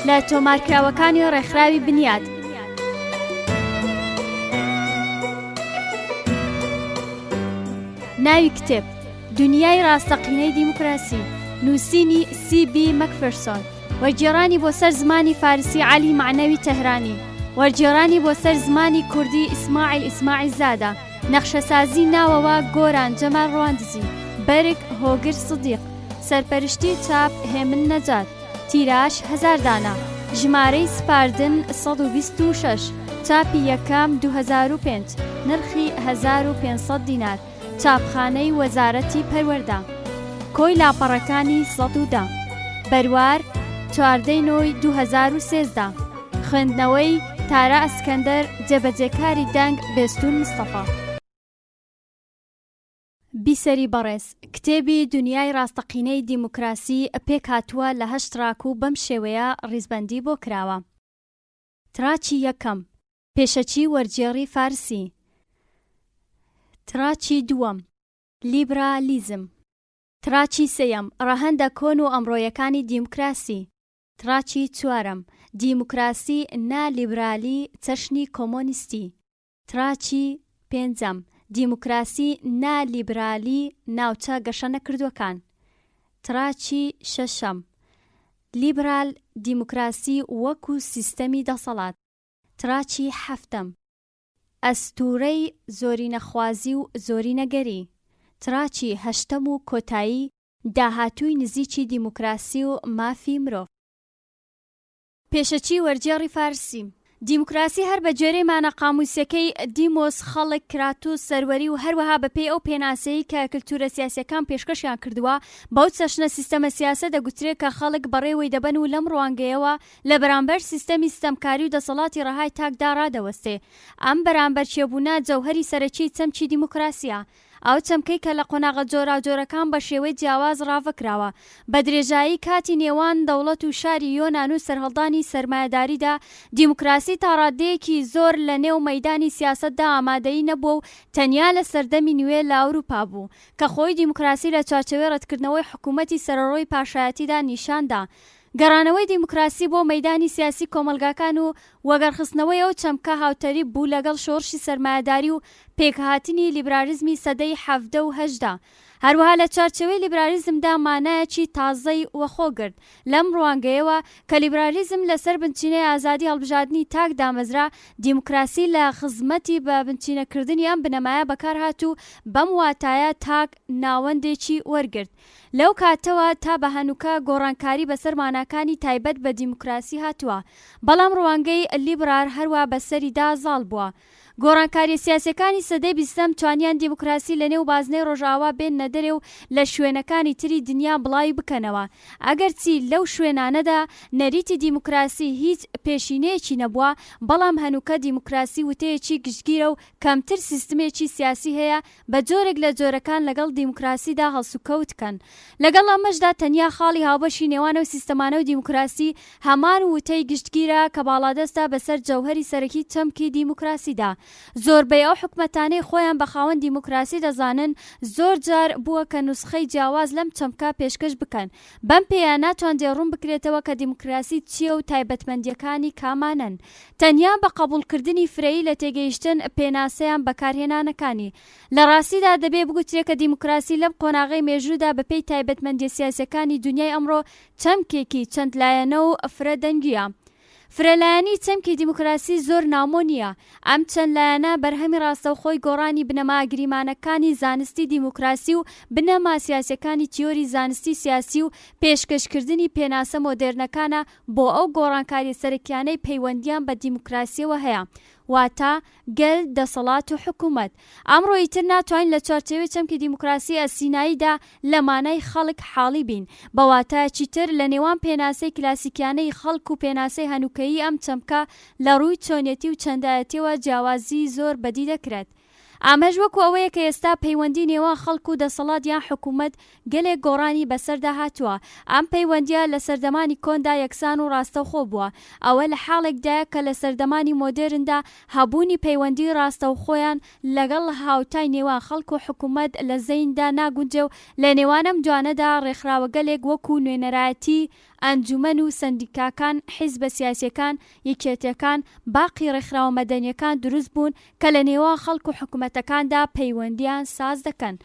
لە تۆمارکراوەکانی ڕێکخراوی بنیاد. ناوی کتێب دنیای ڕاستەقینەی دیموکراسی، نووسینی C.B. مەکفێرسۆن، وەرگێڕانی بۆ سەر زمانی فارسی عەلی معنەوی تەهرانی، وەرگێڕانی بۆ سەر زمانی کوردی ئیسماعیل ئیسماعیل زادە، نەخشەسازی ناوەوە گۆران جەمال ڕواندزی، بەرگ هۆگر سدیق، سەرپەرشتی چاپ هێمن نەجات، تیراژ 1000 دانە، ژمارەی سپاردن 126، چاپی یەکەم 2005، نرخی 1500 دینار، چاپخانەی وەزارەتی پەروەردە، کۆی لاپەڕەکانی 110، بەروار 14/9/2013، خوێندنەوەی تارە ئەسکەندەر، جێبەجێکاری دەنگ بێستون مستەفا. بیسەری بەڕێز کتێبی دنیای ڕاستەقینەی دیموکراسی پێک هاتووە لە 8 ڕاک و بەم شێوەیە ڕیزبەندی بۆ کراوە. تراچی یەکەم پێشەچی وەرگێڕی فارسی. تراچی دووەم لیبرالیزم. تراچی سێیەم ڕەهەندە کۆن و ئەمڕۆیەکانی دیموکراسی. تراچی چوارەم دیموکراسی نالیبرالی چەشنی کۆمۆنیستی. تراچی پێنجەم دیموکراسی نالیبرالی ناوچە گەشە نەکردووەکان. تراچی شەشەم لیبرال دیموکراسی وەکو سیستەمی دەسەڵات. تراچی هەفتەم ئەستوورەی زۆرینەخوازی و زۆرینەگەری. تراچی هەشتەم و کۆتایی داهاتووی نزیکی دیموکراسی و مافی مرۆڤ. پێشەچی وەرگێڕی فارسی. دیموکراسی هەر بە جێرەی مانە قاموسیەکەی دیمۆس خەڵک کراتوس سەروەری و هەروەها بەپێی ئەو پێناسەیی کە کلتورە سیاسیەکان پێشکەشیان کردووە بەو چەشنە سیستەمە سیاسە دەگوترێت کە خەڵک بەڕێوەی دەبەن و لەم ڕوانگەیەوە لە بەرامبەر سیستەمی ستەمکاری و دەسەڵاتی ڕەهای تاکدا ڕادەوەستێ. ئەم بەرامبەرچێبوونە جەوهەری سەرەکی چەمکی دیموکراسیە. ئەو چەمکەی کە لە قۆناغە جۆراوجۆرەکان بە شێوەی جیاواز ڕاوەکراوە بە درێژایی کاتی نێوان دەوڵەت و شاری یۆنان و سەرهەڵدانی سەرمایەداریدا دیموکراسی تا ڕادەیەکی زۆر لە نێو مەیدانی سیاسەتدا ئامادەیی نەبوو و تەنیا لە سەردەمی نوێ لە ئەوروپا بوو کە خۆی دیموکراسی لە چارچەوەی ڕەتکردنەوەی حکوومەتی سەرەڕۆی پاشایەتیدا نیشاندا. گەڕانەوەی دیموکراسی بۆ مەیدانی سیاسی کۆمەلگاکان و وەگەرخستنەوەی ئەو چەمکە هاوتەری بوو لەگەڵ شۆڕشی سەرمایەداری و پێکهاتنی لیبرالیزمی سەدەی 17 و 18. هەروەها لە چارچەوەی لیبرالیزمدا مانایەکی تازەی وەخۆگرت. لەم ڕوانگەیەوە کە لیبرالیزم لەسەر بنچینەی ئازادی هەڵبژاردننی تاک دامەزرا، دیموکراسی لە خزمەتی بە بنچینەکردنی ئەم بنەمایە بەکارهات و بەم واتایە تاک ناوەندێکی وەرگرت. لەو کاتەوە تا بە هەنووکە گۆڕانکاری بەسەر ماناکانی تایبەت بە دیموکراسی هاتووە، بەڵام ڕوانگەی لیبرال هەروە بەسەریدا زاڵ بووە. گۆڕانکاری سیاسەکانی سەدەی 20 توانیان دیموکراسی لە نێو بازنەی ڕۆژاوا بێننە دەرێ و لە شوێنەکانی تری دنیا بڵاوی بکەنەوە. ئەگەرچی لەو شوێنانەدا نەریتی دیموکراسی هیچ پێشینەیەکی نەبووە، بەڵام هەنووکە دیموکراسی وتەیەکی گشتگیرە و کەمتر سیستمێکی سیاسی هەیە بە جۆرێک لە جۆرەکان لەگەڵ دیموکراسیدا هەڵسوکەوتکەن. لەگەڵ ئەمەشدا تەنیا خاڵی هاوبەشی نێوانە و سیستەمانە و دیموکراسی هەمان وتەی گشتگیرە کە باڵادەستە بەسەر جەوهەری سەرەکی چەمکی دیموکراسیدا. زۆربەی ئەو حکومەتانەی خۆیان بە خاوەن دیموکراسی دەزانن زۆر جار بووە کە نوسخەی جیاواز لەم چەمکە پێشکەش بکەن. بەم پێیان ناتوانرێ ڕوون بکرێتەوە کە دیموکراسی چییە و تایبەتمەندیەکانی کامانن. تەنیا بە قبوڵکردنی فرەیی لە تێگەیشتن پێناسەیان بەکارهێنانەکانی. لە ڕاستیدا دەبێ بگوترێت کە دیموکراسی لەم قۆناغەی مێژوودا بەپێی تایبەتمەندی سیاسیەکانی دنیای ئەمڕۆ چەمکێکی چەند لایەنە و فرەدەنگیە. فرەلایەنی چەمکی دیموکراسی زۆر نامۆ نییە. ئەم چەند لایەنە بەرهەمی ڕاستەوخۆی گۆڕانی بنەما گریمانەکانی زانستی دیموکراسی و بنەما سیاسیەکانی تیۆری زانستی سیاسی و پێشکەشکردنی پێناسە مۆدێرنەکانە بۆ ئەو گۆڕانکاری سەرەکیانەی پەیوەندیان بە دیموکراسیەوە هەیە، واتە گەل دەسەڵات و حکوومەت. ئەمڕۆ ئیتر ناتوانین لە چارچێوەی چەمکی دیموکراسی ئەسیناییدا لە مانای خەڵک حاڵی بین، بە واتایەکی تر لە نێوان پێناسەی کلاسیکیانەی خەڵک و پێناسەی هەنووکەیی ئەم چەمکە لە ڕووی چۆنیەتی و چەندایەتیەوە جیاوازی زۆر بەدی دەکرێت. ئامەژ وەکو ئەوەیە کە ئێستا پەیوەندی نێوان خەڵک و دەسەڵات یان حکوومەت گەلێک گۆڕانی بەسەردا هاتووە. ئەم پەیوەندیە لە سەردەمانی کۆندا یەکسان و ڕاستەوخۆ بووە. ئەوە لە حاڵێکدایە کە لە سەردەمانی مۆدێرندا هەبوونی پەیوەندی ڕاستەوخۆیان لەگەڵ هاوتای نێوان خەڵک و حکوومەت لە زەیندا ناگونجێ و لە نێوانم جوانەدا ڕێکخراوە گەلێک وەکو نوێنەرایەتی ئەنجومەن و سەندیکاکان، حیزبە سیاسیەکان، یەکێتیەکان، باقی ڕێکخراوە مەدەنیەکان دروست بوون کە لە نێوان خەڵک و حکوومەتەکاندا پەیوەندیان ساز دەکەن.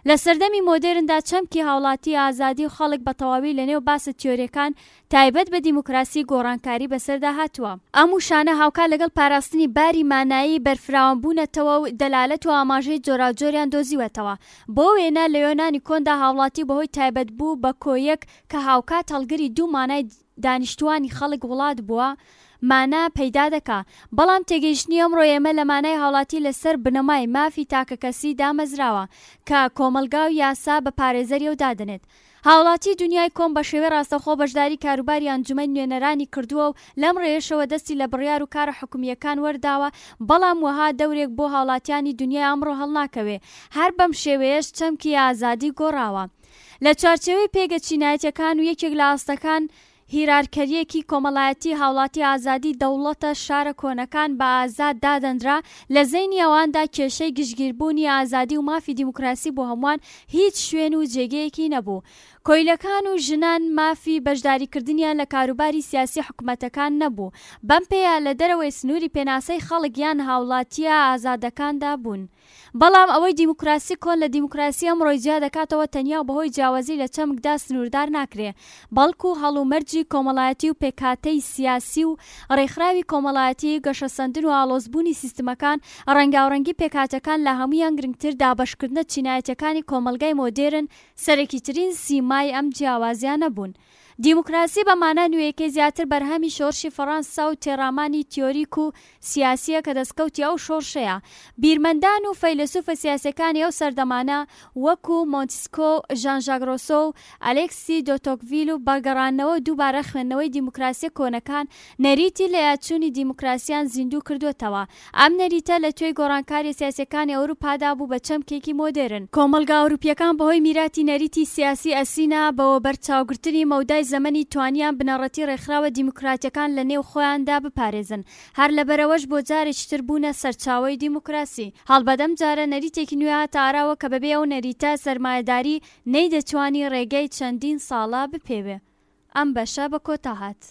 لە سەردەمی مۆدێرندا چەمکی هاوڵاتی ئازادی و خەڵک بە تەواوی لە نێو باسە تیۆریەکان تایبەت بە دیموکراسی گۆڕانکاری بەسەردا هاتووە. ئەم وشانە هاوکار لەگەڵ پاراستنی باری مانایی بەرفراوان بوونەتەوە و دەلالەت و ئاماژەی جۆراوجۆریان دۆزیوەتەوە. بۆ وێنە لە یۆنانی کۆندا هاوڵاتی بەهۆی تایبەت بوو بە کۆیەک کە هاوکات هەڵگری دوو مانای دانیشتوانی خەڵک وڵات بووە مانە پەیدا دەکا. بەڵام تێگەیشتنی ئەمڕۆ ئێمە لە مانای هاوڵاتی لەسەر بنەمای مافی تاکە کەسی دامەزراوە کە کۆمەلگا و یاسا بە پارێزەری و دادنێت. هاوڵاتی دنیای کۆم بە شێوەی ڕاستەخۆ بەشداری کاروباری ئەنجومەن نوێنەرانی کردووە و لەم ڕێژەوە دەستی لە بڕیار و کارە حکومیەکان وەرداوە، بەڵام وەها دەورێک بۆ هاوڵاتیانی دنیای ئەمڕۆ هەڵناکەوێ. هەر بەم شێوەیەش چەمکی ئازادی گۆڕاوە. لە چارچێوەی پێگە چینایەتەکان و یەکێک لە ئاستەکان هیرارکەریەکی کۆمەڵایەتی هاوڵاتی ئازادی دەوڵەتە شارە کۆنەکان بە ئازاد دادەنرا. لە زەینی ئەواندا کێشەی گشتگیربوونی ئازادی و مافی دیموکراسی بۆ هەمووان هیچ شوێن و جێگەیەکی نەبوو. کۆیلەکان و ژنان مافی بەشداریکردنیان لە کاروباری سیاسی حکوومەتەکان نەبوو. بەم پێیە لە دەرەوەی سنووری پێناسەی خەڵک یان هاوڵاتیە ئازادەکاندا بوون. بەڵام ئەوەی دیموکراسی کۆن لە دیموکراسی ئەمڕۆی جیا دەکاتەوە تەنیا بەهۆی جیاوازی لە چەمکدا سنووردار ناکرێ، بەڵکو هەڵومەرجی کۆمەڵایەتی و پێکاتەی سیاسی و ڕێکخراوی کۆمەڵایەتی، گەشەسەندن و ئاڵۆزبوونی سیستمەکان، ڕەنگاوڕەنگی پێکاتەکان لە هەمویان گرنگتر دابەشکردنە چینایەتەکانی کۆمەلگای مۆدێرن سەرەکیترین سیمای ئەم جیاوازیانە بوون. دیموکراسی بە مانای نوێیەکەی زیاتر بەرهەمی شۆرشی فەڕەنسا و تێڕامانی تیۆریک و سیاسیە کە دەستکەوتی ئەو شۆرشەیە. بیرمەندان و فەیلسوفە سیاسەکانی ئەو سەردەمانە وەکو مۆنتسکۆ، ژان ژاک ڕۆسۆ و ئەلێکسی دۆتۆکڤیل و بەرگەڕانەوە دووبارە خوێندنەوەی دیموکراسی کۆنەکان نەریتی لە یادچوونی دیموکراسیان زیندوو کردوێتەوە. ئەم نەریتە لە توێی گۆڕانکاری سیاسەکانی ئەوروپادا بوو بە چەمکێکی مۆدێرن. کۆمەلگا ئەوروپیەکان بەهۆی میراتی نەریتی سیاسی ئەسینە بەوە بەرچاوگرتنی مەودای زەمەنی توانیان بنەڕەتی ڕێکخراوە دیموکراتیەکان لە نێو خۆیاندا بپارێزن. هەر لەبەرەوەش بۆ جارێکی تر بوونە سەرچاوەی دیموکراسی. هەڵبەدەم جارە نەریتێکی نوێ هاتاراوە کە بەبێ ئەو نەریتە سەرمایەداری نەیدەتوانی ڕێگەی چەندین ساڵە بپێوێ. ئەم بەشە بە کۆتا هات.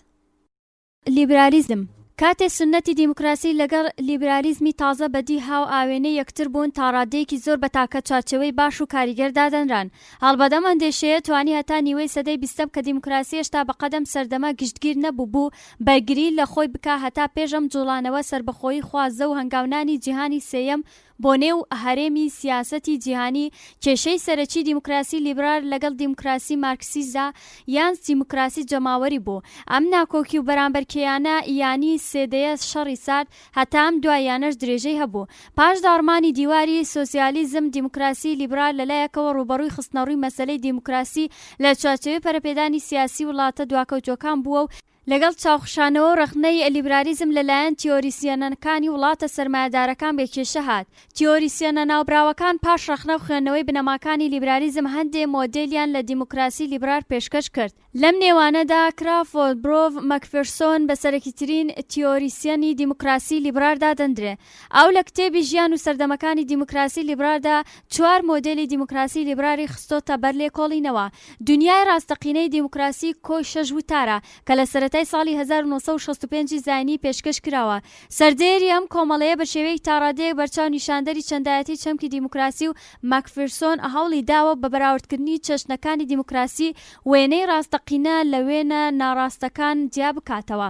لیبرالیزم. کاتێ سنەتی دیموکراسی لەگەڵ لیبرالیزمی تازە بەدی هاو ئاوێنەی یەکتر بوون تا ڕادەیەکی زۆر بە تاکە چارچەوەی باش و کاریگەر دادەنران. هەڵبەدەم ئەندێشەیە توانی هەتا نیوەی سەدەی بیستەم کە دیموکراسی هێشتا بەقەدەم سەردەما گشتگیر نەبوو بوو بەرگری لە خۆی بکا هەتا پێشەم جوڵانەوە سربەخۆیی خوازە و هەنگاونانی جیهانی سێیەم بۆ نێو هەرێمی سیاسەتی جیهانی. کێشەی سەرەکی دیموکراسی لیبرال لەگەڵ دیموکراسی مارکسیزا یان دیموکراسی جەماوەری بوو. ئەم ناکۆکی و بەرامبەرکێیانە یانی سێدەیە شەڕی سارد، هەتا ئەم دوایانەش درێژەی هەبوو. پاش داڕمانی دیواری سۆسیالیزم دیموکراسی لیبرال لەلایەکەوە ڕوبەڕووی خستنەڕووی مەسەلەی دیموکراسی لە چارچەوەی پەرەپێدانی سیاسی وڵاتە دواکەوتوەکان بووە و لەگەڵ چاوخشانەوە و ڕخنەی لیبرالیزم لەلایەن تیۆریسیەنەکانی وڵاتە سەرمایەدارەکان بێکێشە هات. تیۆریسیەنە ناوبراوەکان پاش ڕخنە و خوێندنەوەی بنەماکانی لیبرالیزم هەندێک مۆدێلیان لە دیموکراسی لیبرال پێشکەش کرد. لەم نێوانەدا کرافۆرد برۆڤ مەکفێرسۆن بە سەرەکیترین تیۆریسیەنی دیموکراسی لیبرال دادەنرێ. ئەو لە کتێبی ژیان و سەردەمەکانی دیموکراسی لیبرالدا 4 مۆدێلی دیموکراسی لیبرالی خستۆتە بەر لێکۆڵینەوە. دنیای ڕاستەقینەی دیموکراسی کۆی 6 وتارە کە لە سەرەتای ساڵی 1965 زاینی پێشکەش کراوە. سەردێری ئەم کۆمەڵەیە بە شێوەیەک تا ڕادەیەک بەرچاو نیشاندەری چەندایەتی چەمکی دیموکراسی و مەکفێرسۆن هەوڵی داوە بە بەراوردکردنی چەشنەکانی دیموکراسی وێنەی ڕاستەقینە لە وێنە ناڕاستەکان جیا بکاتەوە.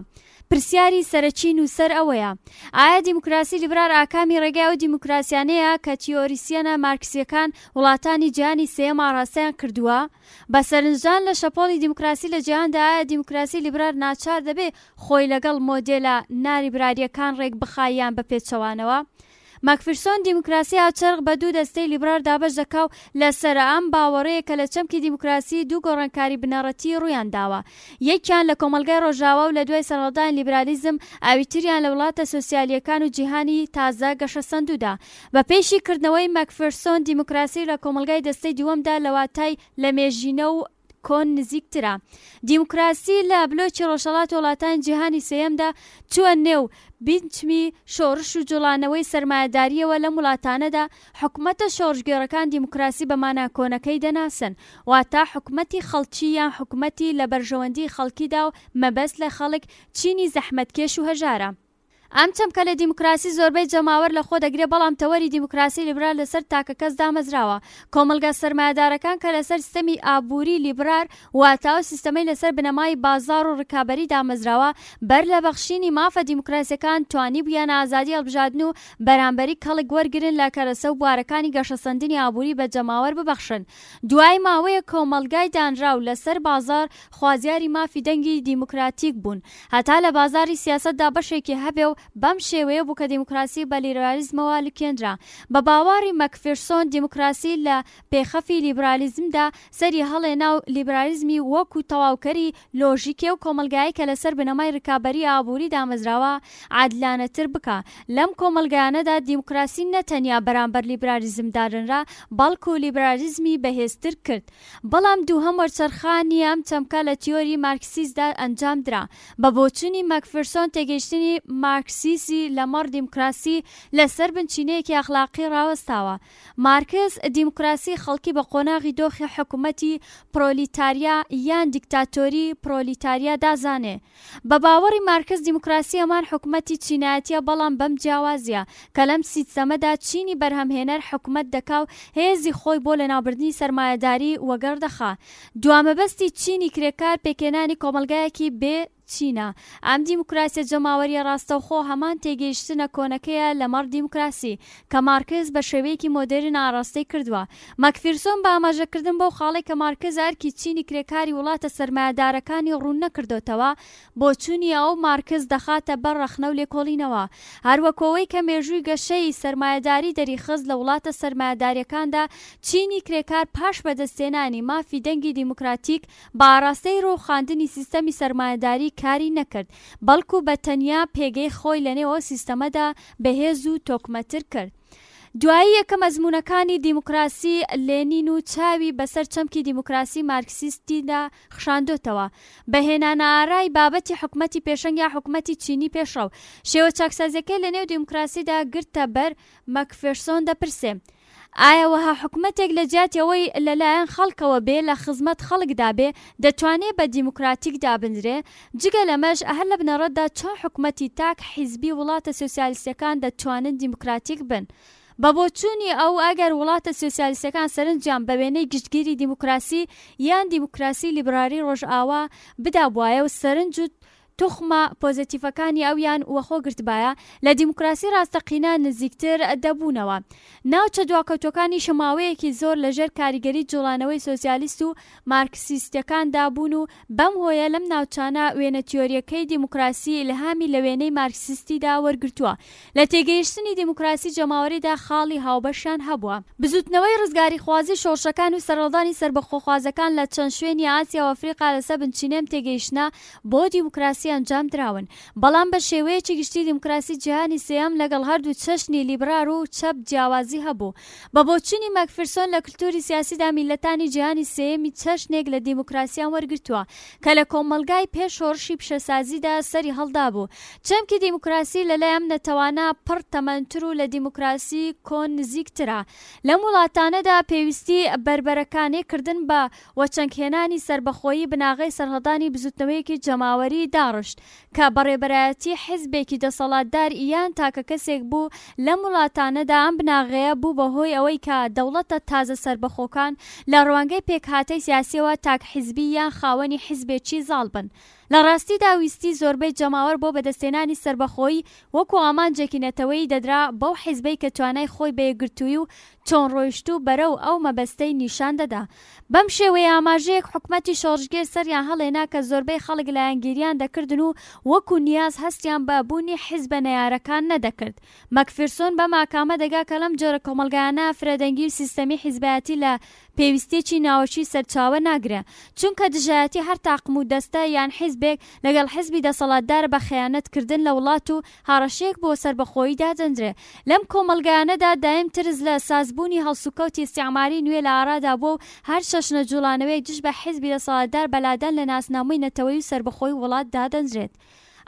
پرسیاری سەرەکی نووسەر ئەوەیە: ئایا دیموکراسی لیبرال ئاکامی ڕێگای ئەو دیموکراسیانەیە کە تیۆریسیەنە مارکسیەکان وڵاتانی جیهانی سێیەم ئاڕاستەیان کردووە؟ بە سەرنجدان لە شەپۆلی دیموکراسی لە جیهاندا ئایا دیموکراسی لیبرال ناچار دەبێ خۆی لەگەڵ مۆدێلە نالیبرالیەکان ڕێک بخاییان بە پێچەوانەوە؟ مەکفێرسۆن دیموکراسی هاوچەرخ بە دوو دەستەی لیبرال دابەش دەکا و لەسەر ئەم باوەڕەیە کە لە چەمکی دیموکراسی دوو گۆڕانکاری بنەڕەتی ڕوویان داوە. یەکیان لە کۆمەلگای ڕۆژاوا و لە دوای سەرهەڵدانی لیبرالیزم، ئاویتریان لە وڵاتە سۆسیالیەکان و جیهانی تازە گەشەسەندوودا. بە پێشی کردنەوەی مەکفێرسۆن دیموکراسی لە کۆمەلگای دەستەی دووەمدا لە واتای لە مێژینە و کۆن نزیکترە. دیموکراسی لە بلۆکی ڕۆژهەڵات وڵاتانی جیهانی سێیەمدا چووە نێو بنچمی شۆڕش و جوڵانەوەی سەرمایەداریەوە لە وڵاتانەدا حکومەتە شۆڕژگێڕەکان دیموکراسی بە مانای کۆنەکەی دەناسن، واتە حکومەتی خەڵکی یان حکومەتی لە بەرژەوەندی خەڵکیدا و مەبەست لە خەڵک چینی زەحمەتکێش و هەژارە. ئەم چەمکە لە دیموکراسی زۆربەی جەماوەر لە خۆ دەگرێت، بەڵام تەوەری دیموکراسی لیبرال لەسەر تاکە کەس دامەزراوە. کۆمەلگا سەرمایەدارەکان کە لەسەر سیستەمی ئابووری لیبرال واتاوە سیستەمەی لەسەر بنەمای بازار و ڕکابەری دامەزراوە، بەر لە بەخشینی مافە دیموکراسیەکان توانی بوویان ئازادی هەڵبژاردن و بەرامبەری کەڵک وەرگرن لە کەرەسە و بوارەکانی گەشەسەندنی ئابووری بە جەماوەر ببەخشن. دوای ماوەیە کۆمەلگای دانراو لەسەر بازار خوازیاری مافی دەنگی دیموکراتیک بوون، هەتا لە بازاری سیاسەتدا بەشێکی هەبێ و بەم شێوەیە بوو کە دیموکراسی بە لیبرالیزمەوە لکێنرا. بە باوەڕی مەکفێرسۆن دیموکراسی لە پێخەفی لیبرالیزمدا سەری هەڵێنا و لیبرالیزمی وەکو تەواوکەری لۆژیکێ و کۆمەلگایی کە لەسەر بنەمای ڕکابەری ئابووری دامەزراوە عادلانەتر بکە. لەم کۆمەلگایانەدا دیموکراسی نەتەنیا بەرامبەر لیبرالیزم دارنرا، بەڵکو لیبرالیزمی بەهێزتر کرد. بەڵام دووهەم وەرچەرخانی ئەم چەمکە لە تیۆری مارکسیسدا ئەنجام درا. بە بۆچوونی مەکفێرسۆن تێگەیشتنی مارکسیسی لەمەڕ دیموکراسی لەسەر بنچینەیەکی ئەخلاقی ڕاوەستاوە. مارکس دیموکراسی خەڵکی بە قۆناغی دۆخی حکوومەتی پرۆلیتاریا یان دیکتاتۆری پرۆلیتاریا دازانێ. بە باوەڕی مارکس دیموکراسی هەمان حکوومەتی چینایەتیە، بەڵام بەم جیاوازیە کە لەم سیستەمەدا چینی بەرهەمهێنەر حکوومەت دەکا و هێزی خۆی بۆ لەناوبردنی سەرمایەداری وەگەردەخا. دوامەبەستی چینی کرێکار پێکێنانی کۆمەلگایەکی بێ چینە. ئەم دیموکراسی جەماوەریە ڕاستەوخۆ هەمان تێگەیشتنە کۆنەکەیە لەمەڕ دیموکراسی کە مارکس بە شێوەیەکی مۆدێرن ئاڕاستەی کردووە. مەکفێرسۆن بە ئاماژەکردن بۆ خاڵی کە مارکس ئەرکی چینی کرێکاری وڵاتە سەرمایەدارەکانی ڕوون نەکردوتەوە، بۆ چوونی ئەو مارکس دەخاتە بەر ڕەخنە و لێکۆڵینەوە. هەروەکەوەی کە مێژووی گەشەی سەرمایەداری دەریخست لە وڵاتە سەرمایەداریەکاندا، چینی کرێکار پاش بەدەستێنانی مافی دەنگی دیموکراتیک بە ئاراستەی ڕووخاندنی سیستەمی سەرمایەداری کاری نەکرد، بەڵکو بە تەنیا پێگەی خۆی لەنێوە سیستەمەدا بەهێز و تۆکمەتر کرد. دوایی یەکەم ئەزموونەکانی دیموکراسی لێنین و چاوی بەسەر چەمکی دیموکراسی مارکسیستیدا خشاندۆتەوە، بەهێنانە ئارای بابەتی حکومەتی پێشەنگ یا حکومەتی چینی پێشڕەو. شێوە چاکسازیەکەی لەنێو دیموکراسیدا گرتە بەر مەکفێرسۆن دەپرسێ: ئایا وەها حکومەتێک لە جیاتیەوەی لەلایەن خەڵکەوە بێ لە خزمەت خەڵکدا بێ دەتوانێت بە دیموکراتیک دابنرێ؟ جگە لەمەش هەر لە بنەڕەتدا چۆن حکومەتی تاک حیزبی وڵاتە سۆسیالیستەکان دەتوانن دیموکراتیک بن؟ بە بۆچوونی ئەو ئەگەر وڵاتە سۆسیالیستەکان سەرنجیان بە وێنەی گشتگیری دیموکراسی یان دیموکراسی لیبراری ڕۆژئاوا بدابوایە و سەرنج و تخمە پۆزیتیڤەکانی ئەویان وەخۆ گرتبایە، لە دیموکراسی ڕاستەقینە نزیکتر دەبوونەوە. ناوچە دواکەوتەکانی شەماوەیەکی زۆر لەژێر کاریگەری جوڵانەوەی سۆسیالیست و مارکسیستەکاندا بوون و بەم هۆیە لەم ناوچانە وێنە تیۆریەکەی دیموکراسی ئیلهامی لە وێنەی مارکسیستیدا وەرگرتووە. لە تێگەیشتنی دیموکراسی جەماوەریدا خاڵی هاوبەشیان هەبووە. بزوتنەوەی ڕزگاری خوازی شۆڕشەکان و سەرڕەڵدانی سربەخۆخوازەکان لە چەند شوێنی ئاسیا و ئەفریقا لەسەر بنچینەم تێگەیشتنە بۆ دیموکراسی ئەنجام دراون، بەڵام بە شێوەیەکی گشتی دیموکراسی جیهانی سێیەم لەگەڵ هەردوو چەشنی لیبرال و چەپ جیاوازی هەبوو. بە بۆچوونی مەکفێرسۆن لە کلتوری سیاسیدا میلەتانی جیهانی سێیەمی چەشنێک لە دیموکراسیان وەرگرتووە کە لە کۆمەلگای پێش شۆڕشی پیشەسازیدا سەری هەڵدا بوو. چەمکی دیموکراسی لەلای ئەم نەتەوانە پڕ تەمەنتر و لە دیموکراسی کۆن نزیکترە. لەم وڵاتانەدا پێویستی بربەرەکانێکردن بە وەچەنگهێنانی سربەخۆیی بناغەی سەرهەڵدانی بزوتنەوەیەکی جەماوەری داڕشت کە بەڕێبەرایەتی حیزبێکی دەسەڵاتدار یان تاکە کەسێک بوو لەم وڵاتانەدا ئەم بناغەیە بوو بەهۆی ئەوەی کە دەوڵەتە تازە سربەخۆکان لە ڕوانگەی پێکهاتەی سیاسیەوە تاک حیزبی یان خاوەنی حیزبێکی زاڵ بن. لە ڕاستیدا ویستی زۆربەی جەماوەر بۆ بەدەستێنانی سربەخۆیی وەکو ئامانجێکی نەتەوەیی دەدرا بەو حیزبەی کە توانای خۆی بەیەکگرتووی و چۆن ڕۆیشتوو بەرەو ئەو مەبەستەی نیشان دەدا. بەم شێوەیە ئاماژەیەک حکومەتی شۆڕژگێر سەریان هەڵێنا کە زۆربەی خەڵک لایەنگیریان دەکردن و وەکو نیاز هەستیان بە بوونی حیزبە نەیارەکان نەدەکرد. مەکفێرسۆن بەم ئاکامە دەگا کە لەم جۆرە کۆمەلگایانە فرەدەنگی و سیستەمی حیزبایەتی لە پێویستێکی ناوەکی سەرچاوە ناگرێ، چونکە دژایەتی هەر تاقم و دەستە یان حیزبێک لەگەڵ حیزبی دەسەڵاتدار بە خەیانەتکردن لە وڵات و هاڕەشەیەک بۆ سەربەخۆیی دادەنرێ. لەم کۆمەلگایانەدا دایم ترس لە سازبوونی هەڵسوکەوتی استیعماری نوێ لە ئارادا بووە و هەر شەشنە جوڵانەوەی دژ بە حیزبی دەسەڵاتدار بەلادەن لە ناسنامەی نەتەوەی و سەربەخۆی وڵات دادەنرێت.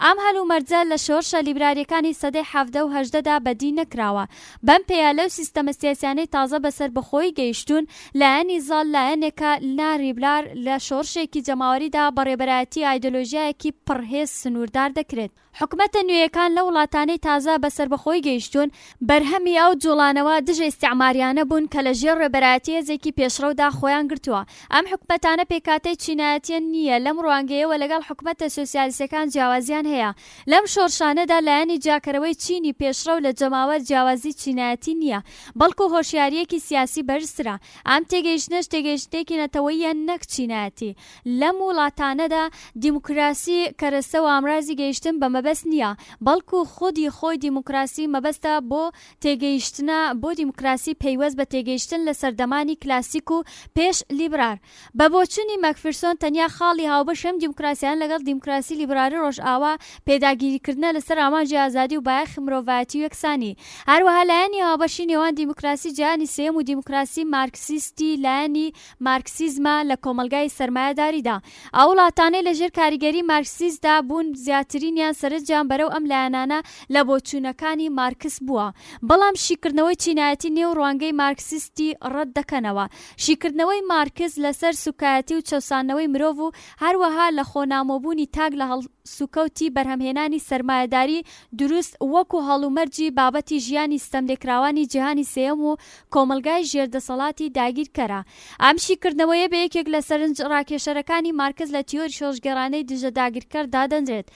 ئەم هەلومەرجە لە شۆرشە لیبراریەکانی سەدەی 17 و 18دا بەدی نەکراوە. بەم پێیا لەو سیستەمە سیاسیانەی تازە بەسەر بەخۆی گەیشتون لایەنی زاڵ لایەنێکە لاریبلار لە شۆرشێکی جەماوەریدا بەڕێبەرایەتی ئایدۆلۆژیایەکی پڕهێز سنووردار دەکرێت. حکومەتە نوێیەکان لە وڵاتانەی تازە بەسەر بەخۆی گەیشتون بەرهەمی ئەو جوڵانەوە دژە ئیستیعماریانە بوون کە لە ژێر ڕێبەرایەتی هێزێکی پێشڕەودا خۆیان گرتووە. ئەم حکومەتانە پێکاتەی چینایەتیان نییە، لەم ڕوانگەیەوە لەگەڵ حکومەتە سۆسیالیستەکان جیاوازیان هەیە. لەم شۆرشانەدا لایەنی جاکەرەوەی چینی پێشڕەو لە جەماوەر جیاوازی چینایەتی نییە، بەڵکو هۆشیاریەکی سیاسی بەرزترە. ئەم تێگەیشتنەش تێگەیشتێکی نەتەوەیە نەک چینایەتی. لەم وڵاتانەدا دیموکراسی کەرەسە و ئامرازی گەیشتن بە مەبەست نییە، بەڵکو خودی خۆی دیموکراسی مەبەستە بۆ تێگەیشتنە بۆ دیموکراسی پەیوەست بە تێگەیشتن لە سەردەمانی کلاسیک و پێش لیبرار. بە بۆچوونی مەکفرسۆن تەنیا خاڵی هاوبەش ئەم دیموکراسیان لەگەڵ دیموکراسی لیبراری ڕۆژئاوا پێداگیریکردنە لەسەر ئاماژی ئازادی و بایەخی مرۆڤایەتی و یەکسانی. هەروەها لایەنی هاوبەشی نێوان دیموکراسی جیهانی سێم و دیموکراسی مارکسیستی لایەنی مارکسیزمە لە کۆمەلگای سەرمایەداریدا. ئەو وڵاتانەی لەژێر کاریگەری مارکسیستدا بوون زیاترینیان سەرنجیان بەرەو ئەم لایەنانە لە بۆچوونەکانی مارکس بووە. بەڵام شیکردنەوەی چینایەتی نێو ڕوانگەی مارکسیستی ڕەت دەکەنەوە. شیکردنەوەی مارکس لەسەر سوکایەتی و چەسانەوەی مرۆڤ و هەروەها لە خۆنامۆبوونی تاک لە هەڵسوکەوتی بەرهەمهێنانی سەرمایەداری دروست وەکو هەڵومەرجی بابەتی ژیانی ستەملێکراوانی جیهانی سێم و کۆمەلگای ژێردەسەڵاتی داگیرکەرە. ئەم شیکردنەوەیە بە یەکێک لە سەرنج ڕاکێشەرەکانی مارکس لە تیۆری شۆژگەڕانەی دژە داگیرکەر دادەنرێت.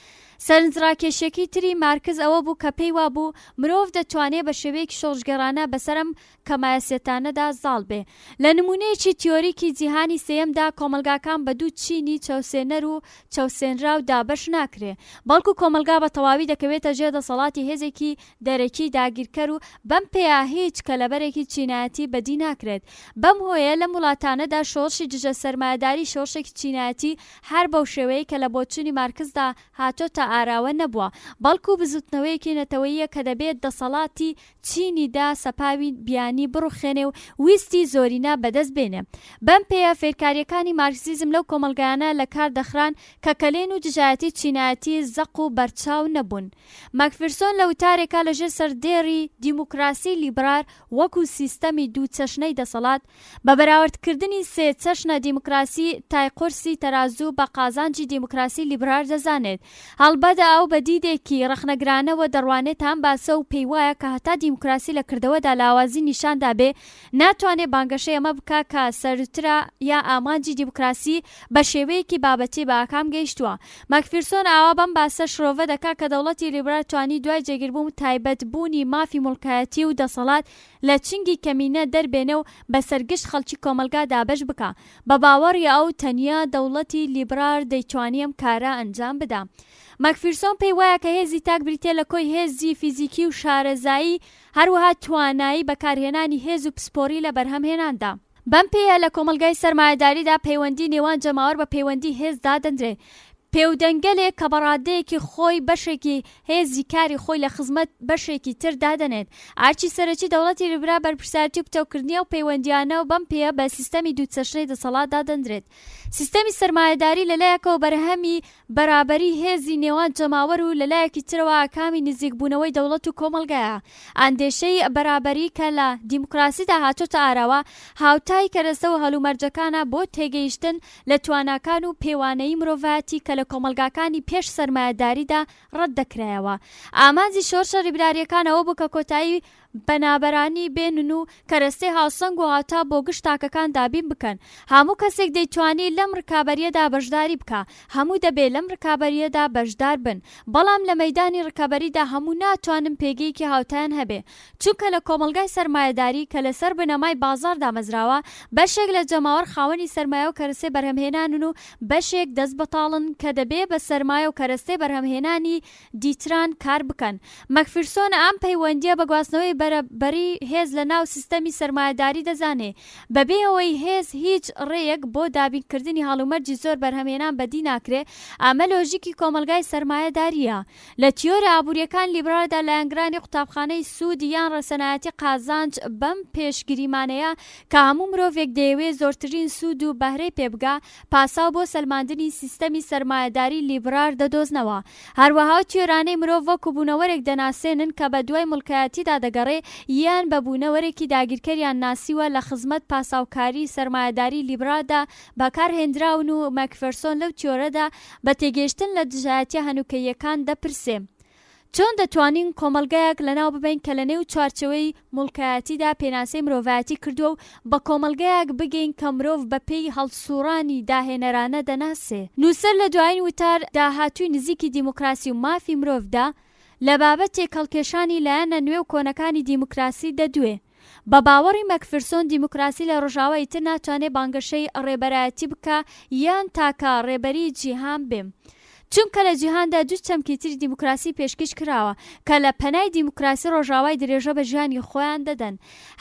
سەرنجڕاکێشێکی تری مارکس ئەوە بوو کە پێی وابوو مرۆڤ دەتوانێت بە شێوەیەکی شۆژگەڕانە بەسەرم کەمایەسێتانەدا زاڵ بێ. لە نمونەیەکی تیۆریکی جیهانی سێیەمدا کۆمەلگاکان بە دوو چینی چەوسێنەر و چەوسێنرا و دابەش ناکرێ، بەڵکو کۆمەلگا بە تەواوی دەکەوێتە ژێردەسەڵاتی هێزێکی دەرەکی داگیرکەر و بەم پێیا هیچ کەلەبەرێکی چینایەتی بەدی ناکرێت. بەم هۆیە لەم وڵاتانەدا شۆڕشی دژە سەرمایەداری شۆڕشێکی چینایەتی هەر بەو شێوەیە کە لە بۆچوونی مارکسدا هاتۆتە ئاراوە نەبووە، بەڵکو بزوتنەوەیەکی نەتەوەیە کە دەبێت دەسەڵاتی چینیدا سەپاوی بیانی بڕوخێنێ و ویستی زۆرینە بەدەست بێنێ. بەم پێیە فێرکاریەکانی مارکسیزم لەو کۆمەلگایانە لە کار دەخران کە کەلێن و دژایەتی چینایەتی زەق و بەرچاو نەبوون. مەکفرسۆن لە وتارێکا لەژێر سەردێڕی دیموکراسی لیبرار وەکو سیستەمی دوو چەشنەی دەسەڵات بە بەراوردکردنی سێ چەشنە دیموکراسی تایقورسی تەرازوو بە قازانجی دیموکراسی لیبرار دەزانێت. هەڵبەدا ئەو بە دیدێکی ڕەخنەگرانەوە دەڕوانێت هەم باسە و پێی وایە کە هەتا دیموکراسی لە کردەوەدا لاوازی نیشاندا بێ ناتوانێت بانگەشەی ئەمە بکە کە سەرترا یا ئامانجی دیموکراسی بە شێوەیەکی بابەتی بە ئاکام گەیشتووە. مەکفرسۆن ئاوا بەم باسە شرۆڤە دەکات کە دەوڵەتی لیبرال توانی دوای جێگیربوون و تایبەتبوونی مافی مڵکایەتی و دەسەڵات لە چنگی کەمینە دەربێنە و بە سەرگشت خەڵکی کۆمەلگا دابەش بکە. بە باوەڕی ئەو تەنیا دەوڵەتی لیبرال دەیتوانی ئەم کارە ئەنجام بدا. مەکفرسۆن پێی وایە کە هێزی تاک بریتێ لە کۆی هێزی فیزیکی و شارەزایی هەروەها توانایی بەکارهێنانی هێز و پسپۆری لە بەرهەمهێناندا. بەم پێیە لە کۆمەلگای سەرمایەداریدا پەیوەندی نێوان جەماوەر بە پەیوەندی هێزدا دەندرێت. پێودەنگەلێک کە بەڕادەیەکی خۆی بەشێکی هێزی کاری خۆی لە خزمەت بەشێکی تر دادەنێت. ئارچی سەرەکی دەوڵەتی لیبرا بەرپرسارەتی و پتەوکردنی و پەیوەندیانە و بەم پێیە بە سیستەمی دوو چەشنەی دەسەڵات دادەندرێت. سیستەمی سەرمایەداری لەلایەکەوە بەرهەمی بەرابەری هێزی نێوان جەماوەر و لەلایەکی ترەوە ئاکامی نزیکبوونەوەی دەوڵەت و کۆمەلگایە. ئاندێشەی بەرابەری کە لە دیموکراسیدا هاتۆتە ئاراوە هاوتای کەرەسە و هەلومەرجەکانە بۆ تێگەیشتن لە تواناکان و پێوانەی مرۆڤایەتی کە لە کۆمەلگاکانی پێش سەرمایەداریدا ڕەت دەکرایەوە. ئامانجی شۆڕشە لیبراریەکانەوە بوو کە کۆتایی بەنابەرانی بێنن و کەرەستەی هاوسەنگ و هاتا بۆ گشت تاکەکان دابین بکەن. هەموو کەسێک دەیتوانی لەم ڕکابەریەدا بەشداری بکە، هەموو دەبێت لەم ڕکابەریەدا بەشدار بن، بەڵام لە مەیدانی ڕکابەریدا هەموو ناتوانن پێگەیەکی هاوتایان هەبێ، چونکە لە کۆمەلگای سەرمایەداری کە لەسەر بنەمای بازار دامەزراوە بەشێک لە جەماوەر خاوەنی سەرمایە و کەرەستەی بەرهەمهێنانن و بەشێک دەست بەتاڵن کە دەبێ بە سەرمایە و کەرەستەی بەرهەمهێنانی دیتران کار بکەن. مەکفرسۆن ئەم پەیوەندیە بە گواستنەوەی بەرەبەری هێز لە ناو سیستەمی سەرمایەداری دەزانێ بەبێ ئەوەی هێز هیچ ڕێیەک بۆ دابینکردنی هەڵومەرجی زۆر بەرهەمێنان بەدی ناکرێ ئەمە لۆژیکی کۆمەلگای سەرمایەداریە. لە تیۆرە ئابوووریەکان لیبرالدا لایەنگرانی قوتابخانەی سوود یان ڕەسەنایەتی قازانج بەم پێشگیریمانەیە کە هەموو مرۆڤێک دەیەوێت زۆرترین سوود و بەهرەی پێبگا پاساو بۆ سەلماندنی سیستەمی سەرمایەداری لیبرال دەدۆزنەوە. هەروەها تیۆرانەی مرۆڤ وەکو بوونەوەرێک دەناسێنن کە بە دوای مڵکایەتیدا دەگەڕێ یان بە بوونەوەرێکی داگیرکەریان ناسیوە لە خزمەت پاساوکاری سەرمایەداری لیبرالدا بەکارهێنراون و ماکفێرسۆن لەو تیۆرەدا بە تێگەیشتن لە دژایەتیە هەنووکەییەکان دەپرسێ چۆن دەتوانین کۆمەلگایەک لەناو ببین کە لە نێو چوارچەوەی مڵکایەتیدا پێناسەی مرۆڤایەتی کردووە و بە کۆمەلگایەک بگەین کە مرۆڤ بەپێی هەڵسوڕانی داهێنەرانە دەناسێ. نووسەر لە دوایین وتار داهاتووی نزیکی دیموکراسی و مافی مرۆڤدا لە بابەت تێکەڵکێشانی لایەنە نوێ و کۆنەکانی دیموکراسی دەدوێ. بە باوەڕی مەکفرسۆن دیموکراسی لە ڕۆژاوای تر ناتوانێت بانگەشەی ڕێبەرایەتی بکە یان تاکە ڕێبەری جیهان بێم. چونکە لە جیهاندا دوو چەمکی تری دیموکراسی پێشکەش کراوە کە لە پەنای دیموکراسی ڕۆژاوای درێژە بە ژیانی خۆیان دەدەن،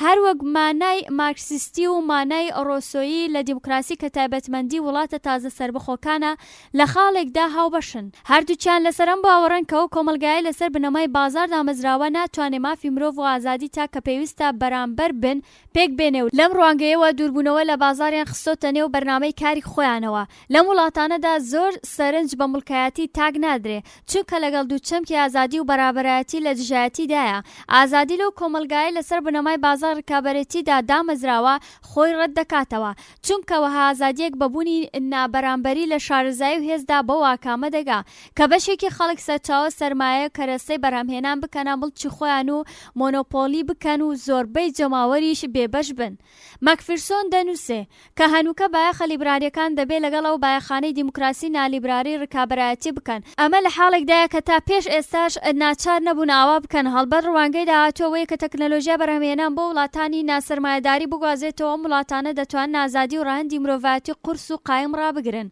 هەروەک مانای مارکسیستی و مانای ڕۆسۆیی لە دیموکراسی کە تایبەتمەندی وڵاتە تازە سربەخۆکانە لە خاڵێکدا هاوبەشن. هەردووچیان لەسەرم باوەڕن کە ئەو کۆمەلگایە لەسەر بنەمای بازار دامەزراوە ناتوانێت مافی مرۆڤ و ئازادی تا کە پێویستە بەرامبەر بن پێک بێنێ و لەم ڕوانگەیەوە دووربوونەوە لە بازاریان خستۆتە نێو بەرنامەی کاری خۆیانەوە. لەم وڵاتانەدا زۆر سەرنج بە مڵکایەتی تاگ نادرێ چونکە لەگەڵ دووچەمکی ئازادی و بەرابەرایەتی لە دژایەتیدایە. ئازادی لەو کۆمەلگایە لەسەر بنەمای بازار ڕکابەرەتیدا دامەزراوە خۆی ڕەت دەکاتەوە چونکە وەها ئازادیەک بەبوونی نابەرامبەری لە شارەزایی و هێزدا بە واکامە دەگا کە بەشێکی خەڵک سەرچاوە سەرمایە کەرەسەی بەرهەمهێنان بکەنە مڵکی خۆیان و مۆنۆپۆلی بکەن و زۆربەی جەماوەریش بێبەش بن. ماکفرسۆن دەنووسێ کە هەنووکە بایەخە لیبراریەکان دەبێت لەگەڵ ئەو بایەخانەی دیموکراسی نالیبراری ڕکابەرایەتی بکەن. ئەمە لە حاڵێکدایە کە تا پێش ئێستاش ناچار نەبوون ئاوا بکەن. هەڵبەت ڕوانگەی داهاتووەوەیە کە تەکنەلۆژیا بەرهەمهێنان بۆ وڵاتانی ناسەرمایەداری بگوازێتەوە وڵاتانە دەتوانن ئازادی و ڕاهەندی مرۆڤایەتی قورس و قایم ڕابگرن.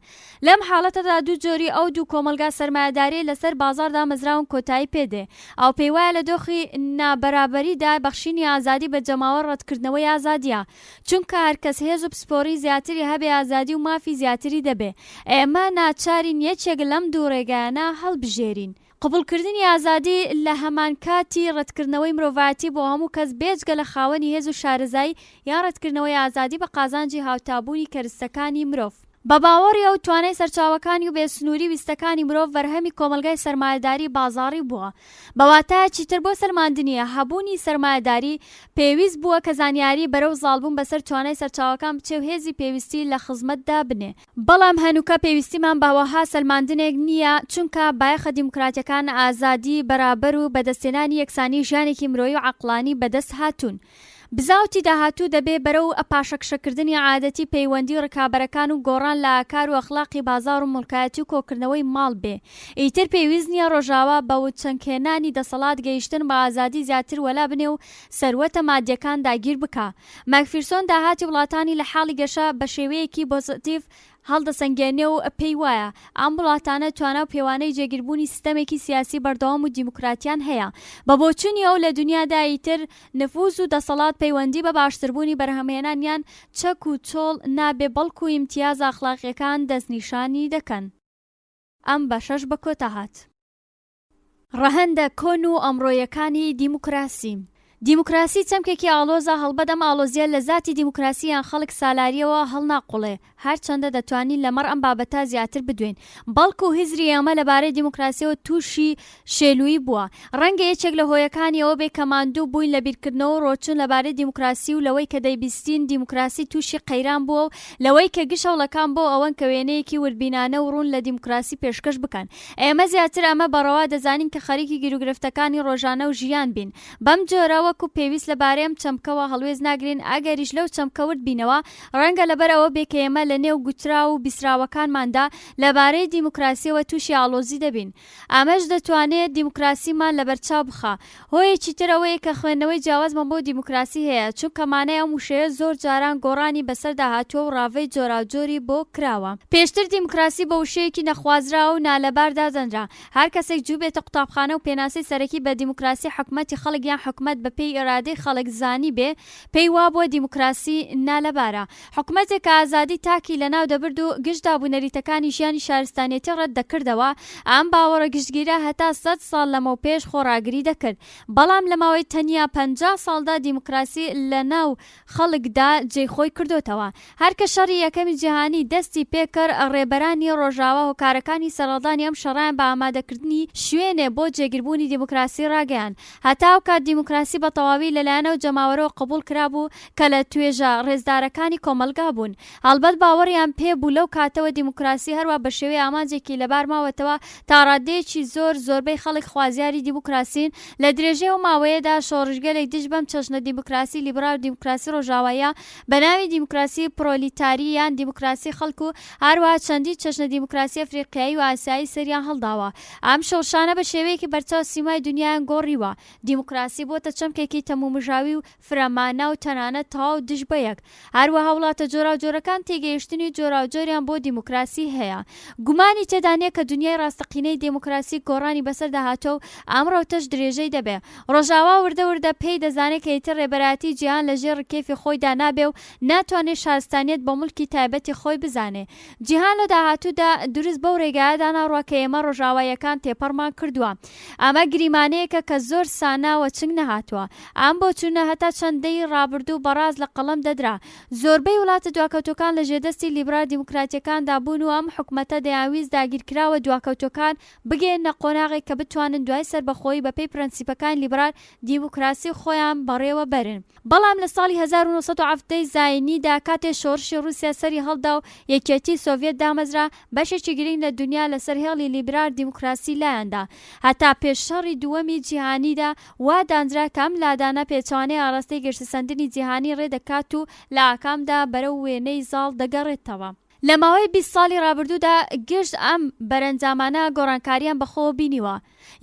لەم حاڵەتەدا دوو جۆری ئەو دوو کۆمەلگا سەرمایەداری لەسەر بازاردا مەزراون کۆتایی پێدێ. ئەو پێی وایە لە دۆخی نابەرابەریدا بەخشینی ئازادی بە جەماوە ڕەتکردنەوەی ئازادیە چونکە هەرکەس هێز و پسپۆڕی زیاتری هەبێ ئازادی و مافی زیاتری دەبێ. ئێمە ناچارین یەکێک لەم دوو ڕێگایانە هەڵبژێرین. قبولکردنی ئازادی لە هەمان کاتی ڕەتکردنەوەی مرۆڤایەتی بۆ هەموو کەس بێجگە لە خاوەنی هێز و شارەزایی یا ڕەتکردنەوەی ئازادی بە قازانجی هاوتابوونی کەرستەکانی مرۆڤ. بە باوەڕی ئەو توانای سەرچاوەکانی و بێسنووری ویستەکانی مرۆڤ بەرهەمی کۆمەلگای سەرمایەداری بازاڕی بووە. بەواتایەکی تر بۆ سەرماندنیە هەبوونی سەرمایەداری پێویست بووە کە زانیاری بەرەو زاڵبوون بەسەر توانای سەرچاوەکان بچێ و هێزی پێویستی لە خزمەتدا بنێ. بەڵام هەنووکە پێویستیمان بەوەها سەلماندنێک نییە چونکە بایەخە دیموکراتیەکان ئازادی بەرابەر و بەدەستێنانی یەکسانی ژیانێکی مرۆیی و عەقڵانی بەدەست هاتوون. بزاوتی داهاتوو دەبێ بەرەو پاشەکشەکردنی عادەتی پەیوەندی ڕکابەرەکان و گۆڕان لە ئاکار و ئەخلاقی بازار و مڵکایەتی و کۆکردنەوەی ماڵ بێ. ئیتر پێویست نییە ڕۆژاوا بە وچەنکێنانی دەسەڵات گەیشتن بە ئازادی زیاتر وەلا بنێ و سەروەتە مادیەکان داگیر بکە. ماکفرسۆن داهاتی وڵاتانی لە حاڵی گەشە بە شێوەیەکی پۆزتیڤ هەڵدەسەنگێنێ و پێی وایە ئەم وڵاتانە توانە و پێوانەی جێگیربوونی سیستەمێکی سیاسی بەردەوام و دیموکراتیان هەیە. بە بۆچوونی ئەو لە دنیادا ئیتر نفوذ و دەسەڵات پەیوەندی بە باشتربوونی بەرهەمهێنانیان چەک و چۆڵ نابێ بەڵکو و ئیمتیاز ئەخلاقیەکان دەستنیشانی دەکەن. ئەم بەشەش بە کۆتا هات. ڕەهەندە کۆن و ئەمڕۆیەکانی دیموکراسی. دیموکراسی چەمکێکی ئاڵۆزە هەڵبەدەم ئاڵۆزیە لە ذاتی دیموکراسییان خەڵک سالاریەوە هەڵناقوڵێ هەرچەندە دەتوانین لەمەڕ ئەم بابەتە زیاتر بدوێن بەڵکو و هیزری ئەمە لەبارەی دیموکراسیەوە تووشی شێلووی بووە. ڕەنگە یەکێک لە هۆیەکانی ئەوە بێ کە ماندوو بووین لە بیرکردنەوە ڕۆچون لەبارەی دیموکراسی و لەوەی کە دەیبیستین دیموکراسی تووشی قەیران بووە و لەوەی کە گشەوڵەکان بۆ ئەوەن کە وێنەیەکی وردبینانە و ڕوون لە دیموکراسی پێشکەش بکەن. ئێمە زیاتر ئەمە بەڕەوا دەزانین کە خەریکی گیرروگرفتەکانی ڕۆژانە و ژیان بین. بەم جۆرە وەکو پێویست لەبارەیەم چەمکەوە هەڵوێز ناگرین ئەگەریش لەو چەمکەوت بینەوە ڕەنگە لەبەرەوە بێ کە ئێمە لە نێو گوترا و بیسراوەکانماندا لەبارەی دیموکراسیەوە تووشی ئاڵۆزی دەبین. ئەمەش دەتوانێت دیموکراسیمان لەبەرچاو بخە. هۆیەکی ترەوەیە کە خوێندنەوەی جیاوازمان بۆ دیموکراسی هەیە چونکە مانای ئەم وشەیە زۆر جاران گۆڕانی بەسەردا هاتووە و ڕاوەی جۆراوجۆری بۆ کراوە. پێشتر دیموکراسی بە وشەیەکی نەخوازرا و نالەباردا دەنرا. هەر کەسێک جوو بێتە قوتابخانە و پێناسەی سەرەکی بە دیموکراسی حکومەتی خەڵک یان حکومەت بە بەپێی ئێرادەی خەڵک زانی بێ پێی وا بۆ دیموکراسی نالەبارە حکومەتێک کە ئازادی تاکی لەناو دەبرد و گشتدا بوونەریتەکانی ژیانی شارستانیەتی ڕەت دەکردەوە ئەم باوەڕە گشتگیرە هەتا 100 ساڵ لەمەو پێش خۆڕاگری دەکرد بەڵام لەماوەی تەنیا 50 ساڵدا دیموکراسی لەناو خەڵکدا جێخۆی کردوتەوە هەرکە شەڕی یەکەمی جیهانی دەستی پێکرد ڕێبەرانی ڕۆژاوە هۆکارەکانی سەرەڵدانی ئەم شەڕیان بە ئامادەکردنی شوێنێ بۆ جێگیربوونی دیموکراسی ڕاگەیان هەتاو کات دیموکراسی بە تەواوی لەلایەنەوە جەماوەرەوە قبول کرابوو کە لە توێژە ڕێزدارەکانی کۆمەلگا بوون هەڵبەت باوەڕیان پێبوو لەو کاتەوە دیموکراسی هەروە بە شێوەی ئامانجێکی لەبار ماوەتەوە تا ڕادەیەکی زۆربەی خەڵک خوازیاری دیموکراسین لە درێژەی و ماوەیەدا شۆڕژگەلێک دژ بەم چەشنە دیموکراسی لیبرال و دیموکراسی ڕۆژاوایە بە ناوی دیموکراسی پرۆلیتاری یان دیموکراسی خەڵک و هەروەها چەندی چەشنە دیموکراسی ئەفریقیایی و ئاسیایی سەریان هەڵداوە ئەم شەوشانە بە شێوەیەکی بەرچاو سیمای دنیایان گۆڕیوە دیموکراسی بۆتە چەمکێکی تەمومژاوی و فرەمانە و تەنانەت تەواو دژ بەیەک هەروەها وڵاتە جۆراوجۆرەکان تێگەیشتنی جۆراوجۆریان بۆ دیموکراسی هەیە گومانی تێدانێت کە دنیای ڕاستەقینەی دیموکراسی گۆڕانی بەسەر داهاتۆ و ئەمڕۆ درێژەی دەبێ ڕۆژاوا وردە پێی دەزانێت کە ئیتر ڕێبەراتی جیهان لەژێر ڕکێفی خۆیدا نابێ و ناتوانێت شارستانیت بە مولکی تایبەتی خۆی بزانێ جیهان لە داهاتوودا دروست بەو ڕێگایەدا ناڕوە کە ئێمە ڕۆژاوایەکان تێپەڕمان کردووە ئەمە گریمانەیەکە کە زۆر ساناوە چنگ نەهاتووە ئەم بۆ چوونە هەتا چەندەی ڕابردوو بەڕاز لە قەڵەم دەدرا زۆربەی وڵاتە دواکەوتەکان لە ژێدەستی لیبرال دیموکراتیەکاندا بوون و ئەم حکومەتە دەیانویست داگیرکراوە دواکەوتەکان بگەێنە قۆناغێک کە بتوانن دوای سەربەخۆیی بەپێی پرەنسیپەکان لیبرال دیموکراسی خۆیان بەڕێوە بەرن بەڵام لە ساڵی 1970 زاینیدا کاتێ شۆڕشی رووسیا سەری هەڵدا و یەکێتی سۆڤێت دامەزرا بەشێکی گرنگ لە دنیا لەسەر هێڵی لیبرال دیموکراسی لایەندا هەتا پێش شەڕی دووەمی جیهانیدا وا دانرا کەم لادانە پێچوانەی ئاڕاستەی گەشتسەندنی جیهانی ڕێدەکات و لە ئاکامدا بەرەو وێنەی زاڵ دەگەڕێتەوە لە ماوەی 20 ساڵی ڕابردوودا گشت ئەم بەرەنجامانە گۆڕانکاریان بەخۆوە بینیوە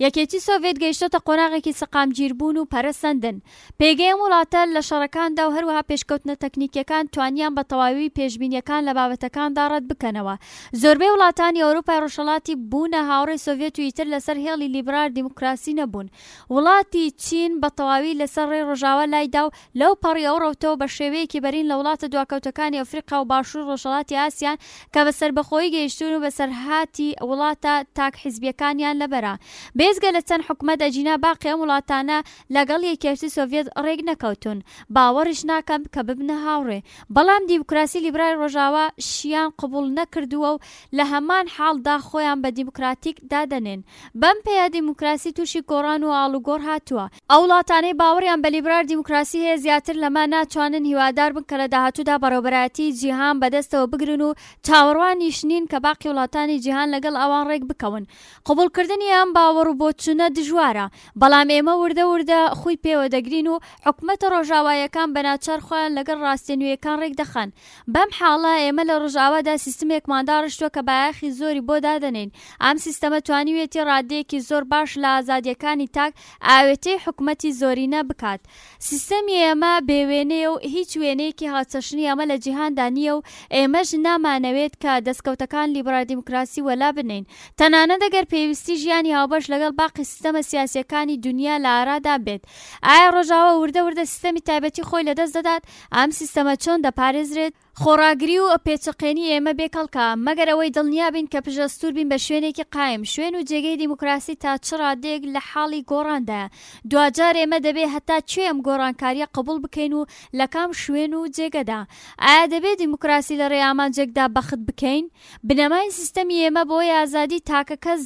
یەکێتی سۆڤێت گەیشتۆتە قۆناغێکی سەقامگیربوون و پەرەسەندن پێگەیەم وڵاتە لە شەڕەکاندا و هەروەها پێشکەوتنە تەکنیکیەکان توانیان بە تەواوی پێشبینیەکان لە بابەتەکاندا ڕەت بکەنەوە زۆربەی وڵاتانی ئەوروپای ڕۆژهەڵاتی بوونە هاوڕێی سۆڤێت و ئیتر لەسەر هێڵی لیبرال دیموکراسی نەبوون وڵاتی چین بە تەواوی لەسەر ڕێی ڕۆژاوە لایدا و لەو پەڕی ئەو ڕەوتەوە بە شێوەیەکی بەرین لە وڵاتە دواکەوتەکانی ئەفریقا و باشوور ڕۆژهەڵاتی ئاسیان کە بەسەربەخۆیی گەیشتون و بەسەرهاتی وڵاتە تاک حیزبیەکانیان لەبەرە بێزگە لە چەند حکومەت ئەجینا باقی ئەم وڵاتانە لەگەڵ یەکێتی سۆڤێت ڕێک نەکەوتون باوەڕیش ناکەم کە ببنە هاوڕێ بەڵام دیموکراسی لیبرال ڕۆژاوە شیان قبول نەکردووە و لە هەمان حاڵدا خۆیان بە دیموکراتیک دادەنێن بەم پێیا دیموکراسی تووشی گۆڕان و ئاڵوگۆڕ هاتووە ئەو وڵاتانەی باوەڕیان بە لیبرال دیموکراسی هەیە زیاتر لەمە ناتوانن هیوادار بن کە لە داهاتوودا بەڕێوەبەرایەتی جیهان بەدەستەوە بگرن و چاوەڕوانیش نین کە باقی وڵاتانی جیهان لەگەڵ ئەوان ڕێک بکەون قبولکردنی ئەم باوەڕ و بۆچوونە دژوارە بەڵام ئێمە وردە خۆی پێوە دەگرین و حکومەتە ڕۆژاوایەکان بەناچار خۆیان لەگەڵ ڕاستێنویەکان ڕێک دەخەن بەم حاڵە ئێمە لە ڕۆژاوادا سیستمێکمان داڕشتووە کە بایەخی زۆری بۆ دادەنین ئەم سیستەمە توانیوێتی ڕادەیەکی زۆر باش لە ئازادیەکانی تاک ئاوێتەی حکومەتی زۆرینە بکات سیستەمی ئێمە بێوێنەیە و هیچ وێنەیەکی هاوچەشنی ئەمە لە جیهاندا نییە و ئێمەش نامانەوێت کە دەستکەوتەکان لیبرال دیموکراسی وەلا بنین تەنانەت ئەگەر پێویستی ژیانی هاوبەش لەگەڵ باقی سیستەمە سیاسیەکانی دنیا لە ئارادا بێت ئایا ڕۆژاوە وردە سیستەمی تایبەتی خۆی لەدەست دەدات ئەم سیستەمە چۆن دەپارێزرێت خۆراگری و پێچەقێنی ئێمە بێکەڵکە مەگەر ئەوەی دڵنیابین کە پژەستور بین بە شوێنێکی قایم شوێن و جێگەی دیموکراسی تا چ ڕادەیەک لە حاڵی گۆڕاندایە دوجار ئێمە دەبێت هەتا کوێ ئەم گۆڕانکاریە قبول بکەین و لە کام شوێن و جێگەدا ئایا دەبێت دیموکراسی لە ڕێئامانجێکدا بەخت بکەین بنەمای سیستەمی ئێمە بۆی ئازادی تاکە کەس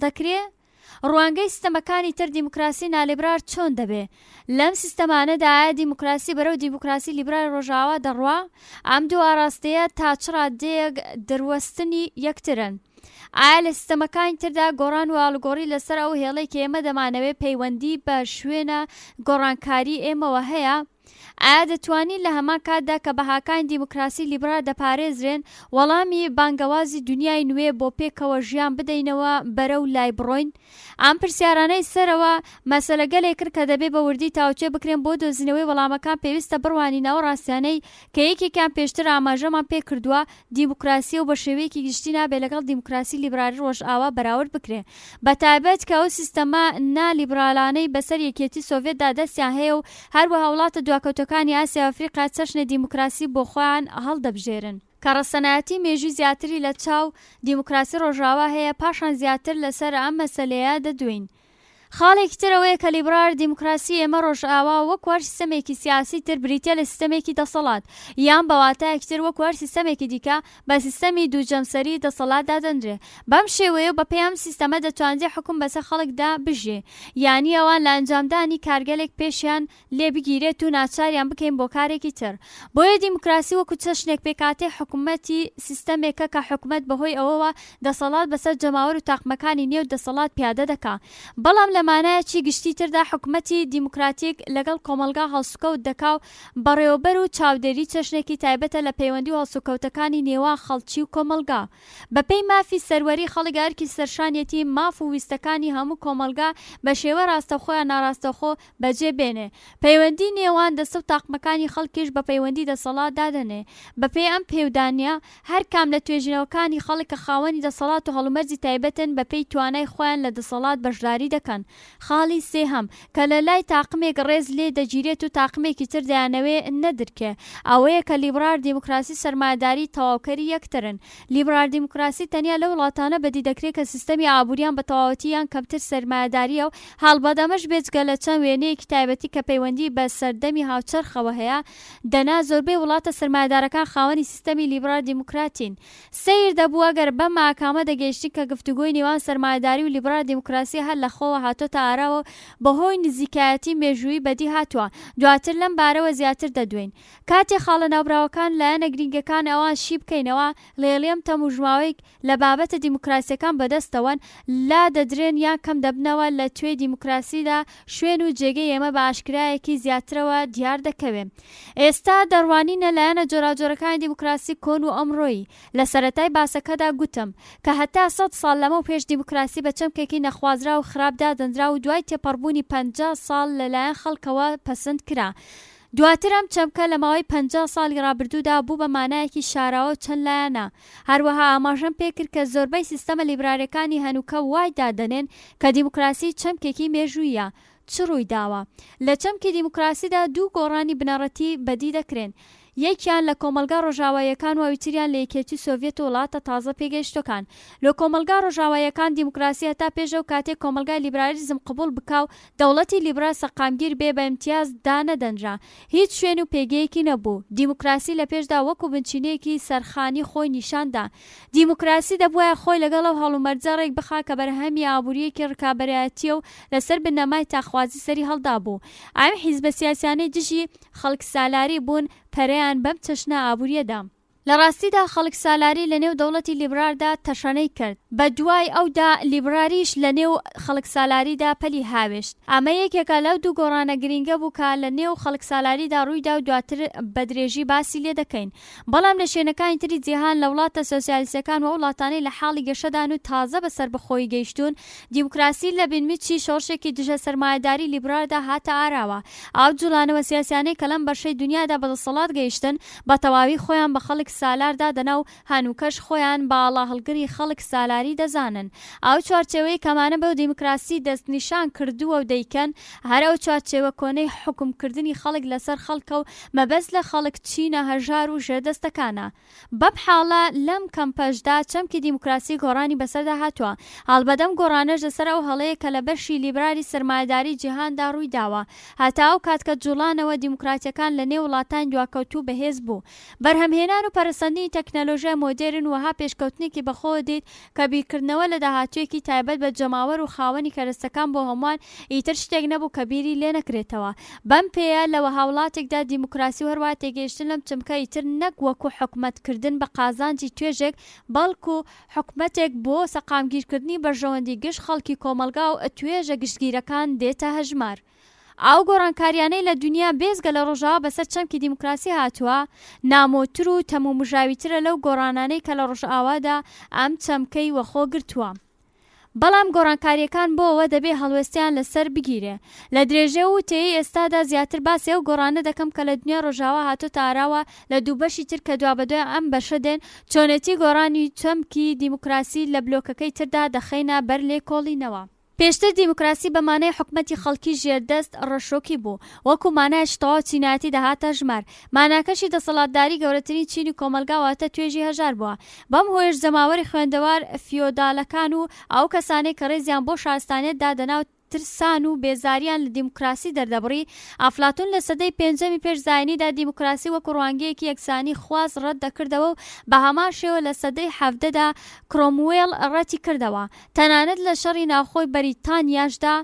دەکرێت ڕوانگەی سیستەمەکانی تر دیموکراسی نالیبرال چۆن دەبێ لەم سیستەمانەدا ئایا دیموکراسی بەرەو دیموکراسی لیبرال ڕۆژاوا دەڕوا ئەم دوو ئاراستەیە تا چ ڕادەیەک دەروەستنی یەکترن ئایا لە سیستەمەکانی تردا گۆڕان و ئاڵوگۆڕی لەسەر ئەو هێڵەی کە ئێمە دەمانەوێت پەیوەندی بە شوێنە گۆڕانکاری ئێمەوە هەیە ئایا دەتوانین لە هەمان کاتدا کە بەهاکانی دیموکراسی لیبرال دەپارێزرێن وەڵامی بانگەوازی دنیای نوێ بۆ پێکەوە ژیان بدەینەوە بەرەو لای بڕۆین؟ ئەم پرسیارانەی سەرەوە مەسەلە گەلێک کرد کە دەبێت بە وردی تاوچێ بکرێن بۆ دۆزینەوەی وەڵامەکان پێویستە بڕوانینەوە ڕاستیانەی کە یەکێکیان پێشتر ئاماژەمان پێ کردووە دیموکراسی و بە شێوەیەکی گشتی نابێت لەگەڵ دیموکراسی لیبرالی ڕۆژئاوا بەراورد بکرێ بەتایبەت کە ئەو سیستەمە نالیبرالانەی بەسەر یەکێتی سۆڤێتدا دەستیان هەیە و هەروەها وڵاتە دواکەوتەکانی ئاسیا و ئەفریقا چەشنە دیموکراسی بۆ خۆیان هەڵدەبژێرن کە ڕەسەنایەتی مێژووی زیاتری لە چاو دیموکراسی ڕۆژاوا هەیە پاشان زیاتر لەسەر ئەم مەسەلەیە دەدوین. خاڵێکی ترەوەیە کە لیبرال دیموکراسی ئێمە ڕۆژئاوا وەک وەر سیستەمێکی سیاسی تر بریتە لە سیستەمێکی دەسەڵات یان بەواتایەکی تر وەک وەر سیستەمێکی دیکە بە سیستەمی دووجەمسەری دەسەڵاتدا دەنرێ. بەم شێوەیە بە پێی ئەم سیستەمە دەتوانرێت حکوم بەسەر خەڵکدا بژێ یانی ئەوان لە ئەنجامدانی کارگەلێک پێشیان لێ بگیرێت و ناچاریان بکەین بۆ کارێکی تر. بۆیە دیموکراسی وەکو چەشنێک پێکاتێ حکوومەتی سیستەمێکە کە حکوومەت بەهۆی ئەوەوە دەسەڵات بەسەر جەماوەر و تاقمەکانی نێو دەسەڵات پیادە دەکا. بەڵام لەمانایەکی گشتی تردا حکوومەتی دیموکراتیک لەگەڵ کۆمەلگا هەڵسوکەوت دەکا و بەڕێوەبەر و چاودێری چەشنێکی تایبەتە لە پەیوەندی و هەڵسوکەوتەکانی نێوان خەڵکی و کۆمەلگا. بەپێی مافی سەروەری خەڵک ئەرکی سەرشانێتی ماف و ویستەکانی هەموو کۆمەلگا بە شێوە ڕاستەخۆ یان ناڕاستەخۆ بەجێ بێنێ. پەیوەندی نێوان دەسە و تاقمەکانی خەڵکیش بە پەیوەندی دەسەڵات دادەنێ. بەپێی ئەم پێودانیە هەر کام لە توێژینەوەکانی خەڵک کە خاوەنی دەسەڵات و هەڵومەرجی تایبەتن بەپێی توانای خۆیان لە دەسەڵات بەشداری دەکەن. خاڵی سێهەم کە لە لای تاقمێک ڕێز لێ دەگیرێت و تاقمێکی تر دەیانەوێ نەدرکێ ئەوەیە کە لیبرال دیموکراسی سەرمایەداری تەواوکەری یەکترن. لیبرال دیموکراسی تەنیا لە وڵاتانە بەدی دەکرێت کە سیستەمی ئابووریان بە تەواوەتیان کەمتر سەرمایەداریە و هەڵبەدەمەش بێجگە لە چەند وێنەیەکی تایبەتی کە پەیوەندی بە سەردەمی هاوچەرخەوە هەیە دەنا زۆربەی وڵاتە سەرمایەدارەکان خاوەنی سیستەمی لیبرال دیموکراتین. سیر دەبوو ئەگەر بەم ماکامە دەگەیشتی کە گفتوگۆی نێوان سەرمایەداری و لیبرال دیموکراسی هەر لە خۆوە هاتۆتە ئاراوە بەهۆی نزیکایەتی مێژووی بەدی هاتووە. دواتر لەم بارەوە زیاتر دەدوین. کاتێ خاڵە ناوبراوەکان لایەنە گرنگەکان ئەوان شی بکەینەوە لێڵێم تەموژماوەیەک لە بابەتە دیموکراسیەکان بەدەستەوەن لا دەدرێن یان کەم دەبنەوە لە توێ دیموکراسیدا شوێن و جێگەی ئێمە بە ئاشکرایەکی زیاترەوە دیار دەکەوێت. ئێستا دەڕوانینە لایەنە جۆراجۆرەکانی دیموکراسی کۆن و ئەمڕۆیی. لە سەرەتای باسەکەدا گوتم کە هەتا 100 ساڵ لەمە و پێش دیموکراسی بە چەمکێکی نەخوازرا و خراپدا دەنرا و دوای تێپەڕبوونی 50 ساڵ لەلایەن خەڵکەوە پەسەند کرا. دواتر ئەم چەمکە لە ماوەی 50 ساڵی ڕابردوودا بوو بە مانایەکی شاراوە چەند لایەنە. هەروەها ئاماژەم پێکرد کە زۆربەی سیستەمە لیبرالەکانی هەنووکە وای دادەنێن کە دیموکراسی چەمکێکی مێژوویە. چ ڕووی داوە؟ لە چەمکی دیموکراسیدا دوو گۆڕانی بنەڕەتی بەدی دەکرێن. یەکیان لە کۆمەلگا ڕۆژاواییەکان و ئەویتریان لە یەکێتی سۆڤێت و وڵاتە تازە پێگەیشتەکان. لە کۆمەلگا ڕۆژاواییەکان دیموکراسی هەتا پێشەو کاتێک کۆمەلگای لیبرالیزم قبول بکاو دەوڵەتی لیبرال سەقامگیر بێ بە ئیمتیاز دانەدەنرا. هیچ شوێن و پێگەیەکی نەبوو. دیموکراسی لە پێشدا وەکو بنچینەیەکی سەرخانی خۆی نیشاندا. دیموکراسی دەبووایە خۆی لەگەڵ ئەو هەڵومەرجە ڕێک بخا کە بەرهەمی ئابووریەکی ڕکابەرایەتیە و لەسەر بنەمای تاخوازی سەری هەڵدا بوو. ئەم حیزبە سیاسیانەی دژی خەڵک سالاری بوون پەرەیان بەم چەشنە ئابووریەدا. لە ڕاستیدا خەڵک سالاری لە نێو دەوڵەتی لیبرالدا تەشەنەی کرد. بە دوای ئەودا لیبرالیش لە نێو خەڵک سالاریدا پەلی هاوێشت. ئەمە یەکێکە لەو دوو گۆڕانە گرنگە بوو کە لە نێو خەڵک سالاریدا ڕوویدا و دواتر بە درێژی باسی لێ دەکەین. بەڵام لە شوێنەکانی تری جیهان لە وڵاتە سۆسیالیستەکان و وڵاتانەی لە حاڵی گەشەدان و تازە بەسەر بەخۆی گەیشتون دیموکراسی لە بینمیچی شۆڕشێکی دژە سەرمایەداری لیبرالدا هاتە ئاراوە. ئەو جوڵانەوە سیاسیانەی کە لەم بەشەی دنیادا بەدەسەڵات گەیشتن بە تەواوی خۆیان بە خەڵک سالاردا دەنا و هەنووکەش خۆیان باڵا هەڵگری خەڵک سالاری دەزانن. ئەو چوارچێوەی کەمانە بەو دیموکراسی دەستنیشان کردووە و دەیکەن هەر ئەو چوارچێوە کۆنەی حکومکردنی خەڵک لەسەر خەڵکە و مەبەست لە خەڵک چینە هەژار و ژێردەستەکانە. بەم حاڵە لەم کەمپەشدا چەمکی دیموکراسی گۆڕانی بەسەردا هاتووە. هەڵبەدەم گۆڕانەش لەسەر ئەو هەڵەیە کە لە بەشی لیبرالی سەرمایەداری جیهاندا ڕووی داوە. هەتا ئەو کات کە جوڵانەوە دیموکراتیەکان لە نێو وڵاتانی دواکەوتوو بەهێز بوو. بەرهەمهێنان و پەرەسەندنی تەکنەلۆژیای مۆدێرن وها پێشکەوتنێکی بەخۆوە دێت کە بیرکردنەوە لە داهاتوویەکی تایبەت بە جەماوەر و خاوەنی کەرەستەکان بۆ هەمووان ئیتر شتێک نەبوو کە بیری لێ نەکرێتەوە. بەم پێیە لەوە هاوڵاتێکدا دیموکراسی و هەروە تێگەیشتن لەم چەمکە ئیتر نەک وەکو حکومەتکردن بە قازانجی توێژێک بەڵکو حکومەتێک بۆ سەقامگیرکردنی بەرژەوەندی گشت خەڵکی کۆمەلگا و توێژە گشتگیرەکان دێتە هەژمار. ئاو گۆڕانکاریانەی لە دنیا بێزگە لە ڕۆژاوا بەسەر چەمکی دیموکراسی هاتووە نامۆتر و تەمومژاویترە لەو گۆڕانانەی کە لە ڕۆژئاوادا ئەم چەمکەی وەخۆ گرتووە. بەڵام گۆڕانکاریەکان بۆ ئەوە دەبێ هەڵوێستیان لەسەر بگیرێ. لە درێژێ و تێی ئێستادا زیاتر باسی ئەو گۆڕانە دەکەم کە لە دنیا ڕۆژاوا هاتۆتە ئاراوە لە دوو بەشی تر کە دوابەدوای ئەم بەشە دێن چۆنێتی گۆڕانی چەمکی دیموکراسی لە بلۆکەکەی تردا دەخەینە بەر لێ کۆڵینەوە. پێشتر دیموکراسی بە مانای حکومەتی خەڵکی ژێردەست ڕەشۆکی بوو، وەکو مانایش تەواو چینایەتی دەهاتە ژمار. ماناکەشی دەسەڵاتداری گەورەترین چینی کۆمەلگا واتە توێژی هەژار بووە. بەم هۆیش زەماوەری خوێندەوار فیۆدالەکان و ئەو کەسانەی کە ڕێزیان بۆ شارستانیەت دادەنا و ترسان و بێزاریان لە دیموکراسی دەردەبڕی. ئافلاتون لە سەدەی پێنجەمی پێش زاینیدا دیموکراسی وەکو ڕوانگەیەکی یەکسانی خواز ڕەت دەکردەوە و بە هەمان شێوە لە سەدەی حەڤدەدا کرۆموێڵ ڕەتی کردەوە. تەنانەت لە شەڕی ناوخۆی بەریتانیاشدا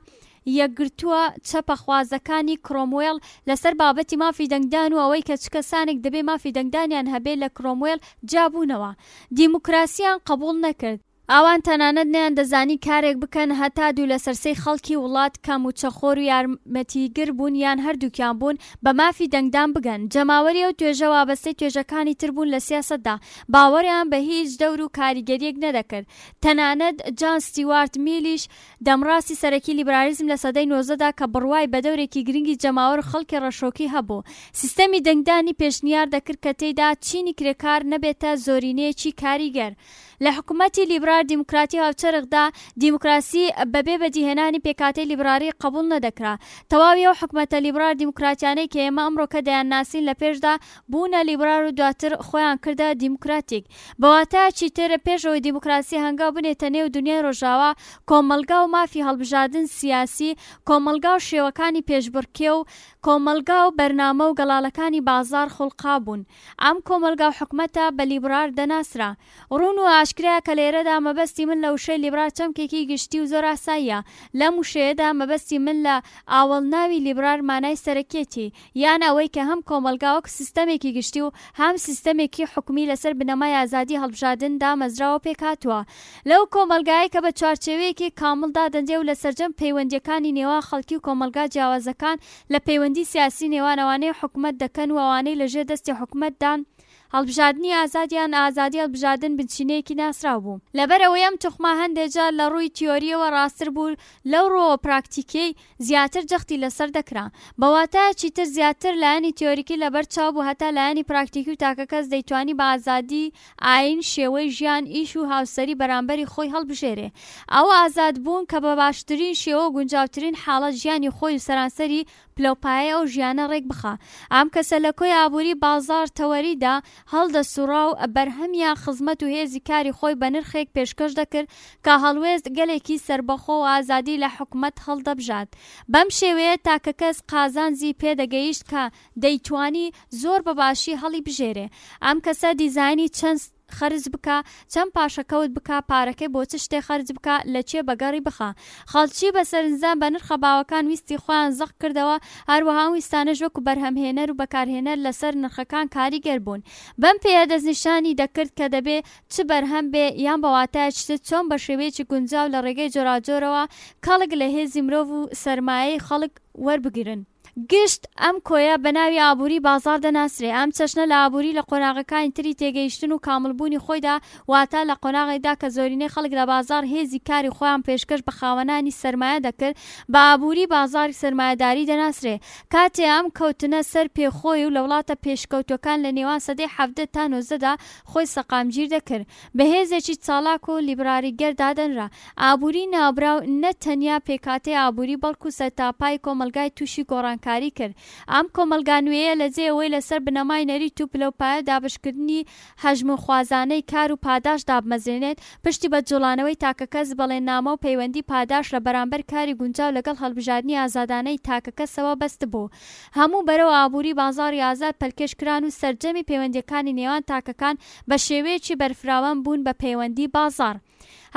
یەکگرتووە چەپە خوازەکانی کرۆموێڵ لەسەر بابەتی مافی دەنگدان و ئەوەی کە چ کەسانێک دەبێ مافی دەنگدانیان هەبێت لە کرۆموێڵ جابوونەوە. دیموکراسیان قبول نەکرد. ئەوان تەنانەت نیان دەزانی کارێک بکەن هەتا دوو لە سەرسەی خەڵکی وڵات کەم و چەخۆر و یارمەتیگر بوون یان هەردووکیان بوون بە مافی دەنگدان بگەن. جەماوەری ئەو توێژە وابەستەی توێژەکانی تر بوون لە سیاسەتدا، باوەڕیان بە هیچ دەور و کاریگەریەک نەدەکرد. تەنانەت جان ستیوارت میلیش دەمڕاستی سەرەکی لیبرالیزم لە سەدەی 19دا کە بڕوای بە دەورێکی گرنگی جەماوەر خەڵکی ڕەشۆکی هەبوو. سیستەمی دەنگدانی پێشنیار دەکرد کە تێیدا چینی کرێکار نەبێتە زۆرینەیەکی کاریگەر. لە حکوومەتی لیبرال دیموکراتی هاوچەرخدا دیموکراسی بەبێ بەدیهێنانی پێکاتی لیبراری قبول نەدەکرا. تەواوی ئەو حکوومەتە لیبرال دیموکراتیانەی کە ئێمە ئەمڕۆکە دەیان ناسین لە پێشدا بوونە لیبرال و دواتر خۆیان کردە دیموکراتیک. بەواتە چیتر پێشەوەی دیموکراسی هەنگاو بنێتە نێو دنیای ڕۆژاوا کۆمەلگا و مافی هەڵبژاردن سیاسی، کۆمەلگا و شێوەکانی پێشبڕکێ و کۆمەلگا و بەرنامە و گەڵاڵەکانی بازار خوڵقا بوون. ئەم کۆمەلگا و حکوومەتە بە لیبرال دەناسرا. ڕوون و ئاشکرا کە لێرەدا مەبەستی من لە وشەی لیبرال چەمکێکی گشتی و زۆر ئاساییە. لەم وشەیەدا مەبەستی من لە ئاوەڵناوی لیبرال مانای سەرەکێتی یان ئەوەی کە هەم کۆمەلگا وەک سیستەمێکی گشتی و هەم سیستەمێکی حکومی لەسەر بنەمای ئازادی هەڵبژاردندا مەزراوە پێکهاتووە. لەو کۆمەلگایە کە بە چوارچێوەیەکی کامڵدا دەنجێ و لە سەرجەم پەیوەندیەکانی نێوان خەڵکی و کۆمەلگا جیاوازەکان لە پەیوەندی سیاسی نێوانەوانەی حکومەت دەکەن و ئەوانەی لەژێر دەستی حکومەتدان هەڵبژاردننی ئازادیان ئازادی هەڵبژاردن بنچینەیەکی ناسراو بوو. لەبەرەوەی ئەم توخما هەندێک جار لە ڕووی تیۆریەوە ڕاستتر بوو لەو ڕۆوە پراکتیکەی زیاتر جەختی لەسەر دەکرا. بەواتە چیتر زیاتر لایەنی تیۆریکی لەبەر چاو بوو هەتا لایەنی پراکتیکی و تاکە کەس دەیتوانی بە ئازادی ئاین شێوەی ژیان ئیش و هاوسەری بەرامبەری خۆی هەڵبژێرێ. ئەوە ئازاد بوون کە بە باشترین شێوە و گونجاوترین حاڵەت ژیانی خۆی و سەرانسەری پلەپایە و ژیانە ڕێک بخە. ئەم کەسە لە کۆی ئابووری بازار تەوەریدا هەڵدەسوڕا و بەرهەمیان خزمەت و هێزی کاری خۆی بە نرخێک پێشکەش دەکرد کە هەڵوێست گەلێکی سربەخۆ و ئازادی لە حکومەت هەڵدەبژات. بەم شێوەیە تاکە کەس قازانجی پێدەگەیشت کە دەیتوانی زۆر بەباشی هەڵی بژێرێ. ئەم کەسە دیزانی چەند خەرج بکە، چەند پاشەکەوت بکە، پارەکەی بۆ چ شتێ خەرج بکە، لە چێ بەگەڕی بخە. خەڵکی بە سەرنجام بە نرخە باوەکان ویستی خۆیان زەق کردەوە، هەروەها ویستانەش وەکو بەرهەمهێنەر و بەکارهێنەر لەسەر نرخەکان کاریگەر بوون. بەم پێیە دەستنیشانی دەکرد کە دەبێ چ بەرهەم بێ یان بەواتای چ چۆن بە شێوەیەکی گونجاو لە ڕێگەی جۆراجۆرەوە کەڵک لە هێزی مرۆڤ و سەرمایەی خەڵک وەربگرن. گشت ئەم کۆیە بە ناوی ئابووری بازار دەناسرێ. ئەم چەشنە لە ئابووری لە قۆناغەکانی تری تێگەیشتن و کاملبوونی خۆیدا واتە لە قۆناغێکدا کە زۆرینەی خەڵک لە بازار هێزی کاری خۆیان پێشکەش بە خاوەنانی سەرمایە دەکرد بە ئابووری بازاری سەرمایەداری دەناسرێ. کاتێ ئەم کەوتنە سەر پێخۆی و لە وڵاتە پێشکەوتەکان لە نێوان سەدەی 70 تا 90دا خۆی سەقامگیر دەکرد بە هێزێکی چالاک و لیبراریگەر دادەنرا. ئابووری ناوبراو نە تەنیا پێکاتەی ئابووری بەڵکو سەرتاپای کۆمەلگای تووشی گۆڕانکاری کرد. ئەم کۆمەلگانوەیە لە جێەوەی لەسەر بنەمای نەریت و پلەپایە دابشکردنی هەژم و خوازانەی کار و پاداش دابمەزرێنێت پشتی بە جوڵانەوەی تاکە کەس بەڵێننامە و پەیوەندی پاداش لە بەرامبەر کاری گونجاو لەگەڵ هەڵبژاردننی ئازادانەی تاکە کەسەوە بەست بوو. هەموو بەرەو ئابووری بازاری ئازاد پەلکێشکران و سەرجەمی پەیوەندیەکانی نێوان تاکەکان بە شێوەیەکی بەرفراوان بوون بە پەیوەندی بازار.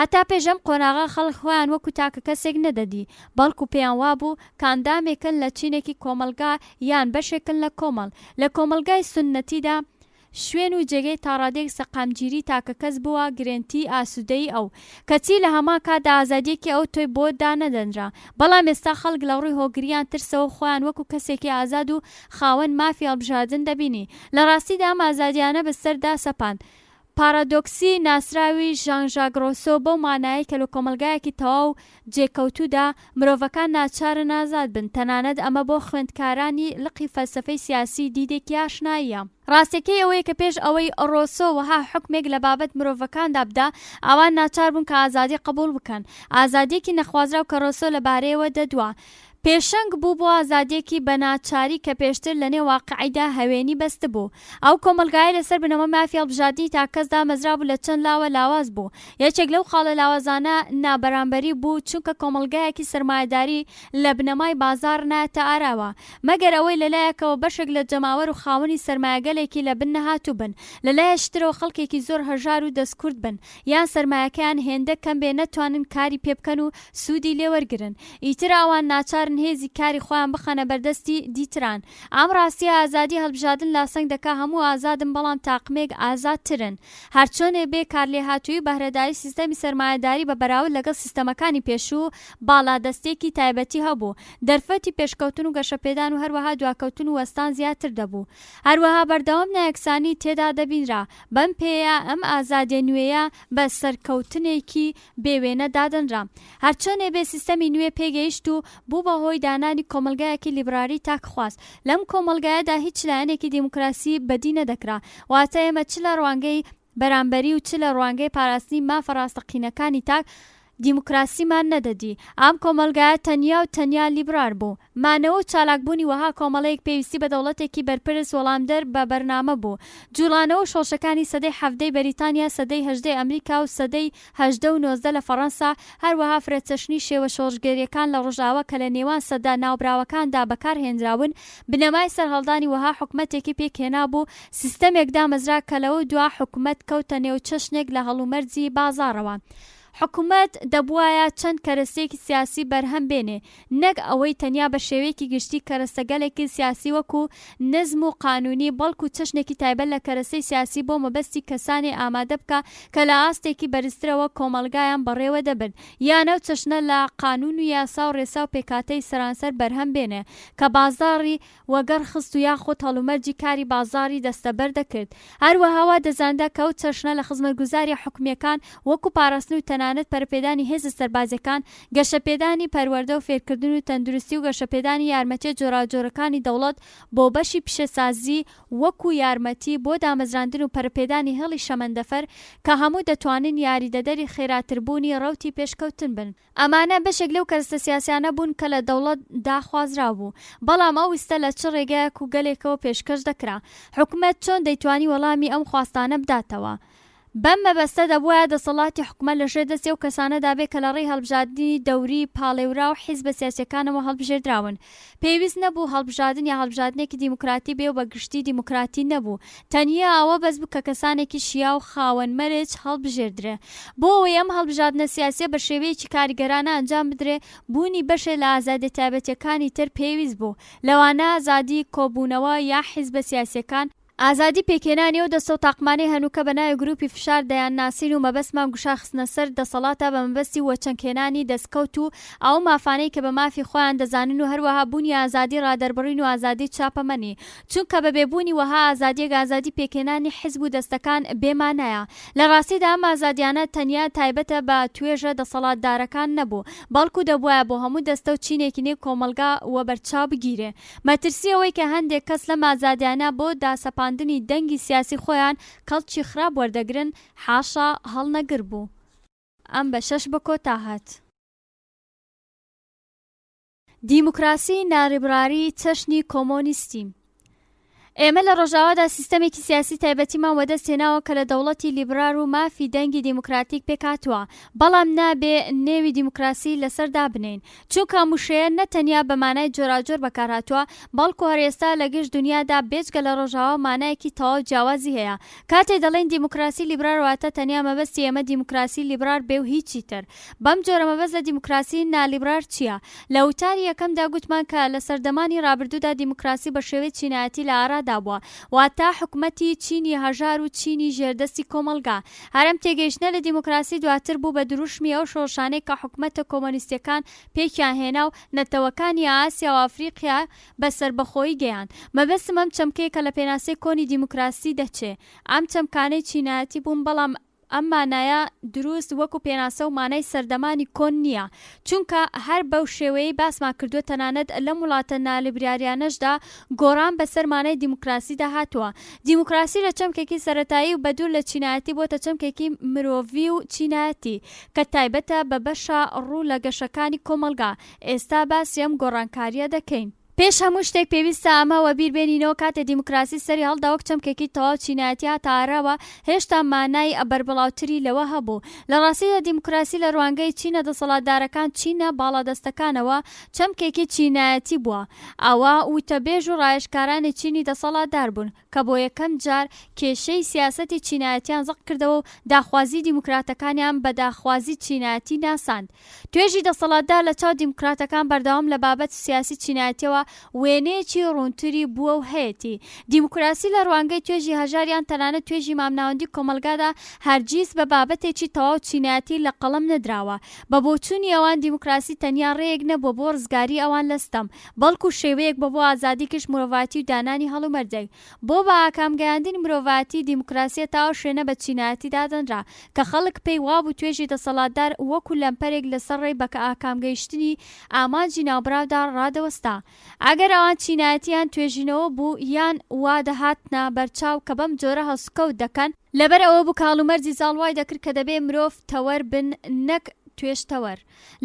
هەتا پێشەم قۆناغا خەڵک خۆیان وەکو تاکە کەسێک نەدەدی، بەڵکو پێیان وابوو کاندامێکن لە چینێکی کۆمەلگا یان بەشێکن لە کۆمەڵ. لە کۆمەلگای سونەتیدا شوێن و جێگەی تا ڕادێک سەقامگیری تاکە کەس بووە گرنتی ئاسوودەی ئەو کەچی لە هەمان کاتدا ئازادیەکی ئەو تۆی بۆ دانەدەنرا بەڵام ئێستا خەڵک لە ڕووی هۆگریان ترسەوە خۆیان وەکو کەسێکی ئازاد و خاوەن مافی هەڵبژاردن دەبینی لە ڕاستیدا ئەم ئازادیانە بەسەردا سەپاند پارادۆکسی ناسراوی ژان ژاک ڕۆسۆ بەو مانایە کە لە کۆمەلگایەکی تەواو جێکەوتوودا مرۆڤەکان ناچارن ئازاد بن تەنانەت ئەمە بۆ خوێندکارانی لقی فەلسەفەی سیاسی دیدێکی ئاشناییە ڕاستەکەی ئەوەیە کە پێش ئەوەی ڕۆسۆ وەها حکمێک لە بابەت مرۆڤەکاندا بدا ئەوان ناچار بوون کە ئازادی قبول بکەن ئازادیەکی نەخوازراو کە ڕۆسۆ لەبارەیەوە دەدوا پێشەنگ بوو بۆ ئازادیەکی بەناچاری کە پێشتر لە نێو واقعیدا هەوێنی بەست بوو ئەو کۆمەلگایە لەسەر بنەمە مافی هەڵبژاردنی تا کەسدا مەزرا بوو لە چەند لاوە لاواز بوو یەکێک لەو خاڵە لاوازانە نابەرامبەری بوو چونکە کۆمەلگایەکی سەرمایەداری لە بنەمای بازار نایەتە ئاراوە مەگەر ئەوەی لەلایەکەوە بەشێک لە جەماوەر و خاوەنی سەرمایەگەلێکی لە بن نەهاتوو بن لەلایەشترەوە خەڵکێکی زۆر هەژار و دەستکورد بن یان سەرمایەکەیان هێندە کەم بێ نەتوانن کاری پێ بکەن و سوودی لێوەرگرن ئیتر ئەوان ناچارن هێزی کاری خۆیان بخەنە بەردەستی دیتران ئەم ڕاستیە ئازادی هەڵبژاردن لاسەنگ دەکا هەموو ئازادن بەڵام تاقمێک ئازادترن هەرچۆنێ بێ کارلێهاتووی بەهرەداری سیستەمی سەرمایەداری بە بەراورد لەگەڵ سیستەمەکانی پێشوو باڵادەستێکی تایبەتی هەبوو دەرفەتی پێشکەوتن و گەشەپێدان و هەروەها دواکەوتن و وەستان زیاتر دەبوو هەروەها بەردەوام نایەکسانی تێدا دەبینرا بەم پێەیە ئەم ئازادیە نوێیە بە سەرکەوتنێکی بێوێنە دادەنرا هەرچۆنێ بێ سیستەمی نوێ پێگەیشت و بوو بەهۆی دانانی کۆمەلگایەکی لیبراری تاکخواست لەم کۆمەلگایەدا هیچ لایەنێکی دیموکراسی بەدی نەدەکرا واتە ئێمە چ لە ڕوانگەی بەرامبەری و چ لە ڕوانگەی پاراستنی مافە ڕاستەقینەکانی تاک دیموکراسیمان نەدەدی ئەم کۆمەلگایە تەنیا و تەنیا لیبرار بوو مانەوە و چالاکبوونی وەها کۆمەڵەیەک پێویستی بە دەوڵەتێکی بەرپرس وەڵامدەر بە بەرنامە بوو جوڵانەوە و شۆشەکانی سەدەی حەڤدەی بەریتانیا سەدەی هەژدەی ئەمریکا و سەدەی هەژدە و نۆزدە لە فەڕەنسا هەروەها فرەچەشنی شێوە شۆژگەریەکان لە ڕۆژاوە کە لە نێوان سەدا ناوبراوەکاندا بەکارهێنراون بنەمای سەرهەڵدانی وەها حکومەتێکی پێکهێنا بوو سیستەمێکدا مەزرا کە لەوە دوا حکومەت کەوتە نێو چەشنێک لە هەڵومەرجی بازاڕەوە حکومەت دەبوایە چەند کەرەستێکی سیاسی بەرهەم بێنێ نەک ئەوەی تەنیا بە شێوەیەکی گشتی کەرەستەگەلێکی سیاسی وەکو نزم و قانونی بەڵکو چەشنێکی تایبەت لە کەرەستەی سیاسی بۆ مەبەستی کەسانی ئامادە بکە کە لە ئاستێکی بەرزترەوە کۆمەلگایان بەڕێوە دەبن یانە و چەشنە لە قانون و یاسا و ڕێسا و پێکاتەی سەرانسەر بەرهەم بێنێ کە بازاڕی وەگەر خست و یاخۆت هەڵومەرجی کاری بازاڕی دەستەبەر دەکرد هەروەهاوا دەزاندا کە ئەو چەشنە لە خزمەتگوزاری حکومیەکان وەکو پاراستن و تەنانەت پەرپێدانی هێزە سەربازەکان گەشەپێدانی پەروەردە و فێرکردن و تەندروستی و گەشەپێدانی یارمەتیە جۆراجۆرەکانی دەوڵەت بۆ بەشی پیشەسازی وەکو یارمەتی بۆ دامەزراندن و پەرپێدانی هێڵی شەمەندەفەر کە هەموو دەتوانن یاریدەدەری خێراتربوونی ڕەوتی پێشکەوتن بن ئەمانە بەشێک لەو کەرەستە سیاسیانە بوون کە لە دەوڵەت داخوازرا بوو بەڵام ئەو ویستە لە چ ڕێگەیەک و گەلێکەوە پێشکەش دەکرا حکومەت چۆن دەیتوانی وەڵامی ئەم خواستانە بداتەوە بەم مەبەستە دەبووایە دەسەڵاتی حکومەت لەژێر دەستی ئەو کەسانەدا بێ کە لە ڕێی هەڵبژاردننی دەوری پاڵێورا و حیزبە سیاسیەکانەوە هەڵبژێردراون پێویست نەبوو هەڵبژاردن یا هەڵبژاردنێکی دیموکراتی بێ و بە گشتی دیموکراتی نەبوو تەنیا ئەوە بەس بوو کە کەسانێکی شیا و خاوەن مەرج هەڵبژێردرێ بۆ ئەوەی ئەم هەڵبژاردنە سیاسیە بە شێوەیەکی کاریگەرانە ئەنجام بدرێ بوونی بەشێ لە ئازادی تایبەتیەکانی تر پێویست بوو لەوانە ئازادی کۆبوونەوە یا حیزبە سیاسیەکان ئازادی پێکێنانی و دەستە و تاقمانەی هەنووکە بەناوی گروپی فشار دەیان ناسین و مەبەستمان گوشا خستنە سەر دەسەڵاتە بە مەبەستی وەچەندکێنانی دەستکەوت و ئەو مافانەی کە بە مافی خۆیان دەزانن و هەروەها بوونی ئازادی ڕادەربڕین و ئازادی چاپەمەنی چونکە بە بێبوونی وەها ئازادیەک ئازادی پێکێنانی حیزب و دەستەکان بێمانایە لە ڕاستیدا ئەم ئازادیانە تەنیا تایبەتە بە توێژە دەسەڵاتدارەکان نەبوو بەڵکو دەبووایە بۆ هەموو دەستە و چینێکی نێو کۆمەلگا وە بەرچاو بگیرێ مەترسی ئەوەی کە هەندێک کەس لەم ئازادیانە بۆ داسەپاندنی دەنگی سیاسی خۆیان کەڵکی خراپ وەردەگرن حاشا هەڵنەگر بوو ئەم بە شەش بە کۆتا هات دیموکراسی ناڕیبڕاری چەشنی کۆمۆنیستی ئێمە لە ڕۆژاوادا سیستەمێکی سیاسی تایبەتیمان وەدەستێناوە کە لە دەوڵەتی لیبرار و مافی دەنگی دیموکراتیک پێکاتوە بەڵام نابێ نێوی دیموکراسی لەسەردا بنین چونکە موشەیە نەتەنیا بە مانای جۆراجۆر بەکارهاتووە بەڵکو هەرێستا لە گشت دنیادا بێجگە لە ڕۆژاوا مانایەکی تەواو جیاوازی هەیە کاتێ دەڵێن دیموکراسی لیبرار واتە تەنیا مەبەستی ئێمە دیموکراسی لیبرار بێ و هیچی تر بەم جۆرە مەبەست لە دیموکراسی نالیبرار چییە؟ لە وتاری یەکەمدا گوتمان کە لە سەردەمانی ڕابردوودا دیموکراسی بە شێوەی چینایەتی لە ئاراد ئامادەدا بووە، واتە حکومەتی چینی هەژار و چینی ژێردەستی کۆمەلگا. هەرەم تێگەیشتنە لە دیموکراسی دواتر بوو بە دروشمی ئەو شۆڕشانەی کە حکومەتە کۆمۆنیستەکان پێکیان هێنا و نەتەوەکانی ئاسیا و ئەفریقیا بەسەربەخۆیی گەیاند. مەبەستم ئەم چەمکەیە کە لە پێناسەی کۆنی دیموکراسی دەچێ. ئەم چەمکانەی چینایەتی بوون، بەڵام ئەم مانایە دروست وەکو پێناسە و مانای سەردەمانی کۆن نییە، چونکە هەر بەو شێوەیەی باسمان کردووە تەنانەت لەم وڵاتە نالیبراریانەشدا گۆڕان بەسەر مانای دیموکراسیدا هاتووە. دیموکراسی لە چەمکێکی سەرەتایی و بەدوور لە چینایەتی بۆتە چەمکێکی مرۆڤی و چینایەتی کە تایبەتە بە بەشە ڕوو لە گەشەکانی کۆمەلگا. ئێستا باسی ئەم گۆڕانکاریە دەکەین. پێش هەموو شتێک پێویستە ئەمەوە بیربێنینەوە کاتێ دیموکراسی سەری هەڵدا وەک چەمکێکی تەواو چینایەتی هاتە ئاراوە، هێشتا مانای بەربڵاوتری لەوە هەبوو. لە ڕاستیدا دیموکراسی لە ڕوانگەی چینە دەسەڵاتدارەکان چینە باڵادەستەکانەوە چەمکێکی چینایەتی بووە. ئەوە وتەبێژ و ڕایشکارانی چینی دەسەڵاتدار بوون کە بۆ یەکەم جار کێشەی سیاسەتی چینایەتیان زەق کردەوە و داخوازی دیموکراتەکانیان بە داخوازی چینایەتی ناساند. توێژی دەسەڵاتدار لە چاو دیموکراتەکان بەردەوام لە بابەت سیاسی چینایەتیەوە وێنەیەکی ڕوونتری بووە و هەیەی. دیموکراسی لە ڕوانگەی توێژی هەژاریان تەنانەت توێژی مامناوەندی کۆمەلگادا هەرگیز بە بابەتێکی تەواو چینایەتی لە قەڵەم نەدراوە. بە بۆچوونی ئەوان دیموکراسی تەنیا ڕێیەک نەبووە بۆ ڕزگاری ئەوان لەستەم، بەڵکو شێوەیەک بە بۆ ئازادی کەش مرۆڤاتی و دانانی هەڵومەرجەی. بۆ بە ئاکامگەیاندنی مرۆڤاتی دیموکراسیە تاو شوێنە بە چینایەتی دادەنرا کە خەڵک پێی وابوو توێژی دەسەڵاتدار وەکو لەمپەرێک لەسەر ڕێی بە ئاکامگەیشتنی ئامانجی ناوبراودا ڕادەوەستا. ئەگەر ئەوان چینایەتیان توێژینەوە بوو یان وا دەهاتنە بەرچاو کە بەم جۆرە هەسکەوت دەکەن، لەبەر ئەوە بوو کاڵومەرجی زاڵوای دەکرد کە دەبێ مرۆڤ تەوەر بن نەک توێشتەوەر.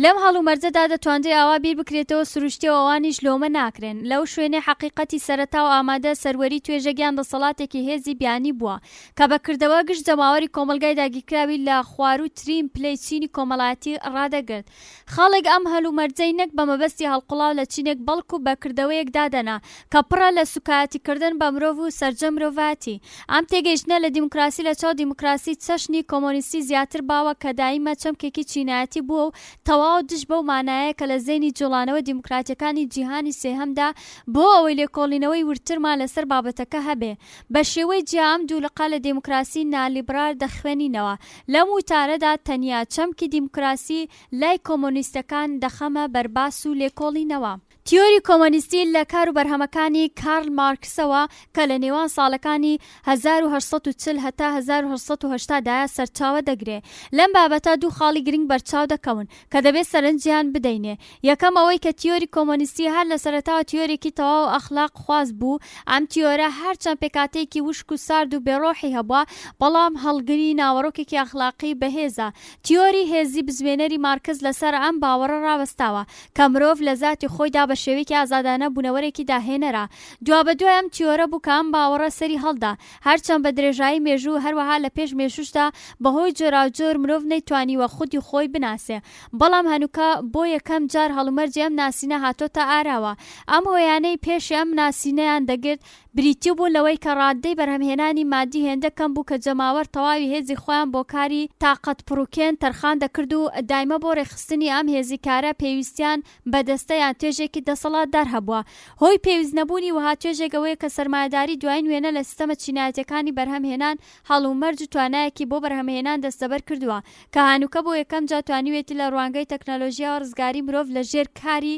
لەم هەڵومەرجەدا دەتوانرێت ئاوا بیر بکرێتەوە سروشتیەوە ئەوانیش لۆمە ناکرێن. لەو شوێنێ حەقیقەتی سەرەتا و ئامادە سەروەری توێژەگیان دەسەڵاتێکی هێزی بیانی بووە کە بەکردەوە گشت جەماوەری کۆمەلگای داگیرکراوی لە خواروترین پلەی چینی کۆمەڵایەتی ڕادەگرت. خەڵک ئەم هەڵومەرجەی نەک بە مەبەستی هەڵقوڵاو لە چینێک بەڵکو بەکردەوەیەک دادەنا کە پڕە لە سوکایەتیکردن بە مرۆڤ و سەرجە مرۆڤاتی. ئەم تێگەیشتنە لە دیموکراسی لە چاو دیموکراسی چەشنی کۆمۆنیستی زیاتر باوە کە دایمە چەمکێکی چینایەتی بووە و تەواو دش بەو مانایە کە لە زەینی جوڵانەوە دیموکراتیەکانی جیهانی سێهەمدا بۆ ئەوەی لێکۆڵینەوەی ورترمان لەسەر بابەتەکە هەبێ. بە شێوەی جیام دوولقا لە دیموکراسی نالیبرال دەخوێنینەوە. لەم وتارەدا تەنیا چەمکی دیموکراسی لای کۆمۆنیستەکان دەخەمە بەرباس و لێکۆڵینەوە. تیۆری کۆمۆنیستی لە کار و بەرهەمەکانی کارل مارکسەوە کە لە نێوان ساڵەکانی 1940 هەتا 1980دایە سەرچاوە دەگرێ. لەم بابەتە دوو خاڵی گرنگ بەرچاو دەکەون کە دەبێت سەرنجیان بدەینێ. یەکەم ئەوەی کە تیۆری کۆمۆنیستی هەر لە سەرەتاوە تیۆرێکی تەواو ئەخلاق خواز بوو. ئەم تیۆرە هەرچەند پێکاتەیەکی وشک و سارد و بێڕۆحی هەبووە، بەڵام هەڵگری ناوەڕۆکێکی ئەخلاقی بەهێزە. تیۆری هێزی بزوێنەری مارکس لەسەر ئەم باوەڕە ڕاوەستاوە کە مرۆڤ لە ذاتی خۆیدا بە شێوەیەکی ئازادانە بوونەوەرێکی داهێنەرە. دوا بەدوای ئەم تیۆرە بوو کە ئەم باوەڕە سەری هەڵدا، هەرچەند بە درێژایی مێژوو هەروەها لە پێش مێژوشدا بەهۆی جۆراوجۆر مرۆڤ نەیتوانیوە خودی خۆی بناسێ. بەڵام هەنووکە بۆ یەکەم جار هەڵومەرجی ئەم ناسینە هاتۆتە ئاراوە. ئەم هۆیانەی پێشی ئەم ناسینەیان دەگرت بریتی بوو لەوەی کە ڕادەی بەرهەمهێنانی مادی هێندەکەم بوو کە جەماوەر تەواوی هێزی خۆیان بۆ کاری تاقەت پڕوکێن تەرخان دەکرد و دایمە بۆ ڕێخستنی ئەم هێزی کارە پێویستیان بەدەستەیان توێژێکی دەسەڵاتدار هەبووە. هۆی پێویست نەبوونی وها توێژێکەوەی کە سەرمایەداری دوای نوێنە لە سیستەمە چینایەتەکانی بەرهەمهێنان هەڵومەرج و توانایەکی بۆ بەرهەمهێنان دەستەبەر کردووە کە هانووکە بۆ یەکەم جا توانیوێتی لە ڕوانگەی تەکنۆلۆژیا و ڕزگاری مرۆڤ لە ژێر کاری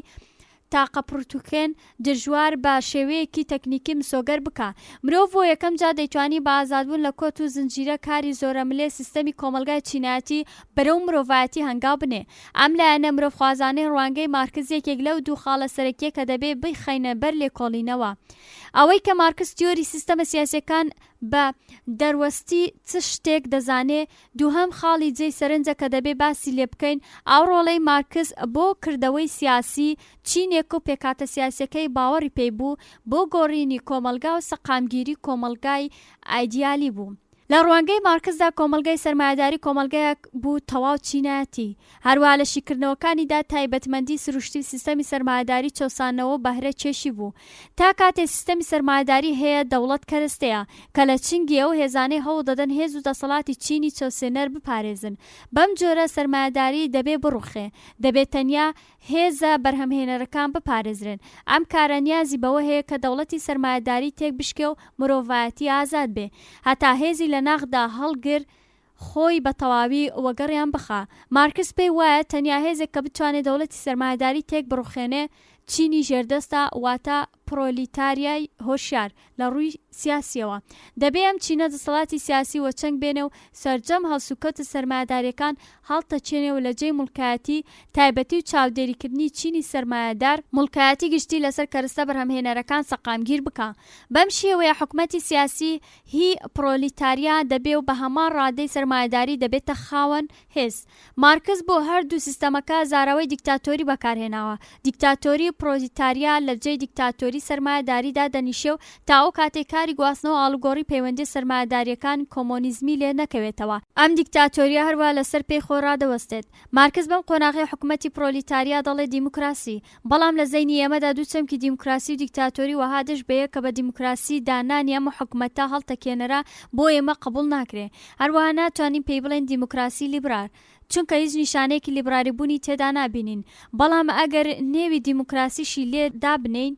تاقە پڕتوکێن دژوار بە شێوەیەکی تەکنیکی مسۆگەر بکە. مرۆڤ بۆ یەکەم جا دەیتوانی بە ئازادبوون لە کۆت و زنجیرە کاری زۆرەملێ سیستەمی کۆمەلگای چینایەتی بەرەو مرۆڤایەتی هەنگاو بنێ. ئەم لایەنە مرۆڤخوازانەی ڕوانگەی مارکس یەکێک لەو دوو خاڵە سەرەکیە کە دەبێ بخەینە بەر لێکۆڵینەوە. ئەوەی کە مارکس تیۆری سیستەمە سیاسیەکان بە دەروەستی چ شتێک دەزانێ، دووهەم خاڵی جێی سەرنجە کە دەبێ باسی لێ بکەین ئاوڕۆڵەی مارکس بۆ کردەوەی سیاسی چینێک و پێکاتە سیاسەکەی باوەڕی پێی بوو بۆ گۆڕینی کۆمەلگا و سەقامگیری کۆمەلگای ئایدیالی بوو. لە ڕوانگەی مارکسدا کۆمەلگای سەرمایهداری کۆمەلگایەک بوو تەواو چینایەتی، هەروەها لە شیکردنەوەکانیدا تایبەتمەندی سروشتی و سیستەمی سەرمایهداری چەسانەوە بەهرە چێشی بوو. تا کاتێ سیستەمی سەرمایهداری هەیە دەوڵەت کەرەستەیە کە لە چنگی ئەو هێزانەی هەوڵ دەدەن هێز و دەسەڵاتی چینی چەوسێنەر بپارێزن. بەم جۆرە سەرمایهداری دەبێ بڕوخێ، دەبێت تەنیا هێزە بەرهەمهێنەرەکان بپارێزرێن. ئەم کارە نیازی بەوە هەیە کە دەوڵەتی سەرمایهداری تێک بشکێ و مرۆڤایەتی ئازاد بێ، هەتا هێزی لە ناغدا هەڵگر خۆی بە تەواوی وەگەڕیان بخا. مارکس پێی وایە تەنیا هێزێک کە بتوانێت دەوڵەتی سەرمایهداری تێک بڕوخێنێ چینی ژێردەستە، واتە پرۆلیتاریای هۆشیار لە ڕووی سیاسیەوە. دەبێ ئەم چینە دەسەڵاتی سیاسی وە چەنگ بێنێ و سەرجەم هەڵسوکەوتە سەرمایهداریەکان هەڵتەچێنێ و لە جێی مڵکایەتی تایبەتی و چاودێریکردنی چینی سەرمایهدار مڵکایەتی گشتی لەسەر کەرەستە بەرهەمهێنەرەکان سەقامگیر بکە. بەم شێوەیە حکومەتی سیاسی هی پرۆلیتاریا دەبێ و بە هەمان ڕادەی سەرمایهداری دەبێتە خاوەن هێز. مارکس بۆ هەردوو سیستەمەکە زاراوەی دیکتاتۆری بەکارهێناوە. دیکتاتۆری پرۆلیتاریا لە جێی دیکتاتۆری سەرمایهداریدا دەنیشێ و تا ئەو کاتێک کاری گواستنەوە ئاڵوگۆڕی پەیوەندی سەرمایهداریەکان کۆمۆنیزمی لێ نەکەوێتەوە. ئەم دیکتاتۆریە هەروە لەسەر پێی خۆڕا دەوەستێت. مارکس بەم قۆناغی حکومەتی پرۆلیتاریا دەڵێ دیموکراسی، بەڵام لە زەینی ئێمەدا دوو چەمکی دیموکراسی و دیکتاتۆری وەها دەش بەیە کە بە دیموکراسی دانانی ئەم حکومەتە هەڵتەکێنەرە بۆ ئێمە قبوڵ ناکرێ. هەروەها ناتوانین پێی بڵێن دیموکراسی لیبرال، چونکە هیچ نیشانەیەکی لیبرالیبوونی تێدا نابینین. بەڵام ئەگەر نێوی دیموکراسیشی لێ دابنین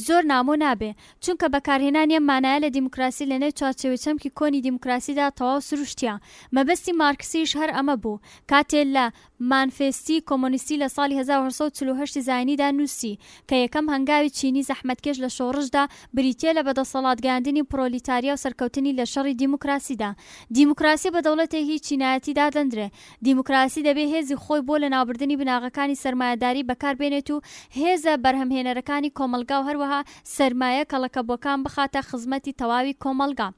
زۆر نامۆ نابێ، چونکە بەکارهێنانی ئەم مانایە لە دیموکراسی لە نێو چارچێوە چەمکی کۆنی دیموکراسیدا تەواو سروشتیە. مەبەستی مارکسیش هەر ئەمە بوو. کاتێ لە مانفێستی کۆمۆنیستی لە ساڵی 1948 زاینیدا نووسی کە یەکەم هەنگاوی چینی زەحمەتکێش لە شۆڕشدا بریتیە لە بەدەسەڵاتگەاندنی پرۆلیتاریا و سەرکەوتنی لە شەڕی دیموکراسیدا. دیموکراسی بە دەوڵەتێکی چینایەتیدا دەندرێ. دیموکراسی دەبێ هێزی خۆی بۆ لە ناوبردنی بناغەکانی سەرمایهداری بەکاربێنێت و هێزە بەرهەمهێنەرەکانی کۆمەلگا و هەروەها سەرمایە کەڵەکەبووەکان بخاتە خزمەتی تەواوی کۆمەلگا.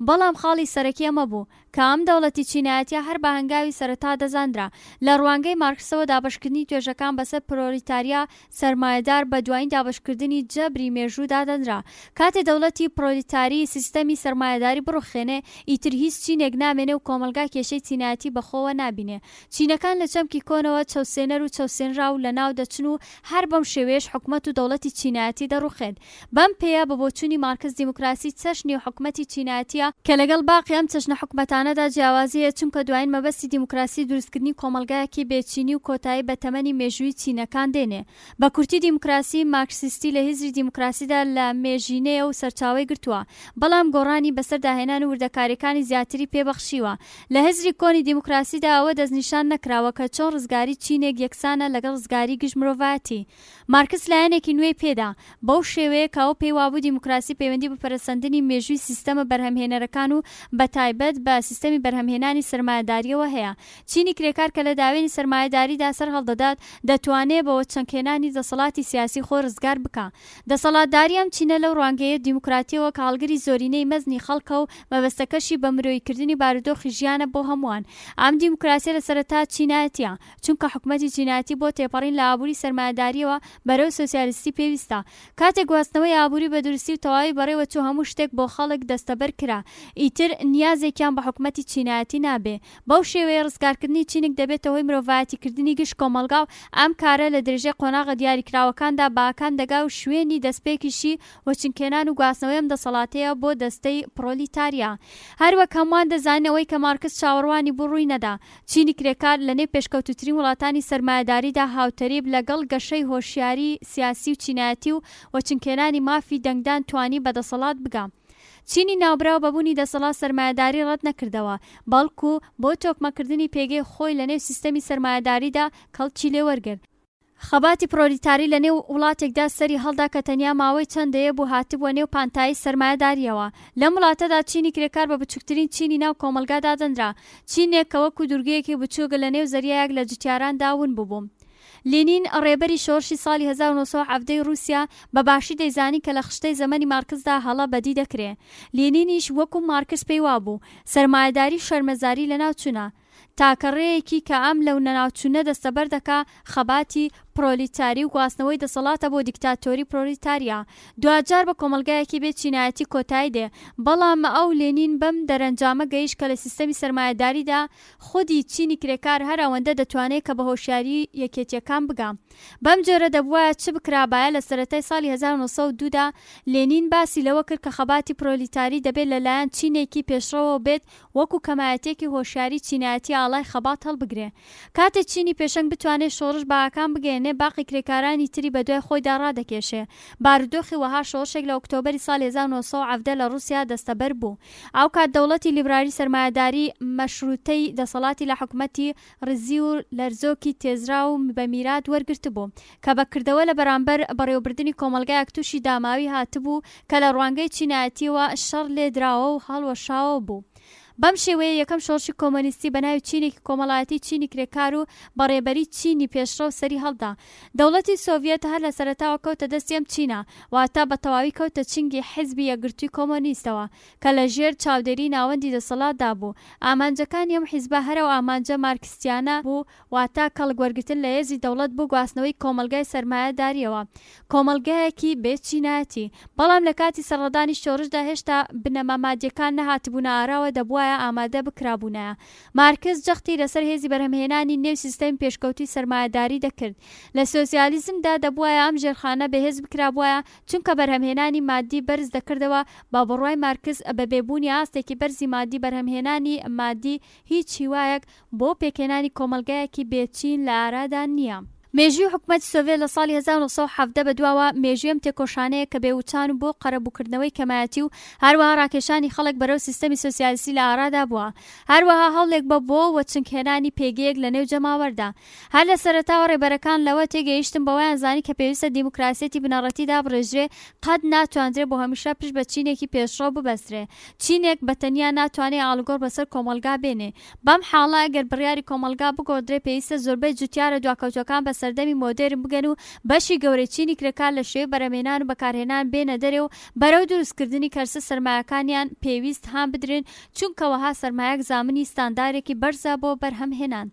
بەڵام خاڵی سەرەکی ئەمە بوو کە ئەم دەوڵەتی چینایەتیە هەر بە هەنگاوی سەرەتا دەزاندرا. لە ڕوانگەی مارکسەوە دابەشکردنی توێژەکان بەسەر پرۆلیتاریا سەرمایەدار بە دوایین دابەشکردنی جەبری مێژوودا دەندرا. کاتێ دەوڵەتی پرۆلیتاری سیستەمی سەرمایەداری بڕوخێنێ ئیتر هیچ چینێک نامێنێ و کۆمەلگا کێشەی چینایەتی بەخۆوە نابینێ. چینەکان لە چەمکی کۆنەوە چەوسێنەر و چەوسێنرا و لە ناو دەچن و هەر بەم شێوەیەش حکومەت و دەوڵەتی چینایەتی دەڕوخێن. بەم پێیە بە بۆچوونی مارکس دیموکراسی چەشنی و حکومەتی چینایەتیە کە لەگەڵ باقی ئەم چەشنە حکومەتانەدا جیاوازیە، چونکە دوایین مەبەستی دیموکراسی دروستکردنی کۆمەلگایەکی بێچینی و کۆتایی بە تەمەنی مێژووی چینەکان دێنێ. بە کورتی دیموکراسی مارکسیستی لە هیزری دیموکراسیدا لە مێژینەیە و سەرچاوی گرتووە، بەڵام گۆڕانی بەسەرداهێنان و وردەکاریەکانی زیاتری پێبەخشیوە. لە هیزری کۆنی دیموکراسیدا ئەوە دەستنیشان نەکراوە کە چۆن ڕزگاری چینێک یەکسانە لەگەڵ ڕزگاری گشت مرۆڤایەتی. مارکس لایەنێکی نوێی پێدا بەو شێوەیە کەەوە پێی وابوو دیموکراسی پەیوەندی بە پەرەسەندنی مێژووی سیستەمە بەرهەمهێنەرەکان و بە تایبەت بە سیستەمی بەرهەمهێنانی سەرمایهداریەوە هەیە. چینی کرێکار کە لە داوێنی سەرمایهداریدا سەر هەڵدەدات دەتوانێت بەوە چەنکێنانی دەسەڵاتی سیاسی خۆ ڕزگار بکە. دەسەڵاتداری ئەم چینە لەو ڕوانگەیە دیموکراتیەوە کە هەڵگری زۆرینەی مەزنی خەڵکە و مەبەستەکەشی بە مرۆیکردنی بارودۆخی ژیانە بۆ هەمووان. ئەم دیموکراسی لە سەرەتا چینایەتیە، چونکە حکومەتی چینایەتی بۆ تێپەڕین لە ئابووری سەرمایهداریەوە بەرەو سۆسیالیستی پێویستە. کاتێک گواستنەوەی ئابووری بە دروستی و تەواوی بەڕێوە چوو هەموو شتێک بۆ خەڵک دەستەبەر کرا، ئیتر نیازێکیان بە حکومەتی چینایەتی نابێ. بەو شێوەیە ڕزگارکردنی چینێک دەبێتە هۆی مرۆڤایەتیکردنی گشت کۆمەلگا و ئەم کارە لە درێژەی قۆناغە دیاریکراوەکاندا باکان دەگا و شوێنی دەستپێکیشی وەچنکێنان و گواستنەوەی ئەم دەسەڵاتەیە بۆ دەستەی پرۆلیتاریا. هەروەک هەمووان دەزانەوەی کە مارکس چاوەڕوانی بوو ڕووی نەدا. چینی کرێکار لە نێو پێشکەوتوترین وڵاتانی سەرمایهداریدا هاوتەریب لەگەڵ گەشەی هۆشیاری سیاسی و چینایەتی و وەچنکێنانی مافی دەنگدان توانی بەدەسەڵات بگا. چینی ناوبراو بەبوونی دەسەڵات سەرمایهداری ڕەت نەکردەوە، بەڵکو بۆ تۆکمەکردنی پێگەی خۆی لە نێو سیستەمی سەرمایهداریدا کەڵکی لێوەرگرت. خەباتی پرۆلیتاری لە نێو وڵاتێکدا سەری هەڵدا کە تەنیا ماوەی چەندەیە بوو هاتبووە نێو پانتایی سەرمایهداریەوە. لەم وڵاتەدا چینی کرێکار بە بچووکترین چینی ناو کۆمەلگادا دەندرا، چینێک کە وەکو دوورگەیەکی بچووکە لە نێو زەریایەک لە جوتیاران داون بووبوو. لێنین ڕێبەری شۆڕشی ساڵی 1970 رووسیا بەباشی دەیزانی کە لە خشتەی زەمەنی مارکسدا هەڵە بەدی دەکرێ. لێنینیش وەکو مارکس پێی وابوو سەرمایهداری شەرمەزاری لە ناوچوونە، تاکە ڕێیەکی کە ئەم لەو نەناوچوونە دەستەبەر دەکا خەباتی پرۆلیتاری و گواستنەوەی دەسەڵاتە بۆ دیکتاتۆری پرۆلیتاریا. دوجار بە کۆمەلگایەکی بێت چینایەتی کۆتایی دێ، بەڵام ئەو لێنین بەم دەرەنجامە گەیشت کە لە سیستەمی سەرمایەداریدا خودی چینی کرێکار هەر ئەوەندە دەتوانێت کە بە هۆشیاری یەکێتیەکان بگام. بەم جۆرە دەبووە چ بکرابایە لە سەرەتای ساڵی 1902دا لێنین باسی لەوە کرد کە خەباتی پرۆلیتاری دەبێت لەلایەن چینێکی پێشڕەوە بێت وەکو کەمایەتێکی هۆشیاری چینایەتی ئاڵای خەبات هەڵبگرێ. کاتێک چینی پێشەنگ بتوانێت شۆڕش باکان بگەێنێ، باقی کرێکارانی تری بە دوای خۆیدا ڕادەکێشێ. بارودۆخی وەها شۆڕشێک لە ئۆکتۆبەری ساڵی 1970 لە رووسیا دەستەبەر بوو. ئەو کات دەوڵەتی لیبرالی سەرمایەداری مەشروتەی دەسەڵاتی لە حکومەتی ڕزی و لەرزۆکی تێزرا و بە میرات وەرگرت بوو کە بەکردەوە لە بەرامبەر بەڕێوەبردننی کۆمەلگایەک تووشی داماوی هاتبوو کە لە ڕوانگەی چینایەتیەوە شەڕ لێدراوە و هەڵوەشاوە بوو. بەم شێوەیە یەکەم شۆڕشی کۆمۆنیستی بەناوی چینێکی کۆمەڵایەتی چینی کرێکار و بەڕێبەری چینی پێشڕەو سەری هەڵدا. دەوڵەتی سۆڤیەت هەر لە سەرەتاوە کەوتە دەستی ئەم چینە، واتە بە تەواوی کەوتە چنگی حیزبی یەکگرتووی کۆمۆنیستەوە کە لە ژێر چاودێری ناوەندی دەسەڵاتدا بوو. ئامانجەکانی ئەم حیزبە هەرە و ئامانجە مارکسیانە بوو، واتە کەڵگوەرگتن لە هێزی دەوڵەت بوو گواستنەوەی کۆمەلگای سەرمایەداریەوە، کۆمەلگایەکی بێچینایەتی. بەڵام لە کاتی سەرڕەدانی شۆڕشدا هێشتا بنەما مادیەکان نەهاتبوونە ئاراوە، دەبووایە ئامادە بکرابوونایە. مارکس جەختی لەسەر هێزی بەرهەمهێنانی نێو سیستەمی پێشکەوتی سەرمایەداری دەکرد. لە سۆسیالیزمدا دەبوایە ئەم ژێرخانە بەهێز بکرابوایە، چونکە بەرهەمهێنانی مادی بەرز دەکردەوە. با بڕوای مارکس بە بێبوونی ئاستێکی بەرزی مادی بەرهەمهێنانی مادی هیچ هیوایەک بۆ پێکێنانی کۆمەلگایەکی بێچین لە ئارادا نییە. مێژووی حکومەتی سۆڤێت لە ساڵی 1970 بەدواوە مێژووی ئەم تێکۆشانەیە کە بێوچان و بۆ قەرەبووکردنەوەی کەمایەتی و هەروەها ڕاکێشانی خەڵک بەرەو سیستەمی سۆسیالیستی لە ئارادا بووە. هەروەها هەڵێک بە بۆ وەچنگهێنانی پێگەیەک لە نێو جەماوەردا. هەر لە سەرەتاوە ڕێبەرەکان لەوە تێگەیشتن بەوەیان زانی کە پێویستە دیموکراسیەتی بنەڕەتی دابڕێژرێ، قەت ناتوانرێت بۆ هەمیشە پشت بە چینێکی پێشڕەو ببەسترێ. چینێک بەتەنیا ناتوانێت ئاڵوگۆڕ بەسەر کۆمەلگا بێنێ. بەم حاڵە ئەگەر بڕیاری کۆمەلگا بگۆدرێ، پێویستە زۆربەی جوتیارە دواکەوتەکان بە سەردەمی مۆدێرن بگەن و بەشی گەورەی چینی کرێکار لە شێوەی بەرهەمهێنان و بەکارهێنان بێنە دەرێ و بەرەو دروستکردنی کەرسە سەرمایەکانیان پێویست هان بدرێن، چونکەوەها سەرمایەک زامنی ستاندارێکی بەرزە بۆ بەرهەمهێنان.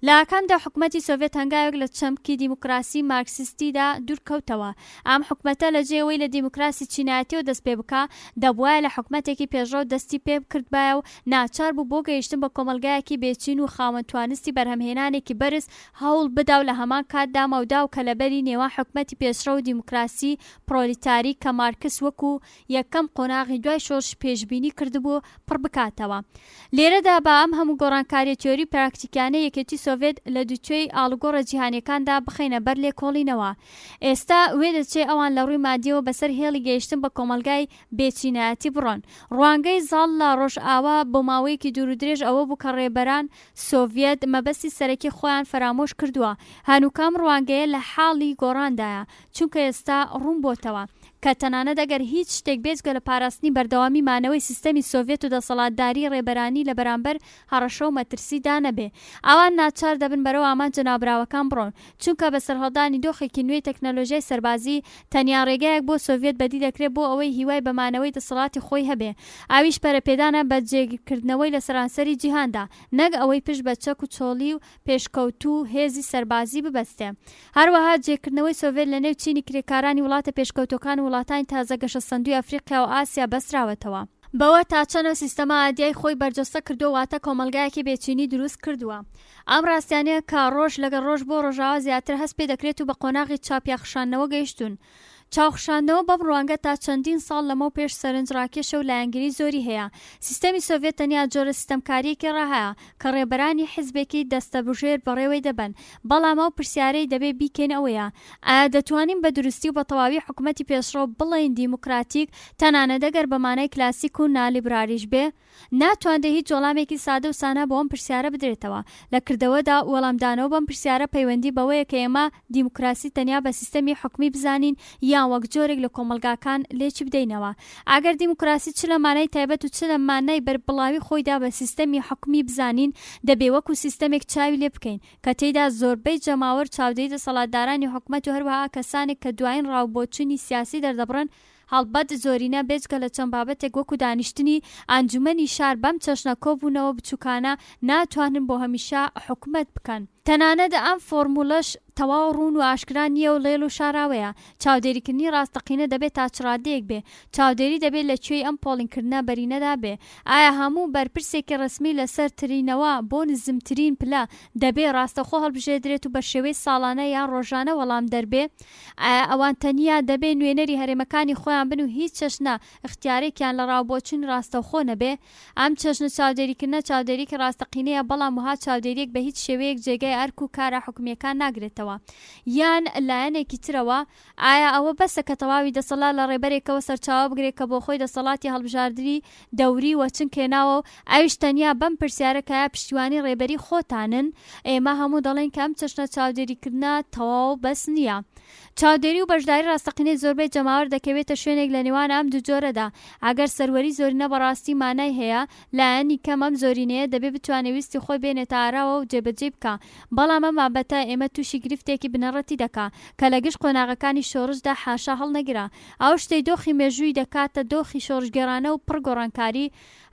لە ئاکامدا حکومەتی سۆڤێت هەنگاوێک لە چەمکی دیموکراسی مارکسیستیدا دوورکەوتەوە. ئەم حکومەتە لە جێوەی لە دیموکراسی چینایەتیەوە دەست پێ بکە، دەبوایە لە حکومەتێکی پێشڕەو دەستی پێ بکردبایە و ناچار بوو بۆ گەیشتن بە کۆمەلگایەکی بێچین و خاوەن توانستی بەرهەمهێنانێکی بەرز هەوڵ بدا و لە هەمان کاتدا مەودا و کەلەبەری نێوان حکومەتی پێشڕەو و دیموکراسی پرۆلیتاری کە مارکس وەکو یەکەم قۆناغی دوای شۆڕش پێشبینی کردبوو پڕ بکاتەوە. لێرەدا بە ئەم هەموو گۆڕانکاریە تیۆری پراکتیکانەی یەکێتی سۆڤێت لە دووچۆی ئاڵوگۆڕە جیهانیەکاندا بخەینە بەر لێکۆڵینەوە. ئێستا وێ دەچێت ئەوان لە ڕووی مادیەوە بەسەر هێڵی گەیشتن بە کۆمەلگای بێچینایەتی بڕۆن. ڕوانگەی زاڵ لە ڕۆژئاوا بۆ ماوەیەکی دوور و درێژ ئەوە بوو کە ڕێبەران سۆڤێت مەبەستی سەرەکی خۆیان فەرامۆش کردووە. هەنووکەم ڕوانگەیە لە حاڵی گۆڕاندایە، چونکە ئێستا ڕوون بۆتەوە کە تەنانەت ئەگەر هیچ شتێک بێجگە لە پاراستنی بەردەوامی مانەوەی سیستەمی سۆڤێت و دەسەڵاتداری ڕێبەرانی لە بەرامبەر هەڕەشە و مەترسیدا نەبێ. ئەوان ناچار دەبن بەرەو ئامانجە نابراوەکان بڕۆن، چونکە بە سەرهەڵدانی دۆخێکی نوێی تەکنەلۆژیای سەربازی تەنیا ڕێگایەک بۆ سۆڤێت بەدی دەکرێت بۆ ئەوەی هیوای بەمانەوەی دەسەڵاتی خۆی هەبێ. ئاویش پەرەپێدانە بە جێگیرکردنەوەی لە سەرانسەری جیهاندا، نەک ئەوەی پشت بە چەک و چۆڵی و پێشکەوتوو هێزی سەربازی ببەستێ. هەروەها جێکردنەوەی سۆڤێت لە نێو چینی کرێکارانی وڵاتە پێشکەوتەکان و وڵاتانی تازە گەشە سەندوی ئەفریقیا و ئاسیا بەسراوەتەوە. بەوە تا چەنە سیستەما ئادیای خۆی بەرجەستە کردو واتە کۆمەلگایەکی بێچینی دروست کردووە. ئەم ڕاستیانەیە کە ڕۆژ لەگەڵ ڕۆژ بۆ ڕۆژاوا زیاتر هەست پێ دەکرێت و بە قۆناغی چاپیاخشانەوە گەیشتون. چاوخشاندنەوە بەم ڕوانگە تا چەندین ساڵ لەمەو پێش سەرنجڕاکێشە و لایەنگیری زۆری هەیە. سیستەمی سۆڤێت تەنیا جۆرە سیستەمکاریەکی ڕاهەیە کە ڕێبەرانی حیزبێکی دەستەبژێر بەڕێوەی دەبن، بەڵام ئەو پرسیارەی دەبێ بیکەین ئەوەیە: ئایا دەتوانین بە دروستی و بە تەواوی حکومەتی پێشڕەو بڵێین دیموکراتیک، تەنانەت ئەگەر بە مانای کلاسیک و نالیبرالیش بێ؟ ناتوانێت هیچ وەڵامێکی سادە و سانە بۆ ئەم پرسیارە بدرێتەوە. لە کردەوەدا وەڵامدانەوە بەم پرسیارە پەیوەندی بەوەیە کە ئێمە دیموکراسی تەنیا بە سیستەمی حکومی بزانین یان وەک جۆرێک لە کۆمەلگاکان لێکی بدەینەوە. ئەگەر دیموکراسی چ لە مانای تایبەت و چ لە مانای بەربڵاوی خۆیدا بە سیستەمی حکومی بزانین، دەبێ وەکو سیستەمێک چاوی لێ بکەین کە تێیدا زۆربەی جەماوەر چاودێری دەسەڵاتدارانی حکومەت و هەروەها کەسانێک کە دوایین ڕاوبۆچوونی سیاسی دەردەبڕن هەڵبەت زۆرینە بێجگە لە چەند بابەتێک وەکو دانیشتنی ئانجومەنی شار بەم چەشنە کۆبوونەوە بچووکانە ناتوانن بۆ هەمیشە حکومەت بکەن. تەنانەت ئەم فۆرمولەش تەواو ڕوون و ئاشکرا نییە و لێڵ و شاراوەیە. چاودێریکردنی ڕاستەقینە دەبێت تا چڕادەیەک بێ. چاودێری دەبێت لەکوێی ئەم پۆڵینکردنە بەرینەدا بێ. ئایا هەموو بەرپرسێکی ڕسمی لەسەر ترینەوە بۆ نزمترین پلە دەبێت ڕاستەخۆ هەڵبژێدرێت و بە شێوەی ساڵانە یان ڕۆژانە وەڵام دەربێ؟ ئایا ئەوان تەنیا دەبێت نوێنەری هەرێمەکانی خۆیان بن و هیچ چەشنە اختیارێکیان لە ڕاوبۆچین ڕاستەخۆ نەبێ؟ ئەم چەشنە چاودێریکردنە چاودێریکی ڕاستەقینەیە، بەڵام وها چاودێریەک بە هیچ شێوەیەک جێگای ئەرک و کارە حکومیەکان ناگرێتەوە یان لایەنێکی ترەوە. ئایا ئەوە بەسە کە تەواوی دەسەڵات لە ڕێبەرێکەوە سەرچاوە بگرێت کە بۆ خۆی دەسەڵاتی هەڵبژاردنی دەوری وەچن کێناوە و ئەویش تەنیا بەم پرسیارە کە پشتیوانی ڕێبەری خۆتانن؟ ئێمە هەموو دەڵێن کە ئەم چەشنە چاودێریکردنە تەواو بەس نییە. چاودێری و بەشداری ڕاستەقینەی زۆربەی جەماوەر دەکەوێتە شوێنێک لە نێوان ئەم دوو جۆرەدا. ئەگەر سەروەری زۆرینە بەڕاستی مانای هەیە، لایەنی کەم ئەم زۆرینەیە دەبێت بتوانێت ویستی خۆی بێنێتە ئاراوە و جێبەجێ بکە. بەڵام ئەم بابەتە ئێمە تووشی گرفتێکی بنەڕەتی دەکا کە لە گشت قۆناغەکانی شۆڕشدا حاشا هەڵنەگرا. ئەو شتەی دۆخی مێژووی دەکاتە دۆخی شۆڕژگێڕانە و پڕگۆڕانکاری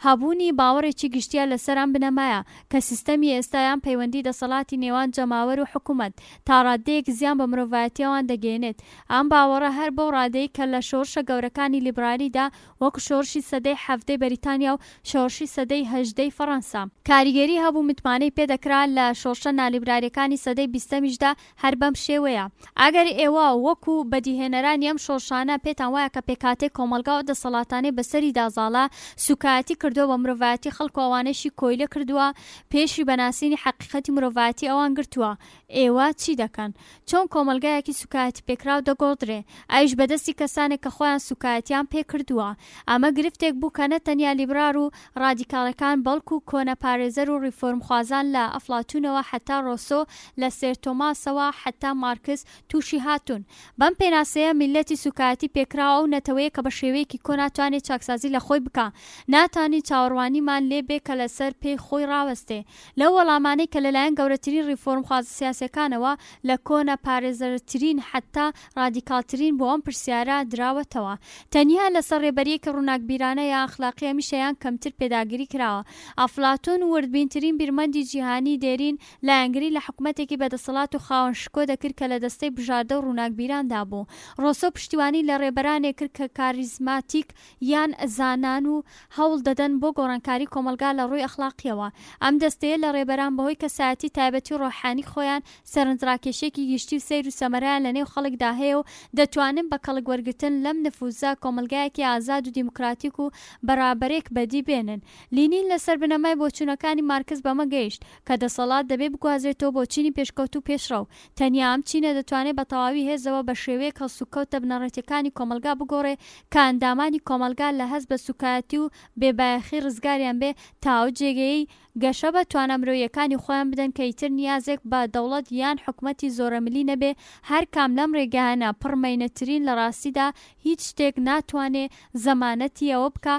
هەبوونی باوەڕێکی گشتیە لەسەر ئەم بنەمایە کە سیستەمی ئێستایان پەیوەندی دەسەڵاتی نێوان جەماوەر و حکوومەت تا ڕادەیەک زیان بە مرۆڤایەتیەوان دەگەێنێت. ئەم باوەڕە هەر بۆ ڕادەی کە لە شۆڕشە گەورەکانی لیبرالیدا وەکو شۆڕشی سەدەی 17 بەریتانیا و شۆڕشی سەدەی 18 فەڕەنسا کاریگەری هەبوو متمانەی پێدەکرا لە شۆڕشە نالیبراریەکانی سەدەی 20میشدا هەر بەم شێوەیە. ئەگەر ئێوە وەکو بەدیهێنەرانی ئەم شۆڕشانە پێتان وایە کە پێکاتێک کۆمەلگا و دەسەڵاتانەی بەسەری دازاڵا سوکایەتی کردووە بە مرۆڤایەتی خەڵکو ئەوانەشی کۆیلە کردووە، پێشی بەناسینی حەقیقەتی مرۆڤایەتی ئەوان گرتووە، ئێوە چی دەکەن؟ چۆن کۆمەلگایەکی سوکایەتی پێکراو دەگۆڕدرێ؟ ئەویش بەدەستی کەسانێک کە خۆیان سوکایەتیان پێ کردووە. ئەمە گرفتێک بوو کە نەتەنیا لیبرار و ڕادیکاڵەکان بەڵکو کۆنە پارێزەر و ریفۆرمخوازان لە ئەفلاتونەوە حتا ڕۆسۆ لە سێر تۆماسەوە حتا مارکس تووشی هاتوون. بەم پێناسەیە میلەتی سوکایەتی پێکراوە و نەتەوەیە کە بە شێوەیەکی کۆ ناتوانێت چاکسازی لە خۆی بکە، ناتوانێت چاوەڕوانیمان لێبێ کە لەسەر پێی خۆی ڕاوەستێ. لەو وەڵامانەی کە لەلایەن گەورەترین ریفۆرمخواز سیاسەکانەوە لە کۆنە پارێزەرترین حتا ڕادیکالترین بۆ ئەم پرسیارە دراوەتەوە. تەنیا لەسەر ڕێبەریەکە ڕووناکبیرانە یان ئەخلاقی هەمیشەیان کەمتر پێداگیری کراوە. ئەفلاتۆن وردبینترین بیرمەندی جیهانی دێرین لایەنگری لە حکومەتێکی بەدەسەڵات و خاوەن شکۆ دەکرد کە لە دەستەی بژاردە و ڕووناکبیراندا بوو. ڕۆسۆ پشتیوانی لە ڕێبەرانێک کرد کە کاریزماتیک یان زانان و هەوڵ دەدەن بۆ گۆڕانکاری کۆمەلگا لە ڕووی ئەخلاقیەوە. ئەم دەستەیە لە ڕێبەران بەهۆی کەسایەتی تایبەتی و ڕۆحانی خۆیان سەرنجڕاکێشێکی گشتی و سەیر و سەمەرایان لە نێو خەڵکدا هەیە و دەتوانن بە کەڵک وەرگتن لەم نفوزە کۆمەلگایەکی ئازاد و دیموکراتیک و بەرابەرێک بەدی بێنن. لینین لەسەر بنەمای بۆچوونەکانی مارکس بەمە گەیشت کە دەسەڵات دەبێت بگوازرێتەوە بۆ چینی پێشکەوت و پێشڕەو. تەنیا ئەم چینە دەتوانێت بە تەواوی هێزەوە بە شێوەیەک هەڵسوکەوتە بنەڕەتیەکانی کۆمەلگا بگۆڕێ کە ئەندامانی کۆمەلگا لە هەست بە سوکایەتی و بێبایەخی ڕزگاریان بێ تا ئەو جێگەی گەشە بە توانەمرۆیەکانی خۆیان بدەن کە ئیتر نیازێک بە دەوڵەت یان حکومەتی زۆرەملی نەبێ. هەر کام لەم ڕێگەیانە پڕمەینەترین لە ڕاستیدا هیچ شتێک ناتوانێت زەمانەتی ئەوە بکە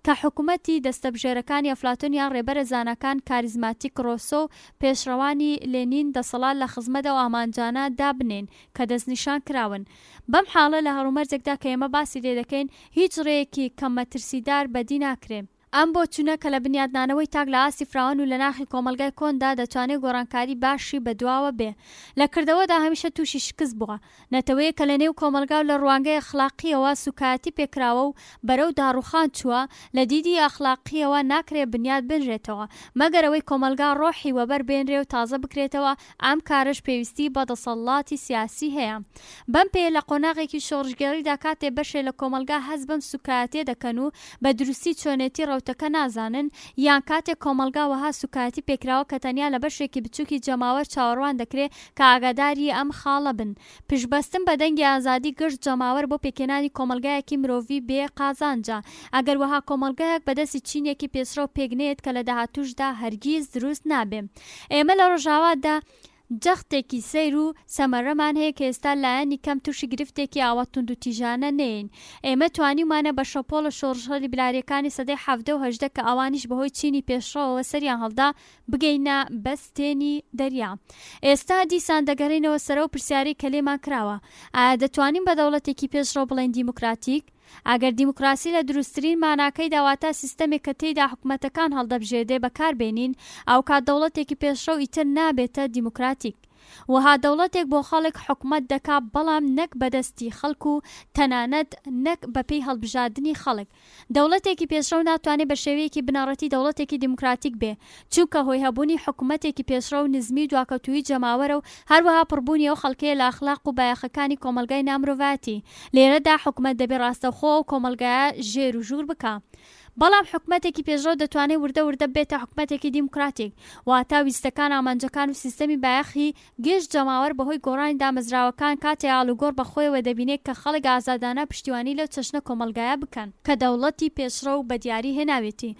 کە حکوومەتی دەستەبژێرەکانی ئەفلاتۆن یان ڕێبەرە زانەکان کاریزماتیک ڕۆسۆ و پێشڕەوانی لێنین دەسەڵات لە خزمەتە و ئامانجانە دابنێن کە دەستنیشان کراون. بەم حاڵە لە هەڕومەرجێکدا کە ئێمە باسی لێ دەکەین هیچ ڕێیەکی کەممەترسیدار بەدی ناکرێن. ئەم بۆچوونە کە لە بنیادنانەوەی تاک لە ئاسی فراوان و لە ناخی کۆمەلگای کۆندا دەتوانێت گۆڕانکاری باشی بەدواوە بێ. لە کردەوەدا هەمیشە تووشی شکست بووە. نەتەوەیە کە لە نێو کۆمەلگا و لە ڕوانگەی ئەخلاقیەوە سوکایەتی پێکراوە و بەرەو داڕوخان چووە، لە دیدی ئەخلاقیەوە ناکرێت بنیاد بنرێتەوە مەگەرەوەی کۆمەلگا ڕۆحی وەبەر بێنرێ و تازە بکرێتەوە. ئەم کارش پێویستی بە دەسەڵاتی سیاسی هەیە. بەم پێ لە قۆناغێکی شۆڕژگەریدا کاتێ بەشێ لە کۆمەلگا هەست بەم سوکایەتێ دەکەن و بە دروستی چۆنێتی ڕەوتەکە نازانن، یان کاتێک کۆمەلگا وەها سوکایەتی پێکراوە کە تەنیا لە بەشێکی بچووکی جەماوەر چاوەڕوان دەکرێت کە ئاگاداری ئەم خاڵە بن. پشبەستن بە دەنگی ئازادی گشت جەماوەر بۆ پێکێنانی کۆمەلگایەکی مرۆڤی بێ قازانجا. ئەگەر وەها کۆمەلگایەک بەدەستی چینێکی پێشڕە و پێگنێت کە لە داهاتووشدا هەرگیز دروست نابێ. ئێمە لە ڕۆژاوادا جەختێکی سەیر و سەمەرەمان هەیە کە ئێستا لایەنی کەم تووشی گرفتێکی ئاوەتوند و تیژانە نین. ئێمە توانیمانە بە شەپۆڵە شۆڕشە لیبراریەکانی سەدەی 17 و 18 کە ئەوانیش بەهۆی چینی پێشڕەوە سەریان هەڵدا بگەینە بەستێنی دەریا. ئێستا دیسان دەگەڕینەوە سەرە و پرسیاری کە لێمان کراوە. ئایا دەتوانین بە دەوڵەتێکی پێشڕەو بڵێن دیموکراتیک؟ ئەگەر دیموکراسی لە دروستترین ماناکەی داواتە سیستەمێک کە تێیدا حکومەتەکان هەڵدەبژێردێ بەکاربێنین ئەو کات دەوڵەتێکی پێشڕەو ئیتر نابێتە دیموکراتیک. وها دەوڵەتێک بۆ خەڵک حکومەت دەکا بەڵام نەک بەدەستی خەڵک و تەنانەت نەک بەپێی هەڵبژاردننی خەڵک. دەوڵەتێکی پێشڕەو ناتوانێت بە شێوەیەکی بنەڕەتی دەوڵەتێکی دیموکراتیک بێ، چونکە هۆی هەبوونی حکومەتێکی پێشڕە و نزمی دواکەوتووی جەماوەرە و هەروەها پڕبوونی ئەو خەڵکەیە لە ئەخلاق و بایەخەکانی کۆمەلگای نامرۆڤایەتی. لێرەدا حکومەت دەبێت ڕاستەوخۆ و کۆمەلگایە ژێر و ژوور بکە. بەڵام حکومەتێکی پێشڕەو دەتوانێت وردە بێتە حکومەتێکی دیموکراتیک، واتە ویستەکان ئامانجەکان و سیستەمی بایەخی گەشت جەماوەر بەهۆی گۆڕانی دامەزراوەکان کاتێ ئاڵوگۆڕ بەخۆیەوە دەبینێت کە خەڵک ئازادانە پشتیوانی لەو چەشنە کۆمەلگایە بکەن کە دەوڵەتی پێشڕە و بەدیاری هێناوێتی.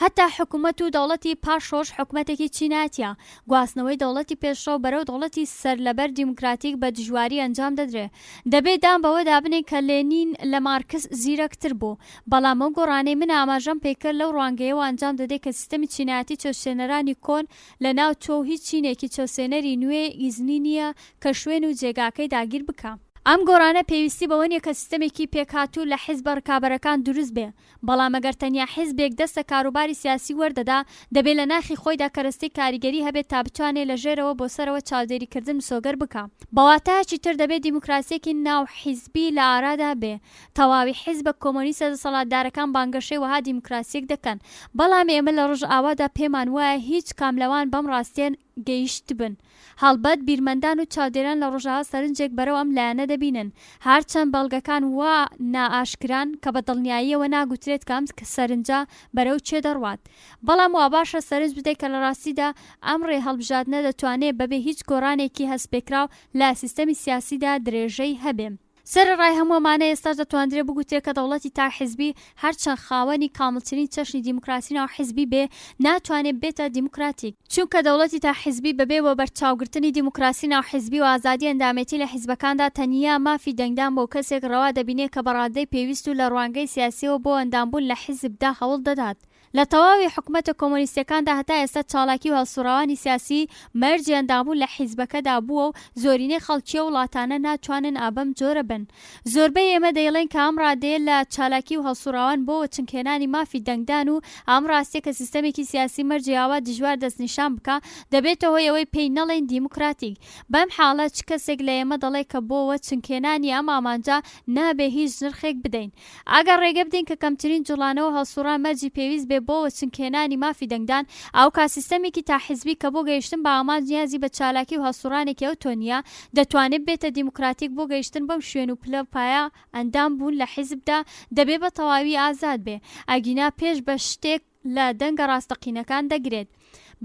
هەتا حکومەت و دەوڵەتی پاشۆش حکومەتێکی چیناتیە، گواستنەوەی دەوڵەتی پێشڕە و بەرەو دەوڵەتی سەرلەبەر دیموکراتیک بە دژواری ئەنجام دەدرێت. دەبێت دام بەوە دابنێن کە لێنین لە مارکس زیرەکتر بوو، بەڵام ئەو گۆڕانەی من ئاماژەم پێکرد لەو ڕوانگەیەوە ئەنجام دەدێت کە سیستەمی چیناتی چەوسێنەرانی کۆن لە ناو تۆ هیچ چینێکی چەوسێنەری نوێ ئیزنی نییە کە شوێن و جێگاکەی داگیر بکە. ئەم گۆڕانە پێویستی بەوە نیە کە سیستەمێکی پێکهاتوو لە حیزبە ڕکابەرەکان دروست بێ، بەڵام ئەگەر تەنیا حیزبێک دەستە کاروباری سیاسی وەردەدا دەبێت لە ناخی خۆیدا کەرەستی کاریگەری هەبێت تا بتوانێت لە ژێرەوە بۆ سەرەوە چاودێریکردن سۆگەر بکە. بەواتایەکی تر دەبێت دیموکراسیەکی ناو حیزبی لە ئارادا بێ. تەواوی حیزبە کۆمۆنیستە دەسەڵاتدارەکان بانگەشەی وەها دیموکراسیەک دەکەن، بەڵام ئێمە لە ڕۆژ ئاوادا پێمان وایە هیچ کاملەوان بەم ڕاستیان گەیشت بن. هەڵبەت بیرمەندان و چاودێران لە ڕۆژەها سەرنجێک بەرەو ئەم لایەنە دەبینن، هەرچەند بەڵگەکان وا نائاشکران کە بە دڵنیاییەوە ناگوترێت کام سەرنجە بەرەو چێ دەڕوات. بەڵام وا باشە سەرنج بدەیت کە لە ڕاستیدا ئەم ڕێ هەڵبژاردنە دەتوانێت بەبێ هیچ گۆڕانێکی هەستپێکراو لە سیستەمی سیاسیدا درێژەی هەبێ. سەرڕای هەمووەمانە ئێستاش دەتوانرێت بگوترێت کە دەوڵەتی تا حیزبی هەرچەند خاوەنی کاملترین چەشنی دیموکراسی ناو حیزبی بێ ناتوانێت بێتە دیموکراتیک، چونکە دەوڵەتی تا حیزبی بەبێوە بەرچاوگرتنی دیموکراسی ناو حیزبی و ئازادی ئەندامەتی لە حیزبەکاندا تەنیا مافی دەنگدان بۆ کەسێک ڕەوا دەبینێت کە بەڕادەی پێویست و لە ڕوانگەی سیاسیەوە بۆ ئەندامبوون لە حیزبدا هەوڵ دەدات. لە تەواوی حکومەتە کۆمۆنیستەکاندا هەتا ئێستا چاڵاکی و هەڵسوڕاوانی سیاسی مەرجی ئەندامبوون لە حیزبەکەدا بووە و زۆرینەی خەڵکیە وڵاتانە ناتوانن ئابەم جۆرە بن. زۆربەی ئێمە دەیڵێن کە ئەم ڕادەیە لە چالاکی و هەڵسوڕاوان بۆ چنکێنانی مافی دەنگدان و ئەم ڕاستیە کە سیستەمێکی سیاسی مەرجی ئاوا دژوار دەستنیشان بکە دەبێتەوە ئەوەی پێی نەڵێن دیموکراتیک. بەم حاڵە چ کەسێک لە ئێمە دەڵێ کە بۆوە چنکێنانی ئەم ئامانجا نابێ هیچ نرخێک بدەین. ئەگەر ڕێگە بدەین کە کەمترین جوڵانەوە هەڵسوڕان مەرجی پێویست بێ بۆوە چنکێنانی مافی دەنگدان، ئەو کا سیستەمێکی تا حیزبی کە بۆ گەیشتن بە ئامان نیازی بە چالاکی و هەڵسوڕانێکی ئەو تۆنیە دەتوانێت بێتە دیموکراتیک بۆ گەیشتن بەم شوێن و پلە پایە ئەندام بوون لە حیزبدا دەبێ بە تەواوی ئازاد بێ، ئەگینا پێش بە شتێک لە دەنگە ڕاستەقینەکان دەگرێت.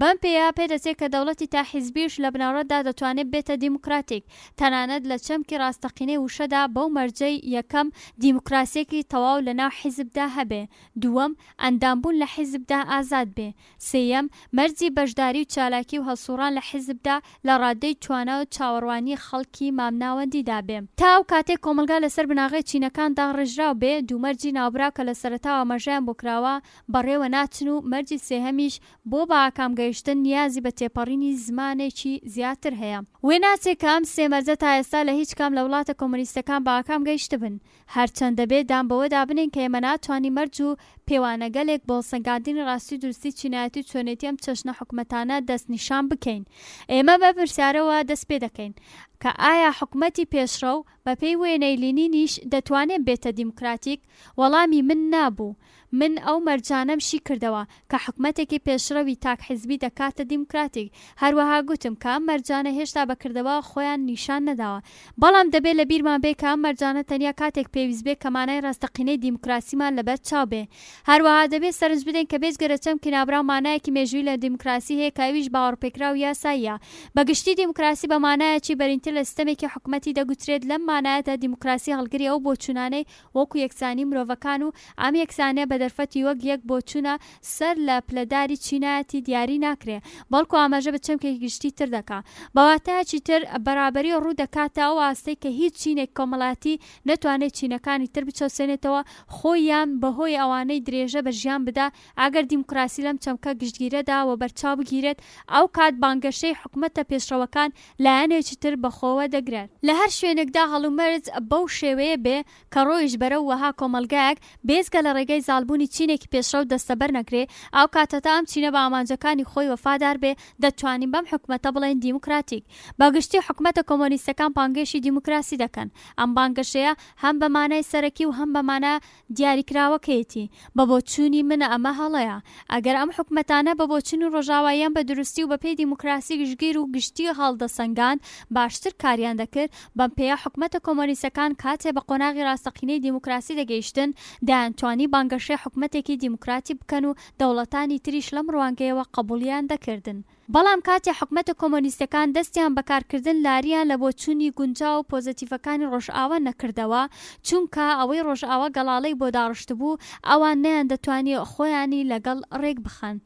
بەم پێیا پێدەچێت کە دەوڵەتی تا حیزبیش لە بنەڕەتدا دەتوانێت بێتە دیموکراتیک، تەنانەت لە چەمکی ڕاستەقینەی وشەدا بەو مەرجەی یەکەم دیموکراسیەکی تەواو لە ناو حیزبدا هەبێ، دووەم ئەندامبوون لە حیزبدا ئازاد بێ، سێیەم مەرجی بەشداری و چالاکی و هەڵسوڕان لە حیزبدا لە ڕادەی توانە و چاوەڕوانی خەڵکی مامناوەندیدا بێ. تا ئەو کاتێک کۆمەلگا لەسەر بناغی چینەکاندا ڕژراو بێ، دوو مەرجی ناوبراو کە لە سەرەتاوە مەژەیان بۆ کراوە بەڕێوە ناچن و مەرجی سێهەمیش بۆ بەئاکام گەیشتن نیازی بە تێپەڕینی زمانێکی زیاتر هەیە. وێ ناچێت کە ئەم سێ مەرجە تا ئێستا لە هیچ کام لە وڵاتە کۆمۆنیستەکان بەئاکام گەیشتە بن، هەرچەند دەبێت دام بەوە دابنین کە ئێمە ناتوانین مەرج و پێوانەگەلێک بۆ سەنگاندنی ڕاستی درستی چینایەتی و چۆنێتی ئەم چەشنە حکومەتانە دەستنیشان بکەین. ئێمە بە پرسیارەوە دەست پێ دەکەین کە ئایا حکومەتی پێشڕەو بە پێی وێنەی لینینیش دەتوانێت بێتە دیموکراتیک؟ وەڵامی من نابوو. من ئەو مەرجانەم شی کردەوە کە حکومەتێکی پێشڕەوی تاک حیزبی دەکاتە دیموکراتیک، هەروەها گوتم کە ئەم مەرجانە هێشتا بەکردەوە خۆیان نیشان نەداوە، بەڵام دەبێت لە بیرمان بێ کە ئەم مەرجانە تەنیا کاتێک پێویست بێ کە مانای ڕاستەقینەی دیموکراسیمان لەبەر چاو بێ. هەروەها دەبێت سەرنج بدەین کە بێجگەرە چەمکی نابراو مانایەکی مێژووی لە دیموکراسی هەیە کە ئەویش باوەڕپێکرا و یاساییە. بەگشتی دیموکراسی بە مانایەکی بەرینتر لە سیستەمێکی حکومەتی دەگوترێت لەم مانایەتە دیموکراسی هەڵگری ئەو بۆچوونانەی وەکو یەکسانی مرۆڤەکان و ئەم یەکسانیە بە دەرفەتی وەک یەک بۆچوونە سەر لە پلەداری چینایەتی دیاری ناکرێ، بەڵکو ئاماژە بە چەمکێکی گشتی تر دەکا. بەواتایەکی تر بەرابەری ڕوو دەکاتە ئەو ئاستەی کە هیچ چینێک کۆمەڵاتی نەتوانێت چینەکانی تر بچەوسێنێتەوە خۆیان بەهۆی ئەوانەی درێژە بە ژیان بدا. ئەگەر دیموکراسی لەم چەمکە گشتگیرەدا و بەرچاو بگیرێت، ئەو کات بانگەشەی حکومەتە پێشڕەوەکان لایەنێکی تر بە بەخۆوە دەگرێت لە هەر شوێنێکدا هەڵومەرج بەو شێوەیە بێ کە ڕۆیش بەرەو وەها کۆمەلگایەک بێزگە لە ڕێگەی زالبوونی چینێکی پێشڕەو دەستەبەر نەکرێ ئەو کاتەتا ئەم چینە بە ئامانجەکانی خۆی وەفادار بێ دەتوانین بەم حکومەتە بڵێن دیموکراتیک بەگشتی حکومەتە کۆمۆنیستەکان پانگەشی دیموکراسی دەکەن ئەم بانگەشەیە هەم بە مانای سەرەکی و هەم بە مانە دیاریکراوەکەیەتی بە بۆچوونی منە ئەمە هەڵەیە ئەگەر ئەم حکومەتانە بە بۆچوون و ڕۆژاواییان بە دروستی و بەپێی دیموکراسی گشتگیر و گشتی هەڵدەسەنگان باشتر کاریان دەکرد بەم پێیە حکومەتە کۆمۆنیستەکان کاتێ بە قۆناغی ڕاستەقینەی دیموکراسی دەگەیشتن دایانتوانی بانگەشەی حکومەتێکی دیموکراتی بکەن و دەوڵەتانی تریش لەم ڕوانگەیەوە قبوڵیان دەکردن بەڵام کاتێ حکومەتە کۆمۆنیستەکان دەستیان بەکارکردن لاریان لە بۆچوونی گونجاو و پۆزتیڤەکانی ڕۆژئاوا نەکردەوە چونکە ئەوەی ڕۆژئاوا گەڵاڵەی بۆ داڕشت بوو ئەوان نەیان دەتوانی خۆیانی لەگەڵ ڕێک بخەن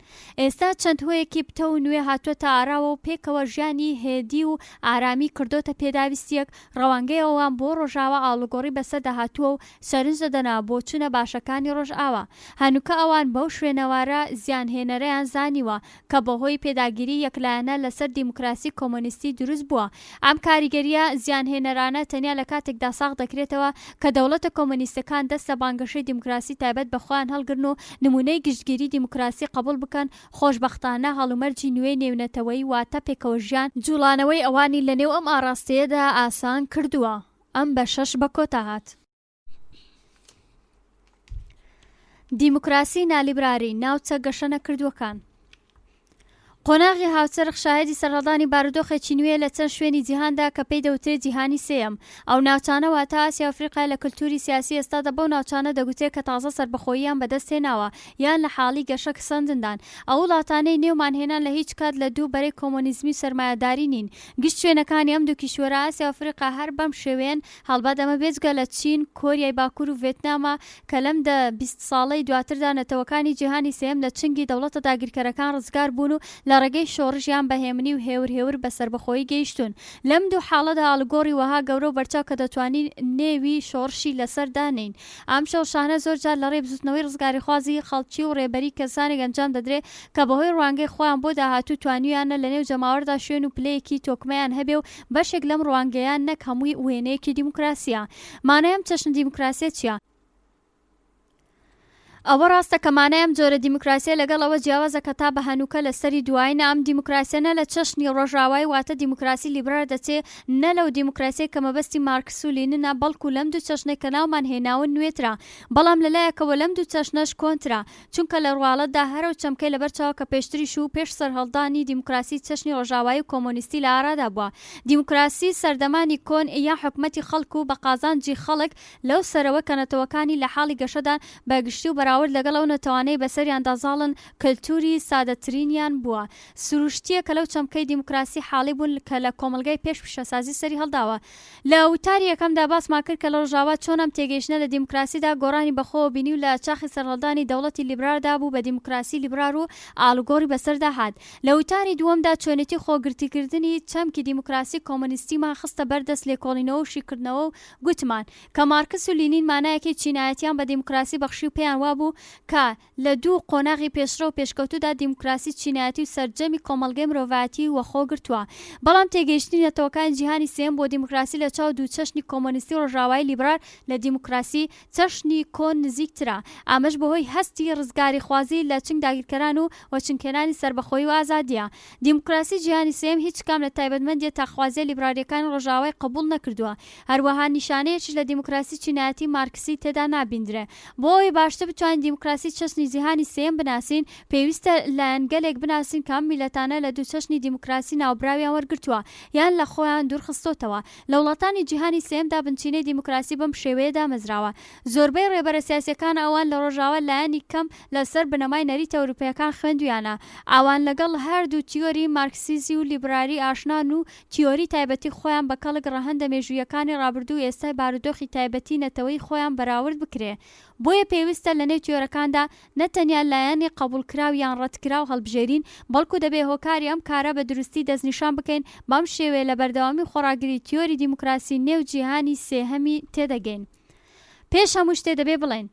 ئێستا چەند هۆیەکی پتە و نوێ هاتووەتە ئاراوە و پێکەوە ژیانی هێدی و ئارامی کردۆتە پێداویستیەک ڕەوانگەی ئەوان بۆ ڕۆژاوا ئاڵوگۆڕی بەسەر داهاتووە و سەرنج دەدەنا بۆچوونە باشەکانی ڕۆژئاوا هەنووکە ئەوان بەو شوێنەوارە زیانهێنەرەیان زانیوە کە بەهۆی پێداگیری یەکلایەنە لەسەر دیموکراسی کۆمۆنیستی دروست بووە ئەم کاریگەریە زیانهێنەرانە تەنیا لە کاتێکدا ساغ دەکرێتەوە کە دەوڵەتە کۆمۆنیستەکان دەستە بانگەشەی دیموکراسی تایبەت بە خۆیان هەڵگرن و نمونەی گشتگیری دیموکراسی قبول بکەن خۆشبەختانە هەڵومەرجی نوێی نێونەتەوەی واتە پێکەوە ژیان جوڵانەوەی ئەوانی لەنێو ئەم ئاراستەیەدا ئاسان کردووە ئەم بە 6 بە کۆتا هات دیموکراسی نالیبراری ناوچە گەشە نەکردووەکان قۆناغی هاوچەرخ شاهدی سەرهەڵدانی بارودۆخێکی نوێ لە چەند شوێنی جیهاندا کە پێی دەوترێت جیهانی سێیەم ئەو ناوچانە واتە ئاسیا و ئەفریقا لە کلتوری سیاسی ئێستادا بەو ناوچانە دەگوترێت کە تازە سەربەخۆییان بەدەست هێناوە یان لە حاڵی گەشە سندندان ئەو وڵاتانەی نێومان هێنان لە هیچ کات لە دوو بەرەی کۆمۆنیزمی و سەرمایەداری نین گشت شوێنەکانی ئەم دوو کیشوەرە ئاسیا و ئەفریقا هەر بەم شێوەیەن هەڵبەت ئەمە بێجگە لە چین کۆریای باکوور و ڤێتنامە کە لەم 20 ساڵەی دواتردا نەتەوەکانی جیهانی سێیەم لە چنگی دەوڵەتە داگیرکەرەکان ڕزگار بوون و لە ڕێگەی شۆڕژ یان بەهێمنی و هێور بەسەر بەخۆی گەیشتون لەم دوو حاڵەدا ئاڵگۆڕی وەها گەورە و بەرچاو کە دەتوانین نێوی شۆڕشی لەسەر دانین ئەم شەوشانە زۆرجار لە ڕێ بزوتنەوەی ڕزگاری خوازی خەڵکی و ڕێبەری کەسانێک ئەنجام دەدرێت کە بەهۆی ڕوانگەی خۆیان بۆ داهاتوو توانیویانە لە نێو جەماوەردا شوێن و پلەیەکی تۆکمەیان هەبێ و بەشێک لەم ڕوانگەیان نەک هەمووی وێنەیەکی دیموکراسیە مانایەم چەشن دیموکراسی چییە ئەوە ڕاستە کە مانایەم جۆرە دیموکراسیە لەگەڵ ئەوە جیاوازە کە تا بە هەنووکە لەسەری دوایینە ئەم دیموکراسیە لە چەشنی ڕۆژاوای واتە دیموکراسی لیبرال دەچێت نە لەو دیموکراسی کە مەبەستی مارکس و لیننە بەڵکو لەم دوو چەشنەی کە ناومان هێناون نوێترا بەڵام لەلایەکەوە لەم دوو چەشنەش کۆنترا چونکە لە ڕواڵەتدا هەرە و چەمکەی لەبەرچاوە کە پێشتریش و پێش سەرهەڵدانی دیموکراسی چەشنی ڕۆژاوایی و کۆمۆنیستی لە ئارادا بووە دیموکراسی سەردەمانی کۆن یا حکومەتی خەڵک و بە قازانجی خەڵک لەو سەرەوە کەنەتەوەکانی لە حاڵی گەشەدان بەگشتی و بەراورد لەگەڵ ئەو نەتەوانەی بەسەریان دەزاڵن کللتوری سادەترینیان بووە سروشتیە کە لەو چەمکەی دیموکراسی حاڵی بوون کە لە کۆمەلگای پێش پیشەسازی سەری هەڵداوە لە وتاری یەکەمدا باسمان کرد کە لە ڕۆژاوا چۆن ئەم تێگەیشتنە لە دیموکراسیدا گۆڕانی بەخۆوە بینی و لە چاخی سەرهەڵدانی دەوڵەتی لیبرالدا بوو بە دیموکراسی لیبرال و ئاڵوگۆڕی بەسەردا هات لە وتاری دووەمدا چۆنێتی خۆگرتیکردنی چەمکی دیموکراسی کۆمۆنیستیمان خستە بەردەست لێکۆڵینەوە و شیکردنەوە و گوتمان کە مارکس و لینین مانایەکی چینایەتیان بە دیموکراسی بەخشی و پێیان وابوو کە لە دوو قۆناغی پێشرە و پێشکەوتودا دیموکراسی چینایەتی و سەرجەمی کۆمەلگەی مرۆڤایەتی وەخۆ گرتووە بەڵام تێگەیشتنی نەتەوەکانی جیهانی سێم بۆ دیموکراسی لە چاو دوو چەشنی کۆمۆنیستی ڕۆژاوایی لیبرال لە دیموکراسی چەشنی کۆن نزیکترا ئامەش بەهۆی هەستی ڕزگاری خوازی لە چنگ داگیرکەران و وەچنکێنانی سەربەخۆیی و ئازادیە دیموکراسی جیهانی سێم هیچ کام لە تایبەتمەندی تاخوازیە لیبرالیەکانی ڕۆژاوای قبول نەکردووە هەروەها نیشانەیەکیش لە دیموکراسی چینایەتی مارکسی تێدا نابیندرێ بۆ ئەوەی باشتر بتوانین دیموکراسی چەشنی جیهانی سێم بناسین پێویستە لایەنگەلێک بناسین کە ئەم میلەتانە لە دوو چەشنی دیموکراسی ناوبراویان وەرگرتووە یان لە خۆیان دوورخستۆتەوە لە وڵاتانی جیهانی سێمدا بنچینەی دیموکراسی بەم شێوەیە دامەزراوە زۆربەی ڕێبەرە سیاسیەکان ئەوان لە ڕۆژاوا لایەنی کەم لەسەر بنەمای نەریتە ئەوروپیەکان خوێندویانە ئەوان لەگەڵ هەردوو تیۆری مارکسیزی و لیبرالی ئاشنان و تیۆری تایبەتی خۆیان بە کەڵک ڕەهەندە مێژوویەکانی ڕابردوو ئێستای بارودۆخی تایبەتی نەتەوەی خۆیان بەراورد بکرێ بۆیە پێویستە لە نێو تیۆرەکاندا نەتەنیا لایەنی قبولکراو یان ڕەتکراو هەڵبژێرین بەڵکو دەبێ هۆکاری ئەم کارە بە دروستی دەستنیشان بکەین بەم شێوەیە لە بەردەوامی خۆراگری تیۆری دیموکراسی نێو جیهانی سێهەمی تێدەگەین پێش هەموو شتێ دەبێ بڵێن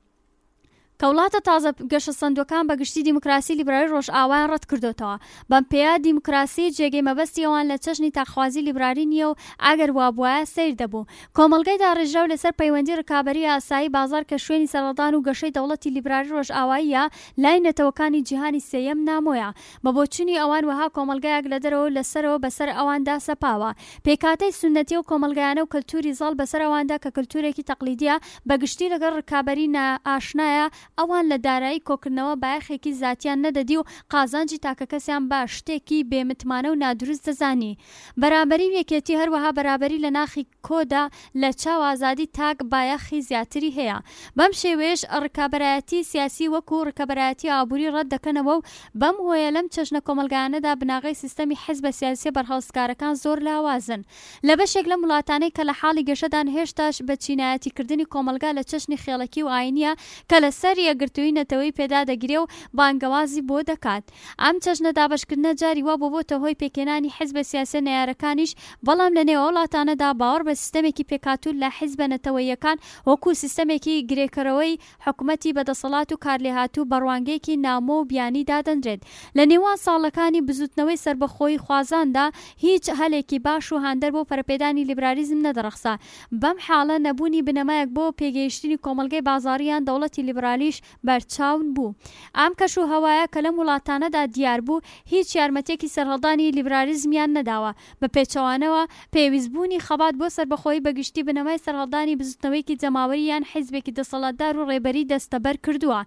کە وڵاتە تازە گەشە سندوەکان بە گشتی دیموکراسی لیبرالی ڕۆژئاوایان ڕەت کردوتەوە. بەم پێیا دیموکراسی جێگەی مەبەستی ئەوان لە چەشنی تاخوازی لیبرالی نییە و ئەگەر وابووایە سیر دەبوو. کۆمەڵگەی داڕێژراو لەسەر پەیوەندی ڕکابەری ئاسایی بازار کە شوێنی سەرەڵدان و گەشەی دەوڵەتی لیبرالی ڕۆژئاواییە لای نەتەوەکانی جیهانی سێیەم نامۆیە. بە بۆچوونی ئەوان وەها کۆمەلگایەک لە دەرەوە لەسەرەوە بەسەر ئەواندا سەپاوە. پێکاتەی سونەتی و کۆمەلگایانە و کەلتوری زاڵ بەسەر ئەواندا کە کەلتورێکی تەقلیدیە بەگشتی لەگەڵ ڕکابەری ئاشنایە ئەوان لە دارایی کۆکردنەوە بایەخێکی زاتیان نەدەدی و قازانجی تاکە کەسیان بە شتێکی بێمتمانە و نادروست دەزانی. بەرابەری و یەکێتی هەروەها بەرابەری لە ناخی کۆدا لە چاو ئازادی تاک بایەخی زیاتری هەیە. بەم شێوەیەش ڕکابەرایەتی سیاسی وەکو ڕکابەرایەتی ئابووری ڕەت دەکەنەوە و بەم هۆیە لەم چەشنە کۆمەلگایانەدا بناغی سیستەمی حیزبە سیاسی بەرهەڵسکارەکان زۆر لاوازن. لە بەشێک لە وڵاتانەی کە لە حاڵی گەشەدان هێشتاش بە چینایەتیکردنی کۆمەلگا لە چەشنی خێڵەکی و ئاینیە کە لەسەر یەکگرتووی نەتەوەی پێدا دەگرێ و بانگەوازی بۆ دەکات. ئەم چەشنە دابەشکردنە جاری وا بۆتە هۆی پێکێنانی حیزبە سیاسە نەیارەکانیش، بەڵام لە نێو وڵاتانەدا باوەڕ بە سیستەمێکی پێکاتوور لە حیزبە نەتەوەیەکان وەکو سیستەمێکی گرێکەرەوەی حکومەتی بەدەسەڵات و کارلێهاتوو بەڕوانگەیەکی نامۆ و بیانی دادەنرێت. لە نێوان ساڵەکانی بزوتنەوەی سربەخۆی خوازاندا هیچ هەلێکی باش و هاندەر بۆ پەرپێدانی لیبرالیزم نەدەڕەخسا. بەم حاڵە نەبوونی بنەمایەک بۆ پێگەیشتنی کۆمەلگەی بازاڕیان دەوڵەتی لیبرالیش بەرچاون بوو. ئام کەش و هەوایە کە لەم وڵاتانەدا دیار بوو هیچ یارمەتێکی سەرهەڵدانی لیبرالیزمیان نەداوە. بە پێچەوانەوە پێویستبوونی خەبات بۆ سربەخۆی بەگشتی بنەمای سەرهەڵدانی بزوتنەوەیکی جەماوەری یان حیزبێکی دەسەڵاتدار و ڕێبەری دەستەبەر کردووە.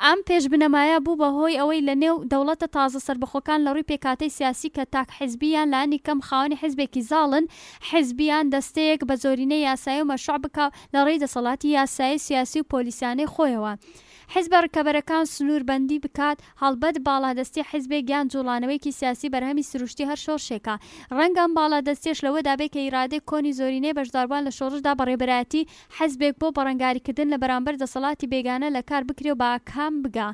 ئەم پێشبنەمایە بوو بەهۆی ئەوەی لە نێو دەوڵەتە تازە سربەخۆکان لە ڕووی پێکاتەی سیاسی کە تاک حیزبیان لانی کەم خاوەنی حیزبێکی زاڵن، حیزبیان دەستەیەک بە زۆرینەی یاسایی و مەشروع بکە لە ڕێی دەسەڵاتی یاسایی سیاسی و پۆلیسیانەی خۆیەوە. حیزبە ڕکەبەرەکان سنووربەندی بکات، هەڵبەت باڵادەستی حیزبێک یان جوڵانەوەیکی سیاسی بەرهەمی سروشتی هەر شۆڕشێکە. ڕەنگەم باڵادەستیش لەوە دابێت کە ئیرادەی کۆنی زۆرینەی بەشداربووان لە شۆڕشدا بەڕێبەرایەتی حیزبێک بۆ بەڕەنگاریکردن لە بەرامبەر دەسەڵاتی بێگانە لە کار بکرێ و باکام بگا.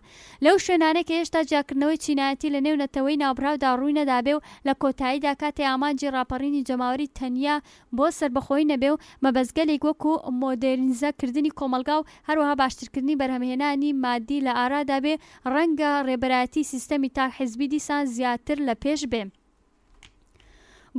لەو شوێنانەی کە هێشتا جیاکردنەوەی چینایەتی لە نێو نەتەوەی ناوبراودا ڕووی نەدابێ و لە کۆتاییدا کاتێ ئامانجی ڕاپەڕینی جەماوەری تەنیا بۆ سربەخۆیی نەبێ و مەبەستگەلێک وەکو مۆدێرنیزەکردنی کۆمەلگا و هەروەها باشترکردنی بەرهەمهێنانی مادی لە ئارادا بێ، ڕەنگە ڕێبەرایەتی سیستەمی تاک حیزبی دیسان زیاتر لە پێش بێ.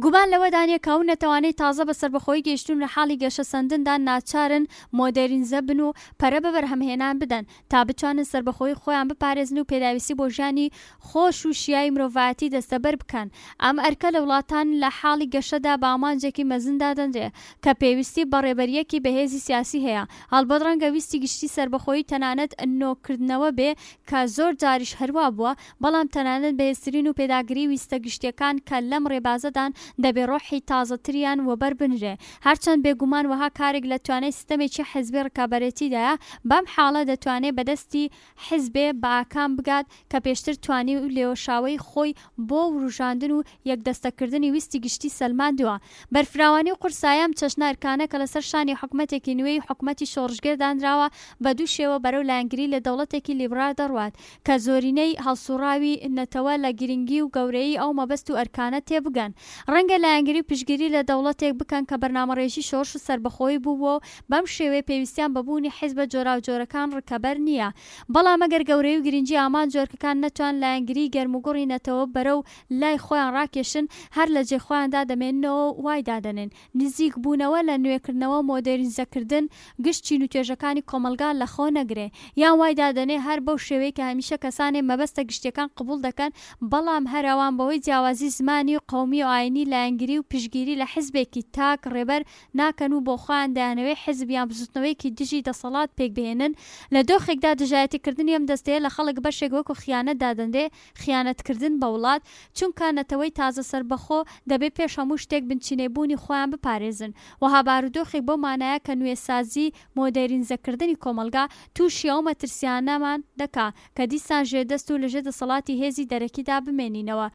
گومان لەوە دانیە کە ئەو نەتەوانەی تازە بە سربەخۆی گەیشتون لە حاڵی گەشە سەندندا ناچارن مۆدێرنیزە بن و پەرە بە بەرهەمهێنان بدەن تا بتوانن سربەخۆی خۆیان بپارێزن و پێداویستی بۆ ژیانی خۆش و شیای مرۆڤایەتی دەستەبەر بکەن. ئەم ئەرکە لە وڵاتان لە حاڵی گەشەدا بە ئامانجێکی مەزندا دەنرێ کە پێویستی بە ڕێبەریەکی بەهێزی سیاسی هەیە. هەڵبەت ڕەنگە ویستی گشتی سربەخۆیی تەنانەت نۆکردنەوە بێ کە زۆر جاریش هەروە بووە، بەڵام تەنانەت بەهێزترین و پێداگری ویستە گشتیەکان کە لەم ڕێبازەدان دەبێ ڕۆحی تازەتریان وەبەر بنرێ. هەرچەند بێگومان وەها کارێک لە توانای سیستەمێکی حیزبی ڕکابەرێتیدایە، بەم حاڵە دەتوانێت بەدەستی حیزبێ بە ئاکام بگات کە پێشتر توانی و لێوەشاوەی خۆی بۆ وروژاندن و یەکدەستەکردنی ویستی گشتی سەلماندووە. بەرفراوانی و قورسایام چەشنە ئەرکانە کە لەسەر شانی حکومەتێکی نوێی حکومەتی شۆڕژگەر دانراوە بە دوو شێوە بەرەو لایەنگری لە دەوڵەتێکی لیبرال دەڕوات کە زۆرینەی هەڵسوڕاوی نەتەوە لە گرنگی و گەورەی ئەو مەبەست و ئەرکانە تێبگەن. ڕەنگە لایەنگری و پشگیری لە دەوڵەتێک بکەن کە بەرنامەڕێژی شۆڕش و سربەخۆیی بووە و بەم شێوەیە پێویستیان بەبوونی حیزبە جۆراوجۆرەکان ڕکەبەر نییە. بەڵام ئەگەر گەورەی و گرنگی ئامان جۆرکەکان نەتوان لایەنگری گەرموگوڕی نەتەوە بەرەو لای خۆیان ڕاکێشن، هەر لە جێ خۆیاندا دەمێننەوە وای دادەنێن. نزیک بوونەوە لە نوێکردنەوە مۆدێرنیزەکردن گشت چین و توێژەکانی کۆمەلگا لە خۆ نەگرێ، یان وای دادەنێ هەر بەو شێوەیە کە هەمیشە کەسانێ مەبەستە گشتیەکان قبول دەکەن، بەڵام هەراوان بەوەی جیاوازی زمانی و قەومی و ئاینی لایەنگری و پشگیری لە حیزبێکی تاک ڕێبەر ناکەن و بۆ خۆیان دەیانەوەی حیزبیان بزوتنەوەیکی دژی دەسەڵات پێک بهێنن. لە دۆخێکدا دژایەتیکردنی ئەم دەستەیە لە خەڵک بەشێک وەکو خیانەت دادەندێ، خیانەتکردن بە وڵات، چونکە نەتەوەی تازە سربەخۆ دەبێت پێش هەموو شتێک بنچینەبوونی خۆیان بپارێزن. وەها بارودۆخێک بۆ مانایە کە نوێسازی مۆدێرنیزەکردنی کۆمەلگا تووشی ئەو مەترسیانەمان دەکا کە دیسان ژێدەست و لەژێ دەسەڵاتی هێزی دەرەکیدا بمێنینەوە.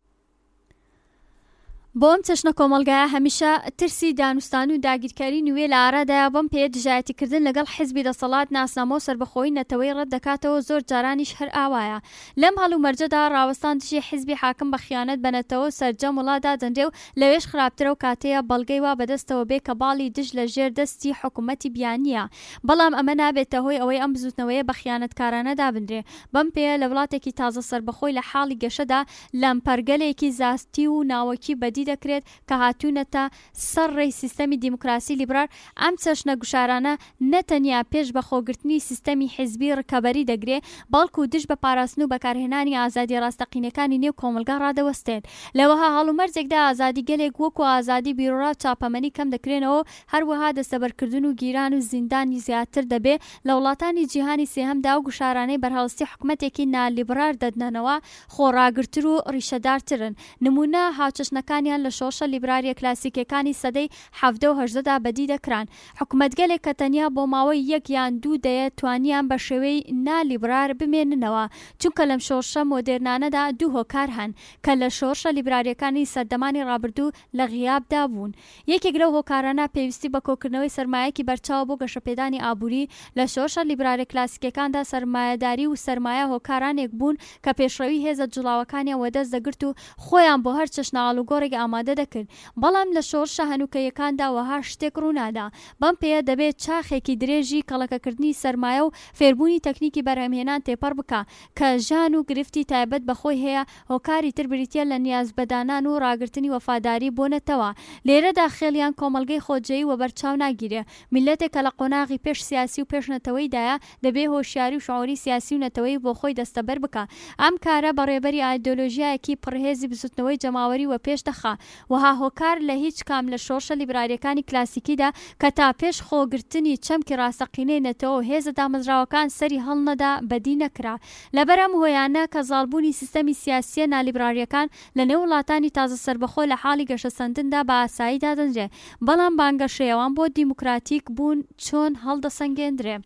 بۆ ئەم چەشنە کۆمەڵگایە هەمیشە ترسی دانوستان و داگیرکاری نوێ لە ئارادایە بەم پێ دژایەتیکردن لەگەڵ حیزبی دەسەڵات ناسنامە و سربەخۆیی نەتەوەی ڕەت دەکاتەوە زۆر جارانیش هەر ئاوایە لەم هەڵومەرجەدا ڕاوەستان دژی حیزبی حاکم بە خیانەت بەنەتەوە سەرجەم وڵاتدا دەندێ و لەوێش خراپترە و کاتەیە بەڵگەی وا بەدەستەوە بێ کە باڵی دژ لە ژێر دەستی حکوومەتی بیانیە بەڵام ئەمە نابێتە هۆی ئەوەی ئەم بزوتنەوەیە بە خیانەتکارانە دابدرێ بەم پێ لە وڵاتێکی تازە سربەخۆی لە حاڵی گەشەدا لەمپەرگەلێکی زاستی و ناوەکی بەدی دەکرێت کە هاتوونەتە سەرڕێی سیستەمی دیموکراسی لیبرال ئەم چەشنە گوشارانە نەتەنیا پێش بە خۆگرتنی سیستەمی حیزبی ڕکەبەری دەگرێ بەڵکو دژ بە پاراستن و بەکارهێنانی ئازادی ڕاستەقینەکانی نێو کۆمەلگا ڕادەوەستێت لەوەها هەڵومەرجێکدا ئازادی گەلێک وەکو ئازادی بیرۆڕا چاپەمەنی کەم دەکرێنەوە هەروەها دەستەبەرکردن و گیران و زیندانی زیاتر دەبێ لە وڵاتانی جیهانی سێهەمدا و گوشارانەی بەرهەڵستی حکومەتێکی نالیبرال دەدنەوە خۆڕاگرتر و ڕیشەدارترن نمونە هاوچەشنەکانیان لە شۆشە لیبراریە کلاسیکەکانی سەدەی 17 و 18دا بەدی دەکران حکومەتگەلێک کە تەنیا بۆ ماوەی 1 یان 2 دەیە توانیان بە شێوەی نالیبرار بمێننەوە چونکە لەم شۆرشە مۆدێرنانەدا 2 هۆکار هەن کە لە شۆرشە لیبراریەکانی سەردەمانی ڕابردوو لە غیابدا بوون یەکێک لەو هۆکارانە پێویستی بە کۆکردنەوەی سەرمایەکی بەرچاو بۆ گەشەپێدانی ئابووری لە شۆرشە لیبراریە کلاسیکەکاندا سەرمایەداری و سەرمایە هۆکارانێک بوون کە پێشڕەوی هێزە جوڵاوەکانیان وەدەست دەگرت و خۆیان بۆ هەر چەشنە ئاڵوگۆڕێک ئامادە دەکرد بەڵام لە شۆرشە هەنووکەیەکاندا وەها شتێک ڕوونادا بەم پێیە دەبێت چاخێکی درێژی کەڵەکەکردنی سەرمایە و فێربوونی تەکنیکی بەرهەمهێنان تێپەڕ بکە کە ژان و گرفتی تایبەت بەخۆی هەیە هۆکاری تر بریتە لە نیازبەدانان و ڕاگررتنی وەفاداری بۆ نەتەوە لێرەدا خێڵیان کۆمەلگەی خۆجێی و بەرچاو ناگیرێ میلەتێک کە لە قۆناغی پێش سیاسی و پێش نەتەوەیدایە دەبێ هۆشیاری و شعوری سیاسی و نەتەوەی بۆ خۆی دەستەبەر بکە ئەم کارە بەڕێبەری ئایدۆلۆژیایەکی پڕهێزی بزوتنەوەی جەماوەری و پێش دەخا وها هۆکار لە هیچ کام لە شۆرشە لیبراریەکانی کلاسیکیدا کە تا پێش خۆگرتنی چەمکی ڕاستەقینەی نەتەوە و هێزە دامەزراوەکان سەری هەڵنەدا بەدی نەکرا لەبەرەم هۆیانە کە زاڵبوونی سیستەمی سیاسیە نالیبراریەکان لە نێو وڵاتانی تازە سربەخۆ لە حاڵی گەشەسەندندا بە ئاسایی دادەنرێ بەڵام بانگەشەیەوان بۆ دیموکراتیک بوون چۆن هەڵدەسەنگێندرێ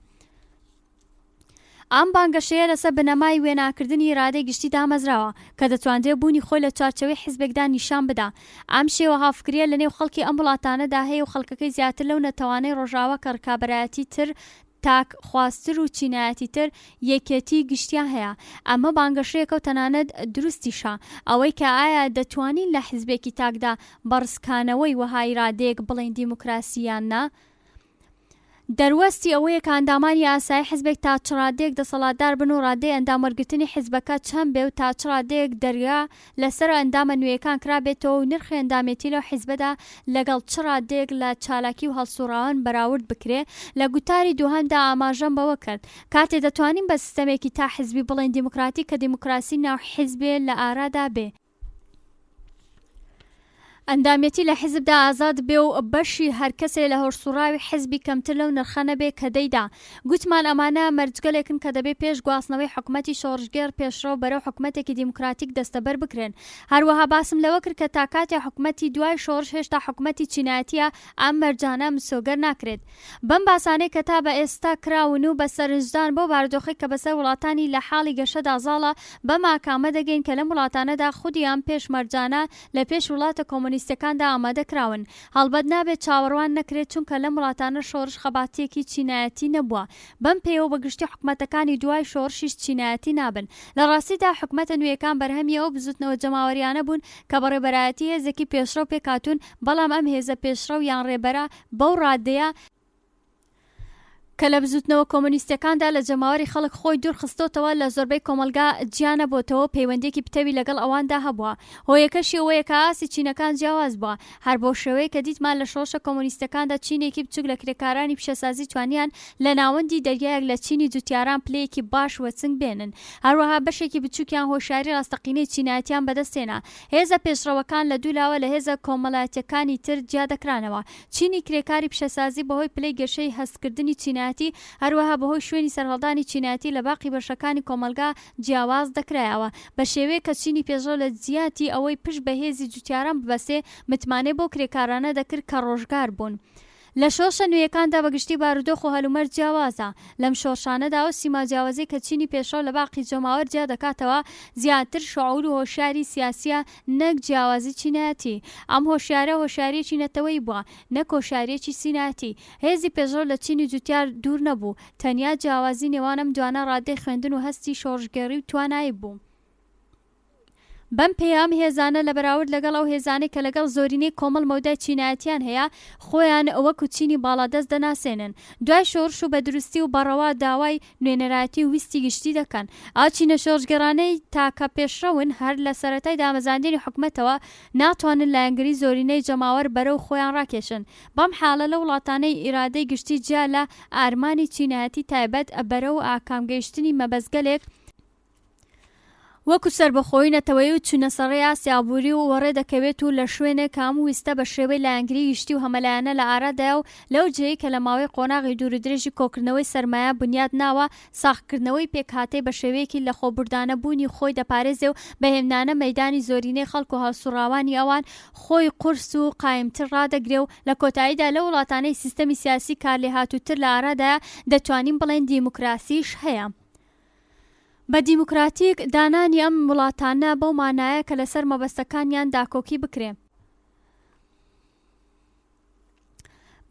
ئەم بانگەشەیە لەسەر بنەمای وێناکردنی ئیرادەی گشتی دامەزراوە کە دەتوانرێت بوونی خۆی لە چارچەوەی حیزبێکدا نیشان بدا ئەم شێوە هاوفکریە لە نێو خەڵکی ئەم وڵاتانەدا هەیە و خەڵکەکەی زیاتر لەو نەتەوانەی ڕۆژاوە کە ڕکابەرایەتی تر تاک خواستر و چینایەتی تر یەکێتی گشتیان هەیە ئەمە بانگەشەیەکە و تەنانەت دروستیشە ئەوەی کە ئایا دەتوانین لە حیزبێکی تاکدا بەڕسکانەوەی وەها ئیرادەیەک بڵێن دیموکراسیان نا دەروەستی ئەوەیە کە ئەندامانی ئاسایی حیزبێک تا چ ڕادەیەک دەسەڵاتدار بن و ڕادەی ئەنداموەرگرتنی حیزبەکە چەند بێ و تا چ ڕادەیەک دەریا لەسەر ئەندامە نوێیەکان کرابێتەوە و نرخی ئەندامێتی لەو حیزبەدا لەگەڵ چ ڕادەیەک لە چالاکی و هەڵسوڕاوان بەراورد بکرێ لە گوتاری دووهەمدا ئاماژەم بەوە کرد کاتێ دەتوانین بە سیستەمێکی تا حیزبی بڵێن دیموکراتی کە دیموکراسی ناو حیزبێ لە ئارادا بێ ئەندامەتی لە حیزبدا ئازاد بێ و بەشی هەر کەسێ لە هەڵسوڕاوی حیزبی کەمتر لەو نرخە نەبێ کە دەیدا گوتمان ئەمانە مەرجگەلێکن کە دەبێ پێش گواستنەوەی حکومەتی شۆڕژگەر پێشڕەو بەرەو حکومەتێکی دیموکراتیک دەستەبەر بکرێن هەروەها باسم لەوە کرد کە تا کاتێ حکومەتی دوای شۆڕش هێشتا حکومەتی چینایەتیە ئەم مەرجانە مسۆگەر ناکرێت بەم باسانەی کە تا بە ئێستا کراون و بە سەرنجدان بۆ باردۆخی کە بەسەر وڵاتانی لە حاڵی گەشەدا زاڵە بەم ئاکامە دەگەین کە لەم وڵاتانەدا خودیان پێش مەرجانە لە پێش وڵاتە کۆمونیستەکاندا ئامادە کراون هەڵبەت نابێت چاوەڕوان نەکرێت چونکە لەم وڵاتانە شۆڕش خەباتیەکی چینایەتی نەبووە بەم پێوە بەگشتی حکومەتەکانی دوای شۆڕشیش چینایەتی نابن لە ڕاستیدا حکومەتە نوێیەکان بەرهەمیەوە بزوتنەوە جەماوەریانە بوون کە بە ڕێبەرایەتی هێزێکی پێشڕەو پێکاتون بەڵام ئەم هێزە پێشڕەو یان ڕێبەرە بەو ڕادەیە کە لە بزوتنەوە کۆمونیستەکاندا لە جەماوەری خەڵک خۆی دوور خستۆتەوە لە زۆربەی کۆمەلگا گیانە بۆتەوە پەیوەندێکی پتەوی لەگەڵ ئەواندا هەبووە هۆیەکەشی ئەوەیە کە ئاسی چینەکان جیاواز بووە هەر بۆ شێوەیە کە دیتمان لە شۆشە کۆمونیستەکاندا چینێکی بچووک لە کرێکارانی پیشەسازی توانیان لە ناوەندی دەریایەک لە چینی جوتیاران پلەیەکی باش وەچنگ بێنن هەروەها بەشێکی بچووکیان هۆشیاری ڕاستەقینەی چینایەتیان بەدەستێنا هێزە پێشڕەوەکان لە دوولاوە لە هێزە کۆمەڵایەتیەکانی تر جیا دەکرانەوە چینی کرێکاری پیشەسازی بەهۆی پلەی گەشەی هەستکردنی چینایەتی هەروەها بەهۆی شوێنی سەرهەڵدانی چینایەتی لە باقی بەشەکانی کۆمەلگا جیاواز دەکرایەوە بە شێوەیە کە چینی پێشڕەو لە جیاتی ئەوەی پشت بە هێزی جوتیاران ببەسێ متمانێ بۆ کرێکارانە دەکرد کە ڕۆژگار بوون لە شۆشە نوێیەکاندا بەگشتی بارودۆخ و هەلومەرج جیاوازە. لەم شۆشانەدا و سیما جیاوازەی کە چینی پێشەو لە باقی جەماوەر جیا دەکاتەوە زیاتر شعور و هۆشیاری سیاسیە نەک جیاوازی چینایەتی. ئەم هۆشیارە هۆشیاریەکی نەتەوەی بووە نەک هۆشیاریەکی سینایەتی. هێزی پێشەو لە چینی جوتیار دوور نەبوو، تەنیا جیاوازی نێوانم دوانە ڕادەی خوێندن و هەستی شۆڕژگەڕی و توانایی بوو. بەم پێیام هێزانە لە بەراورد لەگەڵ ئەو هێزانەی کە لەگەڵ زۆرینەی کۆمەڵ مەودای چینایەتیان هەیە خۆیان وەکو چینی باڵادەست دەناسێنن. دوای شۆڕش و بەدروستی و بەڕەوا داوای نوێنەرایەتی و ویستی گشتی دەکەن. ئەو چینە شۆڕژگەڕانەی تاکە پێشڕەون هەر لە سەرەتای دامەزاندنی حکومەتەوە ناتوانن لایەنگری زۆرینەی جەماوەر بەرەو خۆیان ڕاکێشن. بەم حاڵە لە وڵاتانەی ئیرادەی گشتی جیا لە ئارمانی چینایەتی تایبەت بەرەو ئاکامگەیشتنی مەبەستگەلێک وەکو سربەخۆی نەتەوەی و چونەسەڕەی ئاسیابووری و وەڕێ دەکەوێت و لە شوێنێک هەموو ویستە بە شێوەی لایەنگری گشتی و هەمەلایەنە لە ئارادایە و لەو جێی کە لە ماوەی قۆناغی دوورودرێژی کۆکردنەوەی سەرمایە بنیاد ناوە ساختکردنەوەی پێکهاتەی بە شێوەیەکی لە خۆبوردانەبوونی خۆی دەپارێزێ و بەهێمنانە مەیدانی زۆرینەی خەڵک و هەڵسوڕاوانی ئەوان خۆی قورس و قایمتر ڕادەگرێ و لە کۆتاییدا لە وڵاتانەی سیستەمی سیاسی کارلێهاتووتر لە ئارادایە دەتوانین بڵێن دیموکراسیش هەیە. بە دیموکراتیک دانانی ئەم وڵاتانە بەو مانایە کە لەسەر مەبەستەکانیان داکۆکی بکرێ.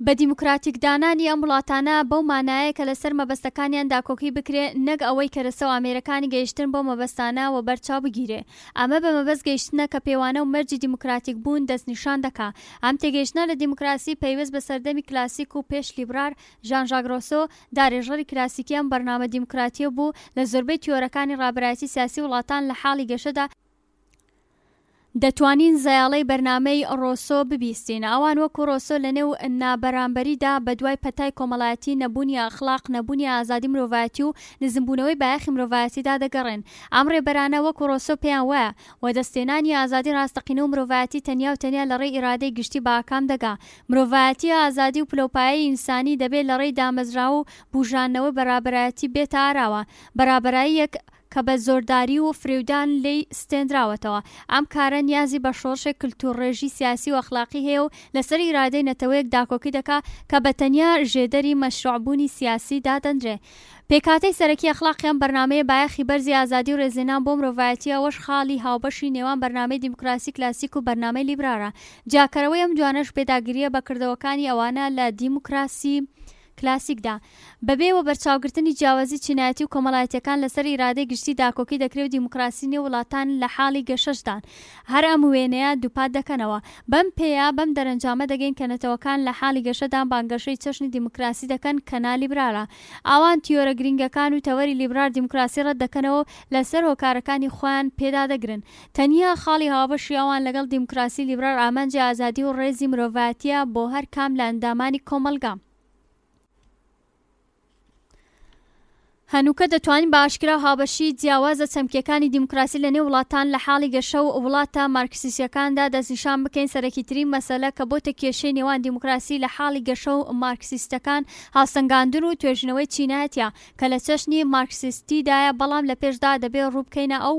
بە دیموکراتیک دانانی ئەم وڵاتانە بەو مانایە کە لەسەر مەبەستەکانیان داکۆکی بکرێ نەک ئەوەی کە لەسەر ئامێرەکانی گەیشتن بۆ مەبەستانە و بەرچاو بگیرێ. ئەمە بە مەبەست گەیشتنە کە پێوانە و مەرجی دیموکراتیک بوون دەستنیشان دەکا. ئەم تێگەیشتنە لە دیموکراسی پەیوەست بە سەردەمی کلاسیک و پێش لیبرار ژان ژاک ڕۆسۆ دارێژەری کلاسیکی ئەم بەرنامە دیموکراتیە بوو لە زۆربەی تیۆرەکانی ڕابەرایەتی سیاسی وڵاتان لە حاڵی گەشەدا دەتوانین زەیاڵەی بەرنامەی ڕۆسۆ ببیستین. ئەوان وەکو ڕۆسۆ لە نێو نابەرامبەریدا بە دوای پەتای کۆمەڵایەتی نەبوونی ئەخلاق نەبوونی ئازادی مرۆڤایەتی و نزمبوونەوەی بایەخی مرۆڤایەتیدا دەگەڕێن. ئەم ڕێبەرانە وەکو ڕۆسۆ پێیان وایە و دەستێنانی ئازادی ڕاستەقینە و مرۆڤایەتی تەنیا و تەنیا لە ڕێی ئیرادەی گشتی باکام دەگا. مرۆڤایەتی ئازادی و پلۆپایی ئینسانی دەبێت لە ڕێی دامەزرا و بوژانەوە بەرابەرایەتی بێتە ئاراوە. بەرابەراییەک کە بە زۆرداری و فرێودان لی ستێنراوەتەوە. ئەم کارە نیازی بە شۆڕشێک کلتورڕێژی سیاسی و ئەخلاقی هەیە و لەسەر ئیرادەی نەتەوەیەک داکۆکی دەکا کە بە تەنیا ژێدەری مەشروعبوونی سیاسی دادەنرێ. پێکاتەی سەرەکی ئەخلاقیان بەرنامەیە بایەخی بەرزی ئازادی و ڕێزێنان بۆ مرۆڤایەتی ئەوەش خاڵی هاوبەشی نێوان بەرنامەی دیموکراسی کلاسیک و بەرنامەی لیبرارە. جاکەرەوەی ئەم جوانەش پێداگیریە بە کردەوەکانی ئەوانە لە دیموکراسی کلاسیکدا. بەبێوە بەرچاوگرتنی جیاوازی چینایەتی و کۆمەڵایەتیەکان لەسەر ئیرادەی گشتی داکۆکی دەکرێت و دیموکراسی نێو وڵاتان لە حاڵی گەشەشدان هەر ئەم وێنەیە دووپات دەکەنەوە. بەم پێیا بەم دەرەنجامە دەگەین کە نەتەوەکان لە حاڵی گەشەدان بانگەشەی چەشنی دیموکراسی دەکەن کە نالیبرارە. ئەوان تیۆرە گرنگەکان و تەوەری لیبرار دیموکراسی ڕەت دەکەنەوە لەسەر هۆکارەکانی خۆیان پێدا دەگرن. تەنیا خاڵی هاوبەشی ئەوان لەگەڵ دیموکراسی لیبرار ئامانجی ئازادی و ڕێزی مرۆڤایەتیە بۆ هەر کام لە ئەندامانی کۆمەلگا. هەنووکە دەتوانین بە ئاشکرا هاوبەشی جیاوازە چەمکیەکانی دیموکراسی لە نێو وڵاتان لە حاڵی گەشە و وڵاتە مارکسیستیەکاندا دەستنیشان بکەین. سەرەکیترین مەسەلە کە بۆتە کێشەی نێوان دیموکراسی لە حاڵی گەشە و مارکسیستەکان هاوسەنگاندن و توێژنەوەی چینایەتە کە لە چەشنی مارکسیستیدایە، بەڵام لە پێشدا دەبێت ڕووبکەینە ئەو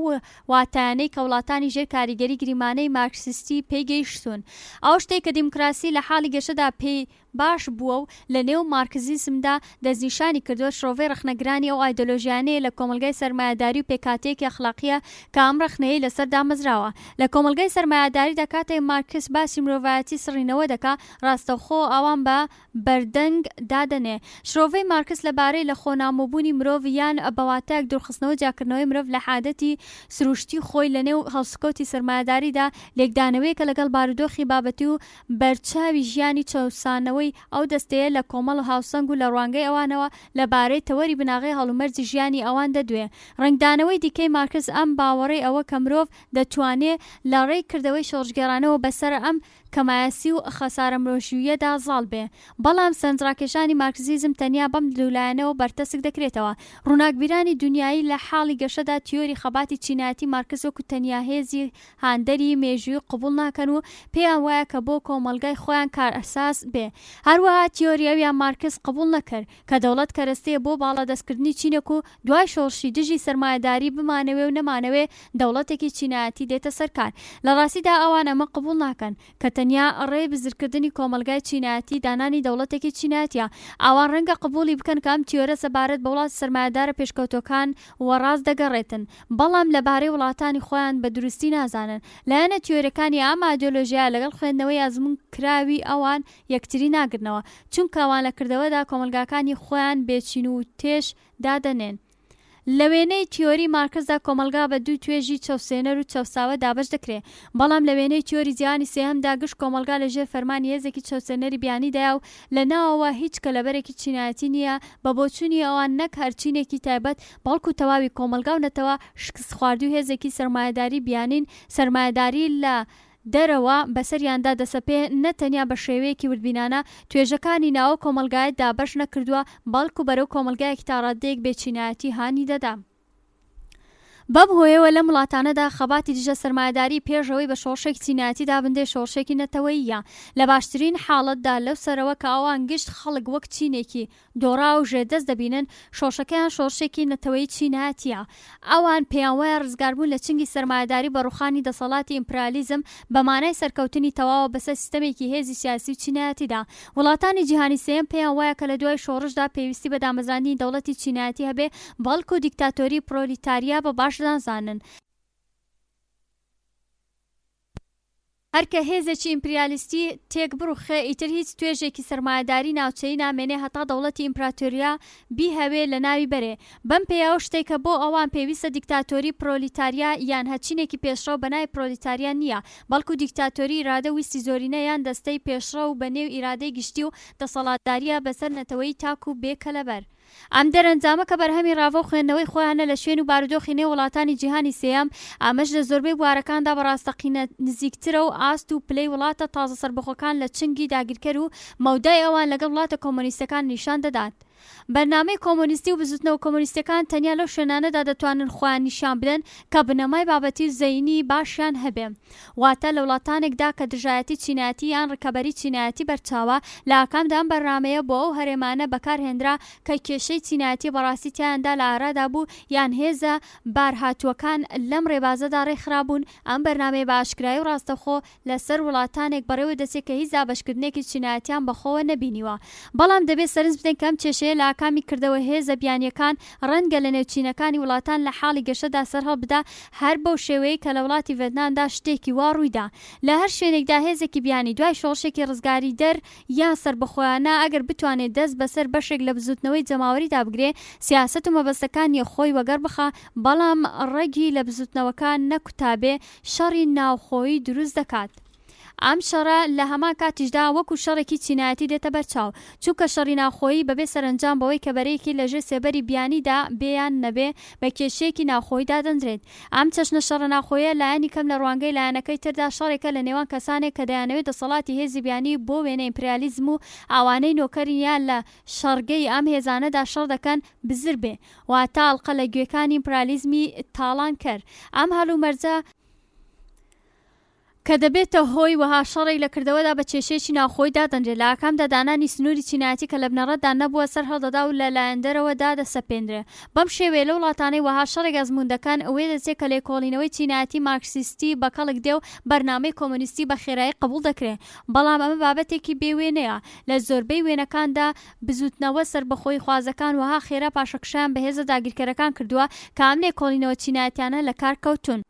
واتایانەی کە وڵاتانی ژێر کاریگەری گریمانەی مارکسیستی پێیگەیشتون. ئەو شتەی کە دیموکراسی لە حاڵی گەشەدا پێی باش بووە و لە نێو مارکزیسمدا دەستنیشانی کردووە شۆڤەی ڕخنەگرانی ئەو ئایدۆلۆژیانەیە لە کۆمەلگای سەرمایەداری و پێکاتەیەکی ئەخلاقیە کە ئەم ڕخنەیەی لەسەر دامەزراوە. لە کۆمەلگای سەرمایەداریدا کاتێک مارکس باسی مرۆڤایەتی سڕینەوە دەکا، ڕاستەوخۆ ئەوان بە بەردەنگ دادەنێ. شۆڤەی مارکس لەبارەی لە خۆنامۆبوونی مرۆڤ یان بەواتایەک دوورخستنەوە جاکردنەوەی مرۆڤ لە حادەتی سروشتی خۆی لە نێو هەڵسکۆتی سەرمایەداریدا لێکدانەوەیکە لەگەڵ بارودۆخی بابەتی و بەرچاوی ژیانی چەوسانەوەی ئەو دەستەیە لە کۆمەڵ و هاوسەنگ و لە ڕوانگەی ئەوانەوە لەبارەی تەوەری بناغی هەڵومەرجی ژیانی ئەوان دەدوێ. ڕنگدانەوەی دیکەی مارکس ئەم باوەڕەی ئەوە کە مرۆڤ دەتوانێت لە ڕێی کردەوەی شۆڕژگەڕانەوە بەسەر ئەم کەمایەسی و خەسارە مرۆژیویەدا زاڵ بێ. بەڵام سەرنجڕاکێشانی مارکسیزم تەنیا بەم لولایەنەوە بەرتەسک دەکرێتەوە. ڕووناکبیرانی دنیایی لە حاڵی گەشەدا تیۆری خەباتی چینایەتی مارکس وەکو تەنیا هێزی هاندەری مێژووی قبوڵ ناکەن و پێیان وایە کە بۆ کۆمەلگای خۆیان کار ئەساس بێ. هەروەها تیۆریەویان مارکس قبوڵ نەکرد کە دەوڵەت کەرەستەیە بۆ باڵادەستکردنی چینێک و دوای شۆڕشی دژی سەرمایەداری بمانەوێ و نەمانەوێ دەوڵەتێکی چینایەتی دێتە سەرکار. لە ڕاستیدا ئەوان ئەمە قبوڵ ناکەن کە تەنیا ڕێ بزرکردنی کۆمەلگای چینایەتی دانانی دەوڵەتێکی چینایەتیە. ئەوان ڕەنگە قبولی بکەن کە ئەم تیۆرە سەبارەت بە وڵات سەرمایەدارە پێشکەوتوەکان وەڕاست دەگەڕێتن، بەڵام لەبارەی وڵاتانی خۆیان بە دروستی نازانن. لایەنە تیۆرەکانی ئەم ئایدۆلۆژیە لەگەڵ خوێندنەوەی ئەزموون کراوی ئەوان یەکتری ناگرنەوە، چونکە ئەوان لە کردەوەدا کۆمەلگاکانی خۆیان بێچین و تێش دادەنێن. لە وێنەی تیۆری مارکسدا کۆمەلگا بە دوو توێژی چەوسێنەر و چەوساوە دابەش دەکرێت، بەڵام لە وێنەی تیۆری جیهانی سێهەمدا گشت کۆمەلگا لەژێر فەرمانی هێزێکی چەوسێنەری بیانیدایە و لە ناوەوە هیچ کەلەبەرێکی چینایەتی نییە بە بۆچوونی ئەوان نەک هەرچینێکی تایبەت بەڵکو تەواوی کۆمەلگا و نەتەوە شکست خواردوو هێزێکی سەرمایەداری بیانین سەرمایەداری لە دەرەوە بەسەریاندا دەسەپێ نەتەنیا بە شێوەیەکی وردبینانە توێژەکانی ناوە کۆمەلگایەت دابەش نەکردووە، بەڵکو بەرەو کۆمەلگایەکی تا ڕادەیەک بێچینایەتی هانی دەدا. بەم هۆیەوە لەم وڵاتانەدا خەباتی دژە سەرمایەداری پێشەوەی بە شۆڕشێکی چینایەتی دابندێ شۆڕشێکی نەتەوەییە. لە باشترین حاڵەتدا لەو سەرەوە کە ئەوان گشت خەڵک وەک چینێکی دۆڕا و ژێردەست دەبینن، شۆڕشەکەیان شۆڕشێکی نەتەوەیی چینایەتیە. ئەوان پێیان وایە ڕزگاربوون لە چنگی سەرمایەداری بە ڕوخانی دەسەڵاتی ئیمپریالیزم بە مانای سەرکەوتنی تەواوە بەسەر سیستەمێکی هێزی سیاسی و چینایەتیدا. وڵاتانی جیهانی سێیەم پێیان وایە کە لە دوای شۆڕشدا پێویستی بە دامەزراندنی دەوڵەتی چینایەتی هەبێ، بەڵکو دیکتاتۆری پرۆلیتاریا بە باش دەزانن. هەرکە هێزێکی ئیمپریالیستی تێک بڕوخێ ئیتر هیچ توێژێکی سەرمایەداری ناوچەیی نامێنێ هەتا دەوڵەتی ئیمپراتۆریا بیهەوێ لە ناوی بەرێ. بەم پێیاوە شتێکە بۆ ئەوان پێویستە دیکتاتۆری پرۆلیتاریا یان هەچینێکی پێشڕەو بەناوی پرۆلیتاریا نییە، بەڵکو دیکتاتۆری ئیرادە ویستی زۆرینە یان دەستەی پێشڕەو بە نێو ئیرادەی گشتی و دەسەڵاتداریە بەسەر نەتەوەی تاک و بێکەلەبەر. ئەم دەرەنجامە کە بەرهەمی ڕاوە و خوێندنەوەی خۆیانە لە شوێن و بارودۆخی نێو وڵاتانی جیهانی سێیەم، ئامەش لە زۆربەی بوارەکاندا بەڕاستەقینە نزیکترە و ئاست و پلەی وڵاتە تازە سەربەخۆکان لە چنگی داگیرکەر و مەودای ئەوان لەگەڵ وڵاتە کۆمۆنیستەکان نیشان دەدات. بەرنامەی کۆمۆنیستی و بزوتنەوە کۆمۆنیستەکان تەنیا لەو شوێنانەدا دەتوانن خۆیان نیشان بدەن کە بنەمای بابەتی زەینی باشیان هەبێ، واتە لە وڵاتانێکدا کە دژایەتی چینایەتی یان ڕکەبەری چینایەتی بەرچاوە لە ئاکامدا ئەم بەرنامەیە بۆ ئەو هەرێمانە بەکارهێنرا کە کێشەی چینایەتی بەڕاستی تیاندا لە ئارادا بوو یان هێزە بارهاتووەکان لەم ڕێبازەدا ڕێکخرابوون. ئەم بەرنامەیە بە ئاشکرایی و ڕاستەخۆ لەسەر وڵاتانێک بەڕێوە دەچێت کە هیچ دابەشکردنێکی چینایەتیان بەخۆوە نەبینیوە، بەڵام دەبێت سەرنج بدەین کە ئەم کێشەیە لە ئاکامی کردەوە هێزە بیانیەکان ڕەنگە لە نێوچینەکانی وڵاتان لە حاڵی گەشەدا سەرهەڵ بدا، هەر بەو شێوەیە کە لە وڵاتی ڤێتنامدا شتێکی وا ڕوویدا. لە هەر شوێنێکدا هێزێکی بیانی دوای شۆڕشێکی ڕزگاری دەر یان سەربەخۆیانە ئەگەر بتوانێت دەست بەسەر بەشێک لە بزوتنەوەی جەماوەریدا بگرێ، سیاسەت و مەبەستەکانی خۆی وەگەر بخە، بەڵام ڕێگی لە بزوتنەوەکان نەکوتابێ شەڕی ناوخۆیی دروست دەکات. ئەم شەڕە لە هەمان کاتیشدا وەکو شەڕێکی چینایەتی دێتە بەرچاو، چونکە شەڕی ناوخۆیی بەبێ سەرنجام بەوەی کە بەرەیەکی لەژێر سێبەری بیانیدا بێیان نەبێ بە کێشەیەکی ناوخۆییدا دەنرێت. ئەم چەشنە شەڕە ناوخۆیە لایەنی کەم لە ڕوانگەی لایەنەکەی تردا شەڕێکە لە نێوان کەسانێک کە دەیانەوێت دەسەڵاتی هێزی بیانی بۆ وێنە ئیمپریالیزم و ئەوانەی نۆکەریان لە شەڕگەی ئەم هێزانەدا شەڕ دەکەن بزر بێ، واتە ئەڵقە لە گوێکانی ئیمپریالیزمی تاڵان کرد. ئەم هەڵومەرجە کە دەبێتە هۆی وەها شەڕێک لە کردەوەدا بە کێشەیەکی ناوخۆیی دادەنرێت، لە ئاکامدا دانانی سنووری چینایەتی کە لە بنەڕەتدا نەبووە سەر هەڵدەدا و لە لایەندەرەوەدا دەسەپێنرێ. بەم شێوەیە لە وڵاتانەی وەها شەڕێک ئەزموون دەکەن ئەوێ دەچێت کە لێکۆڵینەوەی چینایەتی مارکسیستی بەکەڵک دێ و بەرنامەی کۆمۆنیستی بە خێرایی قبول دەکرێت، بەڵام ئەمە بابەتێکی بێوێنەیە. لە زۆربەی وێنەکاندا بزوتنەوە سەربەخۆی خوازەکان وەها خێرا پاشەکشیان بە هێزە داگیرکەرەکان کردووە کە ئەم لێکۆڵینەوە چینایەتیانە لە کار کەوتون.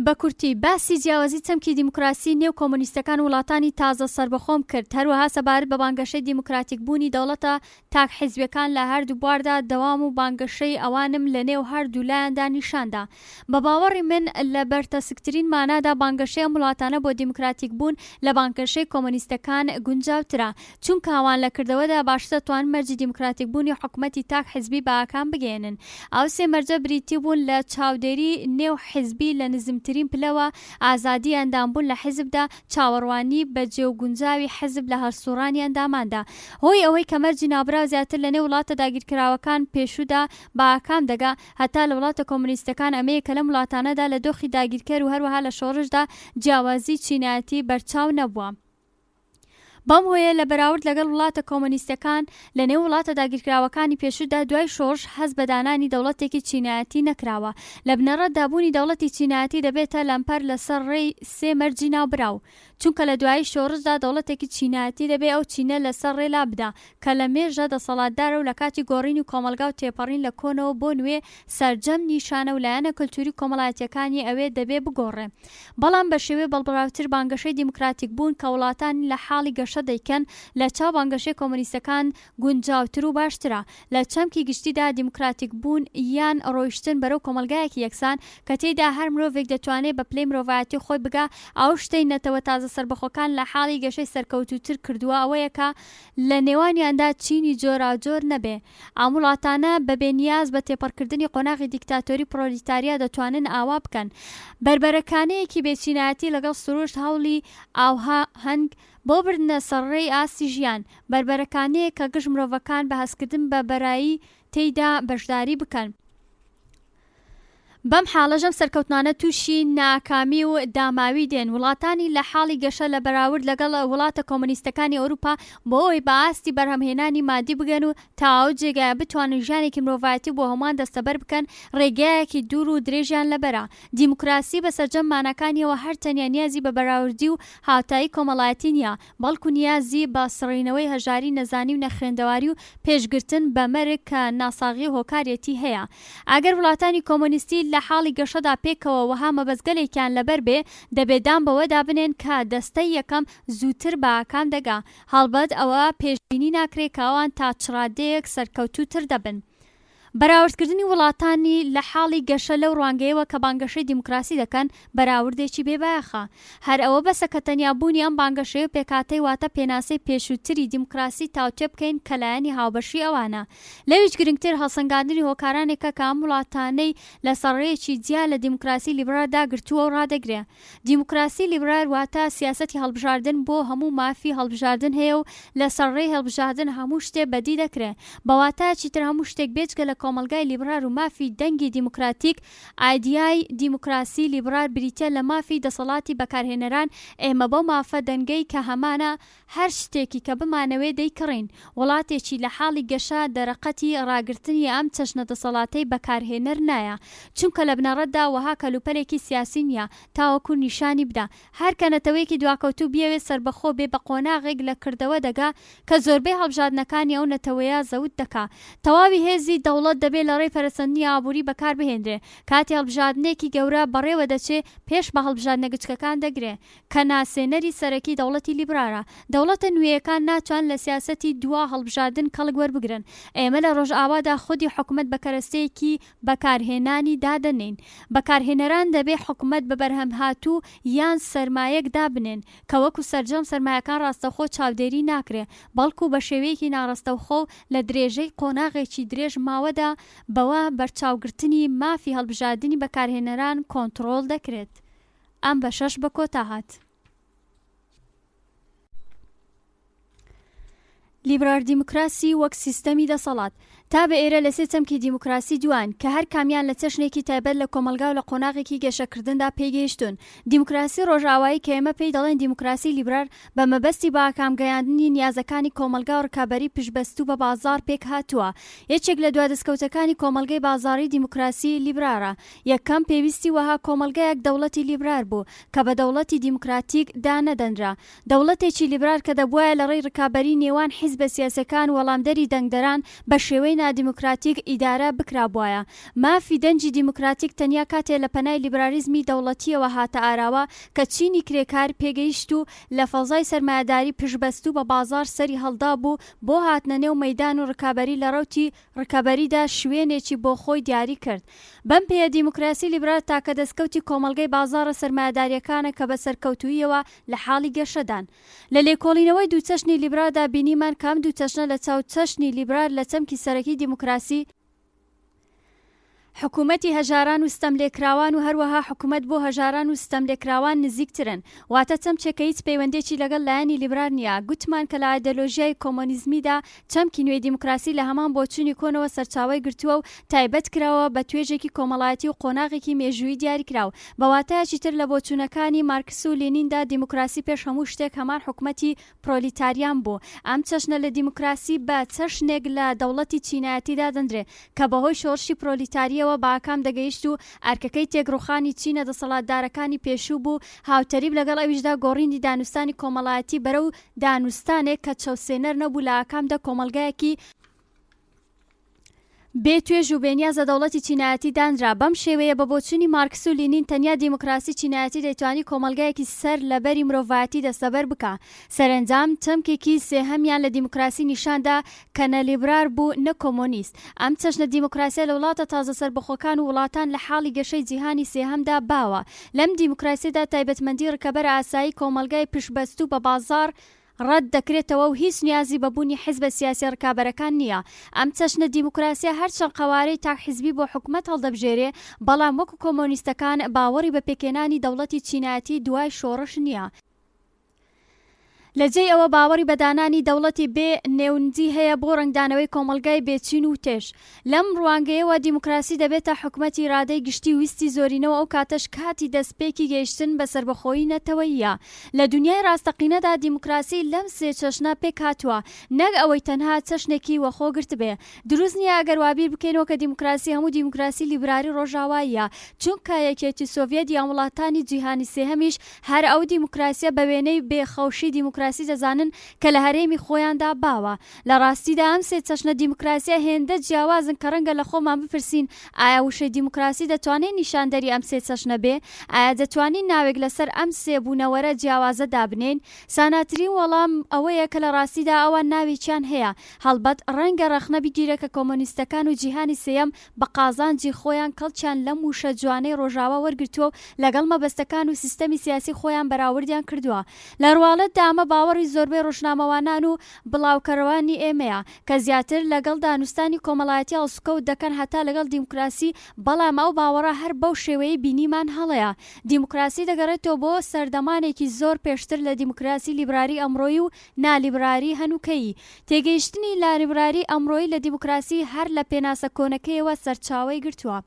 بە کورتی باسی جیاوازی چەمکی دیموکراسی نێو کۆمۆنیستەکان وڵاتانی تازە سەربەخۆم کرد، هەروەها سەبارەت بە بانگەشەی دیموکراتیک بوونی دەوڵەتە تاک حیزبیەکان لە هەردوو بواردا دەوام و بانگەشەی ئەوانم لە نێو هەردوو لایەندا نیشاندا. بە باوەڕی من لە بەرتەسکترین مانادا بانگەشەی ئەم وڵاتانە بۆ دیموکراتیک بوون لە بانگەشەی کۆمۆنیستەکان گونجاوترە، چونکە ئەوان لە کردەوەدا باشتر توان مەرجی دیموکراتیک بوونی حکوومەتی تاک حیزبی بە ئاکام بگێنن. ئەو سێ مەرجە بریتی بوون لە چاودێری نێو حیزبی لە نزمترین پلەوە، ئازادی ئەندامبوون لە حیزبدا، چاوەڕوانی بە جێوگونجاوی حیزب لە هەرسوڕانی ئەنداماندا. هۆی ئەوەی کە مەرجی نابراو زیاتر لە نێو وڵاتە داگیرکراوەکان پێشوودا بە ئاکام دەگا، هەتا لە وڵاتە کۆمۆنیستەکان ئەمەیە کە لەم وڵاتانەدا لە دۆخی داگیرکەر و هەروەها لە شۆڕشدا جیاوازی چینایەتی بەرچاو نەبووە. بەم هۆیە لە بەراورد لەگەڵ وڵاتە کۆمۆنیستەکان لە نێو وڵاتە داگیرکراوەکانی پێشودا دوای شۆڕش حەز بە دانانی دەوڵەتێکی چینایەتی نەکراوە. لە بنەڕەتدا بوونی دەوڵەتی چینایەتی دەبێتە لەمپەر لەسەر ڕێی سێ مەرجی ناوبراو، چونکە لە دوایی شۆڕشدا دەوڵەتێکی چینایەتی دەبێت ئەو چینە لەسەر ڕێلا بدا کە لە مێژە دەسەڵاتدارە و لە کاتی گۆڕین و کۆمەلگا و تێپەڕین لە کۆنەوە بۆ نوێ سەرجەم نیشانە و لایەنە کەلتوری کۆمەڵایەتیەکانی ئەوێ دەبێ بگۆڕێ. بەڵام بە شێوەیە بەڵبراوتر بانگەشەی دیموکراتیک بوون کە وڵاتانی لە حاڵی گەشە دەیکەن لە چاو بانگەشەی کۆمۆنیستەکان گونجاوتر و باشترە. لە چەمکی گشتیدا دیموکراتیک بوون یان ڕۆیشتن بەرەو کۆمەلگایەکی یەکسان کە تێیدا هەر مرۆڤێک دەتوانێت بە پلەی مرۆڤایەتی خۆی بگا ئەو شتەی نەتەوە تازە سربەخۆکان لە حاڵی گەشەی سەرکەوتوتر کردووە ئەوەیە کە لە نێوانیاندا چینی جۆراوجۆر نەبێ. ئەم وڵاتانە بەبێ نیاز بە تێپەڕکردنی قۆناغی دیکتاتۆری پرۆلیتاریا دەتوانن ئاوا بکەن. بربەرەکانەیەکی بێچینایەتی لەگەڵ سروشت هەوڵی ئاوها هەنگ بۆ بردنە سەرڕێی ئاستی ژیان، بربەرەکانەیە کە گشت مرۆڤەکان بە هەستکردن بە بەرایی تێیدا بەشداری بکەن. بەم حاڵەژەم سەرکەوتنانە تووشی ناکامی و داماوی دێن. وڵاتانی لە حاڵی گەشە لە بەراورد لەگەڵ وڵاتە کۆمۆنیستەکانی ئەوروپا بۆ ئەوەی بە ئاستی بەرهەمهێنانی مادی بگەن و تاو جێگایە بتوانن ژیانێکی مرۆڤایەتی بۆ هەمووان دەستەبەر بکەن ڕێگایەکی دوور و درێژیان لەبەرە. دیموکراسی بەسەرجەم مانەکانیەوە هەر تەنیا نیازی بە بەراوردی و هاوتایی کۆمەڵایەتی نییە، بەڵکو نیازی بە سڕینەوەی هەژاری نەزانی و نەخوێندەواری و پێشگرتن بە مەرگ کە ناساغی هۆکارێتی هەیە. ئەگەر وڵاتانی کۆمۆنیستی لە حاڵی گەشەدا پێکەوە وەها مەبەستگەلێکیان لەبەر بێ دەبێدان بەوەدا بنێن کە دەستەی یەکەم زووتر بە ئاکام دەگا. هەڵبەت ئەوە پێشبینی ناکرێت کە ئەوان تا چڕادەیەک سەرکەوتووتر دەبن. بەراوردکردنی وڵاتانی لە حاڵی گەشە لەو ڕوانگەیەوە کە بانگەشەی دیموکراسی دەکەن بەراوردێکی بێبایەخە. هەر ئەوە بەسە کە تەنیابوونی ئەم بانگەشەیە پێکاتەی واتە پێناسەی پێشووتری دیموکراسی تاوتێ بکەین کە لایەنی هاوبەشی ئەوانە. لەویش گرنگتر هەڵسەنگاندنی هۆکارانێکە کە ئەم وڵاتانەی لەسەر ڕێیەکی جیا لە دیموکراسی لیبرال داگرتووە و ڕادەگرێ. دیموکراسی لیبرال واتە سیاسەتی هەڵبژاردن بۆ هەموو مافی هەڵبژاردن هەیە و لەسەر ڕێی هەڵبژاردن هەموو شتێ بەدی دەکرێت. بەواتایەکی تر هەموو شتێک بێجگە لە کۆمەلگای لیبرال و مافی دەنگی دیموکراتیک ئایدیای دیموکراسی لیبرال بریتە لە مافی دەسەڵاتی بەکارهێنەران. ئێمە بۆ مافە دەنگەی کە هەمانە هەر شتێکی کە بمانەوێ دەیکڕین. وڵاتێکی لە حاڵی گەشە دەرەقەتی ڕاگرتنی ئەم چەشنە دەسەڵاتەی بەکارهێنەر نایە، چونکە لە بنەڕەتدا وەها کەلوپەلێکی سیاسی نییە تاوەکو نیشانی بدا. هەر کەنەتەوەیەکی دواکەوتوو بیاوێت سربەخۆ بێ بە قۆناغێک لە کردەوە دەگا کە زۆربەی هەڵبژاردنەکانی ئەو نەتەوەیە زەوت دەکا. تەواوی هێزی دەوڵەت دەبێت لە ڕێی پەرەسەندنی ئابووری بەکار بهێنرێ. کاتی هەڵبژاردنێکی گەورە بەڕێوە دەچێ پێش بە هەڵبژاردنە گچکەکان دەگرێ کە ناسێنەری سەرەکی دەوڵەتی لیبرالە. دەوڵەتە نوێیەکان ناچوان لە سیاسەتی دوا هەڵبژاردن کەڵک وەربگرن. ئێمە لە ڕۆژئاوادا خودی حکومەت بەکەرەستەیەکی بەکارهێنانی دادەنین. بەکارهێنەران دەبێ حکومەت بە بەرهەم هاتوو یان سەرمایەک دابنێن کە وەکو سەرجەم سەرمایەکان ڕاستەوخۆ چاودێری ناکرێ، بەڵکو بە شێوەیەکی ناڕاستەوخۆ لە درێژەی قۆناغێکی درێژ ماوەدا بەوە بەرچاوگرتنی مافی هەڵبژاردننی بەکارهێنەران کۆنتڕۆڵ دەکرێت. ئەم بە شەش بە کۆتا هات. لیبرال دیموکراسی وەک سیستەمی دەسەڵات تا بە ئێرە لە سێ چەمکی دیموکراسی دوان کە هەر کامیان لە چەشنێکی تایبەت لە کۆمەلگا و لە قۆناغێکی گەشەکردندا پێگەیشتون. دیموکراسی ڕۆژئاوایی کە ئێمە پێی دەڵێن دیموکراسی لیبرال بە مەبەستی بە ئاکامگەیاندنی نیازەکانی کۆمەلگا و ڕکابەری پشبەستوو بە بازار پێک هاتووە. یەکێک لە دوادەستکەوتەکانی کۆمەلگەی بازاڕی دیموکراسی لیبرالە. یەکەم پێویستی وەها کۆمەلگایەک دەوڵەتی لیبرال بوو کە بە دەوڵەتی دیموکراتیک دانەدەنرا. دەوڵەتێکی لیبرال کە دەبوایە لە ڕێی ڕکابەری نێوان حیزبە سیاسەکان وەڵامدەری دەنگدەران بە شێوەی نادیموکراتیک ئیدارە بکرابوایە. مافی دەنجی دیموکراتیک تەنیا کاتێ لە پەنای لیبرالیزمی دەوڵەتیەوە هاتە ئاراوە کە چینی کرێکار پێگەیشت و لە فەزای سەرمایەداری پشبەستوو بە بازار سەری هەڵدا بوو بۆ هاتنە نێو مەیدان و ڕکابەری لە ڕەوتی ڕکابەریدا شوێنێکی بۆ خۆی دیاری کرد. بەم پێیە دیموکراسی لیبرال تاکە دەستکەوتی کۆمەلگەی بازارە سەرمایەداریەکانە کە بە سەرکەوتوویەوە لە حاڵی گەشەدان. لە لێکۆڵینەوەی دوو چەشنی لیبرالدا بینیمان کام دوو چەشنە لە چاو چەشنی لیبرال لە چەمکی سەرەکی دیموکراسی حکوومەتی هەژاران و ستەملێکراوان و هەروەها حکوومەت بۆ هەژاران و ستەملێکراوان نزیکترن، واتە چەمکێکە هیچ پەیوەندێکی لەگەڵ لایەنی لیبرال نییە. گوتمان کە لە ئایدۆلۆژیای کۆمۆنیزمیدا چەمکی نوێی دیموکراسی لە هەمان بۆچوونی کۆنەوە سەرچاوی گرتووە و تایبەت کراوە بە توێژێکی کۆمەڵایەتی و قۆناغێکی مێژووی دیاری کراو. بە واتایەکی تر لە بۆچوونەکانی مارکس و لێنیندا دیموکراسی پێش هەموو شتێک هەمان حکوومەتی پرۆلیتاریان بوو. ئەم چەشنە لە دیموکراسی بە چەشنێک لە دەوڵەتی چینایەتیدا دەندرێ کە بەهۆی شۆڕشی پرۆلیتاریەوە باکام دەگەیشت و ئەرکەکەی تێگڕوخانی چینە دەسەڵاتدارەکانی پێشوو بوو، هاوتەریب لەگەڵ ئەویشدا گۆڕینی دانوستانی کۆمەڵایەتی بەرەو دانوستانێک کە چەوسێنەر نەبوو لە ئاکامدا کۆمەلگایەکی بێ توێژ و بێنیازە دەوڵەتی چینایەتی دانرا. بەم شێوەیە بە بۆچوونی مارکس و لینین تەنیا دیموکراسی چینایەتی دەیتوانی کۆمەلگایەکی سەر لەبەری مرۆڤایەتی دەستەبەر بکە. سەرنجام چەمکێکی سێهەمیان لە دیموکراسی نیشاندا کە نەلیبرار بوو نە کۆمۆنیست. ئەم چەشنە دیموکراسیە لە وڵاتە تازە سەربەخۆکان و وڵاتان لە حاڵی گەشەی جیهانی سێهەمدا باوە. لەم دیموکراسیدا تایبەتمەندی ڕکەبەر ئاسایی کۆمەلگای پشبەستوو بە بازار ڕەت دەکرێتەوە و هیچ نیازی بەبوونی حیزبە سیاسی ڕکابەرەکان نییە. ئەم چەشنە دیموکراسیە هەرچەند قەوارەی تاکحیزبی بۆ حکوومەت هەڵدەبژێرێ، بەڵام وەکو کۆمۆنیستەکان باوەڕی بە پێکێنانی دەوڵەتی چینایەتی دوای شۆڕش نییە. لەجێی ئەوە باوەڕی بەدانانی دەوڵەتی بێ نێوندی هەیە بۆ ڕنگدانەوەی کۆمەلگای بێچین و تێش. لەم ڕوانگەیەوە دیموکراسی دەبێتە حکوومەتی ڕادەی گشتی ویستی زۆرینەوە، ئەو کاتەش کاتی دەستپێکی گەیشتن بە سەربەخۆیی نەتەوەییە. لە دنیای ڕاستەقینەدا دیموکراسی لەم سێ چەشنە پێک هاتووە، نەک ئەوەی تەنها چەشنێکی وەخۆگرت بێ. دروست نییە ئەگەر وابیر بکەینەوە کە دیموکراسی هەموو دیموکراسی لیبراری ڕۆژاواییە، چونکە یەکێتی سۆڤێت یان وڵاتانی جیهانی سێهەمیش هەر ئەو دیموکراسیە بە وێنەی بێخەوشی دیموکراسی دەزانن کە لە هەرێمی خۆیاندا باوە. لە ڕاستیدا ئەم سێ چەشنە دیموکراسیە هێندە جیاوازن کە ڕەنگە لە خۆمان بپرسین ئایا وشەی دیموکراسی دەتوانێت نیشاندەری ئەم سێ چەشنە بێ؟ ئایا دەتوانین ناوێک لەسەر ئەم سێ بوونەوەرە جیاوازە دابنێن؟ ساناترین وەڵام ئەوەیە کە لە ڕاستیدا ئەوان ناوێکیان هەیە. هەڵبەت ڕەنگە ڕەخنە بگیرە کە کۆمۆنیستەکان و جیهانی سێیەم بە قازانجی خۆیان کەڵکیان لەم وشە جوانەی ڕۆژاوە وەرگرتووە و لەگەڵ مەبەستەکان و سیستەمی سیاسی خۆیان بەراوردیان کردووە. لە ڕواڵەتدا ئەمە باوەڕی زۆربەی ڕۆژنامەوانان و بڵاوکەرەوانی ئێمەیە کە زیاتر لەگەڵ دانوستانی کۆمەڵایەتی هەڵسوکەوت دەکەن هەتا لەگەڵ دیموکراسی، بەڵام ئەو باوەڕە هەر بەو شێوەیە بینیمان هەڵەیە. دیموکراسی دەگەڕێتەوە بۆ سەردەمانێکی زۆر پێشتر لە دیموکراسی لیبراری ئەمڕۆیی و نالیبراری هەنووکەیی. تێگەیشتنی لالیبراری ئەمڕۆیی لە دیموکراسی هەر لە پێناسە کۆنەکەیەوە سەرچاوەی گرتووە.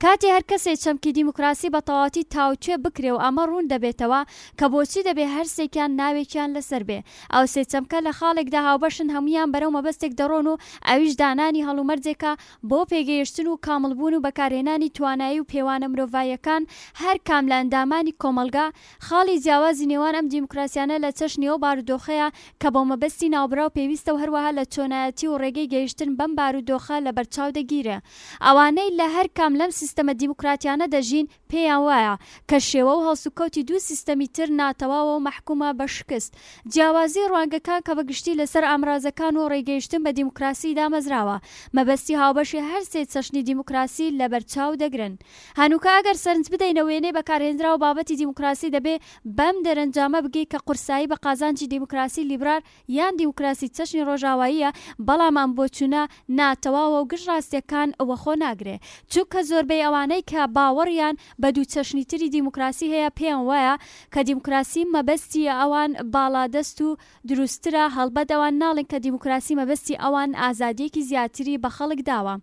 کاتی هەر کەسێک چەمکی دیموکراسی بە تەواوەتی تاوتوێ بکرێ و ئەمە ڕوون دەبێتەوە کە بۆچی دەبێ هەرسێکیان ناوێکیان لەسەر بێ. ئەو سێ چەمکە لە خاڵێکدا هاوبەشن، هەمویان بەرەو مەبەستێک دەڕۆن و ئەویش دانانی هەڵومەرجێکە بۆ پێگەیشتن و کامڵبوون و بەکارهێنانی توانایی و پێوانە مرۆڤاییەکان هەر کام لە ئەندامانی کۆمەلگا. خاڵی جیاوازی نێوان ئەم دیموکراسیانە لە چەشنیەوە بارودۆخەیە کە بۆ مەبەستی ناوبراو پێویستە و هەروەها لە چۆنایەتی و ڕێگەی گەیشتن بەم بارودۆخە لە بەرچاو دەگیرێ. ئەوانەی لە هەر کام لەم سیستەمە دیموکراتیانە دەژین پێیان وایە کە شێوە و هەڵسوکەوتی دوو سیستەمی تر ناتەواوە و مەحکومە بە شکست. جیاوازی ڕوانگەکان کە بەگشتی لەسەر ئامرازەکان و ڕێگەیشتن بە دیموکراسی دامەزراوە، مەبەستی هاوبەشی هەر سێ چەشنی دیموکراسی لە بەرچاو دەگرن. هەنووکە ئەگەر سەرنج بدەینە وێنەی بەکارهێنراوە بابەتی دیموکراسی دەبێ بەم دەرەنجامە بگەی کە قورسایی بە قازانجی دیموکراسی لیبرار یان دیموکراسی چەشنی ڕۆژاواییە، بەڵام ئەم بۆچوونە ناتەواوە و گشت ڕاستیەکان وەخۆ ناگرێ، چونکە زۆربەی ئەوانەی کە باوەڕیان بە دوو چەشنی تری دیموکراسی هەیە پێیان وایە کە دیموکراسی مەبەستی ئەوان باڵادەست و دروسترە، هەڵبەت ئەوان ناڵێن کە دیموکراسی مەبەستی ئەوان ئازادیەکی زیاتری بە خەڵک داوە.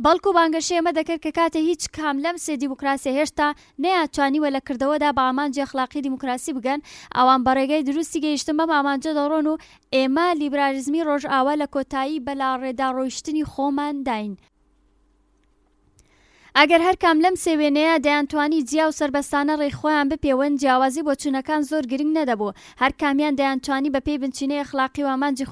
بەڵکو بانگەشەی ئەمە دەکرد کە کاتێ هیچ کام لەم سێ دیموکراسی هێشتا نەیانتوانیوە لە کردەوەدا بە ئامانجی ئەخلاقی دیموکراسی بگەن، ئەوان بەڕێگەی دروستی گەیشتن بەم ئامانجە دەڕۆن و ئێمە لیبرالیزمی ڕۆژئاوا لە کۆتایی بەلا ڕێداڕۆیشتنی خۆمان داین. ئەگەر هەر کام لەم سێوێنەیە دەیانتوانی جیا و سربەستانە ڕێخۆیان بپێون، جیاوازی بۆچوونەکان زۆر گرنگ نەدەبوو. هەر کامیان دەیانتوانی بە پێی بنچینەی ئەخلاقی و ئامانجی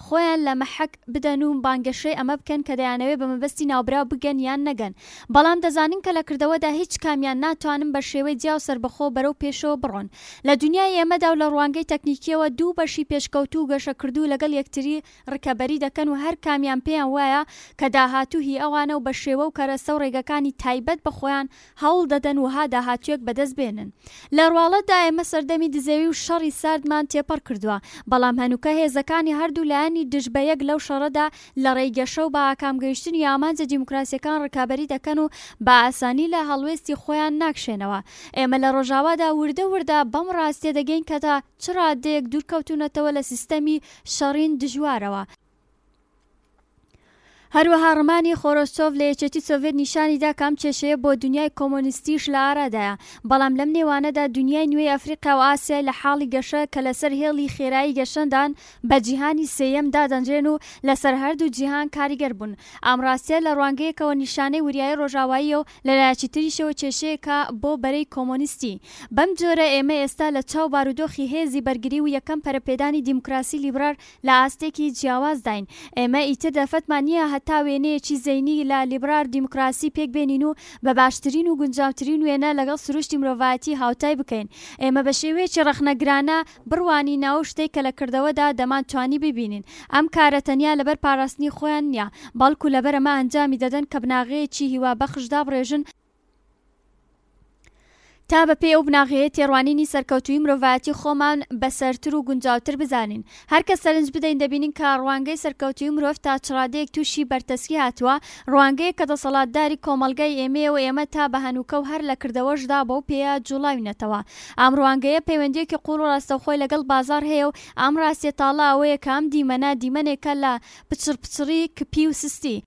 خۆیان لە مەحەک بدەن و بانگەشەی ئەمە بکەن کە دەیانەوێت بە مەبەستی ناوبراو بگەن یان نەگەن. بەڵام دەزانین کە لە کردەوەدا هیچ کامیان ناتوانن بە شێوەی جیا و سربەخۆ بەرەو پێشەوە بڕۆن. لە دنیای ئێمەدا و لە ڕوانگەی تەکنیکیەوە دوو بەشی پێشکەوتوو و گەشەکردوو لەگەڵ یەکتری ڕکەبەری دەکەن و هەر کامیان پێیان وایە کە داهاتوو هی ئەوانە و بە شێوە و کەرەسە و ڕێگەکان دەسەڵاتدارەکانی تایبەت بە خۆیان هەوڵ دەدەن وها داهاتوێک بەدەست بێنن. لە ڕواڵەتدا ئێمە سەردەمی دزەوی و شەڕی ساردمان تێپەڕ کردووە، بەڵام هەنووکە هێزەکانی هەردوو لایەنی دژ بە یەک لەو شەڕەدا لە ڕێگەشە و بە ئاکامگەیشتنی ئامانجە دیموکراسیەکان ڕکابەری دەکەن و بە ئاسانی لە هەڵوێستی خۆیان ناکشێنەوە. ئێمە لە ڕۆژاوادا وردە وردە بەم ڕاستیە دەگەین کە تا چ ڕادەیەک دوورکەوتونەتەوە لە سیستەمی شەڕین دژوارەوە. هەروەها ڕمانی خۆرۆشچۆڤ لە یەکێتی سۆڤێت نیشانیدا کام کێشەیە بۆ دنیای کۆمۆنیستیش لە ئارادایە، بەڵام لەم نێوانەدا دنیای نوێی ئەفریقا و ئاسیای لە حاڵی گەشە کە لەسەر هێڵی خێرایی گەشەندان بە جیهانی سێیەم دادەنجێن و لەسەر هەردوو جیهان کاریگەر بوون. ئامڕاستیە لە ڕوانگەیەکەوە نیشانەی وریایی ڕۆژاواییە و لەلایەکی تریشەوە کێشەیەکە بۆ بەرەی کۆمۆنیستی. بەم جۆرە ئێمە ئێستا لە چاو بارودۆخی هێزی بەرگری و یەکەم پەرەپێدانی دیموکراسی لیبرال لە ئاستێکی جیاواز داین. ئێمە ئیتر دەفەتمان نییە هەتا وێنەیەکی زەینی لە لیبرال دیموکراسی پێک بێنین و بە باشترین و گونجاوترین وێنە لەگەڵ سروشتی مرۆڤایەتی هاوتای بکەین. ئێمە بە شێوەیەکی ڕەخنەگرانە بڕوانی ناو شتێک کە لە کردەوەدا دەمانتوانی ببینین. ئەم کارە تەنیا لەبەر پاراستنی خۆیان نییە، بەڵکو لەبەر ئەمە ئەنجامی دەدەن کە بناغەیەکی هیوابەخشدا بڕێژن تا بەپێ ئەو بناغەیە تێڕوانینی سەرکەوتووی مرۆڤایەتی خۆمان بەسەرتر و گونجاوتر بزانین. هەرکە سەرنج بدەین دەبینین کە ڕوانگەی سەرکەوتووی مرۆڤ تا چڕادەیەک تووشی بەرتەسکی هاتووە، ڕوانگەیە کە دەسەڵاتداری کۆمەلگای ئێمەیە و ئێمە تا بە هەنووکە و هەر لە کردەوەشدا بەو پێیە جوڵاوینەتەوە. ئەم ڕوانگەیە پەیوەندیەکی قوڵ و ڕاستەوخۆی لەگەڵ بازار هەیە و ئەم ڕاستیە تاڵە ئەوەیە کە ئەم دیمەنە دیمەنێکە لە پچڕی کپی و سستی.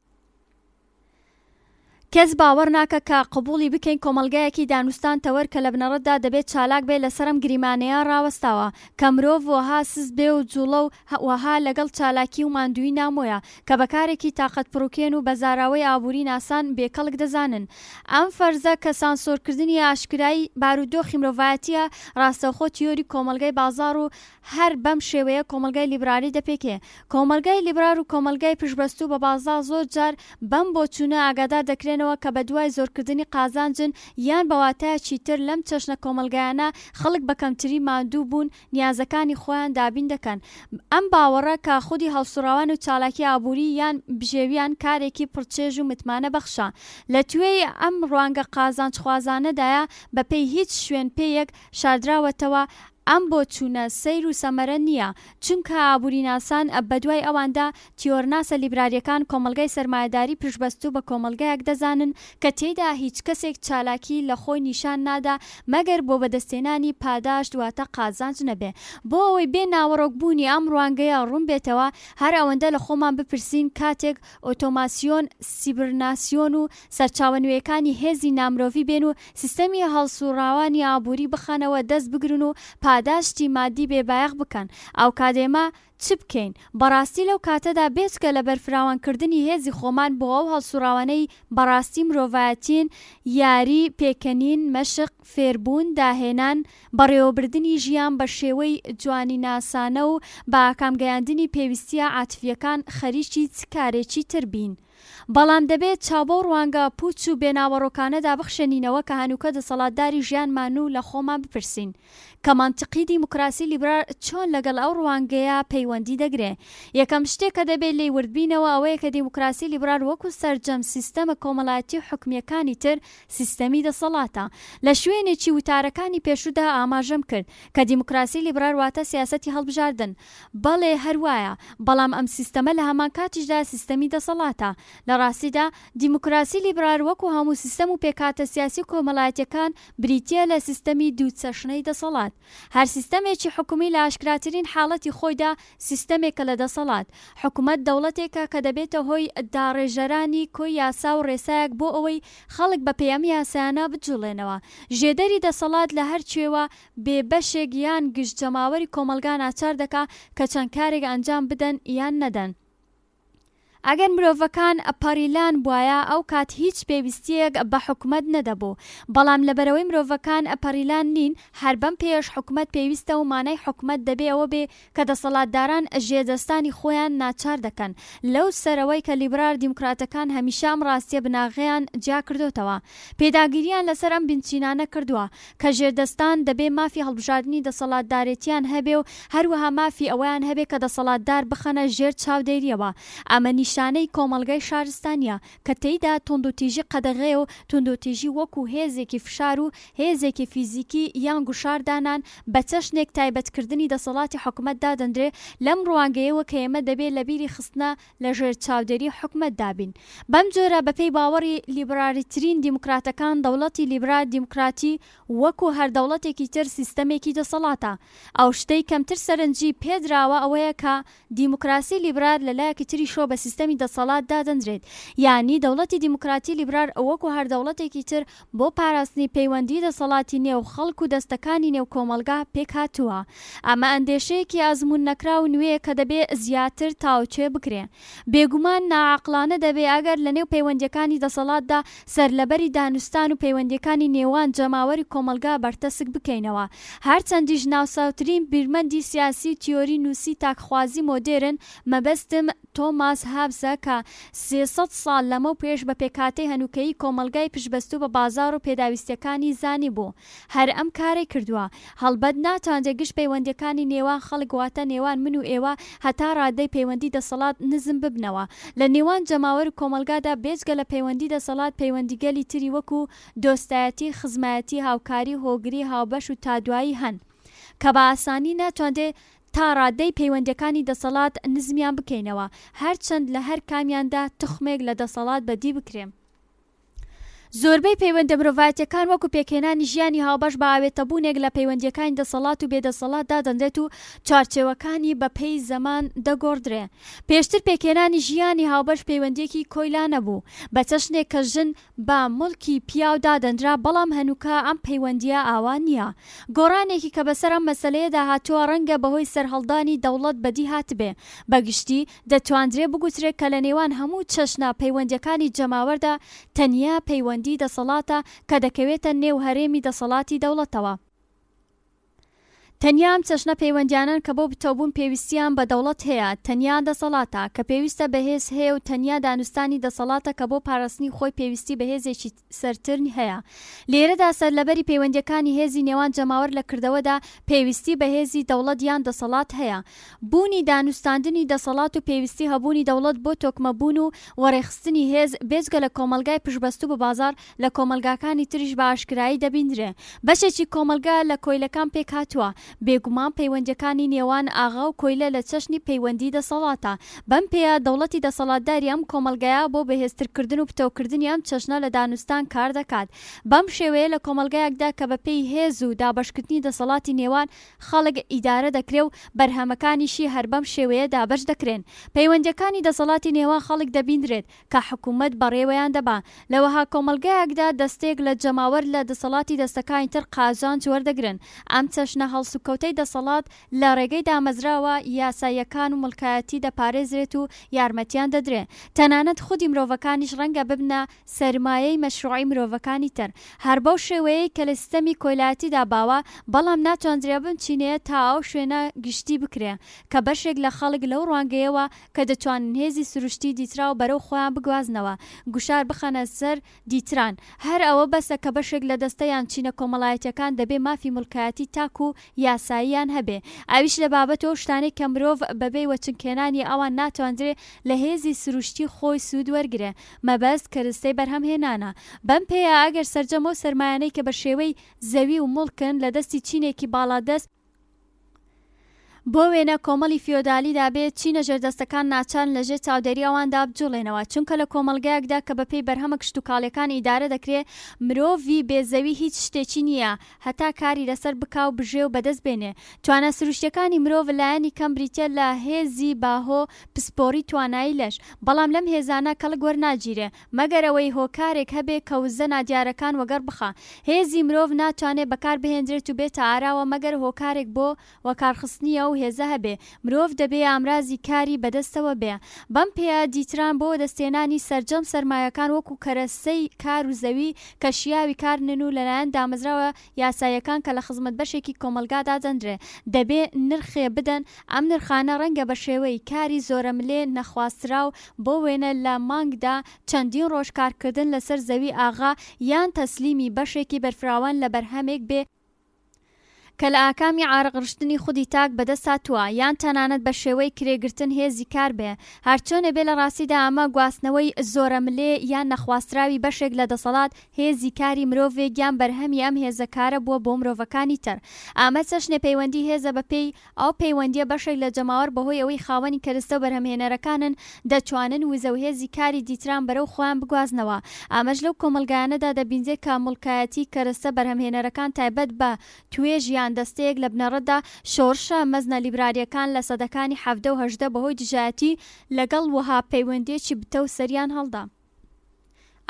کەس باوەڕ ناکە کە قبوڵی بکەین کۆمەلگایەکی دانوستان تەوەر کە لە بنەڕەتدا دەبێت چالاک بێت لەسەرم گریمانەیە ڕاوەستاوە کە مرۆڤ وەها سس بێ و جوڵە و وەها لەگەڵ چالاکی و ماندووی نامۆیە کە بەکارێکی تاقەت پڕوکێن و بەزاراوەی ئابووری ناسان بێکەڵک دەزانن. ئەم فەرزە کە سانسۆرکردنی ئاشکرایی بارودۆخی مرۆڤایەتیە ڕاستەوخۆ تیۆری کۆمەلگای بازار و هەر بەم شێوەیە کۆمەلگای لیبرالی دەپێکێ. کۆمەلگای لیبرال و کۆمەلگای پشبەستوو بە بازار زۆر جار بەم بۆچوونە ئاگادار دەکرێن کە بە دوای زۆرکردنی قازانجن یان بەواتایەکی تر لەم چەشنە کۆمەلگایانە خەڵک بە کەمتری ماندوو بوون نیازەکانی خۆیان دابین دەکەن. ئەم باوەڕە کە خودی هەڵسوڕاوان و چالاکی ئابووری یان بژێویان کارێکی پڕچێژ و متمانە بەخشە. لە توێی ئەم ڕوانگە قازانج خوازانەدایە بەپێی هیچ شوێن پێیەک شاردراوەتەوە ئەم بۆ چوونە سەیر و سەمەرە نییە، چونکە ئابووری ناسان بەدوای ئەواندا تیۆرناسە لیبراریەکان کۆمەلگای سەرمایەداری پشبەستوو بە کۆمەلگایەک دەزانن کە تێیدا هیچ کەسێک چالاکی لە خۆی نیشان نادا مەگەر بۆ بەدەستێنانی پاداش دواتە قازانج نەبێ. بۆ ئەوەی بێ ناوەڕۆکبوونی ئەم ڕوانگەیە ڕوون بێتەوە هەر ئەوەندە لە خۆمان بپرسین کاتێک ئۆتۆماسیۆن، سیبرناسیۆن و سەرچاوەنوێیەکانی هێزی نامرۆڤی بێن و سیستەمی هەڵسوڕاوانی ئابووری بخانەوە دەست بگرن و پاداشتی مادی بێبایەق بکەن. ئەو کادێمە چ بکەین؟ بەڕاستی لەو کاتەدا بێچکە لە بەرفراوانکردنی هێزی خۆمان بۆ ئەو هەڵسوڕاوانەی بەڕاستی مرۆڤایەتین یاری پێکەنین، مەشق، فێربوون، داهێنان، بەڕێوەبردننی ژیان بە شێوەی جوانی ناسانە و بە ئاکامگەیاندنی پێویستیە عاتفیەکان خەریکی چ کارێکی تر بین. بەڵام دەبێت چاوبە و ڕوانگە پوچ و بێناوەڕۆکانەدا بخشێنینەوە کە هەنووکە دەسەڵاتداری ژیانمان و لە خۆمان بپرسین کە مانتیقی دیموکراسی لیبرال چۆن لەگەڵ ئەو ڕوانگەیە پەیوەندی دەگرێ. یەکەم شتێک کە دەبێت لێی وردبینەوە ئەوەیە کە دیموکراسی لیبرال وەکو سەرجەم سیستەمە کۆمەڵایەتی و حکومیەکانی تر سیستەمی دەسەڵاتە. لە شوێنێکی وتارەکانی پێشوودا ئاماژەم کرد کە دیموکراسی لیبرال واتە سیاسەتی هەڵبژاردن. بەڵێ هەروایە، بەڵام ئەم سیستەمە لە هەمان کاتیشدا سیستەمی دەسەڵاتە. لە ڕاستیدا دیموکراسی لیبرال وەکو هەموو سیستەم و پێکاتە سیاسی کۆمەڵایەتیەکان بریتیە لە سیستەمی دووچەشنەی دەسەڵات. هەر سیستەمێکی حکومی لە ئاشکراترین حاڵەتی خۆیدا سیستەمێکە لە دەسەڵات. حکومەت دەوڵەتێکە کە دەبێتە هۆی داڕێژەرانی کۆی یاسا و ڕێسایەک بۆ ئەوەی خەڵک بە پەیامی یاسایانە بجوڵێنەوە. ژێدەری دەسەڵات لە هەر کوێوە بێبەشێک یان گشتجەماوەری کۆمەلگا ناچار دەکا کە چەند کارێک ئەنجام بدەن یان نەدەن. ئەگەر مرۆڤەکان پەریلان بواە ئەو کات هیچ پێویستیەک بە حکومەت نەدەبوو. بەڵام لەبەرەوەی مرۆڤەکان پەریلان نین، هەر بەم پێش حکومەت پێویستە و مانای حکومەت دەبێ ئەوە بێ کە دەسەڵاتداران ژێدەستانی خۆیان ناچار دەکەن. لەو سەرەوەی کە لیبرال دیموکراتەکان هەمیشە ئەم ڕاستیە بناغیان جیا کردوتەوە. پێداگیریان لەسەر ئەم بنچینانە کردووە کە ژێردەستان دەبێ مافی هەڵبژاردننی دەسەڵاتدارێتیان هەبێ و هەروەها مافی ئەویان هەبێ کە دەسەڵاتدار بخەنە ژێر چاودێریەوە. ئەمە نیشانەیەکی نیشانەی کۆمەڵگەی شارستانیە کە تێیدا توندوتیژی قەدەغێ و توندوتیژی وەکو هێزێکی فشار و هێزێکی فیزیکی یان گوشاردانان بە چەشنێک تایبەتکردنی دەسەڵاتی حکومەت دادەندرێ لەم ڕوانگەیەوە کە ئێمە دەبێت لە بیری خستنە لە ژێر چاودێری حکومەت دابین. بەم جۆرە بەپێی باوەڕی لیبرالیترین دیموکراتەکان دەوڵەتی لیبرال دیموکراتی وەکو هەر دەوڵەتێکی تر سیستەمێکی دەسەڵاتە. ئەو شتەی کەمتر سەرنجی پێدراوە ئەوەیە کە دیموکراسی لیبرال لەلایەکی تری شۆ بە سیستەمی دەسەڵات دادەندرێت، یعنی دەوڵەتی دیموکراتی لیبرال وەکو هەر دەوڵەتێکی تر بۆ پاراستنی پەیوەندی دەسەڵاتی نێو خەڵک و دەستەکانی نێو کۆمەلگا پێک هاتووە. ئەمە ئەندێشەیەکی ئەزموون نەکراو نوێیە کە دەبێت زیاتر تاوچێ بکرێ. بێگومان ناعەقڵانە دەبێت ئەگەر لە نێو پەیوەندیەکانی دەسەڵاتدا سەرلەبەری دانوستان و پەیوەندیەکانی نێوان جەماوەری کۆمەلگا بەرتەسک بکەینەوە. هەرچەندیش ناوساوترین بیرمەندی سیاسی تیۆری نووسی تاکخوازی مۆدێرن مەبەستم تۆماس هابزە کە 300 ساڵ لەمە پێش بە پێکهاتەی هەنووکەی کۆمەلگای پشبەستوو بە بازار و پێداویستیەکانی زانی بوو. هەر ئەم کارەی کردووە. هەڵبەت ناتوانرێت گشت پەیوەندیەکانی نێوان خەڵک واتە نێوان من و ئێوە هەتا ڕادەی پەیوەندی دەسەڵات نزم ببنەوە. لە نێوان جەماوەر و کۆمەلگادا بێجگە لە پەیوەندی دەسەڵات پەیوەندیگەلی تری وەکو دۆستایەتی، خزمایەتی، هاوکاری، هۆگری، هاوبەش و تادوایی هەن کە بە ئاسانی ناتوانرێت تا ڕادەی پەیوەندیەکانی دەسەڵات نزمیان بکەینەوە، هەرچەند لە هەر کامیاندا تخمێک لە دەسەڵات بەدی بکرێن. زۆربەی پەیوەندە مرۆڤایەتیەکان وەکو پێکهێنانی ژیانی هاوبەش بە ئاوێتەبوونێک لە پەیوەندیەکانی دەسەڵات و بێدەسەڵات دادەندرێت و چارچێوەکانی بەپێی زەمان دەگۆڕدرێ. پێشتر پێکهێنانی ژیانی هاوبەش پەیوەندیەکی کۆیلا نەبوو، بە چەشنێک کە ژن بە مڵکی پیاو دادەندرا، بەڵام هەنووکە ئەم پەیوەندیە ئاوا نییە. گۆڕانێکی کە بەسەر ئەم مەسەلەیەدا هاتووە ڕەنگە بەهۆی سەرهەڵدانی دەوڵەت بەدی هاتبێ. بەگشتی دەتوانرێت بگوترێت کە لە نێوان هەموو چەشنە پەیوەندیەکانی جەماوەردا تەنیا پەیوەندی دەسەڵاتە کە دەکەوێتە نێو هەرێمی دەسەڵاتی دەوڵەتەوە. تەنیا ئەم چەشنە پەیوەندیانن کە بۆ بتەوبوون پێویستیان بە دەوڵەت هەیە، تەنیا دەسەڵاتە کە پێویستە بەهێز هەیە و تەنیا دانوستانی دەسەڵاتە کە بۆ پاراستنی خۆی پێویستی بە هێزێکی سەرتر هەیە. لێرەدا سەرلەبەری پەیوەندیەکانی هێزی نێوان جەماوەر لە کردەوەدا پێویستی بە هێزی دەوڵەت یان دەسەڵات هەیە. بوونی دانوستاندنی دەسەڵات و پێویستی هەبوونی دەوڵەت بۆ تۆکمەبوون و وەڕێخستنی هێز بێجگە لە کۆمەلگای پشبەستوو بە بازار لە کۆمەلگاکانی تریش بە ئاشکرایی دەبیندرێ. بەشێکی کۆمەلگا لە کۆیلەکان پێک هاتووە. بێگومان پەیوەندیەکانی نێوان ئاغا و کۆیلە لە چەشنی پەیوەندی دەسەڵاتە. بەم پێیە دەوڵەتی دەسەڵاتداری ئەم کۆمەلگایە بۆ بەهێزترکردن و پتەوکردنی ئەم چەشنە لە دانوستان کار دەکات. بەم شێوەیە لە کۆمەلگایەکدا کە بەپێی هێز و دابەشکردنی دەسەڵاتی نێوان خەڵک ئیدارە دەکرێ و بەرهەمەکانیشی هەر بەم شێوەیە دابەش دەکرێن. پەیوەندیەکانی دەسەڵاتی نێوان خەڵک دەبیندرێت کە حکوومەت بەڕێوەیان دەبا. لەوەها کۆمەلگایەکدا دەستێک لە جەماوەر لە دەسەڵاتی دەستەکانی تر قازانج وەردەگرن. ئەم چەشنە هەڵسوکەوتەی دەسەڵات لە ڕێگەی دامەزراوە یاساییەکان و مڵکایەتی دەپارێزرێت و یارمەتیان دەدرێت. تەنانەت خودی مرۆڤەکانیش ڕەنگە ببنە سەرمایەی مەشروعی مرۆڤەکانی تر. هەر بەو شێوەیەی کە لە سیستەمی کۆیلایەتیدا باوە، بەڵام ناتوانرێت بچینێ تا ئەو شوێنە گشتی بکرێ کە بەشێک لە خەڵک لەو ڕوانگەیەوە کە دەتوانن هێزی سروشتی دیترا و بەرەو خۆیان بگوازنەوە، گوشار بخەنە سەر دیتران. هەر ئەوە بەسە کە بەشێک لە دەستەیان چینە کۆمەڵایەتیەکان دەبێ مافی مڵکایەتی تاک و یاساییان هەبێ. ئەویش لە بابەتەوە شتانەی کە مرۆڤ بەبێ وەچنکێنانی ئەوان ناتوانرێ لە هێزی سروشتی خۆی سوود وەرگرێ، مەبەست کەرستەی بەرهەمهێنانە. بەم پێیە ئەگەر سەرجەم و سەرمایانەی کە بە شێوەی زەوی و مڵکن لە دەستی چینێکی باڵادەست بۆ وێنە کۆمەڵی فیۆدالیدا بێت، چینە ژێردەستەکان ناچان لەژێر چاودێری ئەواندا بجوڵێنەوە، چونکە لە کۆمەلگایەکدا کە بەپێی بەرهەمە کشتتوکاڵەکان ئیدارە دەکرێت، مرۆڤی بێزەوی هیچ شتێکی نییە هەتا کاری لەسەر بکا و بژێ و بەدەست بێنێ. توانە سروشتیەکانی مرۆڤ لایەنی کەم بریتە لە هێزی باهۆ پسپۆری توانایی لەش، بەڵام لەم هێزانە کەڵک وەرناگیرێ مەگەر ئەوەی هۆکارێک هەبێ کە وزە نادیارەکان وەگەر بخە. هێزی مرۆڤ ناتوانێت بەکار بهێنرێت و بێتە ئاراوە مەگەر هۆکارێک بۆ وەکارخستنیە و هێزە هەبێ. مرۆڤ دەبێ ئامرازی کاری بەدەستەوە بێ. بەم پێیە دیتران بۆ دەستێنانی سەرجەم سەرمایەکان وەکو کەرەسەی کار و زەوی کە شیاوی کارنن و لەلایەن دامەزراوە یاساییەکان کە لە خزمەت بەشێکی کۆمەلگادا دەندرێ دەبێ نرخێ بدەن. ئەم نرخانە ڕەنگە بە شێوەی کاری زۆرەملێ نەخواستراو بۆ وێنە لە مانگدا چەندین ڕۆژ کارکردن لەسەر زەوی ئاغا یان تەسلیمی بەشێکی بەرفراوان لە بەرهەمێک بێ کە لە ئاکامی عارەقڕشتنی خودی تاک بەدەست هاتووە یان تەنانەت بە شێوەی کرێگرتن هێزی کار بێ. هەرچۆنە بێ لە ڕاستیدا ئەمە گواستنەوەی زۆرە ملێ یان نەخواستراوی بەشێک لە دەسەڵات هێزی کاری مرۆڤێک یان بەرهەمی ئەم هێزەکارە بووە بۆ مرۆڤەکانی تر. ئامە چەشنێ پەیوەندی هێزە بەپێی ئەو پەیوەندیە بەشێک لە جەماوەر بەهۆی ئەوەی خاوەنی کەرستە و بەرهەمهێنەرەکانن دەتوانن وزە و هێزی کاری دیتران بەرەو خۆیان بگوازنەوە. ئامەش لەو کۆمەلگایانەدا دەبینجێ کە مڵکایەتی کەرستە بەرهەمهێنەرەکان تایبەت بە توێژ یان دەستەیەک لە بنەڕەتدا شۆڕشە مەزنە لیبراریەکان لە سەدەکانی 17 و 18 بەهۆی دژایەتی لەگەڵ وەها پەیوەندیەکی بتە و سەریان هەڵدا.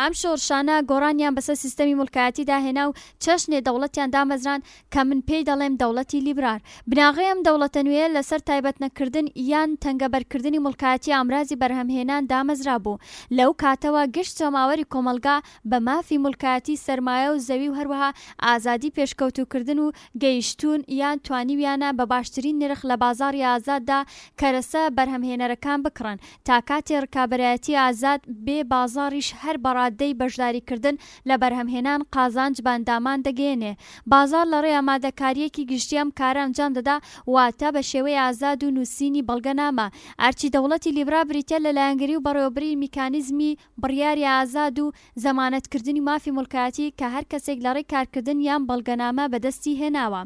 ئەم شۆڕشانە گۆڕانیان بەسەر سیستەمی مڵکایەتی داهێنا و چەشنێ دەوڵەتیان دامەزران کە من پێی دەڵێم دەوڵەتی لیبرار. بناغی ئەم دەوڵەتە نوێ لەسەر تایبەت نەکردن یان تەنگەبەرکردنی مڵکایەتی ئامرازی بەرهەمهێنان دامەزرا بوو. لەو کاتەوە گشت جەماوەری کۆمەلگا بە مافی مڵکایەتی سەرمایە و زەوی و هەروەها ئازادی پێشکەوتوکردن و گەیشتون یان توانیویانە بە باشترین نرخ لە بازاڕی ئازاددا کەرەسە بەرهەمهێنەرەکان بکڕن تا کاتێ ڕکابەرایەتی ئازاد بێ بازاڕیش هەر بەڕادەی بەشداریکردن لە بەرهەمهێنان قازانج بەندامان دەگەێنێ. بازار لە ڕێ ئامادەکاریەکی گشتی ئەم کارە ئەنجام دەدا واتە بە شێوەی ئازاد و نووسینی بەڵگەنامە. ئەرچی دەوڵەتی لیبرا بریتە لە لایەنگری و بەڕێوەبری میکانیزمی بڕیاری ئازاد و زەمانەتکردنی مافی مڵکایەتی کە هەر کەسێک لە ڕێی کارکردن یان بەڵگەنامە بەدەستی هێناوە.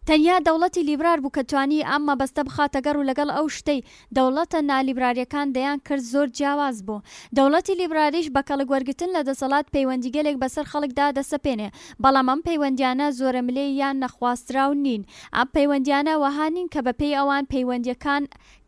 تەنیا دەوڵەتی لیبرار بوو کە توانی ئەم مەبەستە بخاتە گەڕ و لەگەڵ ئەو شتەی دەوڵەتە نالیبراریەکان دەیان کرد زۆر جیاواز بوو. دەوڵەتی لیبراریش بە کەڵکوەرگتن لە دەسەڵات پەیوەندیگەلێک بەسەر خەڵکدا دەسەپێنێ، بەڵام ئەم پەیوەندیانە زۆرە ملێ یان نەخواستراو نین. ئەم پەیوەندیانە وەها نین کە بەپێی ئەوان پەیوەندیەکان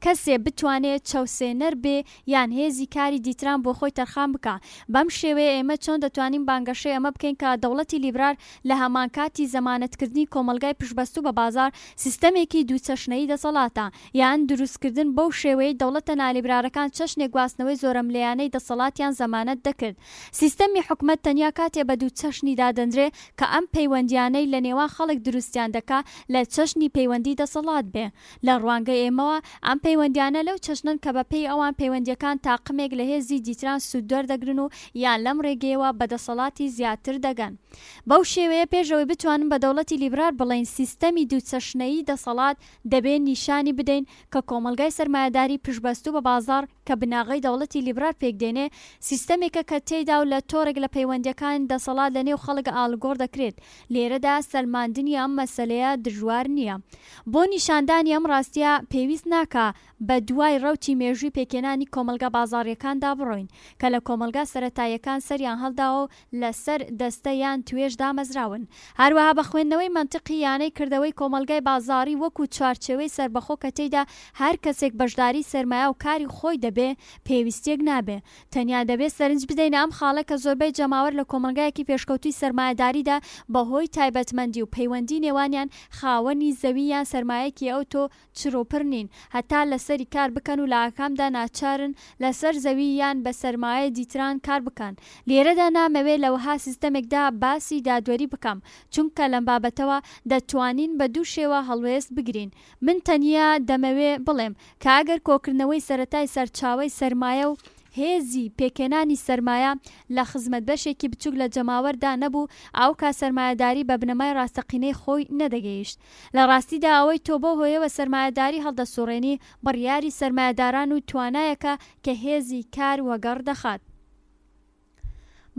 کەسێ بتوانێت چەوسێنەر بێ یان هێزی کاری دیتران بۆ خۆی تەرخان بکە. بەم شێوەیە ئێمە چۆن دەتوانین بانگەشەی ئەمە بکەین کە دەوڵەتی لیبرار لە هەمان کاتی زەمانەتکردنی کۆمەلگای پشتبەست و بە بازار سیستەمێکی دووچەشنەی دەسەڵاتە یان دروستکردن بەو شێوەیە دەوڵەتە نالیبرارەکان چەشنێک گواستنەوەی زۆرەملەیانەی دەسەڵاتیان زەمانەت دەکرد. سیستەمی حکومەت تەنیا کاتێ بە دووچەشنی دادەندرێ کە ئەم پەیوەندیانەی لە نێوان خەڵک دروستیان دەکا لە چەشنی پەیوەندی دەسەڵات بێ. لە ڕوانگەی ئێمەوە ئەم پەیوەندیانە لەو چەشنن کە بەپێی ئەوان پەیوەندیەکان تاقمێک لە هێزی دیتران سوودوەر دەگرن و یان لەم ڕێگەیەوە بە دەسەڵاتی زیاتر دەگەن. بەو شێوەیە پێشەوەی بتوانن بە دەوڵەتی لیبرار بڵێن سیستەمی دووچەشنەیی دەسەڵات دەبێت نیشانی بدەین کە کۆمەلگای سەرمایەداری پشتبەست و بە بازار کە بناغی دەوڵەتی لیبرار پێکدێنێ سیستەمێکە کە تێیدا و لە تۆڕێک لە پەیوەندیەکان دەسەڵات لە نێو خەڵک ئاڵگۆڕ دەکرێت. لێرەدا سەلماندنی ئەم مەسەلەیە دژوار نییە. بۆ نیشاندانی ئەم ڕاستیە پێویست ناکە بە دوای ڕەوتی مێژووی پێکێنانی کۆمەلگا بازاڕیەکاندا بڕۆین کە لە کۆمەلگا سەرەتاییەکان سەریان هەڵداوە و لەسەر دەستە یان توێژ دامەزراون. هەروەها بە خوێندنەوەی منتیقی یانەی کردەوەی کۆمەلگای بازاڕی وەکو چوارچێوەی سربەخۆ کە تێیدا هەر کەسێک بەشداری سەرمایە و کاری خۆی دەبێ پێویستیەک نابێ. تەنیا دەبێت سەرنج بدەین ئەم خاڵە کە زۆربەی جەماوەر لە کۆمەلگایەکی پێشکەوتوی سەرمایەداریدا بەهۆی تایبەتمەندی و پەیوەندی نێوانیان خاوەنی زەوی یان سەرمایەکی ئەو تۆ چرۆپڕ نین هەتا لەسەری کار بکەن و لە ئاکامدا ناچارن لەسەر زەوی یان بە سەرمایە دیتران کار بکەن. لێرەدا نامەوێت لەوەها سیستەمێکدا باسی دادوەری بکەم چونکە لەم بابەتەوە دەتوانین بە دوو شێوە هەڵوێست بگرین. من تەنیا دەمەوێ بڵێم کە ئەگەر کۆکردنەوەی سەرەتای سەرچاوەی سەرمایە و هێزی پێکێنانی سەرمایە لە خزمەت بەشێکی بچووک لە جەماوەردا نەبوو ئەو کا سەرمایەداری بە بنەمای ڕاستەقینەی خۆی نەدەگەیشت. لە ڕاستیدا ئەوەی تۆ بۆ هۆیەوە سەرمایەداری هەڵدەسوڕێنی بڕیاری سەرمایەداران و توانایەکە کە هێزی کار وەگەڕ دەخات.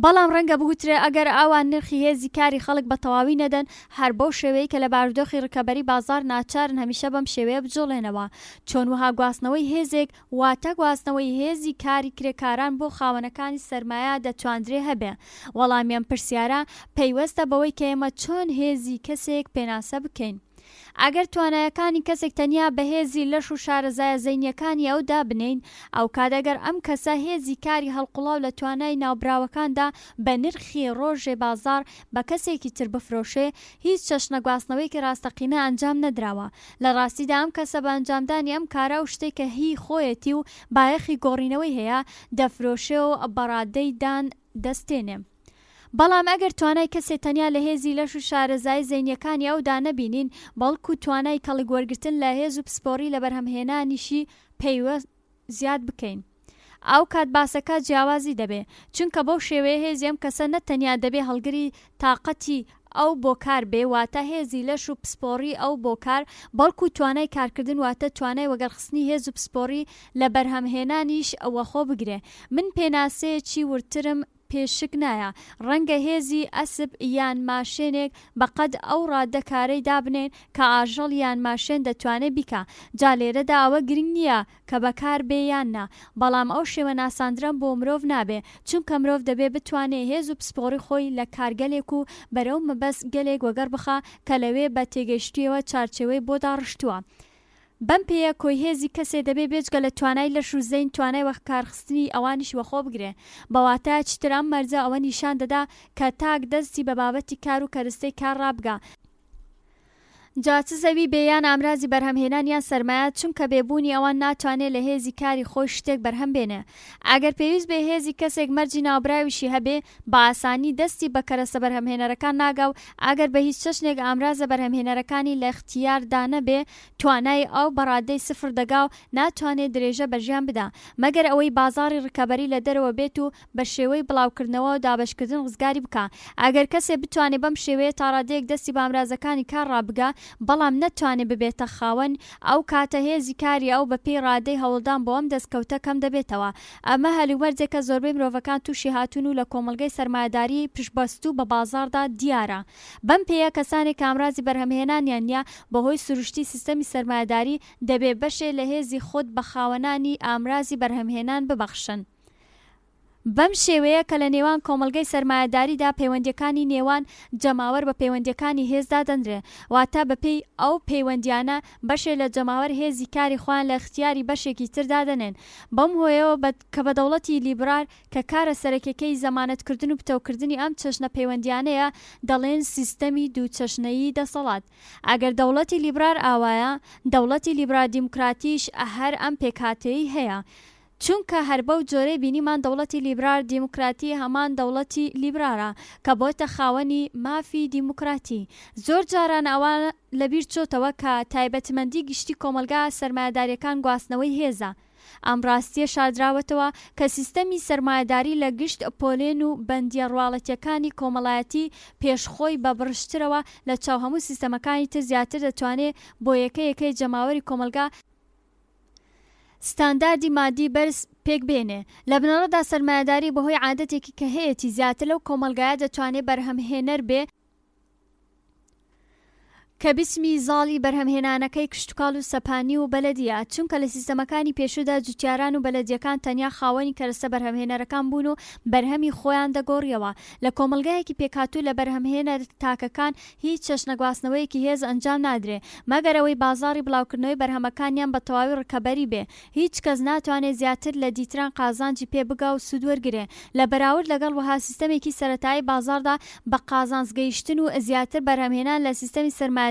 بەڵام ڕەنگە بگوترێ ئەگەر ئاوان نرخی هێزی کاری خەڵک بە تەواوی نەدەن هەر بەو شێوەیە کە لە بارودۆخی ڕکەبەری بازار ناچارن هەمیشە بەم شێوەیە بجۆڵێنەوە. چۆن وها گواستنەوەی هێزێک واتە گواستنەوەی هێزی کاری کرێکاران بۆ خاوەنەکانی سەرمایە دەتواندرێ هەبێ. وەڵامیان پرسیارە پەیوەستە بەوەی کە ئێمە چۆن هێزی کەسێک پێناسە بکەین. ئەگەر توانایەکانی کەسێک تەنیا بەهێزی لەش و شارەزایە زەینیەکانی ئەودا بنین ئەو کاتەگەر ئەم کەسە هێزی کاری هەڵقوڵاو لە توانای ناوبراوەکاندا بە نرخی ڕۆژێ بازار بە کەسێکی تر بفرۆشێ هیچ چەشنە گواستنەوەیکی ڕاستەقینە ئەنجام نەدراوە. لە ڕاستیدا ئەم کەسە بە ئەنجامدانی ئەم کارە و شتێکە هی خۆیەتی و بایەخی گۆڕینەوەی هەیە دەفرۆشێ و بەڕادەی دان دەستێنێ. بەڵام ئەگەر توانای کەسێ تەنیا لە هێزی لەش و شارەزای زەینیەکانی ئەودا نەبینین بەڵکو توانای کەڵکوەرگتن لە هێز و پسپۆڕی لە بەرهەمهێنانیشی پەیوەست زیاد بکەین ئەو کات باسەکە جیاوازی دەبێ چونکە بەو شێوەیە هێزی ئەم کەسە نەتەنیا دەبێ هەڵگری تااقەتی ئەو بۆ کار بێ واتە هێزی لەش و پسپۆڕی ئەو بۆ کار بەڵکو توانای کارکردن واتە توانای وەگەرخستنی هێز و پسپۆڕی لە بەرهەمهێنانیش ئەوە خۆ بگرێ. من پێناسەیەکی ورترم پێشک نایە ڕەنگە هێزی ئەسب یان ماشێنێک بەقەد ئەو ڕادەکارەی دابنێن کە ئاژەڵ یان ماشێن دەتوانێت بیکە. جا لێرەدا ئەوە گرنگ نییە کە بەکار بێ یان نا، بەڵام ئەو شێوە ناساندران بۆ مرۆڤ نابێ، چونکە مرۆڤ دەبێ بتوانێت هێز و پسپۆڕی خۆی لە کارگەلێک و بەرەو مەبەست گەلێک وەگەر بخا کە لەوێ بە تێگەیشتیەوە چارچێوەی بۆ داڕشتووە. بەم پێیە کۆی هێزی کەسێ دەبێ بێجگە لە توانای لەش و زەین توانای وەکارخستنی ئەوانیش وەخۆ بگرێ. بەواتە چتر ئەم مەرجە ئەوە نیشان دەدا کە تاک دەستی بە بابەتی کار و کەرستەی کار ڕابگا. جا چ زەوی بێیان ئامرازی بەرهەمهێنان یان سەرمایە، چونکە بێبوونی ئەوان ناتوانێت لە هێزی کاری خۆی شتێک بەرهەم بێنێ. ئەگەر پێویست بێ هێزی کەسێک مەرجی ناوبراویشی هەبێ بە ئاسانی دەستی بە کەرەستە بەرهەمهێنەرەکان ناگا و ئەگەر بە هیچ چەشنێک ئامرازە بەرهەمهێنەرەکانی لە اختیاردا نەبێ توانای ئەو بەڕادەی سفر دەگا و ناتوانێت درێژە بەژیان بدا، مەگەر ئەوەی بازاڕی ڕکەبەری لە دەرەوە بێت و بە شێوەی بڵاوکردنەوە و دابەشکردن ڕزگاری بکە. ئەگەر کەسێ بتوانێت بەم شێوەیە تا ڕادەیەک دەستی بە ئامرازەکانی کار ڕابگا بەڵام نەتوانێت ببێتە خاوەن، ئەو کاتە هێزی کاری ئەو بەپێی ڕادەی هەوڵدان بۆ ئەم دەستکەوتە کەم دەبێتەوە. ئەمە هەلومەرجێکە زۆربەی مرۆڤەکان تووشی هاتوون و لە کۆمەڵگەی سەرمایەداری پشتبەستوو بە بازاڕدا دیارە. بەم پێیە کەسانێک ئامرازی بەرهەمهێنانیان نیە بەهۆی سروشتی سیستەمی سەرمایەداری دەبێ بەشێ لە هێزی خۆت بە خاوەنانی ئامرازی بەرهەمهێنان ببەخشن. بەم شێوەیە کە لە نێوان کۆمەڵگەی سەرمایەداریدا پەیوەندیەکانی نێوان جەماوەر بە پەیوەندیەکانی هێزدا دەنرێ، واتە بەپێی ئەو پەیوەندیانە بەشێ لە جەماوەر هێزی کاری خۆیان لە اختیاری بەشێکی تردا دەنێن. بەم هۆیەوە کە بە دەوڵەتی لیبرال کە کارە سەرەکیەکەی زەمانەتکردن و پتەوکردنی ئەم چەشنە پەیوەندیانەیە دەڵێن سیستەمی دووچەشنەیی دەسەڵات. ئەگەر دەوڵەتی لیبرال ئاوایە، دەوڵەتی لیبرال دیموکراتیش هەر ئەم پێکهاتەیی هەیە، چونکە هەر بەو جۆرەی بینیمان دەوڵەتی لیبرال دیموکراتی هەمان دەوڵەتی لیبرالە کە بۆتە خاوەنی مافی دیموکراتی. زۆر جاران ئەوان لەبیر چۆتەوە کە تایبەتمەندی گشتی کۆمەلگا سەرمایەداریەکان گواستنەوەی هێزە. ئەم ڕاستیە شاردراوەتەوە کە سیستەمی سەرمایەداری لە گشت پۆلێن و بەندیە ڕواڵەتیەکانی کۆمەڵایەتی پێشخۆی بە بڕشترەوە لە چاو هەموو سیستەمەکانی تر زیاتر دەتوانێت بۆ یەکەی جەماوەری کۆمەلگا ستانداردی مادی بەرز پێک بێنێ. لە بنەڕەتدا سەرمایەداری بەهۆی عادەتێکی کە هەیەی زیاتر لەو کۆمەلگایە دەتوانێت بەرهەمهێنەر بێ کە بسمی زاڵی بەرهەمهێنانەکەی کشتتوکاڵ و سەپانی و بەلەدیە، چونکە لە سیستەمەکانی پێشودا جوتیاران و بەلەدیەکان تەنیا خاوەنی کەرەستە بەرهەمهێنەرەکان بوون و بەرهەمی خۆیان دەگۆڕیەوە. لە کۆمەلگایەکی پێکهاتوو لە بەرهەمهێنەر تاکەکان هیچ چەشنەگواستنەوەیەکی هێز ئەنجام نادرێ مەگەرەوەی بازاڕی بڵاوکردنەوەی بەرهەمەکانیان بە تەواوی ڕکەبەری بێ. هیچ کەس ناتوانێت زیاتر لە دیتران قازانجی پێ بگا و سود وەرگرێ لە بەراورد لەگەڵ وەها سیستەمێکی سەرەتایی بازاڕدا بە قازانجگەیشتن و زیاتر بەرهەمهێنان لە سیستەمی سەرمایەداری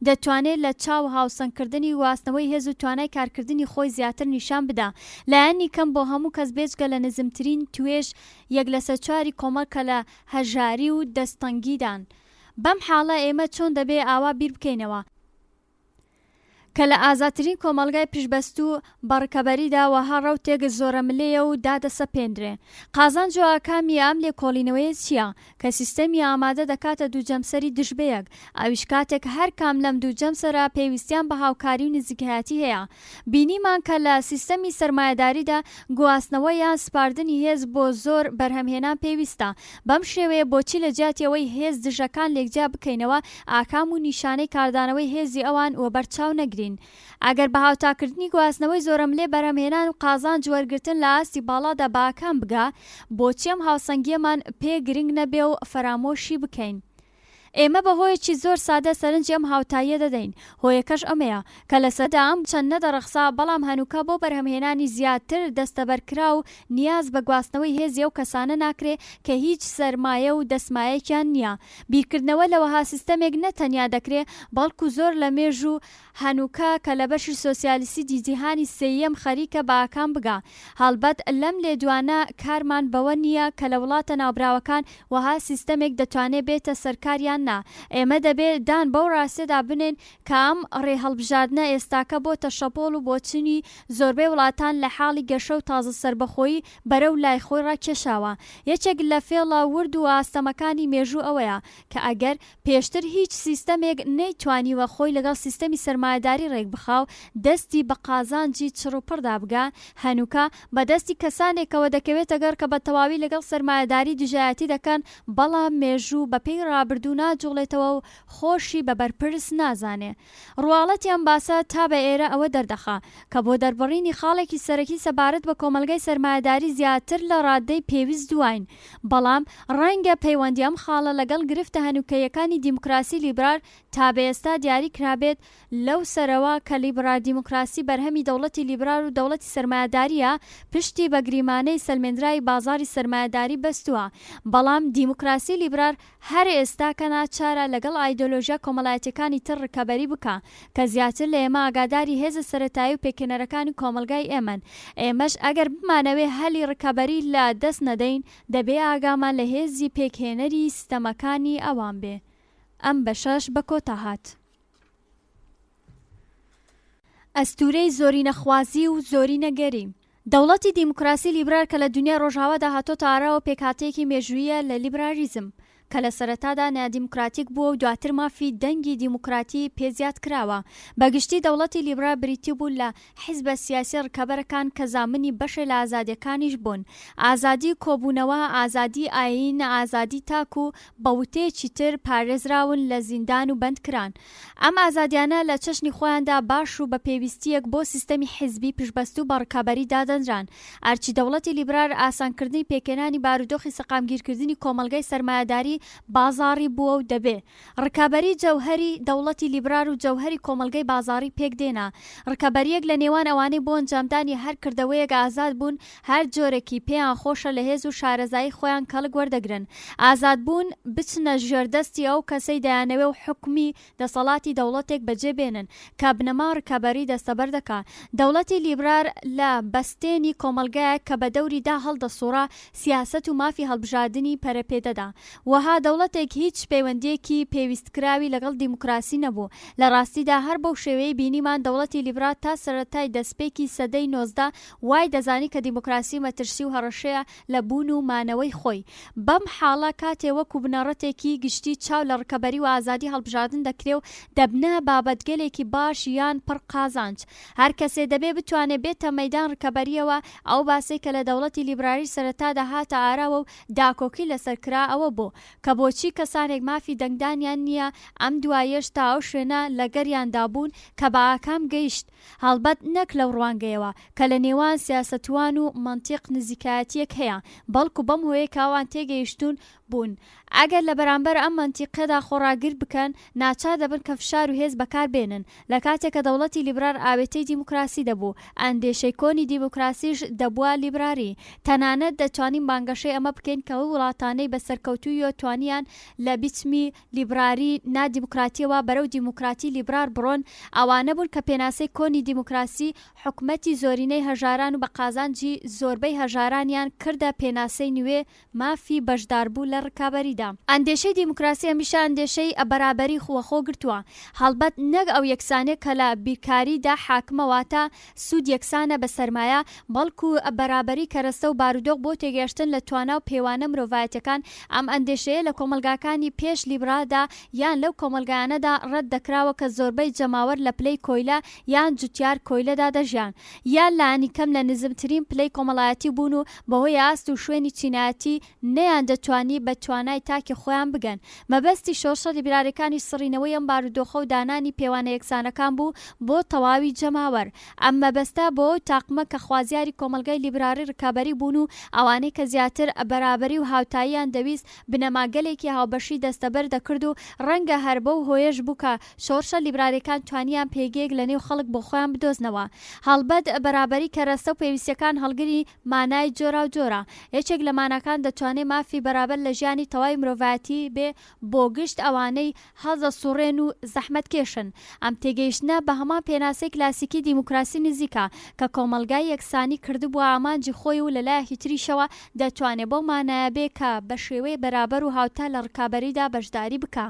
دەتوانێت لە چاو هاوسەنگکردنی گواستنەوەی هێز و توانای کارکردنی خۆی زیاتر نیشان بدا. لایەنی کەم بۆ هەموو کەس بێجگە لە نزمترین توێژ 1/4 کۆمەڵکە لە هەژاری و دەستەنگیدان. بەم حاڵە ئێمە چۆن دەبێ ئاوا بیر بکەینەوە کە لە ئازاترین کۆمەلگای پشتبەستوو بەڕکەبەریدا وەها ڕەوتێک زۆرە ملەیە و دادەسەپێنرێ. قازانج و ئاکامی ئەم لێکۆڵینەوەیە چییە؟ کە سیستەمی ئامادە دەکاتە دووجەمسەری دژبەیەک. ئەویش کاتێک هەر کام لەم دووجەمسەرە پێویستیان بە هاوکاری و نزیکایەتی هەیە. بینیمان کە لە سیستەمی سەرمایەداریدا گواستنەوە یان سپاردنی هێز بۆ زۆر بەرهەمهێنان پێویستە. بەم شێوەیە بۆچی لە جیاتیەوەی هێز دژەکان لێکجا بکەینەوە ئاکام و نیشانەی کاردانەوەی هێزی ئەوان وەبەرچاو نەگرین. ئەگەر بە هاوتاکردنی گواستنەوەی زۆرەملێ بەرهەمهێنان و قازانج وەرگرتن لە ئاستی باڵادا باکان بگا، بۆچی ئەم هاوسەنگیەمان پێ گرنگ نەبێ و فەرامۆشی بکەین؟ ئێمە بەهۆیەکی زۆر سادە سەرنجی ئەم هاوتاییە دەدەین. هۆیەکەش ئەمەیە کە لەسەردا ئەم چەند نەدەڕەخسا بەڵام هەنووکە بۆ بەرهەمهێنانی زیاتر دەستەبەرکرا و نیاز بە گواستنەوەی هێزی ئەو کەسانە ناکرێ کە هیچ سەرمایە و دەسمایەکیان نییە. بیرکردنەوە لەوەها سیستەمێک نەتەنیا دەکرێ بەڵکو زۆر لە مێژ و هەنووکە کە لە بەشی سۆسیالیستی جیهانی سێیەم خەریکە بە ئاکام بگا. هەڵبەت لەم لێدوانە کارمان بەوە نییە کە لە وڵاتە ناوبراوەکان وەها سیستەمێک دەتوانێت بێتە سەرکاریان نا ئێمە دەبێت دان بەو ڕاستێدا بنێن کە ئەم ڕێهەڵبژاردنە ئێستاکە بۆتە شەپۆڵ و بۆچنی زۆربەی وڵاتان لە حاڵی گەشە و تازە سربەخۆیی بەرەو لای خۆی ڕاکێشاوە. یەکێک لە فێڵە ورد و ئاستەمەکانی مێژوو ئەوەیە کە ئەگەر پێشتر هیچ سیستەمێک نەیتوانیوە خۆی لەگەڵ سیستەمی سەرمایەداری ڕێک بخاو دەستی بە قازانجی چڕوپڕدا بگا، هەنووکە بەدەستی کەسانێکەوە دەکەوێتە گەر کە بە تەواوی لەگەڵ سەرمایەداری دژایەتی دەکەن، بەڵام مێژوو بەپێی ڕابردوو ناجوڵێتەوە و خۆشی بە بەرپرس نازانێ. ڕواڵەتیان باسە تا بە ئێرە ئەوە دەردەخا کە بۆ دەربڕینی خاڵێکی سەرەکی سەبارەت بە کۆمەلگای سەرمایەداری زیاتر لە ڕادەی پێویست دوین، بەڵام ڕەنگە پەیوەندی ئەم خاڵە لەگەڵ گرفتە هەنووکەیەکانی دیموکراسی لیبرال تا بە ئێستا دیاری کرابێت لەو سەرەوە کە لیبرال دیموکراسی بەرهەمی دەوڵەتی لیبرال و دەوڵەتی سەرمایەداریە پشتی بە گریمانەی سەلمێنرای بازاری سەرمایەداری بەستووە، بەڵام دیموکراسی لیبرال هەر ئێستا کە ناچارە لەگەڵ ئایدۆلۆژیا کۆمەڵایەتیەکانی تر ڕکەبەری بکە کە زیاتر لە ئێمە ئاگاداری هێزە سەرەتایی و پێکێنەرەکانی کۆمەلگای ئێمەن. ئێمەش ئەگەر بمانەوێ هەلی ڕکەبەری لە دەست نەدەین دەبێ ئاگامان لە هێزی پێکهێنەری سیستەمەکانی ئەوان بێ. ئەم بەشەش بە کۆتا هات. ئەستورەی زۆرینەخوازی و زۆرینەگەری دەوڵەتی دیموکراسی لیبرال کە لە دنیا ڕۆژاوادا هاتۆتە ئاراوە پێکهاتەیەکی مێژوویە لە لیبرالیزم کە لە سەرەتادا نادیموکراتیک بووە و دواتر مافی دەنگی دیموکراتی پێزیاد کراوە. بەگشتی دەوڵەتی لیبرال بریتی بوو لە حیزبە سیاسی ڕکەبەرەکان کە زامنی بەشێ لە ئازادیەکانیش بوون، ئازادی کۆبوونەوە، ئازادی ئاین، ئازادی تاک و بەوتەیەکی تر پارێزراون لە زیندان و بەندکران. ئەم ئازادیانە لە چەشنی خۆیاندا باش و بە پێویستیەک بۆ سیستەمی حیزبی پشبەست و بە ڕکابەری دادەنران. ئەرچی دەوڵەتی لیبرال ئاسانکردنی پێکێنانی بارودۆخی سەقامگیرکردنی کۆمەلگای سەرمایەداری بازاری بووە و دەبێ ڕکابەری جەوهەری دەوڵەتی لیبرال و جەوهەری کۆمەلگای بازاری پێک دێنا. ڕکابەریەک لە نێوان ئەوانەی بۆ ئەنجامدانی هەر کردەوەیەک ئازاد بوون هەر جۆرێکی پێیان خۆشە لە هێز و شارەزایی خۆیان کەڵک وەردەگرن، ئازاد بوون بچنە ژێردەستی ئەو کەسەی دەیانەوێ و حکمی دەسەڵاتی دەوڵەتێک بەجێ بێنن کە بنەما ڕکابەری دەستەبەر دەکا. دەوڵەتی لیبرال لە بەستێنی کۆمەلگایە کە بە دەوریدا هەڵدەسوڕا سیاست و مافی هەڵبژاردننی پەرەپێدەدا. وەها دەوڵەتێک هیچ پەیوەندیەکی پێویستکراوی لەگەڵ دیموکراسی نەبوو. لە ڕاستیدا هەر بەو شێوەیە بینیمان دەوڵەتی لیبرال تا سەرەتای دەستپێکی سەدەی 19 وای دەزانی کە دیموکراسی مەترسی و هەڕەشەیە لە بوون و مانەوەی خۆی. بەم حاڵە کاتێ وەکو بنەڕەتێکی گشتی چاو لە ڕکەبەری و ئازادی هەڵبژاردن دەکرێ و دەبنە بابەتگەلێکی باش یان پڕ قازانج. هەر کەسێ دەبێ بتوانێت بێتە مەیدان ڕکەبەریەوە. ئەو باسی کە لە دەوڵەتی لیبرالی سەرەتادا هاتە ئاراوە و داکۆکی لەسەرکرا ئەوە بوو کە بۆچی کەسانێک مافی دەنگدانیان نییە ئەم دوایەش تا ئەو شوێنە لە گەریاندا بوون کە بە ئاکام گەیشت، هەڵبەت نەک لەو ڕوانگەیەوە کە لە نێوان سیاسەتوان و مەنتیق نزیکایەتیەک هەیە، بەڵکو بەم هۆیە کاوان تێگەیشتون بوون. ئەگەر لە بەرامبەر ئەم مەنتیقەدا خۆڕاگر بکەن ناچار دەبن کە فشار و هێز بەکار بێنن. لە کاتێک کە دەوڵەتی لیبرال ئاوێتەی دیموکراسی دەبوو، ئەندێشەی کۆنی دیموکراسیش دەبووە لیبراری. تەنانەت دەتوانین بانگەشەی ئەمە بکەین کە وڵاتانەی بەسەرکەوتووی توانیان لە بیچمی لیبراری نادیموکراتیەوە بەرەو دیموکراتی لیبرال بڕۆن، ئەوانە بوون کە پێناسەی کۆنی دیموکراسی حکومەتی زۆرینەی هەژاران و بە قازانجی زۆربەی هەژارانیان کردە پێناسەی نوێ مافی بەشداربوو لە ڕکابەریدا. ئەندێشەی دیموکراسی هەمیشە ئەندێشەی بەرابەری خۆخۆ گرتووە، هەڵبەت نەک ئەو یەکسانەیە کە لە بیرکاریدا حاکمەواتە سوود یەکسانە بە سەرمایە، بەڵکو بەرابەری کەرەستە و بارودۆخ بۆ تێگەشتن لە توانا و پێوانە مرۆڤایەتەکان. ئەم ئەندێشەیە لە کۆمەلگاکانی پێش لیبرالدا یان لەو کۆمەلگایانەدا ڕەت دەکراوە کە زۆربەی جەماوەر لە پلەی کۆیلە یان جوتیار کۆیلەدا دەژیان، یان لانی کەم لە نزمترین پلەی کۆمەڵایەتی بوون و بەهۆی ئاست و شوێنی چینایەتی نەیان دەتوانی بە توانای تاکی خۆیان بگەن. مەبەستی شۆڕشە لیبرالەکانی سڕینەوەی ئەم بارودۆخە و دانانی پێوانە یەکسانەکان بوو بۆ تەواوی جەماوەر. ئەم مەبەستە بۆ تاقمە کە خوازیاری کۆمەلگای لیبرالی ڕکابەری بوون و ئەوانەی کە زیاتر بەرابەری و هاوتاییان دەویست بنەماگەلێکی هاوبەشی دەستەبەر دەکرد و ڕەنگە هەر بەو هۆیەش بوو کە شۆڕشە لیبرالەکان توانیان پێگەیەک لە نێو خەڵک بۆ خۆیان بدۆزنەوە. هەڵبەت بەرابەری کەرەستە و پێویستیەکان هەڵگری مانای جۆرا و جۆرە. یەکێک لە مانەکان دەتوانێت مافی بەرابەر لە ژیانی تەواوی مرۆڤایەتی بێ بۆ گشت ئەوانەی هەڵدە سوڕێن و زەحمەت کێشن. ئەم تێگەیشتنە بە هەمان پێناسەی کلاسیکی دیموکراسی نزیکە کە کۆمەلگای یەکسانی کردبووە ئامانجی خۆی و لەلایەکی تریشەوە دەتوانێت بۆ مانایە بێ کە بە شێوەی بەرابەر و هاوتا لە ڕکابەریدا بەشداری بکە.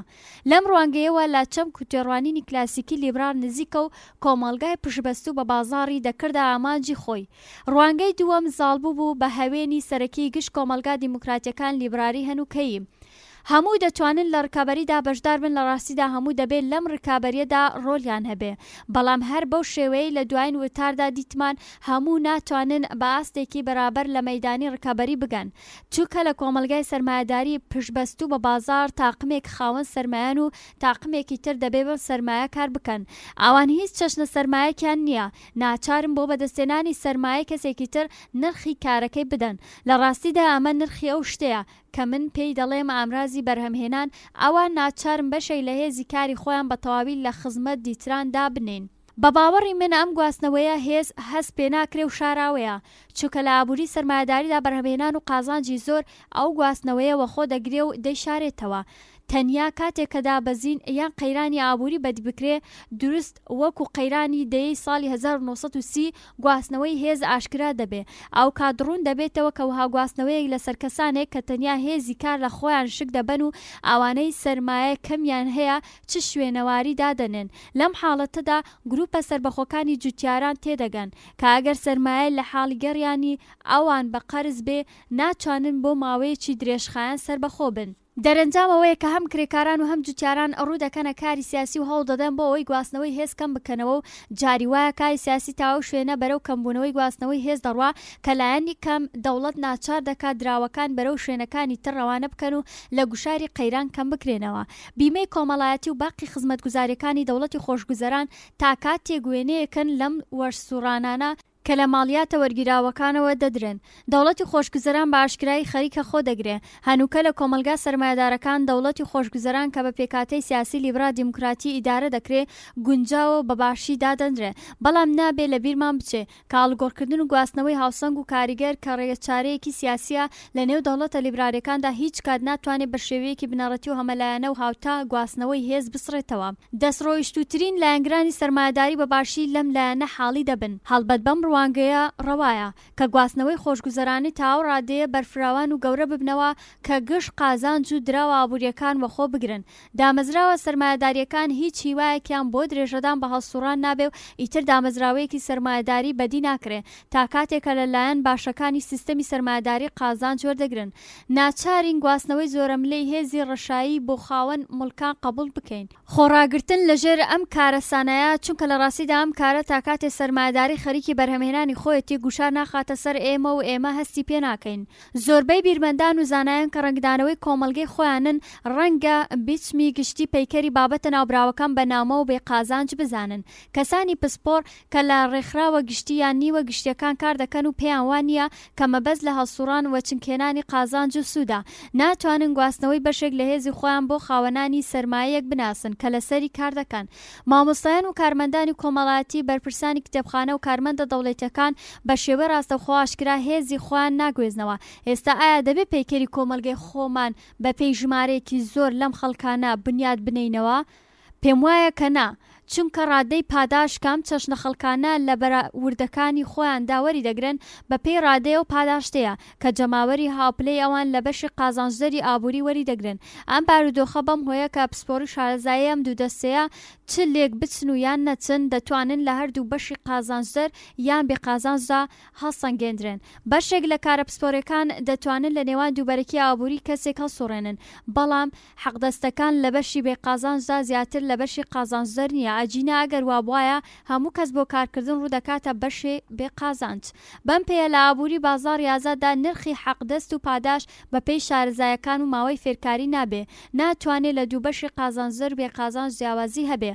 لەم ڕوانگەیەوە لە چەم کوتێڕوانینی کلاسیکی لیبرال نزیکە و کۆمەڵگای پشبەستوو بە بازاڕی دەکردە ئامانجی خۆی. ڕوانگەی دووەم زاڵبوو بوو بە هەوێنی سەرەکی گشت کۆمەلگا دیموکراتیەکان لیبراری هەنووکەیی. هەموو دەتوانن لە ڕکابەریدا بەشدار بن، لە ڕاستیدا هەموو دەبێت لەم ڕکابەریەدا ڕۆلیان هەبێ، بەڵام هەر بەو شێوەیە لە دوایین وتاردا دیتمان هەموو ناتوانن بە ئاستێکی بەرابەر لە مەیدانی ڕکابەری بگەن، چونکە لە کۆمەلگای سەرمایەداری پشبەستوو بە بازار تاقمێک خاوەن سەرمایان و تاقمێکی تر دەبێ بە سەرمایە کار بکەن. ئەوان هیچ چەشنە سەرمایەکیان نییە، ناچارن بۆ بەدەستێنانی سەرمایە کەسێکی تر نرخی کارەکەی بدەن. لە ڕاستیدا ئەمە نرخی ئەو شتەیە کە من پێی دەڵێم ئامرازی بەرهەمهێنان، ئەوان ناچارن بەشەی لە هێزی کاری خۆیان بە تەواوی لە خزمەت دیتراندا بنێن. بە باوەڕی من ئەم گواستنەوەیە هەست پێ ناکرێ و شاراوەیە، چونکە لە ئابووری سەرمایەداریدا بەرهەمهێنان و قازانجی زۆر ئەو گواستنەوەیە وەخۆ دەگرێ و دەیشارێتەوە. تەنیا کاتێک کە دابەزین یان قەیرانی ئابووری بەدی بکرێ، دروست وەکو قەیرانی دەیەی ساڵی 1930 گواستنەوەی هێز ئاشکرا دەبێ. ئەو کادڕون دەبێتەوە کە وها گواستنەوەیەک لەسەر کەسانێک کە تەنیا هێزی کار لە خۆیان شک دەبەن و ئەوانەی سەرمایە کەمیان هەیە چ شوێنەواری دادەنێن. لەم حاڵەتەدا گروپە سربەخۆکانی جوتیاران تێدەگەن کە ئەگەر سەرمایە لە حاڵی گەڕیانی ئەوان بە قەرز بێ، ناچوانن بۆ ماوەیەکی درێژخایەن سربەخۆ بن. دەرەنجامەوەیە کە هەم کرێکاران و هەم جوتیاران ڕوو دەکەنە کاری سیاسی و هەوڵ دەدەن بۆ ئەوەی گواستنەوەی هێز کەم بکەنەوە و جاری وایە کاری سیاسی تاو شوێنە بەرەو کەمبوونەوەی گواستنەوەی هێز دەڕوا کە لایەنی کەم دەوڵەت ناچار دەکات دراوەکان بەرەو شوێنەکانی تر ڕەوانە بکەن و لە گوشاری قەیران کەم بکرێنەوە. بیمەی کۆمەڵایەتی و باقی خزمەتگوزاریەکانی دەوڵەتی خۆشگوزەران تا کات تێگوێنەیەکن لەم وەرسوڕانانە کە لە ماڵیاتە وەرگیراوەکانەوە دەدرێن. دەوڵەتی خۆشگوزەران بە ئاشکرایی خەریکە خۆ دەگرێ. هەنووکە لە کۆمەلگا سەرمایەدارەکان دەوڵەتی خۆشگوزەران کە بە پێکاتەی سیاسی لیبرال دیموکراتی ئیدارە دەکرێ گونجاوە بە باشی دادەنرێ، بەڵام نابێ لە بیرمان بچێ کە ئاڵگۆڕکردن و گواستنەوەی هاوسەنگ و کاریگەر کە ڕێگەچارەیەکی سیاسیە لە نێو دەوڵەتە لیبرالەکاندا هیچ کات ناتوانێت بە شێوەیەکی بنەڕەتی و هەمەلایەنە و هاوتا گواستنەوەی هێز بسڕێتەوە. دەستڕۆیشتووترین لایەنگرانی سەرمایەداری بە باشی لەم لایەنە حاڵی دەبن. هەڵبەت بەم ڕوانگەیە ڕەوایە کە گواستنەوەی خۆشگوزەرانی تاو ڕادەیە بەرفراوان و گەورە ببنەوە کە گشت قازانج و دراوە ئابوووریەکان وەخۆ بگرن. دامەزراوە سەرمایەداریەکان هیچ هیوایەکیان بۆ درێژەدان بە هەڵسوڕان نابێ و ئیتر دامەزراوەیەکی سەرمایەداری بەدی ناکرێ تا کاتێکە لەلایەن باشەکانی سیستەمی سەرمایەداری قازانج وەردەگرن. ناچارین گواستنەوەی زۆرەملەی هێزی ڕەشایی بۆ خاوەن مڵکان قبول بکەین. خۆڕاگرتن لەژێر ئەم کارەسانەیە، چونکە لە ڕاستیدا ئەم کارە تا کاتێ سەرمایەداری خەریکی بەرهەمهێنانی خۆیەتی گوشار ناخاتە سەر ئێمە و ئێمە هەستی پێ ناکەین. زۆربەی بیرمەندان و زانایان کە ڕنگدانەوەی کۆمەلگەی خۆیانن ڕەنگە بیچمی گشتی پەیکەری بابەتە ناوبراوەکان بە نامە و بێ قازانج بزانن. کەسانی پسپۆر کە لە ڕێکخراوە گشتیان نیوە گشتیەکان کار دەکەن و پێیان وانە کە مەبەست لە هەڵسوڕان و چنکێنانی قازانج و سوودا، ناتوانن گواستنەوەی بەشێک لە هێزی خۆیان بۆ خاوەنانی سەرمایەک بناسن کە لەسەری کار دەکەن. مامۆستایان و کارمەندانی کۆمەڵایەتی، بەرپرسانی کتێبخانە و کارمەندە دەوڵەتیەکان بە شێوە ڕاستەوخۆ ئاشکرا هێزی خۆیان ناگوێزنەوە. ئێستا ئایا دەبێت پەیکەری کۆمەلگەی خۆمان بە پێی ژمارەیەکی زۆر لەم خەڵکانە بنیاد بنینەوە؟ پێم وایە کە نا، چونکە ڕادەی پاداش کام چەشنە خەڵکانە لە بەراوردەکانی خۆیان داوەری دەگرن بە پێی ڕادەیە و پاداشتەیە کە جەماوەری هاوپلەی ئەوان لە بەشی قازانجدەری ئابووری وەری دەگرن. ئەم بارودۆخە بەم هۆیە کە پسپۆڕی شارەزایی ئەم دوو دەستەیە چ لێک بچن و یان نەچن دەتوانن لە هەردوو بەشی قازانجدەر یان بێ قازانجدا هەڵسەنگێندرێن. بەشێک لە کارە پسپۆرەکان دەتوانن لە نێوان دووبەرەکی ئابووری کەسێک هەڵسوڕێنن، بەڵام حەقدەستەکان لە بەشی بێ قازانجدا زیاتر لە بەشی قازانجدەر نییە. ئاجینە ئەگەر وا بواە هەموو کەس بۆ کارکردن ڕوو دەکاتە بەشێ بێ قازانج. بەم پێیە لە ئابووری بازاڕی ئازاددا نرخی حەقدەست و پاداش بە پێی شارەزایەکان و ماوەی فێرکاری نابێ. ناتوانێت لە دوو بەشی قازانجدەر بێ قازانج جیاوازی هەبێ،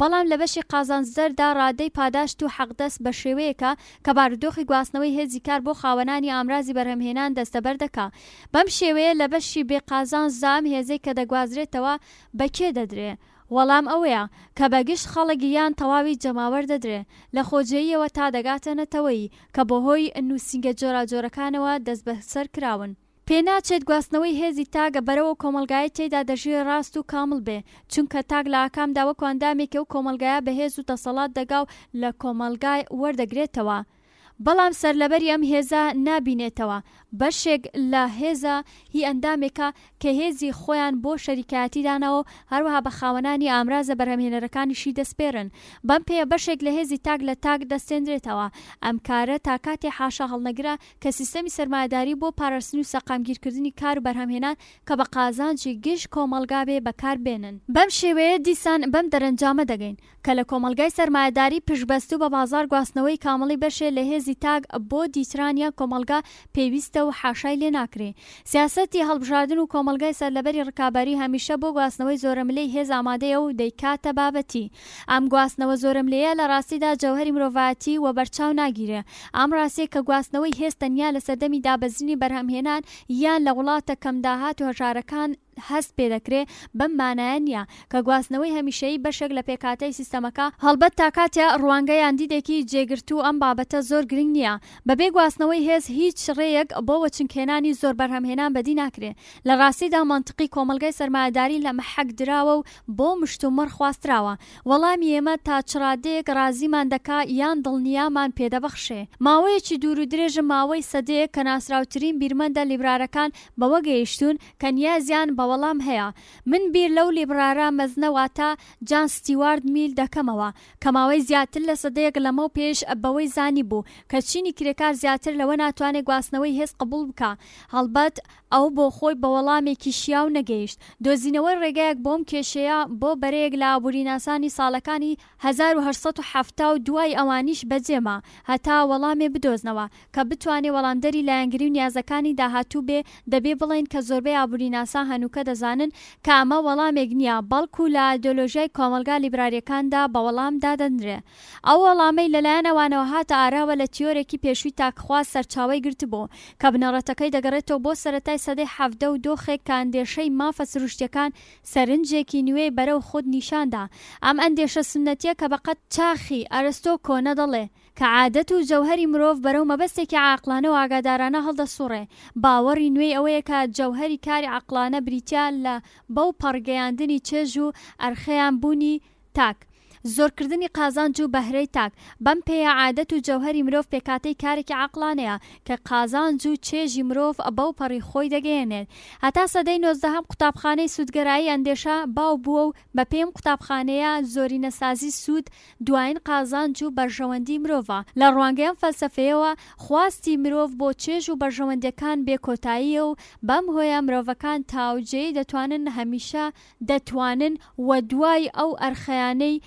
بەڵام لە بەشی قازانجدەردا ڕادەی پاداشت و حەقدەست بە شێوەیەکە کە بارودۆخی گواستنەوەی هێزی کار بۆ خاوەنانی ئامرازی بەرهەمهێنان دەستەبەر دەکا. بەم شێوەیە لە بەشی بێ قازانجدا ئەم هێزەی کە دەگوازرێتەوە بەکێ دەدرێ؟ وەڵام ئەوەیە کە بەگشت خەڵکی یان تەواوی جەماوەر دەدرێ لە خۆجێیەوە تا دەگاتەنەتەوەی کە بەهۆی نووسینگە جۆراجۆرەکانەوە دەست بەسەر کراون. پێناچێت گواستنەوەی هێزی تاگە بەرەوە کۆمەلگای تێدا دەژێ ڕاست و کامل بێ، چونکە تاگ لە ئاکامدا وەکو ئەندامێکی و کۆمەلگایە بەهێز و دەسەڵات دەگا و لە کۆمەلگای وەردەگرێتەوە. بەڵام سەرلەبەری ئەم هێزە نابینێتەوە. بەشێک لە هێزە هی ئەندامێکە کە هێزی خۆیان بۆ شەریکایەتی دانەوە هەروەها بە خاوەنانی ئامرازە بەرهەمهێنەرەکانیشی دەسپێرن. بەم پێیە بەشێک لە هێزی تاک لە تاک دەستێنرێتەوە. ئەم کارە تا کاتێ حاشا هەڵنەگرە کە سیستەمی سەرمایەداری بۆ پاراستنی و سەقامگیرکردنی کار و بەرهەمهێنان کە بە قازانجی گشت کۆمەڵگا بێ بەکاربێنن. بەم شێوەیە دیسان بەم دەرەنجامە دەگەین کە لە کۆمەلگای سەرمایەداری پشتبەست و بە بازار گواستنەوەی کامەڵی بەشێ لە هێزی تاک بۆ دیترانیان کۆمەلگا پێویستە و حاشای لێ ناکرێ. سیاسەتی هەڵبژاردن و کۆمەلگای سەرلەبەری ڕکابەری هەمیشە بۆ گواستنەوەی زۆرەملەی هێز ئامادەیە و دەیکاتە بابەتی. ئەم گواستنەوە زۆرەملەیە لە ڕاستیدا جەوهەری مرۆڤایەتی و بەرچاو ناگیرێ. ئەم ڕاستیە کە گواستنەوەی هێز تەنیا لە سەردەمی دابەزینی بەرهەمهێنان یان لە وڵاتە کەم داهات و هەژارەکان هەست پێ دەکرێ بەم مانایە نییە کە گواستنەوەی هەمیشەیی بەشێک لە پێکاتەی سیستەمەکە هەڵبەت تاکاتە ڕوانگەیان دیدێکی جێگرتو ئەم بابەتە زۆر گرنگ نییە. بەبێ گواستنەوەی هێز هیچ ڕێیەک بۆ وەچنکێنانی زۆر بەرهەمهێنان بەدی ناکرێ. لە ڕاستیدا مانتقی کۆمەلگای سەرمایەداری لە محەک دراوە و بۆ مشتومڕ خواستراوە. وەڵامی ئێمە تا چڕادەیەک رازیمان دەکا یان دڵنیامان پێدەبەخشێ. ماوەیەکی دوور و درێژم ماوەی سەدەیە کە ناسراوترین بیرمەندە لیبرارەکان بەوە گەیشتون کە نیازیان بەوەڵام هەیە. من بیر لەو لیبرارە مەزنەواتە جان ستیوارد میل دەکەمەوە کە ماوەی زیاتر لە سەدەیەک لەمەو پێش بەوەی زانی بوو کە چینی کرێکار زیاتر لەوە ناتوانێت گواستنەوەی هێز قبول بکە. هەڵبەت ئەو بۆ خۆی بە وەڵامێکی شیاو نەگەیشت. دۆزینەوەی ڕێگایەک بۆم کێشەیە بۆ بەرەیەک لە ئابووریناسانی ساڵەکانی 1970 دوای ئەوانیش بەجێما هەتا وەڵامێ بدۆزنەوە کە بتوانێت وەڵامدەری لایەنگری و نیازەکانی داهاتوو بێ. دەبێ بڵین کە زۆربەی ئابووریناسان هەنووکە دەزانن کە ئەمە وەڵامێک نییە بەڵکو لە ئایدۆلۆژیای کۆمەلگا لیبراریەکاندا بە وەڵام دادەنرێ. ئەو وەڵامەی لەلایەن ئەوانەوە هاتە ئاراوە لە تیۆرێکی پێشووی تاکخواست سەرچاوەی گرتبوو کە بنەڕەتەکەی دەگەڕێتەوە بۆ سەرەتای سەدەی 70 و دۆخێک کە ئەندێشەی مافە سروشتیەکان سەرنجێکی نوێی بەرەو خود نیشاندا. ئەم ئەندێشە سنەتیە کە بەقەت چاخی ئەرستۆ کۆنە دەڵێ کە عادەت و جەوهەری مرۆڤ بەرەو مەبەستێکی عاقلانە و ئاگادارانە هەڵدەسوڕێ. باوەڕی نوێی ئەوەیە کە جەوهەری کاری عاقلانە بریتیا لە بەو پەڕگەیاندنی چێژ و ئەرخەیان بوونی تاک. زۆرکردنی قازانج و بەهرەی تاک. بەم پێیە عادەت و جەوهەری مرۆڤ پێکاتەی کارێکی عاقلانەیە کە قازانج و چێژی مرۆڤ بەو پەڕی خۆی دەگەێنێت. هەتا سەدەی 19 قوتابخانەی سوودگەرایی ئەندێشە باو بووە و بە پێم قوتابخانەیە زۆرینەسازی سوود دوایین قازانج و بەرژەوەندی مرۆڤە. لە ڕوانگەیان فەلسەفەیەوە خواستی مرۆڤ بۆ چێژ و بەرژەوەندەکان بێکۆتاییە و بەم هۆیە مرۆڤەکان تاوجێی دەتوانن هەمیشە دەتوانن و دوای ئەو ئەرخەیانەی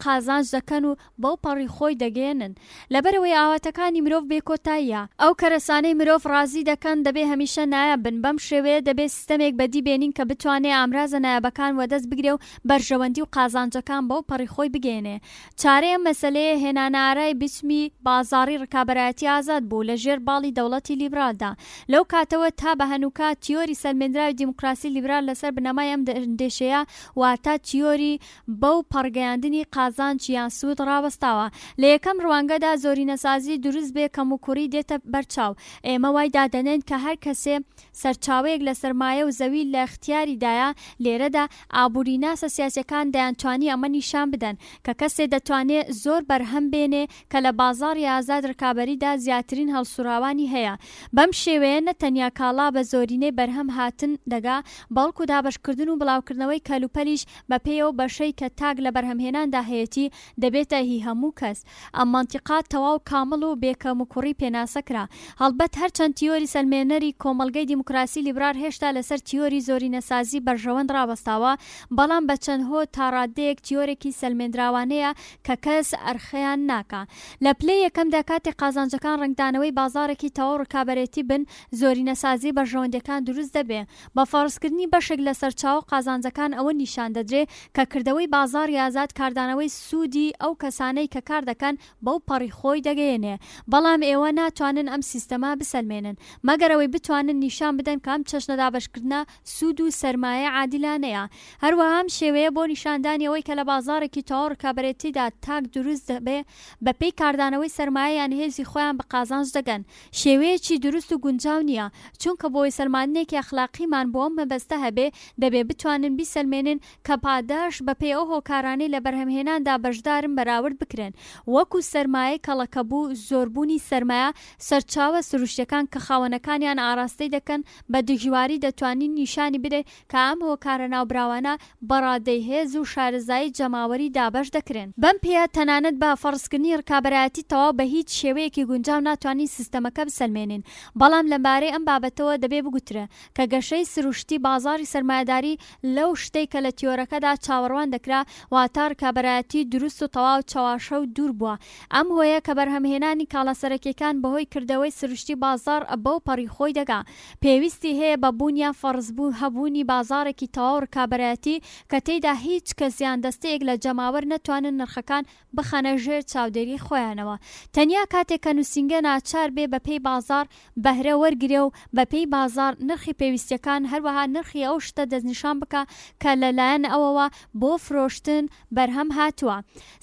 قازانج دەکەن و بەو پەڕی خۆی دەگەێنن. لەبەرەوەی ئاواتەکانی مرۆڤ بێکۆتاییە ئەو کەرەسانەی مرۆڤ ڕازی دەکەن دەبێ هەمیشە نایە بن. بەم شێوەیە دەبێت سیستەمێک بەدی بێنین کە بتوانێت ئامرازە نایابەکان وەدەست بگرێ و بەرژەوەندی و قازانجەکان بەو پەڕی خۆی بگەێنێ. چارەیە مەسەلەیە هێنانارای بیچمی بازاڕی ڕکابەرایەتی ئازاد بوو لە ژێر باڵی دەوڵەتی لیبرالدا. لەو کاتەوە تا بە هەنووکە تیۆری سەلمێنراوی دیموکراسی لیبرال لەسەر بنەمای ئەم ئەندێشەیە واتە تیۆری بەو پەڕگەیاندنی قازانج یان سوود ڕاوەستاوە. لە یەکەم ڕوانگەدا زۆرینەسازی دروست بێ کەم و کوڕی دێتە بەرچاو. ئێمە وای دادەنێن کە هەر کەسێ سەرچاوەیەک لە سەرمایە و زەوی لە اختیاریدایە. لێرەدا ئابووریناسە سیاسیەکان دەیانتوانی ئەمە نیشان بدەن کە کەسێ دەتوانێت زۆر بەرهەم بێنێ کە لە بازاڕی ئازاد ڕکابەریدا زیاترین هەڵسوراوانی هەیە. بەم شێوەیە نەتەنیا کاڵا بە زۆرینەی بەرهەم هاتن دەگا بەڵکو دابەشکردن و بڵاوکردنەوەی کەلوپەلیش بە پێیەوە بەشەی کە تاک لە بەرهەمهێناندا هەیەتی دەبێتە هی هەموو کەس. ئەم مانتیقات تەواو کامڵ و بێکەم و کوڕی پێناسەکرا. هەڵبەت هەرچەند تیۆری سەلمێنەری کۆمەلگەی دیموکراسی لیبرال هێشتا لەسەر تیۆری زۆرینەسازی بەرژەوەند ڕاوەستاوە بەڵام بە چەند هۆ تا ڕادەیەک تیۆرێکی سەلمێنراوانەیە کە کەس ئەرخەیان ناکا. لە پلەی یەکەمدا کاتێک قازانجەکان ڕنگدانەوەی بازارێکی تەواو ڕکابەرێتی بن زۆرینەسازی بەرژەوەندەکان دروست دەبێ. بە فەرزکردنی بەشێک لە سەرچاوە قازانجەکان ئەوە نیشان دەدرێ کە کردەوەی بازاڕی ئازاد کاردانەوەی سوودی ئەو کەسانەی کە کار دەکەن بەو پەڕی خۆی دەگەێنێ. بەڵام ئێوە ناتوانن ئەم سیستەما بسەلمێنن مەگەرەوەی بتوانن نیشان بدەن کە ئەم چەشنە دابەشکردنە سوود و سەرمایە عادیلانەیە. هەروەها ئەم شێوەیە بۆ نیشاندانی ئەوەی کە لە بازارێکی تەواو ڕکابەرێتیدا تاک دروست دەبێ بەپێی کاردانەوەی سەرمایە یان هێزی خۆیان بە قازانج دەگەن. شێوەیەکی دروست و گونجاو نییە چونکە بۆی سەلماندنێکی ئەخلاقیمان بۆ ئەم مەبەستە هەبێ دەبێ بتوانن بیسەلمێنن کە پاداش بەپێی ئەو هۆکارانەی لە بەرهەمهێنان بەرهەمهێناندا بەشدارن بەراورد بکرێن وەکو سەرمایە کەڵەکەبوو زۆربوونی سەرمایە سەرچاوە سروشتەکان کە خاوەنەکانیان ئاراستەی دەکەن بە دژواری دەتوانین نیشانی بدەین کە ئەم هۆکارە ناوبراوانە بەڕادەی هێز و شارەزایی جەماوەری دابەش دەکرێن بەم پێە تەنانەت بە فەرزکردنی ڕکابەرایەتی تەواو بە هیچ شێوەیەکی گونجاو ناتوانین سیستەمەکە بسەلمێنین بەڵام لەمبارەی ئەم بابەتەوە دەبێ بگوترە کە گەشەی سروشتی بازاری سەرمایەداری لەو شتەی کە لە تیۆرەکەدا چاوەڕوان دەکرا واتە ڕکابەرایەتی دروست و تەواو چاواشە و دوور بووە ئەم هۆیە کە بەرهەمهێنانی کاڵەسەرەکیەکان بەهۆی کردەوەی سروشتی بازار بەو پەڕی خۆی دەگا پێویستی هەیە بە بوونیان فەرزبوو هەبوونی بازارێکی تەواو ڕکابەرایەتی کە تێیدا هیچ کەسیان دەستەیەک لە جەماوەر نەتوانن نرخەکان بخەنە ژێر چاودێری خۆیانەوە تەنیا کاتێک کە نووسینگە ناچار بێ بە پێی بازار بەهرە وەرگرێ و بە پێی بازار نرخی پێویستیەکان هەروەها نرخی ئەو شتە دەستنیشان بکە کە لەلایەن ئەوەوە بۆ فرۆشتن بەرهەم هاتووە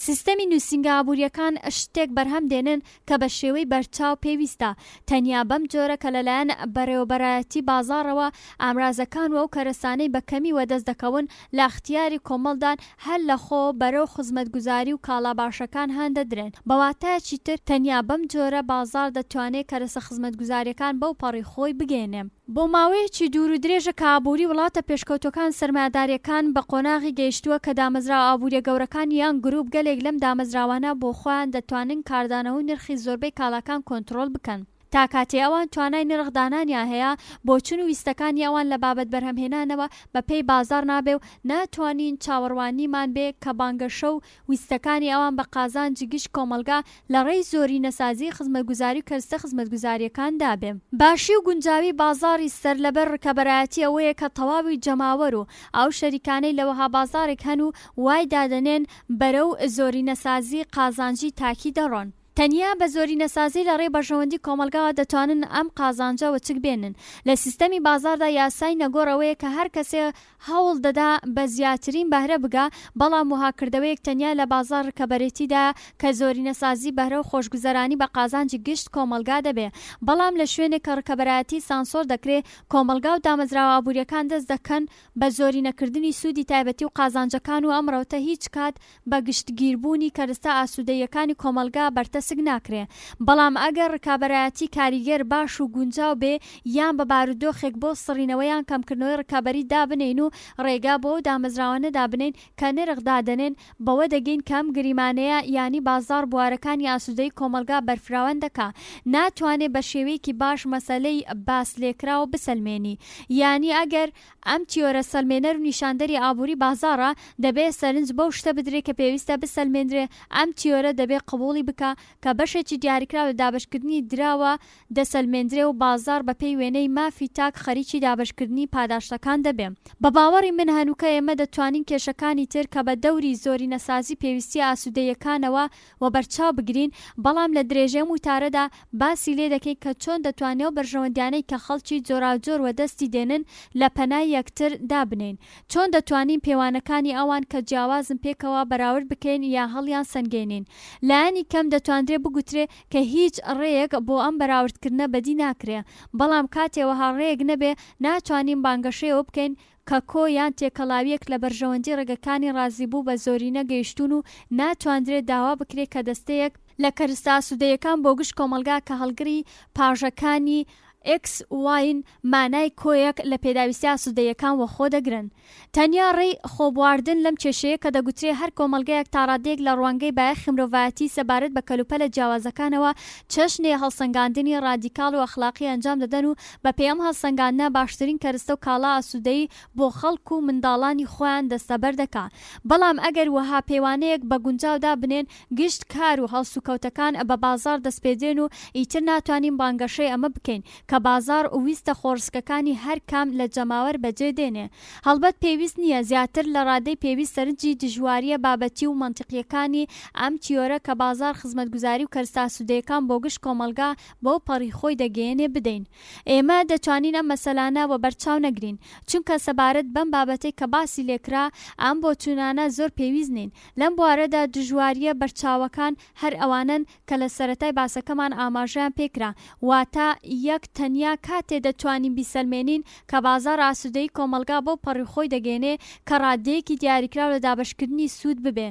سیستەمی نووسینگە ئابوووریەکان شتێک بەرهەم دێنن کە بە شێوەی بەرچاو پێویستە تەنیا بەم جۆرە کە لەلایەن بەڕێوەبەرایەتی بازارەوە ئامرازەکان و ئەو کەرەسانەی بە کەمی وەدەست دەکەون لە اختیاری کۆمەڵدان هەر لە خۆ بەرەو خزمەتگوزاری و کاڵا باشەکان هەندەدرێن بەواتایەکی تر تەنیا بەم جۆرە بازار دەتوانێت کەرەسە خزمەتگوزاریەکان بەو پەڕی خۆی بگێنێ بۆ ماوەیەکی دوور و درێژە کە ئابووری وڵاتە پێشکەوتەکان سەرمایەداریەکان بە قۆناغی گەیشتووە کە دامەزراوە ئابووریە گەورەکان یان گروپ گەلێک لەم دامەزراوانە بۆ خۆیان دەتوانن کاردانەوە و نرخی زۆربەی کاڵاکان کۆنتڕۆڵ بکەن تا کاتێ ئەوان توانای نرخدانانیان هەیە بۆ چون و ویستەکانی ئەوان لە بابەت بەرهەمهێنانەوە بە پێی بازار نابێ و ناتوانین چاوەڕوانیمان بێ کە بانگەشە و ویستەکانی ئەوان بە قازانجی گشت کۆمەلگا لە ڕێی زۆری نەسازی خزمەتگوزاری و کەرستە خزمەتگوزاریەکان دابێ باشی و گونجاوی بازاری سەر لەبەر ڕکەبەرایەتی ئەوەیە کە تەواوی جەماوەر و ئەو شەریکانەی لەوەها بازارێک هەن و وای دادەنێن بەرەو زۆری نەسازی قازانجی تاکی دەڕۆن تەنیا بە زۆری نەسازی لە ڕێ بەژەوەندی کۆمەلگاوە دەتوانن ئەم قازانجەوە چک بێنن لە سیستەمی بازاردا یاسای نەگۆڕەوەیە کە هەر کەسێ هەوڵ دەدا بە زیاترین بەهرە بگا بەڵام وهاکردەوەیەک تەنیا لە بازار ڕکەبەرەتیدا کە زۆری نەسازی بەهرە و خۆشگوزەرانی بە قازانجی گشت کۆمەلگا دەبێ بەڵام لە شوێنێک کە ڕکەبەرایەتی سانسۆر دەکرێت کۆمەلگا و دامەزراوە ئابوووریەکان دەست دەکەن بە زۆری نەکردنی سوودی تایبەتی و قازانجەکان و ئەم ڕەوتە هیچ کات بە گشتگیربوونی کەرستە ئاسوودەیەکانی کۆمەلگا بەرتەسک ناکرێ بەڵام ئەگەر ڕکابەرایەتی کاریگەر باش و گونجاو بێ یان بە بارودۆخێک بۆ سڕینەوەیان کەمکردنەوەی ڕکابەری دابنین و ڕێگا بۆ دامەزراوانە دابنین کە نرخ دادنێن بەوە دەگەین کەم گریمانەیە ینی بازار بوارەکانی ئاسوودەی کۆمەلگا بەرفراوان دەکا ناتوانێت بە شێوەیەکی باش مەسەلەی باس لێکراوە بسەلمێنی یانی ئەگەر ئەم تیۆرە سەلمێنەر و نیشاندەری ئابووری بازارە دەبێت سەرنج بەو شتە بدرێ کە پێویستە بسەلمێنرێ ئەم تیۆرە دەبێت قبوڵی بکە کە بەشێکی دیاریکراوە لە دابشکردنی دراوە دەسەلمێنرێ و بازار بە پێی وێنەی مافی تاک خەریکی دابشکردنی پاداشتەکان دەبێ بە باوەڕی من هەنووکە ئێمە دەتوانین کێشەکانی تر کە بە دەوری زۆری نەسازی پێویستی ئاسوودەیەکانەوە و بەرچاو بگرین بەڵام لە درێژەی وتارەدا باسی لێ دەکەین کە چۆن دەتوانێت بەرژەوەندیانەی کە خەڵکی جۆراوجۆر وەدەستی دێنن لە پەنای یەکتر دابنین چۆن دەتوانین پێوانەکانی ئەوان کە جیاوازن پێکەوە بەراورد بکەین یا هەڵیان سەنگێنین لایەنی کەم دەتوانرێ بگوترێ کە هیچ ڕێیەک بۆ ئەم بەراوردکردنە بەدی ناکرێ بەڵام کاتێوە هەڕێیەک نەبێ ناتوانین بانگەشەیەوە بکەین کە کۆ یان تێکەڵاویەک لە بەرژەوەندی ڕێگەکانی ڕازیبوو بە زۆری نەگەیشتون و ناتواندرێت داوا بکرێت کە دەستەیەک لە کەرستە ئاسوودەیەکان بۆ گشت کۆمەلگا کە هەڵگری پاژەکانی ئکس واین مانای کۆیەک لە پێداویستی ئاسوودەیەکان وەخۆ دەگرن تەنیا ڕێی خۆبواردن لەم کێشەیە کە دەگوترێ هەر کۆمەلگەیەک تا ڕادەیەک لە ڕوانگەی بایەخی مرۆڤایەتی سەبارەت بە کەلوپە لە جیاوازەکانەوە چەشنێ هەڵسەنگاندنی ڕادیکاڵ و ئەخلاقی ئەنجام دەدەن و بە پێی ئەم هەڵسەنگاندنە باشترین کەرستە و کاڵا ئاسوودەیی بۆ خەڵکو و منداڵانی خۆیان دەستەبەر دەکا بەڵام ئەگەر وەها پەیوانەیەک بە گونجاودا بنێن گشت کار و هەڵسوکەوتەکان بە بازار دەستپێدێن و ئیتر ناتوانین بانگەشەی ئەمە بکەین کە بازار ویستە خۆڕسکەکانی هەر کام لە جەماوەر بەجێ دێنێ هەڵبەت پێویست نییە زیاتر لە ڕادەی پێویست سەرنجی دژواریە بابەتی و منتیقیەکانی ئەم تیۆرە کە بازار خزمەتگوزاری و کەرستە ئاسوودەیەکان بۆ گشت کۆمەلگا بۆ پەڕی خۆی دەگەیەنێ بدەین ئێمە دەتوانین ئەم مەسەلانە وە بەرچاو نەگرین چونکە سەبارەت بەم بابەتەی کە باسی لێکرا ئەم بۆ چونانە زۆر پێویست نین لەم بوارەدا دژواریە بەرچاوەکان هەر ئەوانن کە لە سەرەتای باسەکەمان ئاماژەیان پێکرا واتە یەک تەنیا کاتێ دەتوانین بیسەلمێنین کە بازار ئاسوودەی کۆمەلگا بۆ پەڕیخۆی دەگەێنێ کە ڕادەیەکی دیاریکراو لە دابەشکردنی سوود ببێ.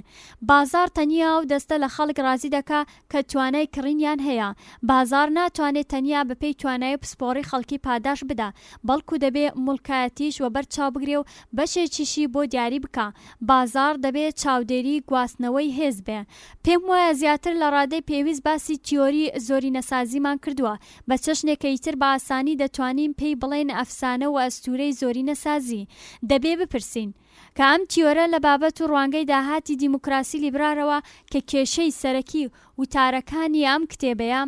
بازار تەنیا ئەو دەستە لە خەڵک ڕازی دەکا کە توانای کڕینیان هەیە. بازار ناتوانێت تەنیا بەپێی توانای پسپۆڕی خەڵکی پاداش بدا، بەڵکو دەبێ مولکایەتیش وەبەر چاو بگرێ و بەشێکیشی بۆ دیاری بکە. بازار دەبێت چاودێری گواستنەوەی هێز بێ. پێم وایە زیاتر لە ڕادەی پێویست باسی تیۆری زۆرینەسازیمان کردووە، بە چەشنێکە ئیتر بە ئاسانی دەتوانین پێی بڵێن ئەفسانە و ئەستورەی زۆرینەسازی. دەبێ بپرسین کە ئەم تیۆرە لە بابەت و ڕوانگەی داهاتی دیموکراسی لیبرالەوە کە کێشەی سەرەکی وتارەکانی ئەم کتێبەیە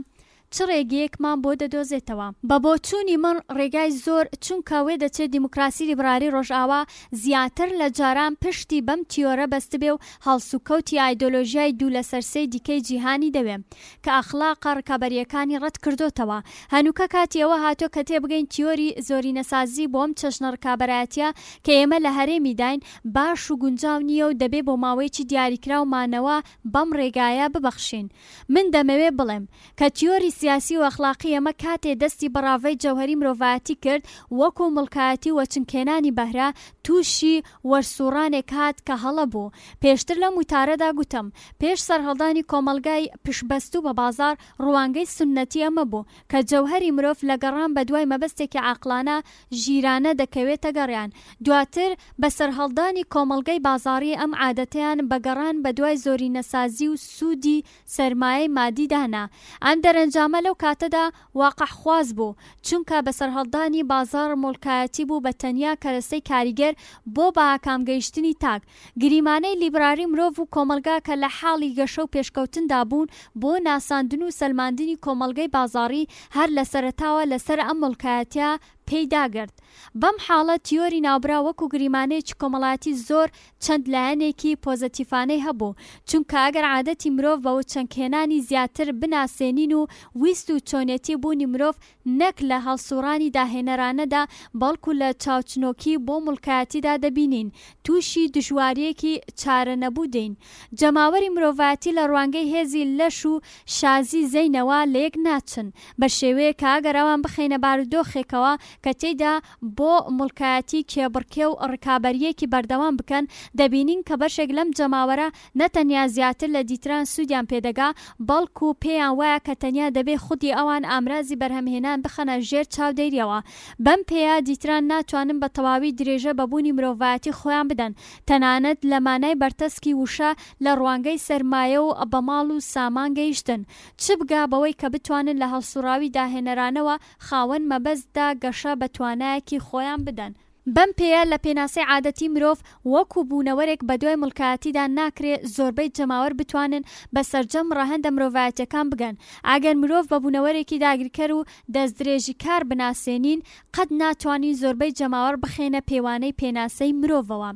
چ ڕێگەیەکمان بۆ دەدۆزێتەوە. بە بۆچوونی من ڕێگای زۆر چونکە وێ دەچێت دیموکراسی لیبرالی ڕۆژئاوا زیاتر لە جاران پشتی بەم تیۆرە بەست بێ و هەڵسوکەوتی ئایدۆلۆژیای دوو لە سەرسەی دیکەی جیهانی دەوێ کە ئەخلاقە ڕکابەریەکانی ڕەت کردوتەوە. هەنووکە کاتیەوە هاتۆ کە تێبگەین تیۆری زۆرینەسازی بۆم چەشنە ڕکابەرایەتیە کە ئێمە لە هەرێمی داین باش و گونجاو نییە و دەبێ بۆ ماوەیەکی دیاریکراومانەوە بەم ڕێگایە ببەخشین. من دەمەوێ بڵێم کە تیۆری سیاسی و ئەخلاقی ئەمە کاتێ دەستی بەڕاوەی جەوهەری مرۆڤایەتی کرد وەکو مڵکایەتی و چنکێنانی بەهرا تووشی وەرسوڕانێک هات کە هەڵە بوو. پێشتر لەم وتارەدا گوتم پێش سەرهەڵدانی کۆمەلگای پشبەست و بە بازار ڕوانگەی سنەتی ئەمە بوو کە جەوهەری مرۆڤ لە گەڕان بە دوای مەبەستێکی عاقلانە ژیرانە دەکەوێتە گەڕیان. دواتر بە سەرهەڵدانی کۆمەلگای بازاڕی ئەم عادەتیان بە گەڕان بە دوای زۆرینەسازی و سوودی سەرمایەی مادی دانا. ئەم دەرەنجامە لەو کاتەدا واقعخواز بوو چونکە بە سەرهەڵدانی بازار مڵکایەتی بوو بە تەنیا کەرەسەی کاریگەر بۆ بە ئاکامگەیشتنی تاک. گریمانەی لیبراری مرۆڤ و کۆمەلگا کە لە حاڵی گەشە و پێشکەوتندا بوون بۆ ناساندن و سەلماندنی کۆمەلگەی بازاڕی هەر لە سەرەتاوە لەسەر ئەم مڵکایەتیە پێیداگرت. بەم حاڵە تیۆری ناوبرا وەکو گریمانەیەکی کۆمەڵایەتی زۆر چەند لایەنێکی پۆزەتیفانەی هەبوو چونکە ئەگەر عادەتی مرۆڤ بەوە چەندکێنانی زیاتر بناسێنین و ویست و چۆنێتی بوونی مرۆڤ نەک لە هەڵسوڕانی داهێنەرانەدا بەڵکو لە چاوچنۆکی بۆ مڵکایەتیدا دەبینین تووشی دژواریەکی چارە نەبوو دێین. جەماوەری مرۆڤایەتی لە ڕوانگەی هێزی لەش و شازی زەینەوە لە یەک ناچن بە شێوەیە کە ئەگەر ئەوان بخەینە بارودۆخێکەوە کە تێیدا بۆ مڵکایەتی کێبڕکێ و ڕکابەریەکی بەردەوام بکەن دەبینین کە بەشێک لەم جەماوەرە نەتەنیا زیاتر لە دیتران سوودیان پێدەگا بەڵکو پێیان وایە کە تەنیا دەبێ خودی ئەوان ئامرازی بەرهەمهێنان بخەنە ژێر چاودێریەوە. بەم پێیا دیتران ناتوانن بە تەواوی درێژە بەبوونی مرۆڤایەتی خۆیان بدەن تەنانەت لە مانای بەرتەسکی وشە لە ڕوانگەی سەرمایە و بەماڵ و سامان گەیشتن چ بگا بەوەی کە بتوانن لە هەڵسوڕاوی داهێنەرانەوە خاوەن مەبەستدا گەشە بە توانایەکی خۆیان بدەن. بەم پێیە لە پێناسەی عادەتی مرۆڤ وەکو بوونەوەرێک بە دوای مڵکایەتیدا ناکرێت زۆربەی جەماوەر بتوانن بە سەرجەم ڕەهەندە مرۆڤایەتیەکان بگەن. ئەگەر مرۆڤ بە بوونەوەرێکی داگیرکەر و دەستدرێژی کار بناسێنین قەت ناتوانین زۆربەی جەماوەر بخێنە پێوانەی پێناسەی مرۆڤەوە.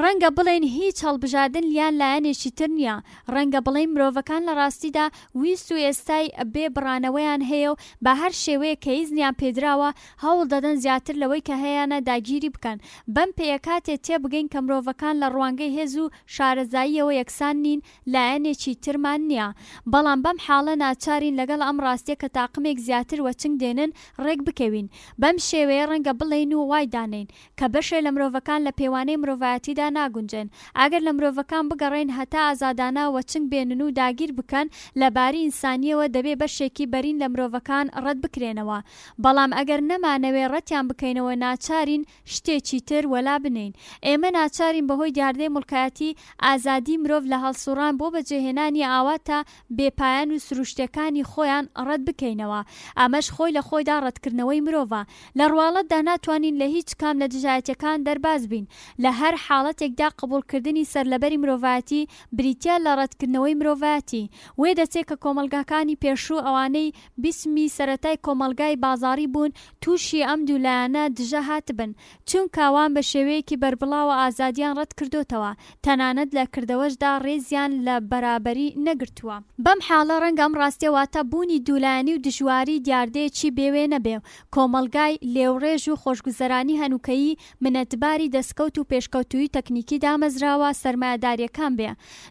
ڕەنگە بڵێن هیچ هەڵبژاردن لیان لایەنێکی تر نییە. ڕەنگە بڵێن مرۆڤەکان لە ڕاستیدا ویست و ئێستای بێ بڕانەوەیان هەیە و بە هەر شێوەیە کە هیزنیان پێدراوە هەوڵ دەدەن زیاتر لەوەی کە هەیەە داگیری بکەن. بەم پێیە کاتێ تێبگەین کە مرۆڤەکان لە ڕوانگەی هێز و شارەزاییەوە یەکسان نین لایەنێکی ترمان نییە. بەڵام بەم حاڵە ناچارین لەگەڵ ئەم ڕاستیە کە تاقمێک زیاتر وەچنگ دێنن ڕێک بکەوین. بەم شێوەیە ڕەنگە بڵێن و وای دانین کە بەشێ لە مرۆڤەکان لە پێوانەی مرۆڤایەتیدا ناگونجێن. ئەگەر لە مرۆڤەکان بگەڕێن هەتا ئازادانە وەچنگ بێنن و داگیر بکەن لەباری ئینسانیەوە دەبێ بەشێکی بەرین لە مرۆڤەکان ڕەت بکرێنەوە. بەڵام ئەگەر نەمانەوێ ڕەتیان بکەینەوە ناچارین شتێکی تر وەلا بنین. ئێمە ناچارین بەهۆی دیاردەی مڵکایەتی ئازادی مرۆڤ لە هەڵسوڕان بۆ بەجێهێنانی ئاواتە بێپایان و سروشتەکانی خۆیان ڕەت بکەینەوە. ئەمەش خۆی لە خۆیدا ڕەتکردنەوەی مرۆڤە. لە ڕواڵەتدا ناتوانین لە هیچ کام لە دژایەتیەکان دەرباز بین. لە هەر حاڵەتێکدا قبولکردنی سەرلەبەری مرۆڤایەتی بریتیا لە ڕەتکردنەوەی مرۆڤایەتی. وێ دەچێت کە کۆمەلگاکانی پێشوو ئەوانەی بیسمی سەرەتای کۆمەلگای بازاڕی بوون تووشی ئەم دوولایەنە دژە هاتبن چونکە ئەوان بە شێوەیەکی بەربڵاوە ئازادیان ڕەت کردوتەوە تەنانەت لە کردەوەشدا ڕێزیان لە بەرابەری نەگرتووە. بەم حاڵە ڕەنگە ئەم ڕاستیەواتە بوونی دوولایەنی و دژواری دیاردەیەکی بێوێ نەبێ. کۆمەلگای لێوڕێژ و خۆشگوزەرانی هەنووکەیی منەتباری دەستکەوت و پێشکەوتووی تەکنیکی دامەزراوە سەرمایەداریەکان بێ.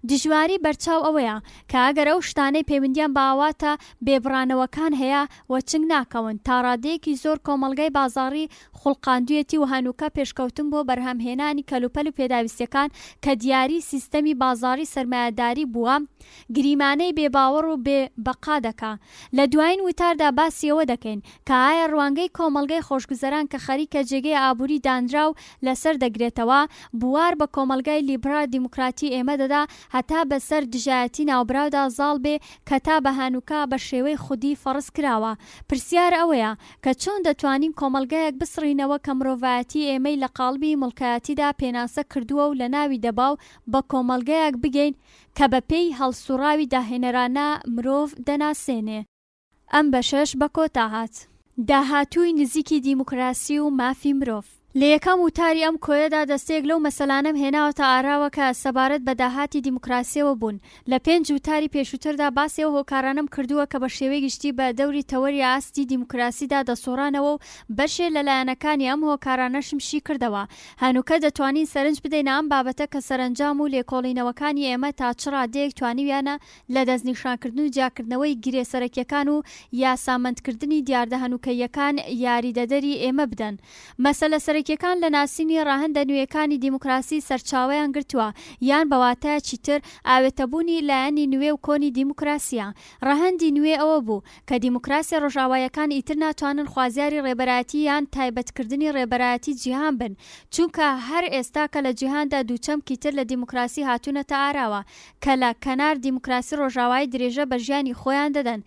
دژواری بەرچاو ئەوەیە کە ئەگەر ئەو شتانەی پەیوەندیان بە ئاواتە بێبڕانەوەکان هەیە وە چنگ ناکەون تا ڕادەیەکی زۆر کۆمەڵگەی بازاڕی خوڵقاندوویەتی و هەنووکە پێشکەوتن بۆ بەرهەمهێنانی کەلوپەل و پێداویستیەکان کە دیاری سیستەمی بازاڕی سەرمایەداری بووە گریمانەی بێباوەڕ و بێبەقا دەکا. لە دوایین وتاردا باسی ئەوە دەکەین کە ئایا ڕوانگەی کۆمەڵگەی خۆشگوزەران کە خەریکە جێگەی ئابووری دانرا و لەسەر دەگرێتەوە بوار بە کۆمەلگای لیبرال دیموکراتی ئێمە دەدا هەتا بەسەر دژایەتی ناوبراودا زاڵ بێ کە تا بە هەنووکە بە شێوەی خودی فەرز کراوە. پرسیار ئەوەیە کە چۆن دەتوانین کۆمەلگایەک بسڕینەوە کە مرۆڤایەتی ئێمەی لە قاڵبی مڵکایەتیدا پێناسە کردووە و لە ناوی دەباو بە کۆمەلگایەک بگەین کە بەپێی هەڵسوڕاوی داهێنەرانە مرۆڤ دەناسێنێ. ئەم بەشەش بە کۆتا هات. داهاتووی نزیکی دیموکراسی و مافی مرۆڤ. لە یەکەم وتاری ئەم کۆیەدا دەستێک لەو مەسەلانەم هێناوەتە ئاراوە کە سەبارەت بە داهاتی دیموکراسیەوە بوون. لە 5 وتاری پێشووتردا باسی ئەو هۆکارانەم کردووە کە بە شێوەی گشتی بە دەوری تەوەری ئاستی دیموکراسیدا دەسۆڕانەوە و بەشێ لەلایەنەکانی ئەم هۆکارانەشم شی کردەوە. هەنووکە دەتوانین سەرنج بدەین ئەم بابەتە کە سەرنجام و لێکۆڵینەوەکانی ئێمە تا چ ڕادەیەک توانیویانە لە دەستنیشانکردن و جیاکردنەوەی گرێسەرەکیەکان و یاسامەندکردنی دیاردە هەنووکەیەکان یاریدەدەری ئێمە بدەن. مەسەلە سەرەکیەکان لە ناسینی ڕاهەندە نوێیەکانی دیموکراسی سەرچاوەیان گرتووە یان بەواتایەکی تر ئاوێتەبوونی لایەنی نوێ و کۆنی دیموکراسیە. ڕاهەندی نوێ ئەوە بوو کە دیموکراسی ڕۆژاوایەکان ئیتر ناتوانن خوازیاری ڕێبەرایەتی یان تایبەتکردنی ڕێبەرایەتی جیهان بن چونکە هەر ئێستا کە لە جیهاندا دووچەمکی تر لە دیموکراسی هاتوونەتە ئاراوە کە لە کەنار دیموکراسی ڕۆژاوایی درێژە بە ژیانی خۆیان دەدەن.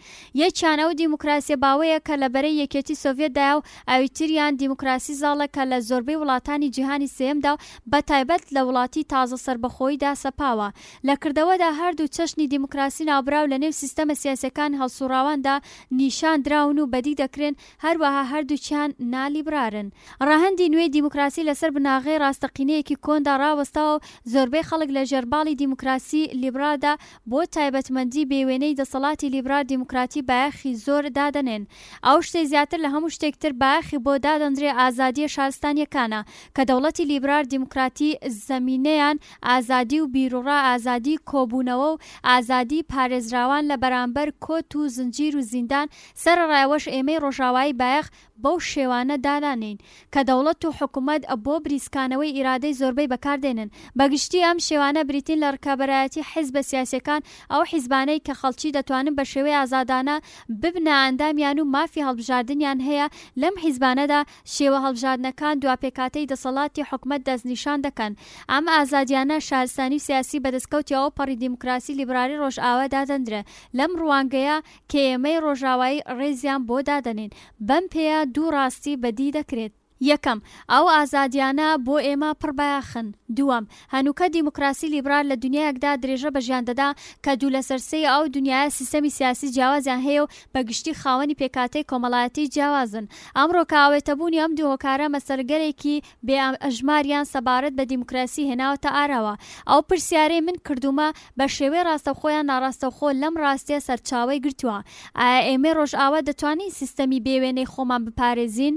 یەکیان ئەو دیموکراسی باوەیە کە لە بەرەی یەکێتی سۆڤێتدایە و ئاویتریان دیموکراسی زاڵە کە لە زۆربەی وڵاتانی جیهانی سێمدا و بە تایبەت لە وڵاتی تازە سەربەخۆییدا سەپاوە. لە کردەوەدا هەردوو چەشنی دیموکراسی ناوبراو لە نێو سیستەمە سیاسەکان هەڵسوڕاواندا نیشان دراون و بەدی دەکرێن هەروەها هەردووچیان نالیبرارن. ڕاهەندی نوێی دیموکراسی لەسەر بناغەی ڕاستەقینەیەکی کۆندا ڕاوەستاوە و زۆربەی خەڵک لە ژێرباڵی دیموکراسی لیبرالدا بۆ تایبەتمەندی بێوێنەی دەسەڵاتی لیبرال دیموکراتی بایەخی زۆر دادەنێن. ئەو شتەی زیاتر لە هەموو شتێکتر بایەخی بۆ دادەندرێ ئازادیە شارستانیەکانە کە دەوڵەتی لیبرال دیموکراتی زەمینەیان ئازادی و بیرڕا ئازادی کۆبوونەوە و ئازادی پارێزراوان لە بەرامبەر کۆت و زنجیر و زیندان سەرڕایەوەش ئێمەی ڕۆژاوایی بایەخ بەو شێوانە دادانین کە دەوڵەت و حکوومەت بۆ بریسکانەوەی ئیرادەی زۆربەی بەکاردێنن. بەگشتی ئەم شێوانە بریتین لە ڕکابەرایەتی حیزبە سیاسیەکان ئەو حیزبانەی کە خەڵکی دەتوانن بە شێوەی ئازادانە ببنە ئەندامیان و مافی هەڵبژاردنیان هەیە. لەم حیزبانەدا شێوە هەڵبژاردنەکان دوابێکاتەی دەسەڵاتی حکوومەت دەستنیشان دەکەن. ئەم ئازادیانە شارستانی و سیاسی بەدەستکەوتی ئەوە پەڕی دیموکراسی لیبرالی ڕۆژئاوا دادەندرێ لەم ڕوانگەیە کە ئێمەی ڕۆژاوایی ڕێزیان بۆ دادەنین. بەم پێیە دوو ڕاستی بەدی دەکرێت. یەکەم ئەو ئازادیانە بۆ ئێمە پڕبایەخن. دووەم هەنووکە دیموکراسی لیبرال لە دنیایەکدا درێژە بەژیان دەدا کە دوو لە سەرسەی ئەو دنیای سیستەمی سیاسی جیاوازیان هەیە و بەگشتی خاوەنی پێکاتەی کۆمەڵایەتی جیاوازن. ئەمڕۆ کە ئاوێتەبوونی ئەم دوو هۆکارە مەسەلگەرێکی بێ ئەژماریان سەبارەت بە دیموکراسی هێناوەتە ئاراوە. ئەو پرسیارەی من کردومە بە شێوەی ڕاستەوخۆیان ناڕاستەوخۆ لەم ڕاستیە سەرچاوەی گرتووە. ئایا ئێمە ڕۆژئاوا دەتوانین سیستەمی بێوێنەی خۆمان بپارێزین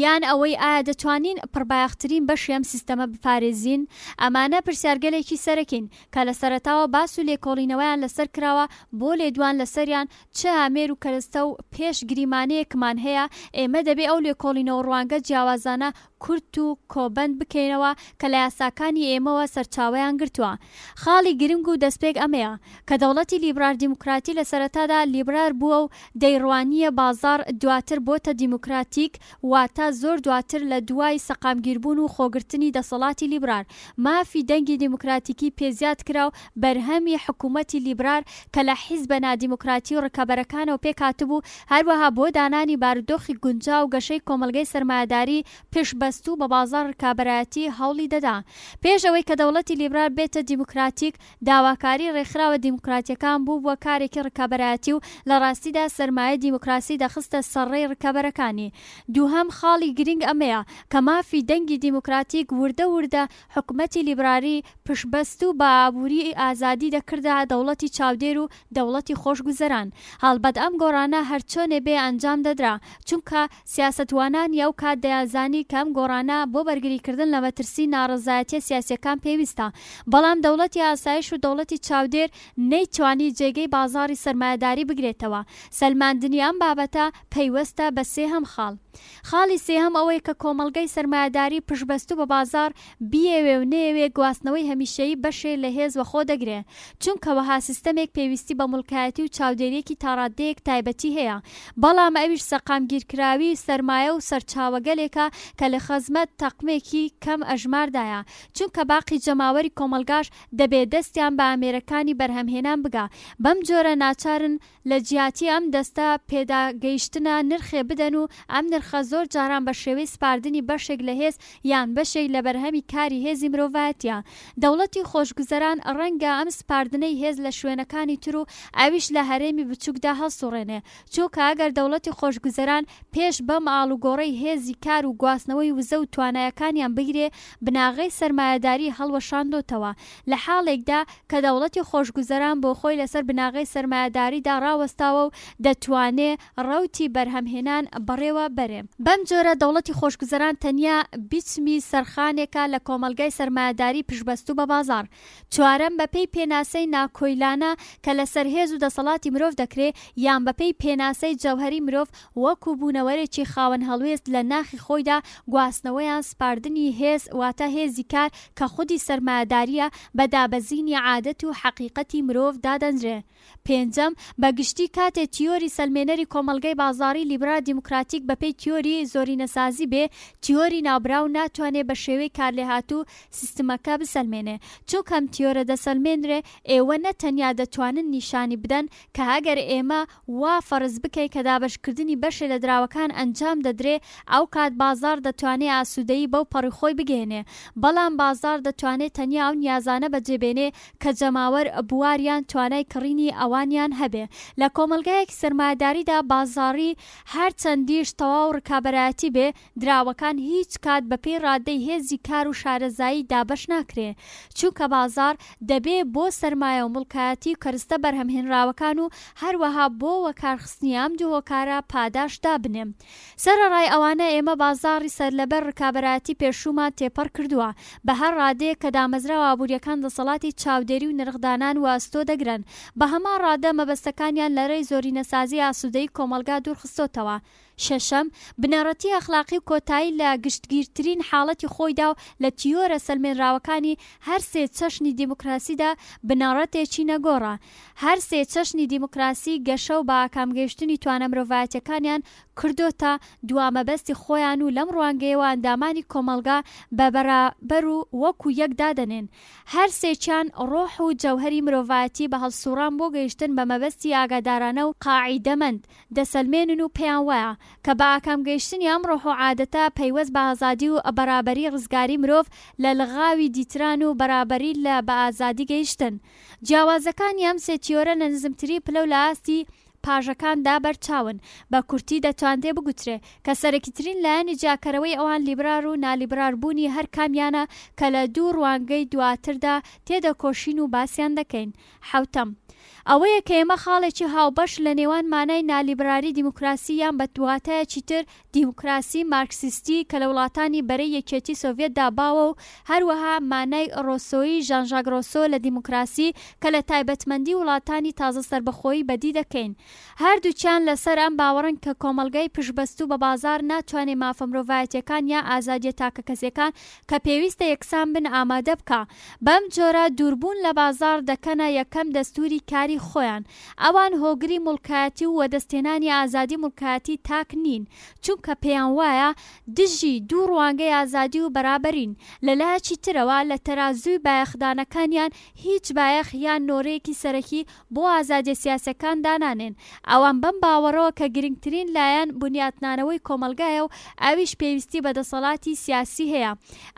یان ئەوەی ئایا دەتوانین پڕبایەخترین بەشی ئەم سیستەمە بپارێزین؟ ئەمانە پرسیارگەلێکی سەرەکین کە لە سەرەتاوە باس و لێکۆڵینەوەیان لەسەر کراوە بۆ لێدوان لەسەریان چه هامێر و کەرەستە و پێش گریمانەیەکمان هەیە. ئێمە دەبێ ئەو لێکۆڵینەوە ڕوانگە جیاوازانە کورت و کۆبەند بکەینەوە کە لە یاساکانی ئێمەوە سەرچاوەیان گرتووە. خاڵی گرنگ و دەستپێک ئەمەیە کە دەوڵەتی لیبرال دیموکراتی لە سەرەتادا لیبرال بووە و دەیڕوانیە بازار دواتر بۆتە دیموکراتیک واتە زۆر دواتر لە دوای سەقامگیربوون و خۆگرتنی دەسەڵاتی لیبرال. مافی دەنگی دیموکراتیکی پێزیاد کرا و بەرهەمی حکوومەتی لیبرال کە لە حیزبە نادیموکراتی و ڕکابەرەکانەوە پێکهاتبوو هەروەها بۆ دانانی بارودۆخی گونجاو و گەشەی کۆمەلگەی سەرمایەداری پێشبەست و بە بازار ڕکابەرایەتی هەوڵی دەدا. پێش ئەوەی کە دەوڵەتی لیبرال بێتە دیموکراتیک داواکاری ڕێکخراوە دیموکراتیەکان بوو بووە کارێکی ڕکابەرایەتی و لە ڕاستیدا سەرمایە دیموکراسی دەخستە سەرڕێی ڕکابەرەکانی. دووهەم خاڵ خاڵی گرنگ ئەمەیە کە مافی دەنگی دیموکراتیک وردە وردە حکومەتی لیبراری پشبەست و بە ئابووری ئازادی دەکردا دەوڵەتی چاودێر و دەوڵەتی خۆشگوزەران. هەڵبەت ئەم گۆڕانە هەرچۆنێ بێ ئەنجام دەدرا چونکە سیاسەتوانانی ئەو کات دەیانزانی کە ئەم گۆڕانە بۆ بەرگریکردن لە مەترسی ناڕەزایەتیە سیاسیەکان پێویستە، بەڵام دەوڵەتی ئاسایش و دەوڵەتی چاودێر نەیتوانی جێگەی بازاڕی سەرمایەداری بگرێتەوە. سەلماندنی ئەم بابەتە پەیوەستە بە سێهەم خاڵ. خاڵی سێهەم ئەوەی کە کۆمەڵگەی سەرمایەداری پشبەستوو بە بازار بیەوێ و نەیەوێ گواستنەوەی هەمیشەیی بەشێ لە هێز وەخۆ دەگرێ، چونکە وەها سیستەمێک پێویستی بە مڵکایەتی و چاودێریەکی تاڕادەیەک تایبەتی هەیە، بەڵام ئەویش سەقامگیرکراوی سەرمایە و سەرچاوەگەلێکە کە لە خەزمەت تەقمێکی کەم ئەژماردایە، چونکە باقی جەماوەری کۆمەلگاش دەبێت دەستیان بە ئامێرەکانی بەرهەمهێنان بگا. بەم جۆرە ناچارن لە جیاتی ئەم دەستە پێداگەیشتنە نرخێ بدەن و ئەم نرخە زۆر جاران بە شێوەی سپاردنی بەشێک لە هێز یان بەشێک لە بەرهەمی کاری هێزی مرۆڤایەتیە. دەوڵەتی خۆشگوزەران ڕەنگە ئەم سپاردنەی هێز لە شوێنەکانی تر و ئەویش لە هەرێمی بچووکدا هەڵسوڕێنێ، چونکە ئەگەر دەوڵەتی خۆشگوزەران پێش بەم ئاڵوگۆڕەی هێزی کار و گواستنەوەی وزە و توانایەکانیان بگرێ بناغەی سەرمایەداری هەڵوەشاندۆتەوە، لە حاڵێکدا کە دەوڵەتی خۆشگوزەران بۆ خۆی لەسەر بناغەی سەرمایەداریدا ڕاوەستاوە و دەتوانێ ڕەوتی بەرهەمهێنان بەڕێوە بەرێ. بەم جۆرە دەوڵەتی خۆشگوزەران تەنیا بیچمی سەرخانێکە لە کۆمەلگای سەرمایەداری پشبەستوو بە بازار. چوارەم بەپێی پێناسەی ناکۆیلانە کە لەسەر هێز و دەسەڵاتی مرۆڤ دەکرێت یان بەپێی پێناسەی جەوهەری مرۆڤ وەکو بوونەوەرێکی خاوەن هەڵوێست لە ناخی خۆیدا گواستنەوەیان سپاردنی هێز واتە هێزی کار کە خودی سەرمایەداریە بە دابەزینی عادەت و حەقیقەتی مرۆڤ دادەنرێ. پێنجەم بەگشتی کاتێک تیۆری سەلمێنەری کۆمەلگەی بازاڕی لیبرال دیموکراتیک بەپێی تیۆری زۆرینەسازی بێ، تیۆری ناوبراو ناتوانێت بە شێوەی کارلێهاتوو سیستمەکە بسەلمێنێ، چونکەم تیۆرە دەسەلمێنرێ ئێوە نەتەنیا دەتوانن نیشانی بدەن کە ئەگەر ئێمە وا فەرز بکەین کە دابەشکردنی بەشێ لە دراوەکان ئەنجام دەدرێ ئەو کات بازار دەتوانێت ئاسوودەیی بەو پەڕیخۆی بگێنێ، بەڵام بازار دەتوانێت تەنیا ئەو نیازانە بەجێبێنێ کە جەماوەر بوواریان توانای کڕینی ئەوانیان هەبێ. لە کۆمەلگایەکی سەرمایەداریدا بازاڕی هەر چەندیش تەواو ڕکابەرایەتی بێ، دراوەکان هیچ کات بەپێی ڕادەی هێزی کار و شارەزایی دابەش ناکرێ، چونکە بازار دەبێ بۆ سەرمایە و مڵکایەتی و کەرستە بەرهەمهێنراوەکان و هەروەها بۆ وەکارخستنی ئەم دوو هۆکارە پاداش دابنێ. سەرەڕای ئەوانە ئێمە بازاڕی سەرلەبەر ڕکابەرایەتی پێشومان تێپەڕ کردووە بە هەر ڕادەیە کە دامەزراوە ئابوووریەکان دەسەڵاتی چاودێری و نرخدانان و ئەستۆ دەگرن، بە هەمان ڕادە مەبەستەکانیان لەرەی زۆرینەسازی ئاسوودەی کۆمەلگا دوورخستۆتەوە. شەشەم بنەڕەتی ئەخلاقی و کۆتایی لە گشتگیرترین حاڵەتی خۆیدا و لە تیۆرە سەلمێنراوەکانی هەر سێ چەشنی دیموکراسیدا بنەڕەتێکی نەگۆڕە. هەر سێ چەشنی دیموکراسی گەشە و بە ئاکامگەیشتنی توانە مرۆڤایەتیەکانیان کردوتە دوامەبەستی خۆیان و لەم ڕوانگەیەوە ئەندامانی کۆمەلگا بە بەرابەر و وەکو یەک دادەنێن. هەر سێکیان ڕۆح و جەوهەری مرۆڤایەتی بە هەڵسوڕان بۆ گەیشتن بە مەبەستی ئاگادارانە و قاعیدەمەند دەسەلمێنن و پێیان وایە کە بە ئاکامگەیشتنی ئەم ڕۆح و عادەتە پەیوەست بە ئازادی و بەرابەری ڕزگاری مرۆڤ لە لەغاوی دیتران و بەرابەری لە بە ئازادی گەیشتن. جیاوازەکانی ئەم سێ تیۆرە لە نزمتری پلە و لە ئاستی پاژەکاندا بەرچاون، بە کورتی دەتواندێ بگوترێ کە سەرەکیترین لایەنی جیاکەرەوەی ئەوان لیبرال و نالیبرال بوونی هەر کامیانە کە لە دوو ڕوانگەی دواتردا تێدەکۆشین و باسییان دەکەین. حوتەم ئەوەیە کە ئێمە خاڵێکی هاوبەش لە نێوان مانای نالیبرالی دیموکراسی یان بە دواتایەکی تر دیموکراسی مارکسیستی کە لە وڵاتانی بەرەی یەکێتی سۆڤێتدا باوە و هەروەها مانای ڕۆسۆیی ژان ژاک ڕۆسۆ لە دیموکراسی کە لە تایبەتمەندی وڵاتانی تازە سەربەخۆیی بەدی دەکەین. هەردووچیان لەسەر ئەم باوەڕن کە کۆمەلگای پشبەستوو بە بازار ناتوانێت مافە مرۆڤایەتیەکان یا ئازادیە تاکە کەسیەکان کە پێویستە یەکسان بن ئامادە بکە. بەم جۆرە دووربوون لە بازار دەکەنە یەکەم دەستوری کاری خۆیان. ئەوان هۆگری مڵکایەتی و وەدەستێنانی ئازادی مڵکایەتی تاک نین، چونکە پێیان وایە دژی دوو ڕوانگەی ئازادی و بەرابەرین. لەلایەکی ترەوە لە تەرازووی بایەخدانەکانیان هیچ بایەخ یان نۆرەیەکی سەرەکی بۆ ئازادیە سیاسەکان دانانێن. ئەوان بەم باوەڕەوە کە گرنگترین لایەن بنیاتنانەوەی کۆمەلگایە و ئەویش پێویستی بە دەسەڵاتی سیاسی هەیە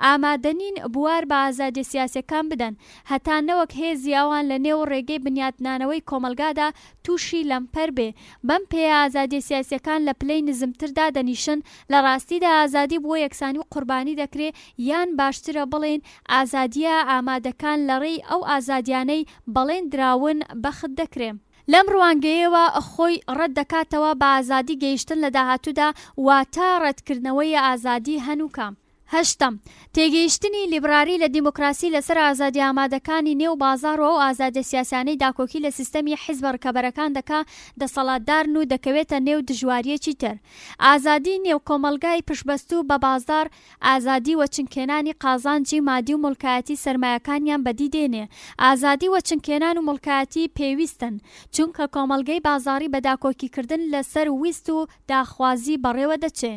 ئامادەنین بوار بە ئازادی سیاسیەکان بدەن هەتا نەوەک هێزی ئەوان لە نێو ڕێگەی بنیاتنانەوەی کۆمەلگادا تووشی لەمپەر بێ بەم پێ ئازادی سیاسیەکان لە پلەی نزمتردا دەنیشن لە ڕاستیدا ئازادی بۆ یەکسانی و قوربانی دەکرێت یان باشترە بڵێن ئازادیە ئامادەکان لەڕێی ئەو ئازادیانەی بەڵێن دراون بەخت دەکرێت لەم ڕوانگەیەوە خۆی ڕەت دەکاتەوە بە ئازادی گەیشتن لە داهاتوودا واتە ڕەتکردنەوەی ئازادی هەنووکە. هەشتم تێگەیشتنی لیبرالی لە دیموکراسی لەسەر ئازادی ئامادەکانی نێو بازاڕەوە و ئازادە سیاسانەی داکۆکی لە سیستەمی حیزبە ڕکەبەرەکان دەکا دەسەڵاتدارن و دەکەوێتە نێو دژواریەکی تر ئازادی نێو کۆمەلگای پشبەستوو بە بازار ئازادی وەچنکێنانی قازانجی مادی و مڵکایەتی سەرمایەکانیان بەدی دێنێ ئازادی وەچنکێنان و مڵکایەتی پێویستن چونکە کۆمەلگەی بازاڕی بە داکۆکیکردن لەسەر ویست و داخوازی بەڕێوە دەچێ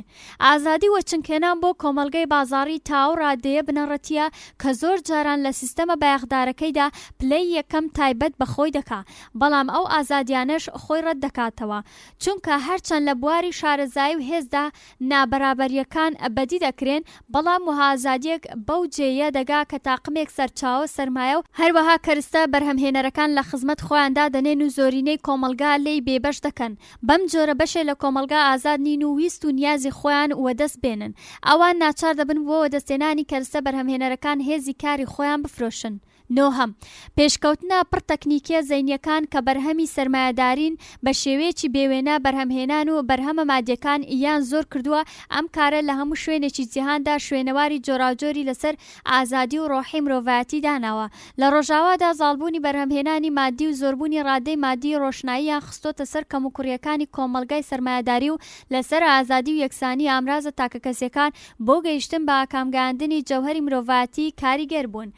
ئازادی وەچنکێنان بۆ کۆمەلگەی بازاڕی تاو ڕادەیە بنەڕەتیە کە زۆر جاران لە سیستەمە بایەخدارەکەیدا پلەی یەکەم تایبەت بەخۆی دەکا بەڵام ئەو ئازادیانەش خۆی ڕەت دەکاتەوە چونکە هەرچەند لە بواری شارەزایی و هێزدا نابەرابەریەکان بەدی دەکرێن بەڵام وهازادیەک بەو جێیە دەگا کە تاقمێک سەرچاوە سەرمایە و هەروەها کەرستە بەرهەمهێنەرەکان لە خزمەت خۆیاندا دەنێن و زۆرینەی کۆمەلگا لێی بێبەش دەکەن بەم جۆرە بەشێ لە کۆمەلگا ئازاد نین و ویست و نیازی خۆیان وەدەست بێنن ئەوان ناچار دەبن بۆ وەدەستێنانی کەرستە بەرهەمهێنەرەکان هێزی کاری خۆیان بفرۆشن نۆهەم پێشکەوتنە پڕ تەکنیکیە زەینیەکان کە بەرهەمی سەرمایەدارین بە شێوەیەکی بێوێنە بەرهەمهێنان و بەرهەمە مادیەکان یان زۆر کردووە ئەم کارە لە هەموو شوێنێکی جیهاندا شوێنەواری جۆراوجۆری لەسەر ئازادی و ڕۆحی مرۆڤایەتی داناوە لە ڕۆژاوادا زاڵبوونی بەرهەمهێنانی مادی و زۆربوونی ڕادەی مادی ڕۆشناییان خستۆتە سەر کەموکوڕیەکانی کۆمەلگای سەرمایەداری و لەسەر ئازادی و یەکسانی ئامرازە تاکەکەسیەکان بۆ گەیشتن بە ئاکامگاندنی جەوهەری مرۆڤایەتی کاریگەر بوون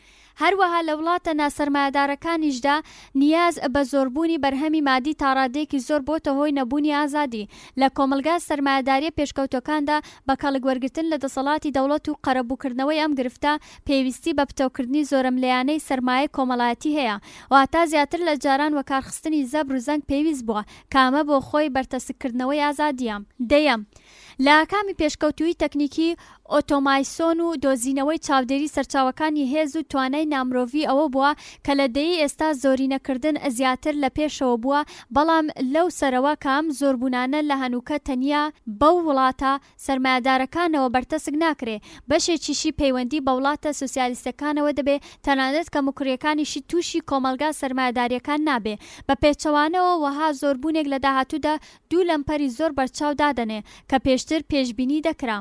هەروەها لە وڵاتە ناسەرمایەدارەکانیشدا نیاز بە زۆربوونی بەرهەمی مادی تا ڕادەیەکی زۆر بۆتە هۆی نەبوونی ئازادی لە کۆمەلگا سەرمایەداریە پێشکەوتەکاندا بە کاڵگوەرگرتن لە دەسەڵاتی دەوڵەت و قەرەبووکردنەوەی ئەم گرفتە پێویستی بە پتەوکردنی زۆرەملەیانەی سەرمایە کۆمەڵایەتی هەیە واتە زیاتر لە جاران وەکارخستنی زەبر و زەنگ پێویست بووە کامە بۆ خۆی بەرتەسکردنەوەی ئازادیە دەیەم لە ئاکامی پێشکەوتووی تەکنیکی ئۆتۆمایسۆن و دۆزینەوەی چاودێری سەرچاوەکانی هێز و توانای نامرۆڤی ئەوە بووە کە لە دەیەی ئێستا زۆرینەکردن زیاتر لە پێشەوە بووە بەڵام لەو سەرەوە کام زۆربوونانە لە هەنووکە تەنیا بەو وڵاتە سەرمایەدارەکانەوە بەرتەسک ناکرێ بەشێکیشی پەیوەندی بە وڵاتە سوسیالیستەکانەوە دەبێ تەنانەت کە مکوڕیەکانیشی تووشی کۆمەلگا سەرمایەداریەکان نابێ بە پێچەوانەوە وەها زۆربوونێک لە داهاتوودا دوو لەمپەری زۆر بەرچاو دادەنێ کە پێشتر پێشبینی دەکرا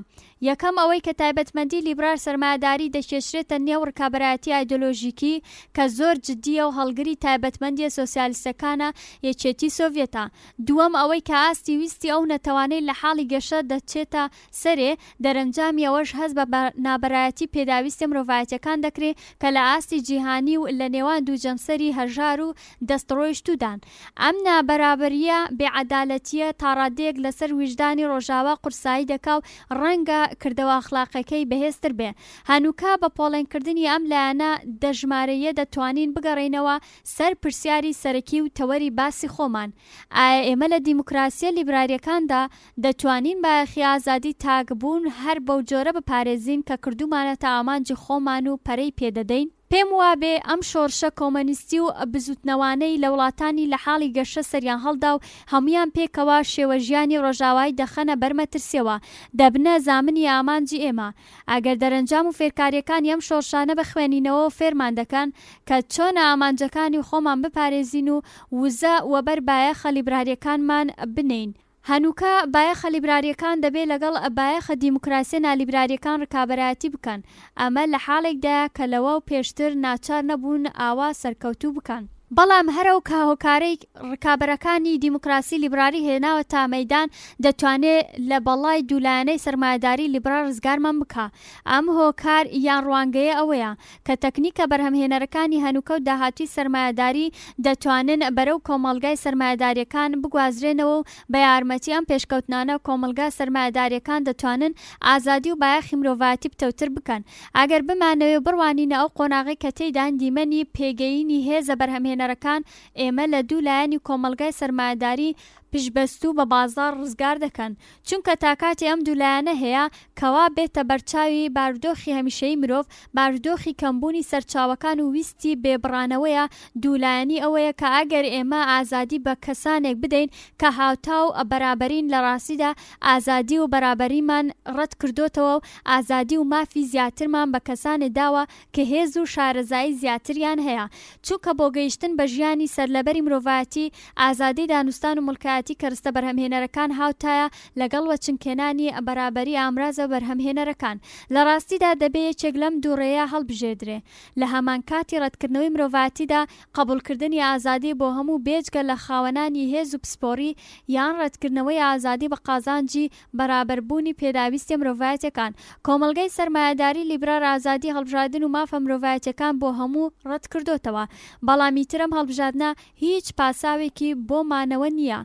یەکەم ئەوەی کە تایبەتمەندی لیبرال سەرمایەداری دەکێشرێتە نێو ڕکابەرایەتی ئایدۆلۆژیکی کە زۆر جددیە و هەڵگری تایبەتمەندی سۆسیالیستەکانە یەکێتی سۆڤێتە دووەم ئەوەی کە ئاستی ویستی ئەو نەتەوانەی لە حاڵی گەشە دەچێتە سەرێ دەرەنجامی ئەوەش هەست بە نابەرایەتی پێداویستی مرۆڤایەتیەکان دەکرێت کە لە ئاستی جیهانی و لە نێوان دوو جەمسەری هەژار و دەستڕۆیشتودان ئەم نابەرابەریە بێعەدالەتیە تا ڕادەیەک لەسەر ویژدانی ڕۆژاوا قورسایی دەکا و ڕەنگە کردەوە ئەخلاقەکەی بەهێزتر بێ هەنووکە بە پۆڵێنکردنی ئەم لایەنە دەژمارەیە دەتوانین بگەڕێنەوە سەر پرسیاری سەرەکی و تەوەری باسی خۆمان ئایا ئێمە لە دیموکراسیە لیبراریەکاندا دەتوانین بایەخی ئازادی تاکبوون هەر بەو جۆرە بپارێزین کە کردومانەتە ئامانجی خۆمان و پەرەی پێدەدەین پێم وابێ ئەم شۆڕشە کۆمەنیستی و بزوتنەوانەی لە وڵاتانی لە حاڵی گەشە سەریان هەڵدا و هەمویان پێکەوە شێوە ژیانی ڕۆژاوایی دەخەنە بەرمەترسیەوە دەبنە زامنی ئامانجی ئێمە ئەگەر دەرەنجام و فێرکاریەکانی ئەم شۆڕشانە بخوێنینەوە فێرمان دەکەن کە چۆنە ئامانجەکانی خۆمان بپارێزین و وزە وەبەر بایەخە لیبراریەکانمان بنین هەنووکە بایەخە لیبراریەکان دەبێت لەگەڵ بایەخە دیموکراسی نالیبراریەکان ڕکابەرایەتی بکەن ئەمە لە حاڵێکدایە کە لەوە و پێشتر ناچار نەبوون ئاوا سەرکەوتوو بکەن بەڵام هەرە و کاهۆکارەی ڕکابەرەکانی دیموکراسی لیبراری هێناوە تا مەیدان دەتوانێت لە بەڵای دوولایەنەی سەرمایەداری لیبرال ڕزگارمان بکە ئەم هۆکار یان ڕوانگەیە ئەوەیە کە تەکنیکە بەرهەمهێنەرەکانی هەنووکە و داهاتووی سەرمایەداری دەتوانن بەرەو کۆمەلگای سەرمایەداریەکان بگوازرێنەوە و بە یارمەتی ئەم پێشکەوتنانە کۆمەلگا سەرمایەداریەکان دەتوانن ئازادی و بایەخی مرۆڤایەتی پتەوتر بکەن ئەگەر بمانەوێ بڕوانینە ئەو قۆناغی کە تێیدا دیمەنی پێگەیینی هێزە بەرهەمهێنەرەکان بەرهەمهێنەرەکان ئێمە لە دوو لایەنی کۆمەڵگای سەرمایەداری پشبەستوو بە بازار ڕزگار دەکەن، چونکە تاکاتی ئەم دوولایەنە هەیە کەوا بێتە بەرچاوی بارودۆخی هەمیشەی مرۆڤ، بارودۆخی کەمبوونی سەرچاوەکان و ویستی بێبڕانەوەیە دوولایەنی ئەوەیە کە ئەگەر ئێمە ئازادی بە کەسانێک بدەین کە هاوتاو بەرابەرین لە ڕاستیدا ئازادی و بەرابەریمان ڕەت کردوتەوە و ئازادی و مافی زیاترمان بە کەسانێک داوە کە هێز و شارەزایی زیاتریان هەیە، چونکە بۆ گەیشتن بە ژیانی سەرلەبەری مرۆڤایەتی ئازادی دانوستان و مڵکایەتی کەرستە بەرهەمهێنەرەکان هاوتایە لەگەڵ وەچنکێنانی بەرابەری ئامرازە بەرهەمهێنەرەکان. لە ڕاستیدا دەبێت یەکێک لەم دووڕێیە هەڵبژێدرێ. لە هەمان کاتی ڕەتکردنەوەی مرۆڤایەتیدا قبولکردنی ئازادی بۆ هەموو بێجگە لە خاوەنانی هێز و پسپۆڕی یان ڕەتکردنەوەی ئازادی بە قازانجی بەرابەربوونی پێداویستی مرۆڤایەتیەکان. کۆمەڵگەی سەرمایەداری لیبرال ئازادی هەڵبژاردن و مافە مرۆڤایەتیەکان بۆ هەموو ڕەت کردوتەوە، بەڵام ئیترم هەڵبژاردنە هیچ پاساوێکی بۆ مانەوە نییە.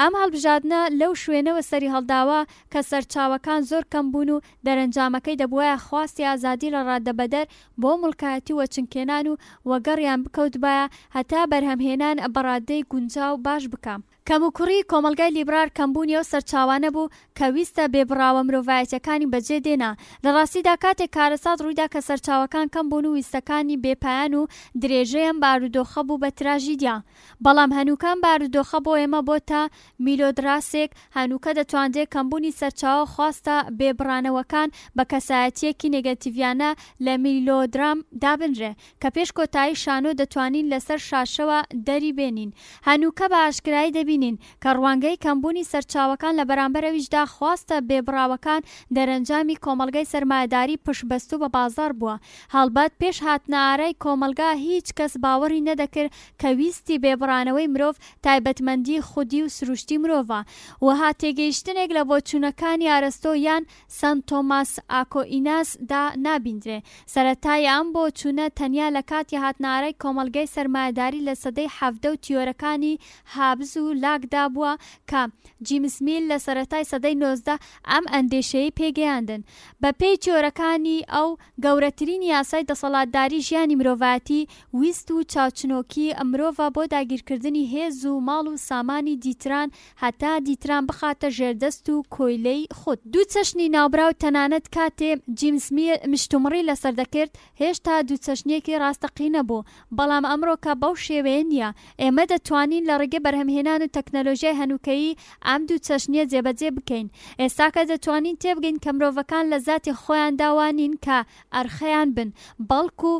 ئەم هەڵبژاردنە لەو شوێنەوە سەری هەڵداوە کە سەرچاوەکان زۆر کەم بوون و دەرەنجامەکەی دەبووایە خواستی ئازادی لە ڕادەبەدەر بۆ مڵکایەتی وەچنکێنان و وەگەڕیان بکەوتبایە هەتا بەرهەمهێنان بەڕادەی گونجاو باش بکەم. کەموکوڕی کۆمەلگای لیبرال کەمبوونی ئەو سەرچاوانە بوو کە ویستە بێبڕاوە مرۆڤایەتیەکانی بەجێ دێنا. لە ڕاستیدا کاتێک کارەسات ڕوویدا کە سەرچاوەکان کەم بوون و ویستەکانی بێپایان و درێژەیان بارودۆخە بوو بە تراژیدیا. بەڵام هەنووکان بارودۆخە بۆ ئێمە بۆتە میلۆدراسێک، هەنووکە دەتوانرێت کەمبوونی سەرچاوە خواستە بێبڕانەوەکان بە کەسایەتیەکی نێگەتیڤیانە لە میلۆدرام دابنرێ کە پێش کۆتایی شانۆ دەتوانین لەسەر شاشەوە دەری بێنین. هەنووکە بە ئاشکرایی دەبینین کە ڕوانگەی کەمبوونی سەرچاوەکان لە بەرامبەرەویشدا خواستە بێبڕاوەکان دەرەنجامی کۆمەڵگەی سەرمایەداری پشبەستوو بە بازار بووە. هەڵبەت پێش هاتنەئارەی کۆمەلگا هیچ کەس باوەڕی نەدەکرد کە ویستی بێبڕانەوەی مرۆڤ تایبەتمەندی خودی و سروشتی مرۆڤە. وەها تێگەیشتنێک لە بۆچوونەکانی ئارستۆ یان سەنت تۆماس ئاکۆئیناسدا نابیندرێ. سەرەتای ئەم بۆچوونە تەنیا لە کاتی هاتنەئارەی کۆمەلگەی سەرمایەداری لە سەدەی حەڤدە و تیۆرەکانی هابز و لاکدا بووە کە جیمس میل لە سەرەتای سەدەی 19 ئەم ئەندێشەیەی پێگەیاندن. بەپێی تیۆرەکانی ئەو گەورەترین یاسای دەسەڵاتداری ژیانی مرۆڤایەتی ویست و چاوچنۆکی مرۆڤە بۆ داگیرکردنی هێز و ماڵ و سامانی دیتران هەتا دیتران بخاتە ژێردەست و کۆیلەی خود. دوو چەشنی ناوبراو تەنانەت کاتێ جیمس میل مشتومڕی لەسەر دەکرد هێشتا دوو چەشنیەکی ڕاستەقینە بوو، بەڵام ئەمڕۆکە بەو شێوەیە نییە. ئێمە دەتوانین لە ڕێگەی بەرهەمهێنان و تەکنەلۆژیای هەنووکەیی ئەم دوو چەشنیە جێبەجێ بکەین. ئێستا کە دەتوانین تێبگەین کە مرۆڤەکان لە ذاتی خۆیان داوانین کە ئەرخەیان بن، بەڵکو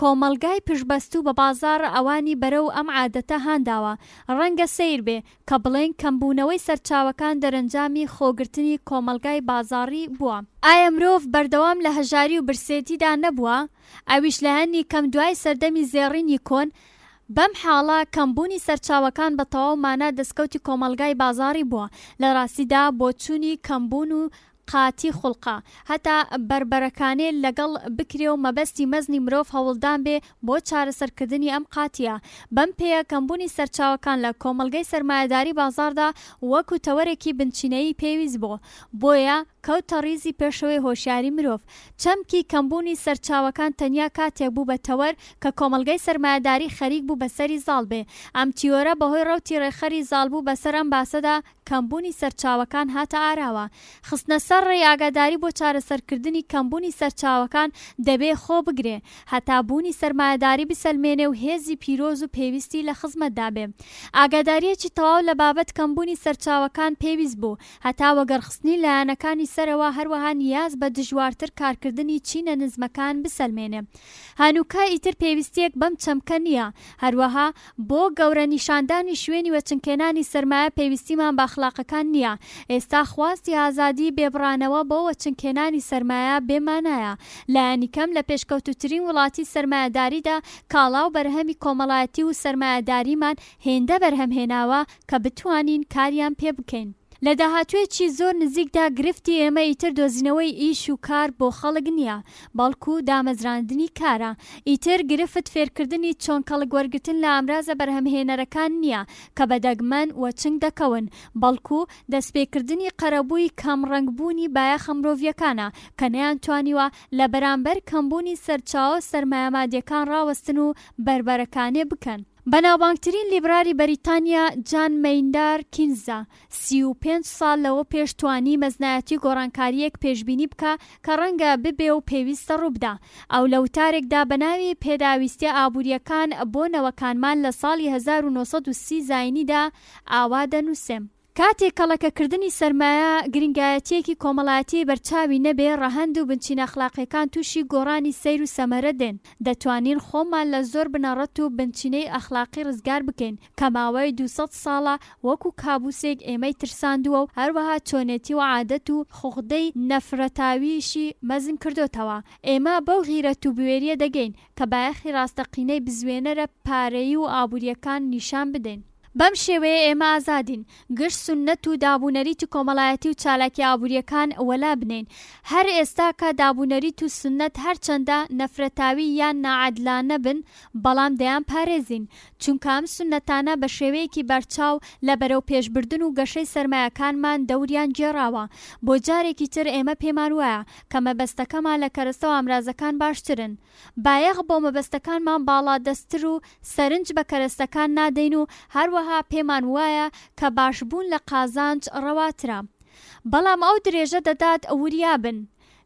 کۆمەلگای پشبەستوو بە بازار ئەوانی بەرەو ئەم عادەتە هانداوە. ڕەنگە سیر بێ کە بڵێن کەمبوونەوەی سەرچاوەکان دەرەنجامی خۆگرتنی کۆمەلگای بازاڕی بووە. ئایا مرۆڤ بەردەوام لە هەژاری و برسێتیدا نەبووە؟ ئەویش لە هەنی کەم دوای سەردەمی زێڕینی کۆن بەم حاڵە کەمبوونی سەرچاوەکان بە تەواو مانە دەستکەوتی کۆمەلگای بازاڕی بووە. لە ڕاستیدا بۆچوونی کەمبوون و قاتی خوڵقا هەتا بربەرەکانێ لەگەڵ بکرێ و مەبەستی مەزنی مرۆڤ هەوڵدان بێ بۆ چارەسەرکردنی ئەم قاتیە. بەم پێیە کەمبوونی سەرچاوەکان لە کۆمەلگەی سەرمایەداری بازاردا وەکو تەوەرێکی بنچینەیی پێویست بوو، بۆیە کەوتە ڕیزی پێشەوەی هۆشیاری مرۆڤ. چەمکی کەمبوونی سەرچاوەکان تەنیا کاتێک بوو بە تەوەر کە کۆمەلگەی سەرمایەداری خەریک بوو بەسەری زاڵ بێ. ئەم تیۆرە بەهۆی ڕەوتی ڕێخەری زاڵبوو بەسەر ئەم باسەدا کەمبوونی سەرچاوەکان هاتە ئاراوە. خستنە سەر ڕێی ئاگاداری بۆ چارەسەرکردنی کەمبوونی سەرچاوەکان دەبێ خۆ بگرێ هەتا بوونی سەرمایەداری بسەلمێنێ و هێزی پیرۆز و پێویستی لە خزمەتدا بێ. ئاگاداریەکی تەواو لە بابەت کەمبوونی سەرچاوەکان پێویست بوو هەتا وەگەڕخستنی لایەنەکانی سەرەوە هەروەها نیاز بە دژوارتر کارکردنی چینە نزمەکان بسەلمێنێ. هەنووکە ئیتر پێویستیەک بەم چەمکە نییە. هەروەها بۆ گەورە نیشاندانی شوێنی وەچنکێنانی سەرمایە پێویستیمان بە ئەخلاقەکان نییە. ئێستا خواستی ئازادی بێبڕانەوە بۆ وەچنکێنانی سەرمایە بێمانایە. لایەنی کەم لە پێشکەوتوترین وڵاتی سەرمایەداریدا کاڵاو بەرهەمی کۆمەڵایەتی و سەرمایەداریمان هێندە بەرهەمهێناوە کە بتوانین کاریان پێ بکەین. لە داهاتوێکی زۆر نزیکدا گرفتی ئێمە ئیتر دۆزینەوەی ئیش و کار بۆ خەڵک نییە، بەڵکو دامەزراندنی کارە. ئیتر گرفت فێرکردنی چۆن کەڵک وەرگتن لە ئامرازە بەرهەمهێنەرەکان نییە کە بەدەگمەن وەچنگ دەکەون، بەڵکو دەستپێکردنی قەرەبووی کەمڕەنگبوونی بایەخە مرۆڤیەکانە کە نەیانتوانیوە لە بەرامبەر کەمبوونی سەرچاوە سەرمایەمادیەکان ڕاوەستن و بربەرەکانێ بکەن. بەناوبانگترین لیبراری بەریتانیا جان مەیندار کینزە 35 ساڵ لەوە پێش توانی مەزنایەتی گۆڕانکاریەک پێشبینی بکە کە ڕەنگە ببێ و پێویستە ڕووبدا. ئەو لە وتارێکدا بەناوی پێداویستی ئابوووریەکان بۆ نەوەکانمان لە ساڵی 1930 زاینیدا ئاوا دەنووسێم. کاتێک کەڵەکەکردنی سەرمایە گرنگایەتیەکی کۆمەڵایەتی بەرچاوی نەبێ، ڕەهەند و بنچینە ئەخلاقیەکان تووشی گۆڕانی سەیر و سەمەرە دێن. دەتوانین خۆمان لە زۆر بنەڕەت و بنچینەی ئەخلاقی ڕزگار بکەین کە ماوەی 200 ساڵە وەکو کابوسێک ئێمەی ترساندووە و هەروەها چۆنێتی و عادەت و خوخدەی نەفرەتاویشی مەزن کردوتەوە. ئێمە بەو غیرەت و بوێریە دەگەین کە بایەخی ڕاستەقینەی بزوێنەرە پارەیی و ئابوووریەکان نیشان بدەین. بەم شێوەیە ئێمە ئازادین گشت سونەت و دابوونەریتی کۆمەڵایەتی و چالاکی ئابوووریەکان وەلا بنین. هەر ئێستا کە دابوونەریت و سونەت هەرچەندە نەفرەتاوی یان ناعادلانە بن، بەڵام دەیان پارێزین، چونکە ئەم سونەتانە بە شێوەیەکی بەرچاو لە بەرەو پێشبردن و گەشەی سەرمایەکانمان دەوریان گێڕاوە. بۆ جارێکی تر ئێمە پێمان وایە کە مەبەستەکەمان لە کەرەستە و ئامرازەکان باشترن. بایەخ بۆ مەبەستەکانمان باڵا دەستتر و سەرنج بە کەرەستەکان نادەین و هەروەها پێمان وایە کە باشبوون لە قازانج ڕەواترە. بەڵام ئەو درێژە دەدات وریابن.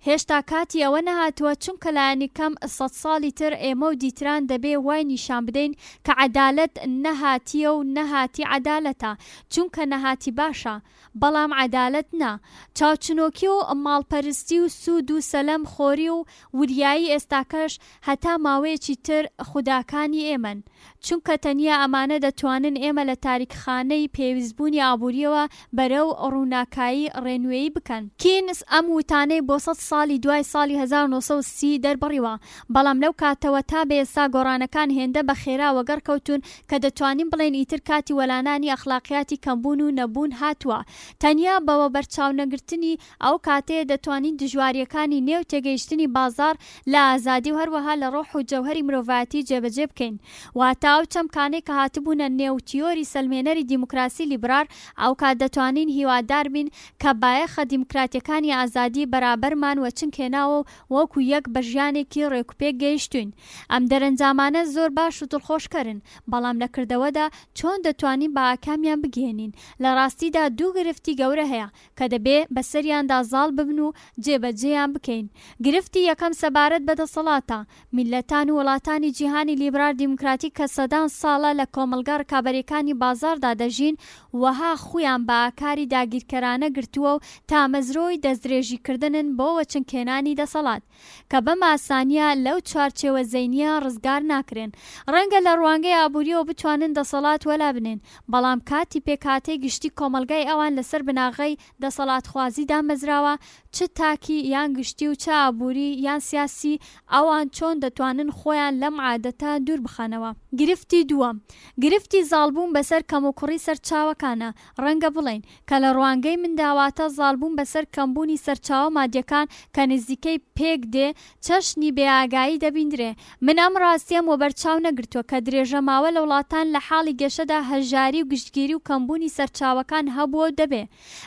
هێشتا کاتی ئەوە نەهاتووە، چونکە لایەنی کەم 100 ساڵی تر ئێمە و دیتران دەبێ وای نیشان بدەین کە عەدالەت نەهاتیە و نەهاتی عەدالەتە، چونکە نەهاتی باشە بەڵام عەدالەت نا. چاوچنۆکی و ماڵپەرستی و سوود و سەلەم خۆری و وریایی ئێستاکەش هەتا ماوەیەکی تر خوداکانی ئێمەن، چونکە تەنیا ئەمانە دەتوانن ئێمە لە تاریکخانەی پێویستبوونی ئابوووریەوە بەرەو ڕووناکایی ڕێنوێیی بکەن. کینس ئەم وتانەی بۆ 100 ساڵی دوای ساڵی 1930 دەربڕیوە، بەڵام لەو کاتەوە تا بە ئێستا گۆڕانەکان هێندە بە خێرا وەگەڕ کەوتون کە دەتوانین بڵێن ئیتر کاتی وەلانانی ئەخلاقیاتی کەمبوون و نەبوون هاتووە. تەنیا بەوە بەرچاو نەگرتنی ئەو کاتەیە دەتوانین دژواریەکانی نێو تێگەیشتنی بازار لە ئازادی و هەروەها لە ڕۆح و جەوهەری مرۆڤایەتی جێبەجێ بکەین. واتە ئەو چەمکانەی کە هاتبوونە نێو تیۆری سەلمێنەری دیموکراسی لیبرال، ئەو کات دەتوانین هیوادار بین کە بایەخە دیموکراتیەکانی ئازادی بەرابەرمان وەچنکێناوە و وەکو یەک بە ژیانێکی ڕێکوپێک گەیشتوین. ئەم دەرەنجامانە زۆر باش و دڵخۆشکەرن، بەڵام لە کردەوەدا چۆن دەتوانین بە ئاکامیان بگێنین؟ لە ڕاستیدا دوو گرفتی گەورە هەیە کە دەبێ بەسەریاندا زاڵ ببن و جێبەجێیان بکەین. گرفتی یەکەم سەبارەت بە دەسەڵاتە. میلەتان و وڵاتانی جیهانی لیبرال دیموکراتی کە سەدان ساڵە لە کۆمەلگا ڕکابەرەکانی بازاردا دەژین، وەها خویان بە ئاکاری داگیرکەرانە گرتووە و تا مەزرۆی دەستدرێژیکردنن بۆ وەچنکێنانی دەسەڵات کە بەم ئاسانیە لەو چوارچێوە زەینیە ڕزگار ناکرێن. ڕەنگە لە ڕوانگەی ئابوووریەوە بتوانن دەسەڵات وەلا بنێن، بەڵام کاتی پێکهاتەی گشتی کۆمەلگای ئەوان لەسەر بناغەی دەسەڵاتخوازیدا مەزراوە، چ تاکی یان گشتی و چ ئابووری یان سیاسی، ئەوان چۆن دەتوانن خۆیان لەم عادەتە دوور بخەنەوە. گرفتی دووەم، گرفتی زاڵبوون بەسەر کەموکوڕی سەرچاوەکانە. ڕەنگە بڵێن کە لە ڕوانگەی منداواتە زاڵبوون بەسەر کەمبوونی سەرچاوە مادیەکان کە نزیکەی پێک دێ چەشنی بێئاگایی دەبیندرێ. من ئەم ڕاستیەم وە بەرچاو نەگرتووە کە درێژە ماوە لە وڵاتان لە حاڵی گەشەدا هەژاری و گشتگیری و کەمبوونی سەرچاوەکان هەبووە و دەبێ.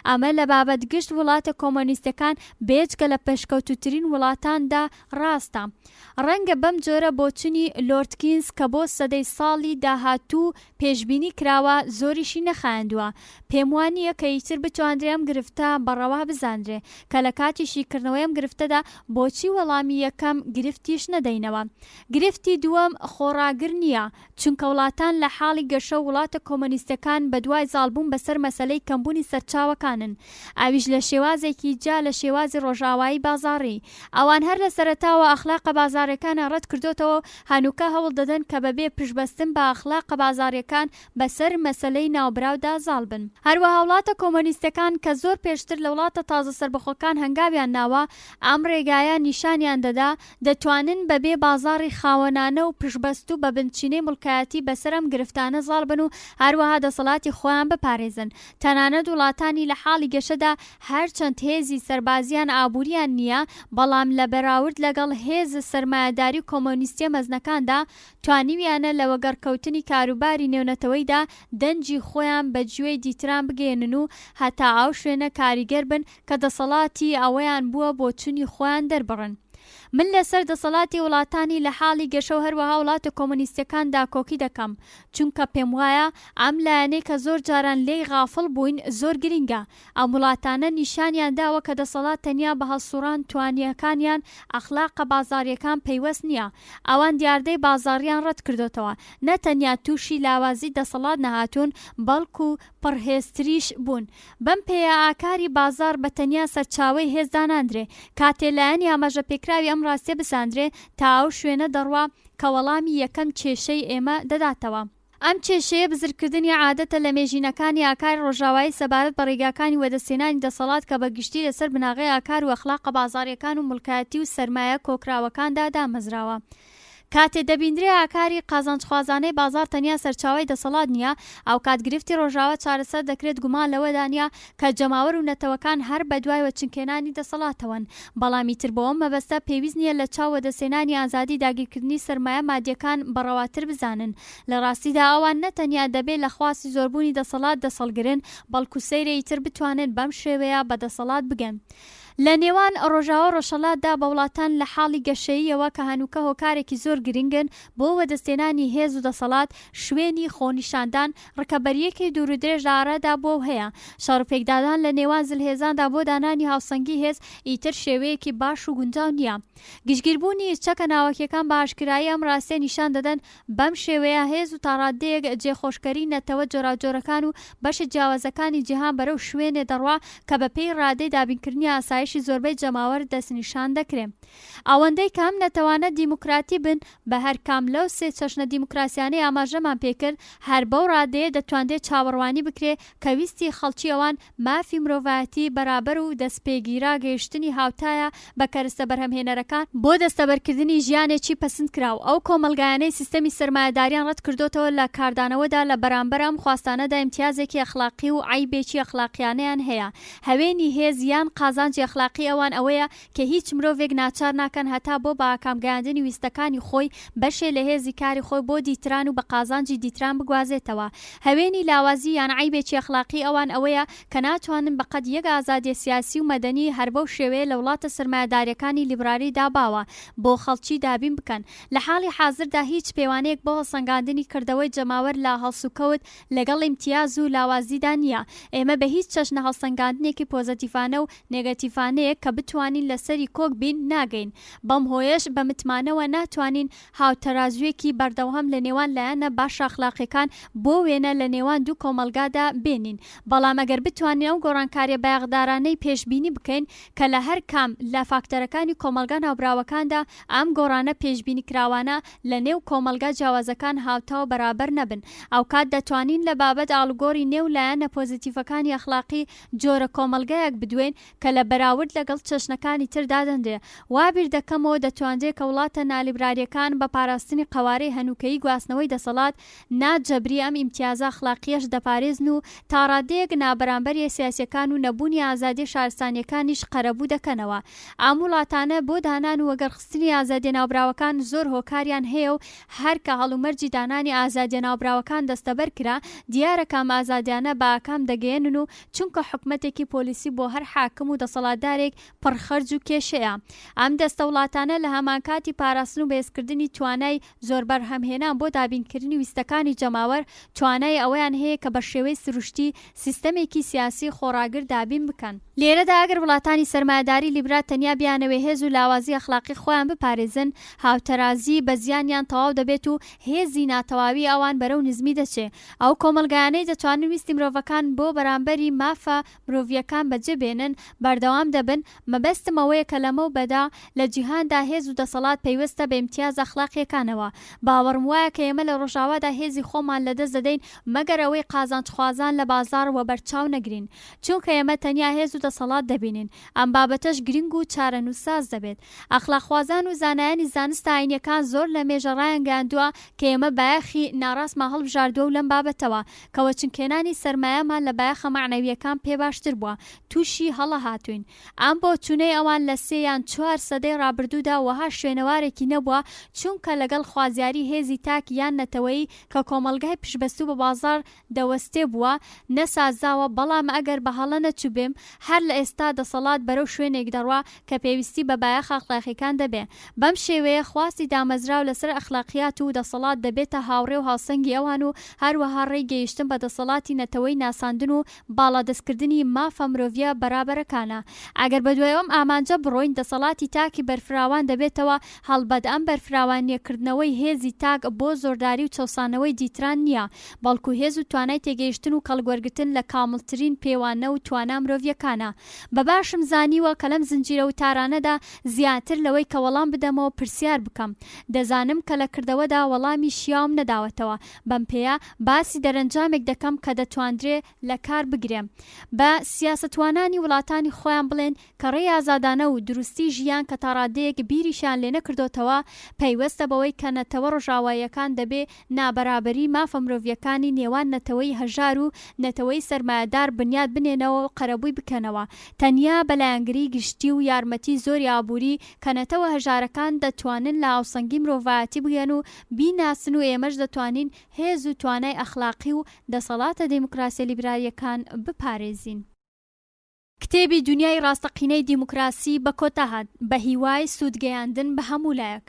ئەمە لە بابەت گشت وڵاتە کۆمۆنیستەکان بێجگە لە پێشکەوتوترین وڵاتاندا ڕاستە. ڕەنگە بەم جۆرە بۆچوونی لۆرد کینز کە بۆ سەدەی ساڵی داهاتوو پێشبینی کراوە زۆریشی نەخایاندووە. پێم وانییە کە ئیتر بتواندرێ ئەم گرفتە بەڕەوا بزاندرێ کە لە کاتی شیکردنەوەی ئەم گرفتەدا بۆچی وەڵامی یەکەم گرفتیش نەدەینەوە. گرفتی دووەم خۆڕاگر نییە، چونکە وڵاتان لە حاڵی گەشە وڵاتە کۆمۆنیستەکان بە دوای زاڵبوون بەسەر مەسەلەی کەمبوونی سەرچاوەکانن، ئاویش لە شێوازێکی جا لە شێوازی ڕۆژاوایی بازاڕی. ئەوان هەر لە سەرەتاوە ئەخلاقە بازاڕیەکانە ڕەت کردوتەوە، هەنووکە هەوڵ دەدەن کە بەبێ پشبەستن بە ئەخلاقە بازاڕیەکان بەسەر مەسەلەی ناوبراودا زاڵ بن. هەروەها وڵاتە کۆمۆنیستەکان کە زۆر پێشتر لە وڵاتە تازە سەربەخۆکان هەنگاویان ناوە، ئەم ڕێگایە نیشانیان دەدا دەتوانن بەبێ بازاڕی خاوەنانە و پشبەست و بە بنچینەی مڵکایەتی بەسەر ئەم گرفتانە زاڵ بن و هەروەها دەسەڵاتی خۆیان بپارێزن. تەنانەت وڵاتانی لە حاڵی گەشەدا هەرچەند هێزی سەربازیان ئابووریان نییە، بەڵام لە بەراورد لەگەڵ هێز سەرمایەداری کۆمۆنیستی مەزنەکاندا توانیویانە لە وەگەڕکەوتنی کاروباری نێونەتەوەیدا دەنجی خۆیان بە گوێی دیتران بگێنن و هەتا ئەو شوێنە کاریگەر بن کە دەسەڵاتی ئەوەیان بووە بۆ چوونی خۆیان دەربڕن. من لەسەر دەسەڵاتی وڵاتانی لە حاڵی گەشە و هەروەها وڵاتە کۆمۆنیستەکاندا کۆکی دەکەم، چونکە پێم وایە ئەم لایەنەی کە زۆر جاران لێی غافڵ بووین زۆر گرینگە. ئەم وڵاتانە نیشانیان داوە کە دەسەڵات تەنیا بە هەڵسوڕان توانیەکانیان ئەخلاقە بازاڕیەکان پەیوەست نییە. ئەوان دیاردەی بازاڕیان ڕەت کردوتەوە، نەتەنیا تووشی لاوازی دەسەڵات نەهاتوون بەڵکو پڕهێزتریش بوون. بەم پێیە ئاکاری بازار بە تەنیا سەرچاوەی هێزدا ناندرێ، کاتێ لایەنی ئاماژە پێکراوی ئەم ڕاستیە بساندرێ تا ئەو شوێنە دەڕوا کە وەڵامی یەکەم کێشەی ئێمە دەداتەوە. ئەم کێشەیە بزرکردنی عادەتە لە مێژینەکانی ئاکاری ڕۆژاوایی سەبارەت بە ڕێگاکانی وەدەستێنانی دەسەڵات کە بەگشتی لەسەر بناغی ئاکار و ئەخلاقە بازاڕیەکان و مڵکایەتی و سەرمایە کۆکراوەکاندا دامەزراوە. کاتێ دەبیندرێ ئاکاری قازانجخوازانەی بازار تەنیا سەرچاوی دەسەڵات نییە، ئەو کات گرفتی ڕۆژاوە چارەسەر دەکرێت گومان لەوەدانە کە جەماوەر و نەتەوەکان هەر بەدوای وەچنکێنانی دەسەڵاتەوەن. بەڵامی تر بەوە مەبەستە پێویست نییە لە چاو وەدەستێنانی ئازادی داگیرکردنی سەرمایە مادیەکان بەڕەواتر بزانن. لە ڕاستیدا ئەوان نەتەنیا دەبێت لە خواستی زۆربوونی دەسەڵات دەسەڵگرن، بەڵکو سەیرەی تر بتوانن بەم شێوەیە بە دەسەڵات بگەن. لە نێوان ڕۆژاوە ڕۆژهەڵاتدا بە وڵاتان لە حاڵی گەشەییەوە کە هەنووکە هۆکارێکی زۆر گرنگن بۆ وەدەستێنانی هێز و دەسەڵات، شوێنی خۆنیشاندان ڕکەبەریەکی دوورودرێژ لە ئارادا بۆ هەیە. شەڕپێکدادان لە نێوان زلهێزاندا بۆ دانانی هاوسەنگی هێز ئیتر شێوەیەکی باش و گونجاو نییە. گشتگیربوونی چەکە ناوەکیەکان بە ئاشکرایی ئەم ڕاستیە نیشان دەدەن بەم شێوەیە هێز و تاڕادەیەک جێخۆشکەری نەتەوە جۆراجۆرەکان و بەشە جیاوازەکانی جیهان بەرەو شوێنێ دەڕوا کە بەپێی ڕادەی دابینکردنی ئاسایشی زۆربەی جەماوەر دەستنیشان دەکرێن. ئەوەندەی کام نەتەوانە دیموکراتی بن بە هەر کام لەو سێ چەشنە دیموکراسیانەی ئاماژەمان پێکرد، هەر بەو ڕادەیە دەتوانرێت چاوەڕوانی بکرێ کە ویستی خەڵکی ئەوان مافی مرۆڤایەتی بەرابەر و دەستپێگیرا گەیشتنی هاوتایە بە کەرستە بەرهەمهێنەرەکان بۆ دەستەبەرکردنی ژیانێکی پەسەند کراو. ئەو کۆمەلگایانەی سیستەمی سەرمایەداریان ڕەت کردوتەوە لە کاردانەوەدا لە بەرامبەر ئەم خواستانەدا ئیمتیازێکی ئەخلاقی و عیبێکی ئەخلاقیانەیان هەیە. هەوێنی هێز یان قازانجی ئەخلاقی ئەوان ئەوەیە کە هیچ مرۆڤێک ناچار ناکەن هەتا بۆ بە ئاکامگەیاندنی ویستەکانی خۆی بەشێ لە هێزی کاری خۆی بۆ دیتران و بە قازانجی دیتران بگوازێتەوە. هەوێنی لاوازی یان عیبێکی ئەخلاقی ئەوان ئەوەیە کە ناتوانن بەقەد یەک ئازادی سیاسی و مەدەنی هەر بەو شێوەیە لە وڵاتە سەرمایەداریەکانی لیبرالی داباوە بۆ خەڵکی دابین بکەن. لە حاڵی حازردا هیچ پەیوانەیەک بۆ هەڵسەنگاندنی کردەوەی جەماوەر لە هەڵسوکەوت لەگەڵ ئیمتیاز و لاوازیدا نییە. ئێمە بە هیچ چەشنە هەڵسەنگاندنێکی پۆزەتیفانە و نێگەتیفانەیە کە بتوانین لەسەری کۆک بین ناگەین. بەم هۆیەش بە متمانەوە ناتوانین هاوتەرازویەکی بەردەوام لە نێوان لایەنە باش ئەخلاقیەکان بۆ وێنە لە نێوان دوو کۆمەلگادا بێنین. بەڵام ئەگەر بتوانین ئەو گۆڕانکاریە بایەغدارانەی پێشبینی بکەین کە لە هەر کام لە فاکتەرەکانی کۆمەلگا ناوبراوەکاندا ئەم گۆڕانە پێشبینی کراوانە لە نێو کۆمەلگا جیاوازەکان هاوتاو بەرابەر نەبن، ئەو کات دەتوانین لە بابەت ئاڵوگۆڕی نێو لایەنە پۆزیتیڤەکانی ئەخلاقی جۆرە کۆمەلگایەک بدوێن کە لە بەراورد لەگەڵ چەشنەکانی تردا دەندێ. وابیر دەکەمەوە دەتوانرێت کە وڵاتە نالیبراریەکان بە پاراستنی قەوارەی هەنووکەیی گواستنەوەی دەسەڵات ناجەبری ئەم ئیمتیازە ئەخلاقیەش دەپارێزن و تا ڕادەیەک نابەرامبەری سیاسیەکان و نەبوونی ئازادی شارستانیەکانیش قەرەبوو دەکەنەوە. ئەم وڵاتانە بۆ دانان و وەگەرخستنی ئازادی ناوبراوەکان زۆر هۆکاریان هەیە و هەر کە هەڵومەرجی دانانی ئازادی ناوبراوەکان دەستەبەر کرا دیارە کام ئازادیانە بە ئاکام دەگەێنن و چونکە حکومەتێکی پۆلیسی بۆ هەر حاکم و دەسەڵاتدارێک پڕخەرج و کێشەیە. ئەم دەستە وڵاتانە لە هەمان کاتی پاراستن و بەهێزکردنی توانای زۆر بەرهەمهێنان بۆ دابینکردنی ویستەکانی جەماوەر توانای ئەوەیان هەیە کە بە شێوەی سروشتی سیستەمێکی سیاسی خۆراگر دابین بکەن. لێرەدا ئەگەر وڵاتانی سەرمایەداری لیبرا تەنیا بیانەوەی هێز و لاوازی ئەخلاقی خۆیان بپارێزن، هاوتەرازی بە زیانیان تەواو دەبێت و هێزی ناتەواوی ئەوان بەرەو نزمی دەچێت. ئەو کۆمەلگایانەی دەتوانن ویستی مرۆڤەکان بۆ بەرامبەری مافە مرۆڤیەکان بەجێبێنن بەردەوام دەبن. مەبەستم ئەوەیە کە لەمە بەدا لە جیهاندا هێز و دەسەڵات پەیوەستە بە ئیمتیاز ئەخلاقیەکانەوە. باوەڕم وایە کە ئێمە لە ڕۆژاوادا هێزی خۆمان لەدەست دەدەین مەگەر ئەوەی قازانجخوازان لە بازار وە بەرچاو نەگرین، چونکە ئێمە تەنیا هێز و دەسەڵات دەبینین. ئەم بابەتەش گرنگ و چارەنووساز دەبێت. ئەخلاقخوازان و زانایانی زانستە ئاینیەکان زۆر لە مێژەڕایان گەیاندووە کە ئێمە بایەخی ناڕاستمان هەڵبژاردووە و لەم بابەتەوە کە وەچنکێنانی سەرمایەمان لە بایەخە معنەویەکان پێ باشتر بووە، تووشی هەڵە هاتوین. ئەم بۆ چوونەی ئەوان لە 3 یان 4 سەدەی ڕابردوودا وەها شوێنەوارێکی نەبووە چونکە لەگەڵ خوازیاری هێزی تاک یان نەتەوەیی کە کۆمەڵگای پشبەستوو بە بازار دەوەستێ بووە نەسازاوە، بەڵام ئەگەر بە هەڵە نەچووبێم هەر لە ئێستا دەسەڵات بەرەو شوێنێک دەڕوا کە پێویستی بە بایەخ ئەخلاقیەکان دەبێ. بەم شێوەیە خواستی دامەزراو لەسەر ئەخلاقیات و دەسەڵات دەبێتە هاوڕێ و هاوسەنگی ئەوان و هەروەها ڕێی گەیشتن بە دەسەڵاتی نەتەوەی ناساندن و باڵادەستکردنی مافە مرۆڤیە بەرابەرەکانە. ئەگەر بەدوایەوەم ئامانجە بڕۆین دەسەڵاتی تاکی بەرفراوان دەبێتەوە هەڵبەت ئەم بەرفراوانیەکردنەوەی هێزی تاک بۆ زۆرداری و چەسانەوەی دیتران نییە، بەڵکو هێز و توانای تێگەیشتن و کەڵگوەرگتن لە کامڵترین پێوانە و توانا مرۆڤیەکانە. بەباشم زانیوە کە لەم زنجیرە و تارانەدا زیاتر لەوەی کە وەڵام بدەمەوە پرسیار بکەم. دەزانم کە لە کردەوەدا وەڵامی شیاوم نەداوەتەوە، بەم پێەیە باسی دەرەنجامێک دەکەم کە دەتواندرێ لە کار بگرێم. بە سیاسەتوانانی وڵاتانی خۆیان بڵێن کە ڕێی ئازادانە و دروستی ژیان کە تا ڕادەیەک بیریشان لێ نەکردوتەوە پەیوەستە بەوەی کە نەتەوە ڕۆژاواییەکان دەبێ نابەرابەری مافە مرۆڤیەکانی نێوان نەتەوەی هەژار و نەتەوەی سەرمایەدار بنیاد بنێنەوە و قەرەبووی بکەنەوە. تەنیا بەلایەنگری گشتی و یارمەتی زۆری ئابووری کە نەتەوە هەژارەکان دەتوانن لە هاوسەنگی مرۆڤایەتی بگەن و بیناسن و ئێمەش دەتوانین هێز و توانای ئەخلاقی و دەسەڵاتە دموکراسی لیبرالیەکان بپارێزین. کتێبی دنیای ڕاستەقینەی دیموکراسی بە کۆتا هات بە هیوای سوودگەیاندن بە هەموو لایەک.